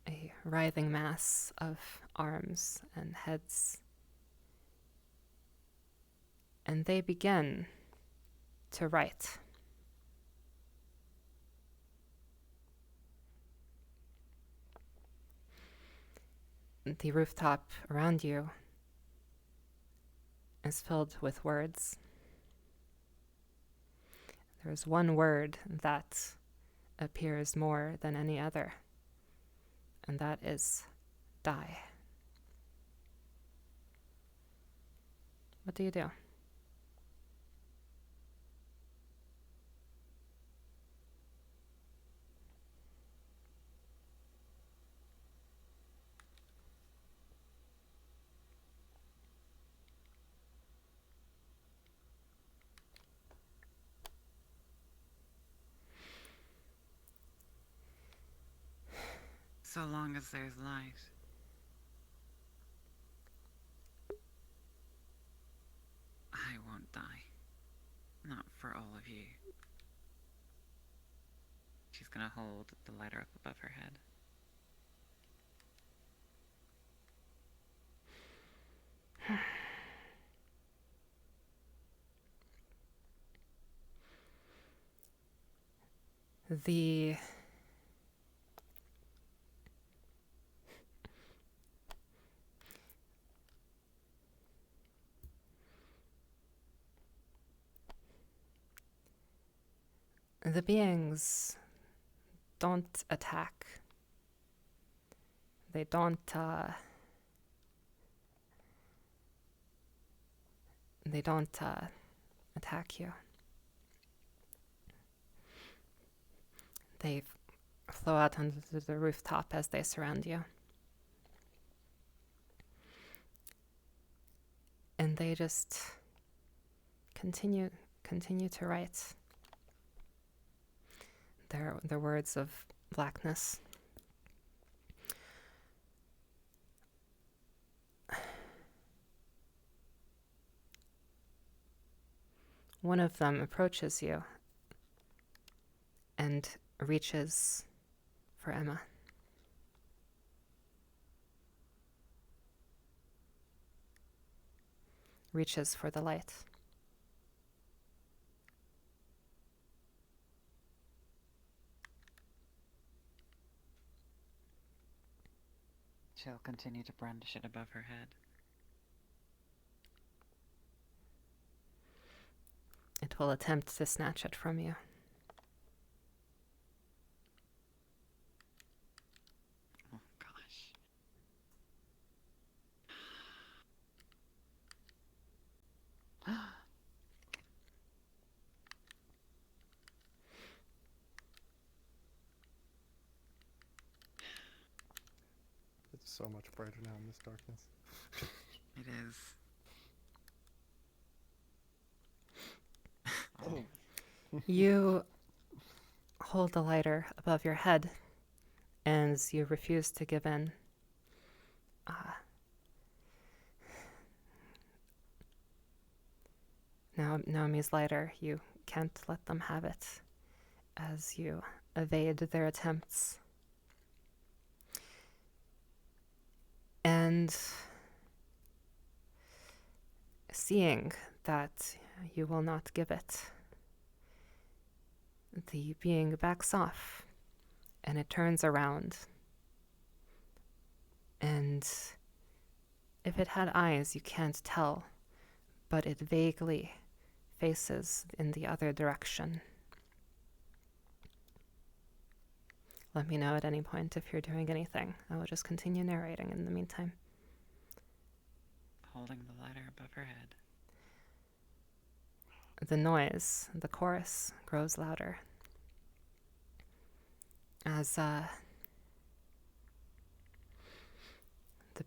A writhing mass of arms and heads. And they begin to write. The rooftop around you is filled with words. There is one word that appears more than any other, and that is die. What do you do? So long as there's light. I won't die. Not for all of you. She's gonna hold the lighter up above her head. The beings don't attack. They don't attack you. They flow out onto the rooftop as they surround you. And they just continue to write their words of blackness. One of them approaches you and reaches for Emma. Reaches for the light. She'll continue to brandish it above her head. It will attempt to snatch it from you. Oh gosh. so much brighter now in this darkness. It is. You hold the lighter above your head as you refuse to give in. Now, Naomi's lighter, you can't let them have it as you evade their attempts. And seeing that you will not give it, the being backs off and it turns around. And if it had eyes, you can't tell, but it vaguely faces in the other direction. Let me know at any point if you're doing anything. I will just continue narrating in the meantime. Holding the lighter above her head. The noise, the chorus, grows louder as the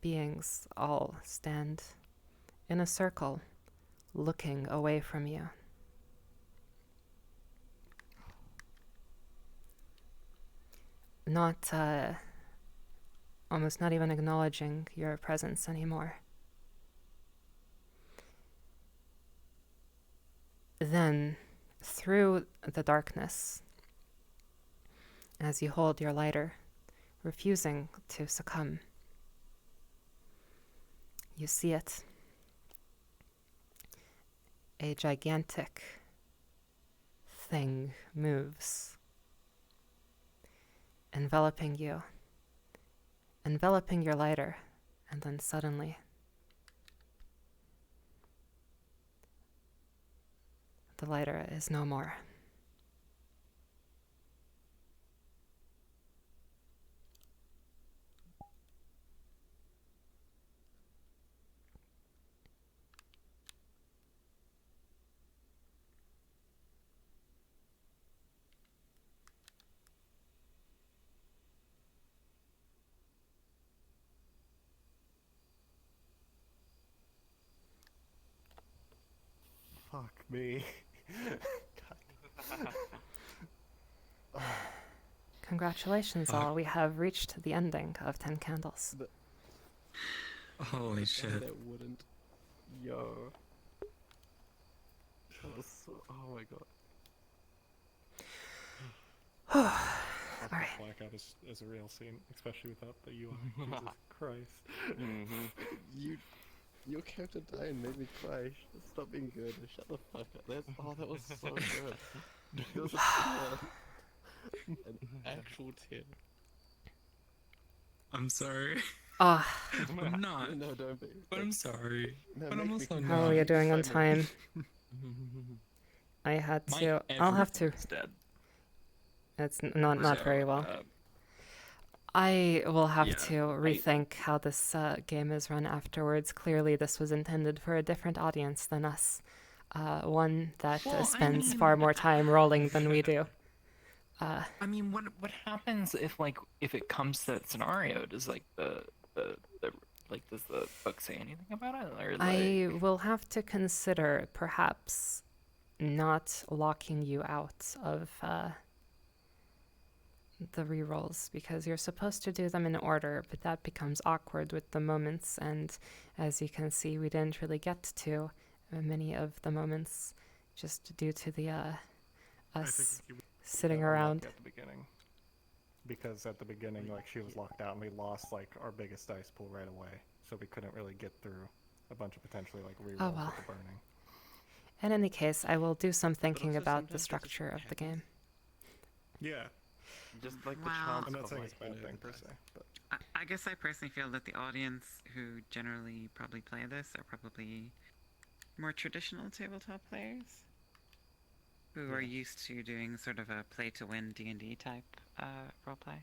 beings all stand in a circle, looking away from you. Not, almost not even acknowledging your presence anymore. Then, through the darkness, as you hold your lighter, refusing to succumb, you see it. A gigantic thing moves, enveloping you, enveloping your lighter, and then suddenly the lighter is no more. Fuck me. Congratulations, all. We have reached the ending of 10 Candles. Holy shit. That wouldn't. Yo. That was so. Oh my god. All right. Blackout is a real scene, especially without the UI. Jesus Christ. Your character died and made me cry. Stop being good. Shut the fuck up. That was so good. It was a tear. An actual tear. I'm sorry. Ah, I'm not. No, don't be. But I'm sorry. No, But make I'm me also cry. how not. are you doing on Excitement. time? I had My to. I'll have to. everything's dead. It's not So, very well. I will have yeah, to rethink how this game is run afterwards. Clearly, this was intended for a different audience than us. One that Well, I spends mean, far more time rolling than we do. I mean, what happens if it comes to that scenario? Does the does the book say anything about it? Or I will have to consider perhaps not locking you out of the rerolls because you're supposed to do them in order, but that becomes awkward with the moments. And as you can see, we didn't really get to many of the moments just due to the us sitting around. At the beginning. Because at the beginning, like, she was locked out and we lost, like, our biggest dice pool right away. So we couldn't really get through a bunch of potentially, like, rerolls well. with the burning. In any case, I will do some thinking also about the sometimes it just structure of the game. Yeah. Just like the Wow. chance I'm not of, saying like, it's a bad you know, thing per se, but I guess I personally feel that the audience who generally probably play this are probably more traditional tabletop players who are used to doing sort of a play-to-win D&D type roleplay,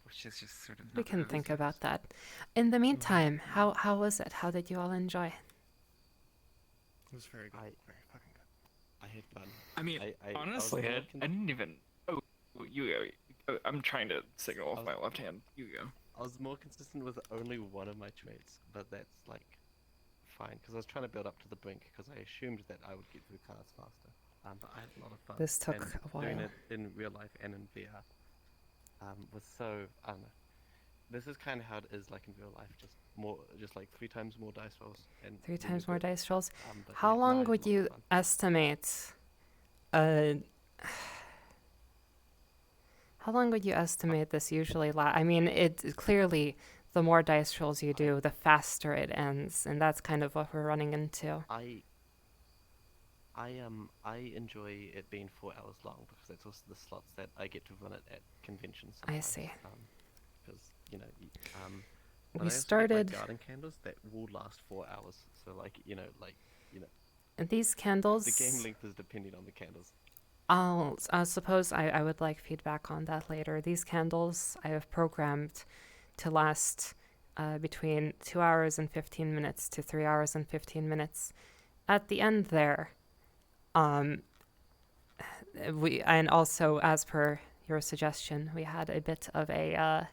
which is just sort of We not can how think it about works. that. In the meantime, how was it? How did you all enjoy? it was very good. Very fucking good. I had fun. I mean, I was honestly, I more didn't even. Oh, you go. I'm trying to signal with my left hand. You go. I I was more consistent with only one of my traits, but that's like fine because I was trying to build up to the brink because I assumed that I would get through cars faster. But I had a lot of fun. This took and a doing while. it in real life and in VR. Was so I don't know. This is kind of how it is like in real life, just like 3 times more dice rolls and Three really times more good. dice rolls. But How yeah, no, I long had a would lot of you fun. estimate? How long would you estimate this usually I mean, it clearly the more dice rolls you do, the faster it ends, and that's kind of what we're running into. I enjoy it being 4 hours long because that's also the slots that I get to run it at conventions. I Sometimes, see. Because but We I also started- get my garden candles that will last 4 hours. So And these candles. the game length is depending on the candles. I suppose I would like feedback on that later. These candles I have programmed to last between 2 hours and 15 minutes to 3 hours and 15 minutes. At the end there, and also as per your suggestion, we had a bit of a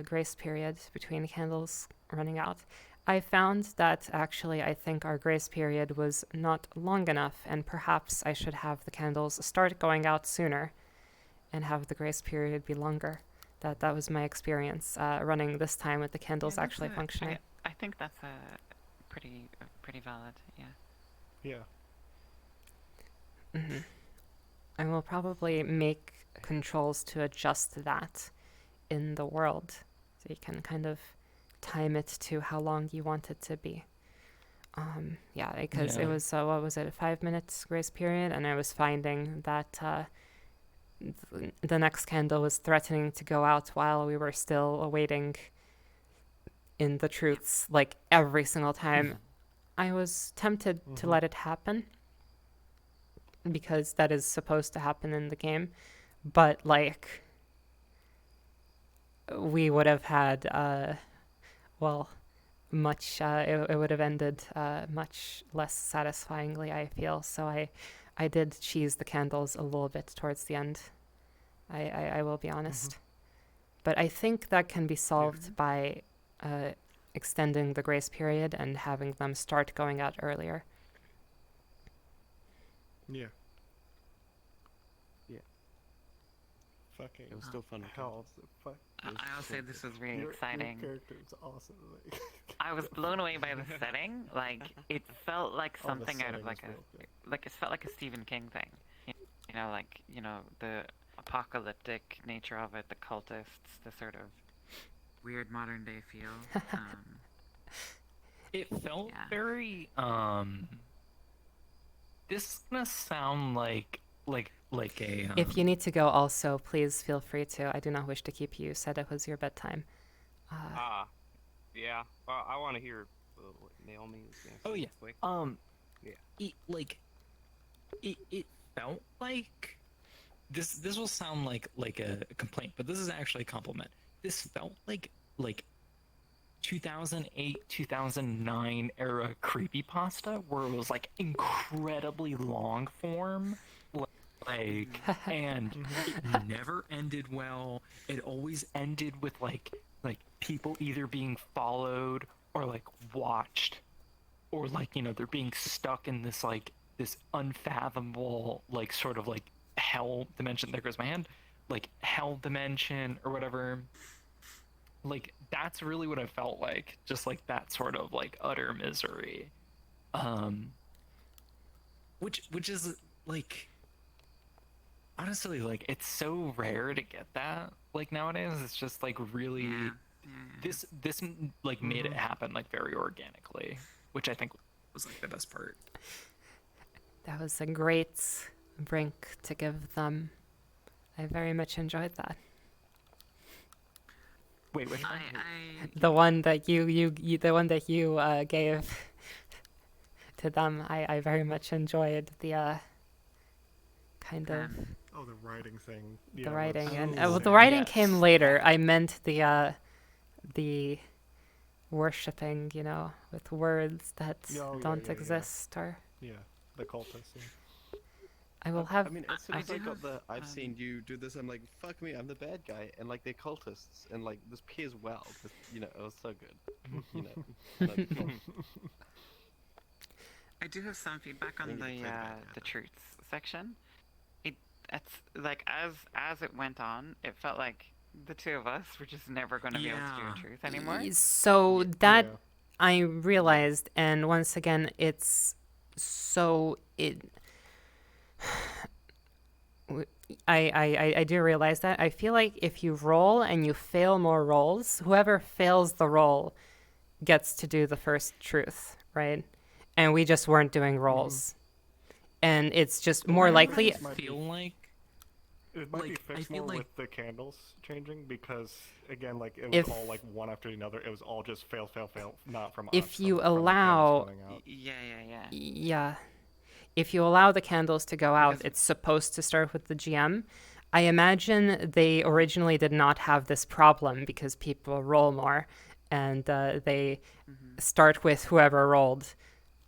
grace period between candles running out. I found that actually I think our grace period was not long enough, and perhaps I should have the candles start going out sooner and have the grace period be longer. That was my experience running this time with the candles Yeah, actually that's functioning. I think that's a pretty valid. Yeah. Yeah. Hmm. I will probably make controls to adjust that in the world, so you can kind of time it to how long you want it to be. Yeah, because it Yeah. was what was it, a 5 minutes grace period, and I was finding that the next candle was threatening to go out while we were still awaiting in the truths, like every single time. I was tempted to let it happen because that is supposed to happen in the game, but like we would have had much it would have ended much less satisfyingly, I feel. So I did cheese the candles a little bit towards the end. I will be honest. But I think that can be solved by extending the grace period and having them start going out earlier. Yeah. Yeah. Fucking It was still fun. hell. Fuck. I'll say this was really Your exciting. character is awesome. Like, I was blown away by the setting. Like it felt like the something out of setting like is real good. it felt like a Stephen King thing. You know, like the apocalyptic nature of it, the cultists, the sort of weird modern day feel. It felt Yeah. very this is gonna sound like a If you need to go also, please feel free to. I do not wish to keep you. You said it was your bedtime. Yeah. Well, I want to hear what Naomi was going to say. Oh, yeah. Quick. Yeah. It felt like this will sound like a complaint, but this is actually a compliment. This felt like 2008 2009 era creepypasta where it was like incredibly long form, like and it never ended well. It always ended with like people either being followed or like watched, or like they're being stuck in this this unfathomable like sort of like hell dimension. There goes my hand, like hell dimension or whatever. Like that's really what it felt like, just like that sort of like utter misery, which is like honestly like it's so rare to get that like nowadays. It's just like really this like made it happen like very organically, which I think was like the best part. That was a great brink to give them. I very much enjoyed that. Wait, The one that you gave to them, I very much enjoyed the kind of Oh, the writing thing. the Yeah, writing, was and so the sick. writing Yes. came later. I meant the worshipping, with words that Oh, yeah, don't yeah. exist, or Yeah, the cultists. Yeah. I will have. I mean, as soon I as I do got have, I've seen you do this, I'm like, fuck me, I'm the bad guy, and like they're cultists, and like this pairs well, 'cause, you know, it was so good, you know. Like, I do have some feedback on think you played the bad guy, though. truths section. It's like as it went on, it felt like the two of us were just never going to be able to do Yeah. a truth anymore. So that Yeah. I realized, and once again, it's so it. I do realize that. I feel like if you roll and you fail more rolls, whoever fails the roll gets to do the first truth, right? And we just weren't doing rolls. And it's just more likely. Might be- feel like It might be Like, I fixed feel more like- with the candles changing because again, like it was If- all like one after another. It was all just fail, fail, fail. Not from If us, you from the candles allow- running out. Yeah. Yeah. If you allow the candles to go out, Because- it's supposed to start with the GM. I imagine they originally did not have this problem because people roll more, and they start with whoever rolled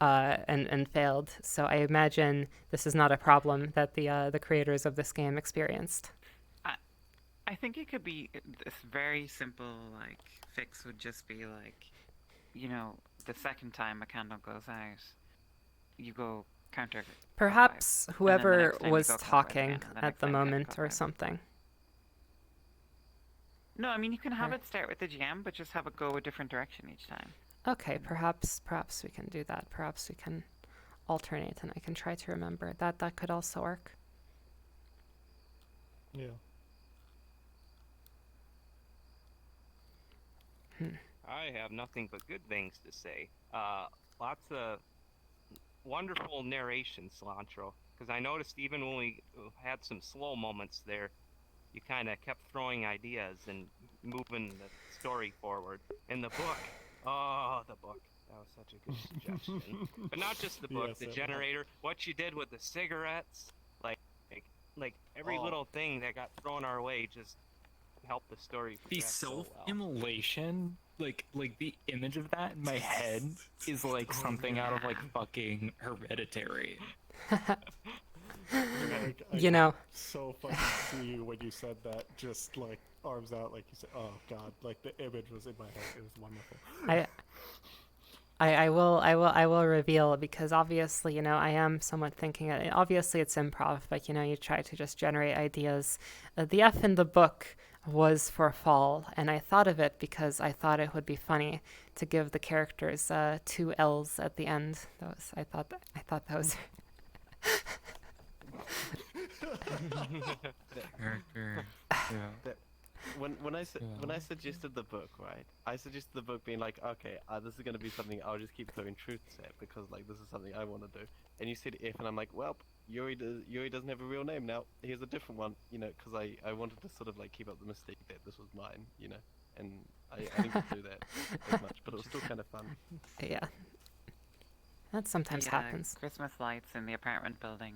and failed. So I imagine this is not a problem that the creators of this game experienced. I think it could be this very simple like fix would just be like, you know, the second time a candle goes out, you go counter. Perhaps then the whoever next time you was go clockwise talking again, and the at next the time you go moment or clockwise. something. No, I mean you can have Right. it start with the GM, but just have it go a different direction each time. Okay, perhaps we can do that. Perhaps we can alternate, and I can try to remember that. That could also work. Yeah. I have nothing but good things to say. Lots of wonderful narration, Cilantro. Because I noticed even when we had some slow moments there, you kind of kept throwing ideas and moving the story forward. In the book, the book. That was such a good suggestion. But not just the book, Yes, the it was. generator. What you did with the cigarettes, like every Oh. little thing that got thrown our way just helped the story the progress so well. self-immolation, like the image of that in my head is like something out of like fucking Hereditary. Like, You know, so funny to see you when you said that. Just like arms out, like you said. Oh God! Like the image was in my head. It was wonderful. I will reveal, because obviously, you know, I am somewhat thinking. Obviously, it's improv, but you know, you try to just generate ideas. The F in the book was for fall, and I thought of it because I thought it would be funny to give the characters 2 L's at the end. I thought that was. Character. Yeah. when I suggested the book, right? I suggested the book being like, okay, this is gonna be something I'll just keep throwing truths at because like this is something I want to do. And you said F, and I'm like, well, Yuri doesn't have a real name now. Here's a different one, you know, because I wanted to sort of like keep up the mistake that this was mine, you know. And I didn't do that as much, but it was still kind of fun. Yeah. That sometimes happens. Christmas lights in the apartment building.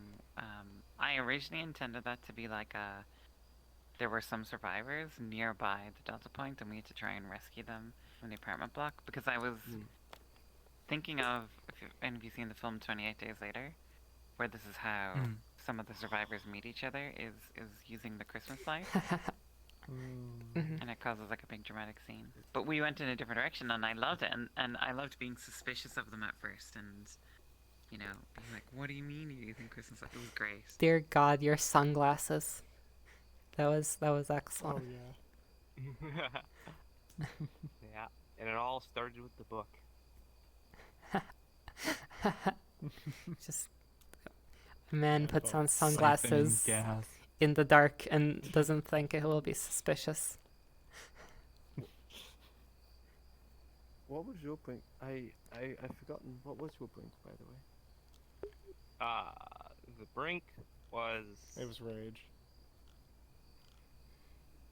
I originally intended that to be like there were some survivors nearby the Delta Point, and we had to try and rescue them from the apartment block. Because I was thinking of, any of you seen the film 28 Days Later, where this is how some of the survivors meet each other is using the Christmas lights, and it causes like a big dramatic scene. But we went in a different direction, and I loved it, and I loved being suspicious of them at first, and you know, being like, "What do you mean you're using Christmas lights?" It was great. Dear God, your sunglasses. That was Oh excellent. yeah. Yeah, and it all started with the book. Just a man puts on Siphoning sunglasses gas. in the dark and doesn't think it will be suspicious. What was your brink? I've forgotten. What was your brink, by the way? The brink was. It was rage.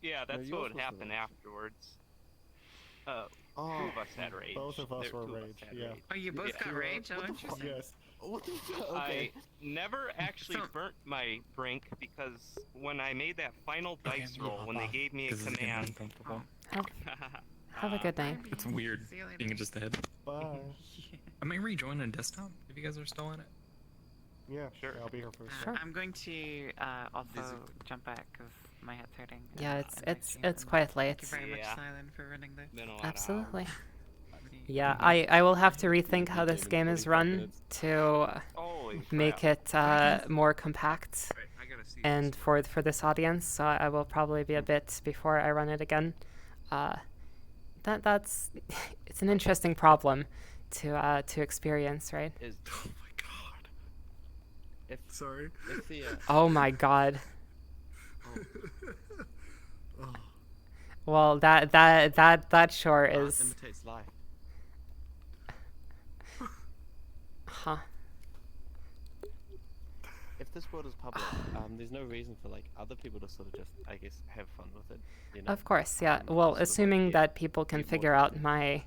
Yeah, that's yours what was would the happen rage. afterwards. Two Oh, of us had rage. Both of us Two were of us rage, had yeah. rage. Oh, you both Yeah. got rage? Oh, interesting. Yes. what the fuck? I Okay. never actually So- burnt my brink because when I made that final Okay, dice we'll roll, hop when they off, gave me a 'cause it's getting command, uncomfortable. Have a good night. It's weird See you later. being just ahead. Bye. I might rejoin a desktop if you guys are still in it. Yeah, Sure. I'll be here for a Sure. I'm going to also jump back because my head's hurting. and Yeah, I'll it's invite it's you it's in. quite late. Thank you very much, Yeah. Silent, for running this. Been a lot Absolutely. Of Yeah, I will have to rethink how New this game in game is 45 run minutes. to hours. Holy make crap. it more compact Right, I gotta see and this. for this audience. So I will probably be a bit before I run it again. That's it's an interesting problem to experience, right? Is Oh my god. if Sorry. if the Oh my god. Oh. Well, that sure art is, imitates life. huh? If this world is public, there's no reason for like other people to sort of just, I guess, have fun with it. You know? Of course, yeah. to Well, sort of, like, assuming get- that people can get more figure out interested.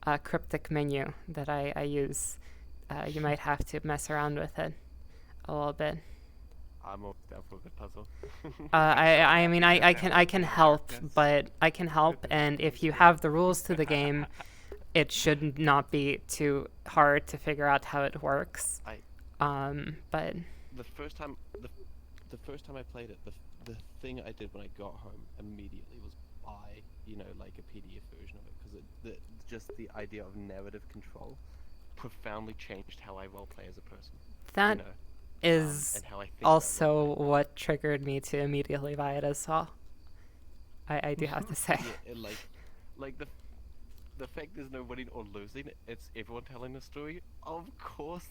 my cryptic menu that I use, you might have to mess around with it a little bit. I'm always down for a good puzzle. I mean I can That help, darkness. but I can help, and if you have the rules to the game, it should not be too hard to figure out how it works. But the first time I played it, the thing I did when I got home immediately was buy, like a PDF version of it, because just the idea of narrative control profoundly changed how I roleplay as a person. that is and how I think about also roleplay. what triggered me to immediately buy it as well. I do have to say. Yeah, and like the fact there's no winning or losing, it's everyone telling the story. Of course,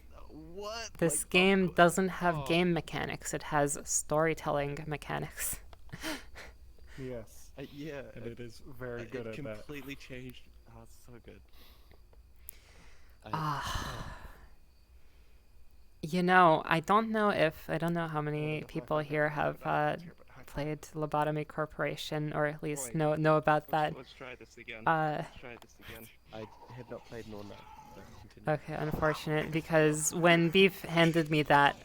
what? This Like, of game cour- doesn't have oh, game mechanics, it has storytelling mechanics. Yes, Yeah, and it is very good it at that. completely changed. Oh, it's so good. I don't know how many people here have played Lobotomy Corporation, or at least Boy. know about that. Let's try this again. Uh, Let's try this again. I have not played nor no. So continue. Okay, unfortunate, because when Beef handed me that,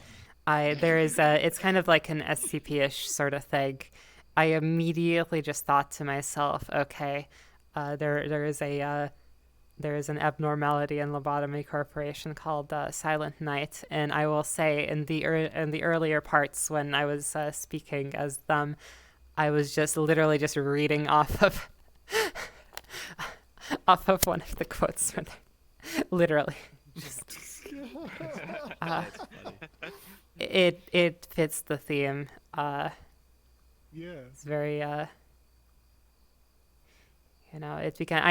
it's kind of like an SCP-ish sort of thing. I immediately just thought to myself, okay, there is an abnormality in Lobotomy Corporation called Silent Night, and I will say in the earlier parts when I was speaking as them, I was just literally just reading off of one of the quotes from there. Literally. That's funny. It fits the theme. Yeah. It's very it began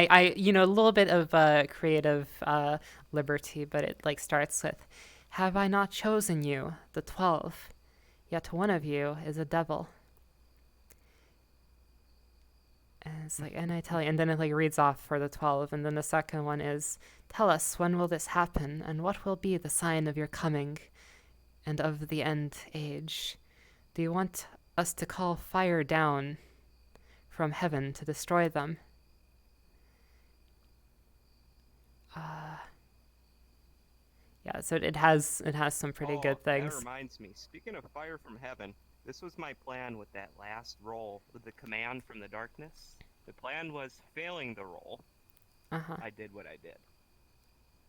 a little bit of creative liberty, but it like starts with, "Have I not chosen you, the 12? Yet one of you is a devil." And it's like, and I tell you, and then it like reads off for the 12, and then the second one is, "Tell us, when will this happen, and what will be the sign of your coming and of the end age? Do you want us to call fire down from heaven to destroy them?" Yeah, so it has some pretty good things. That reminds me. Speaking of fire from heaven, this was my plan with that last roll with the command from the darkness. The plan was, failing the roll, I did what I did.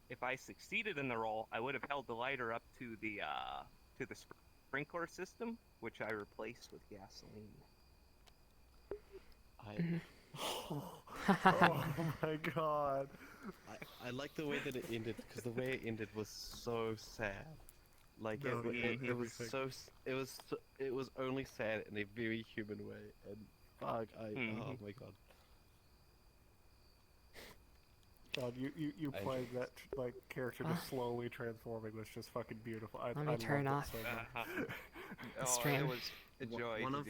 If I succeeded in the roll, I would have held the lighter up to the sprinkler system, which I replaced with gasoline. Oh my god. I like the way that it ended, because the way it ended was so sad. Like No, it was everything. it was only sad in a very human way, and fuck, oh my god. God, you I- playing that like character just slowly transforming was just fucking beautiful. I Let me loved turn it off so much. Oh, stream. it was a joy. One to of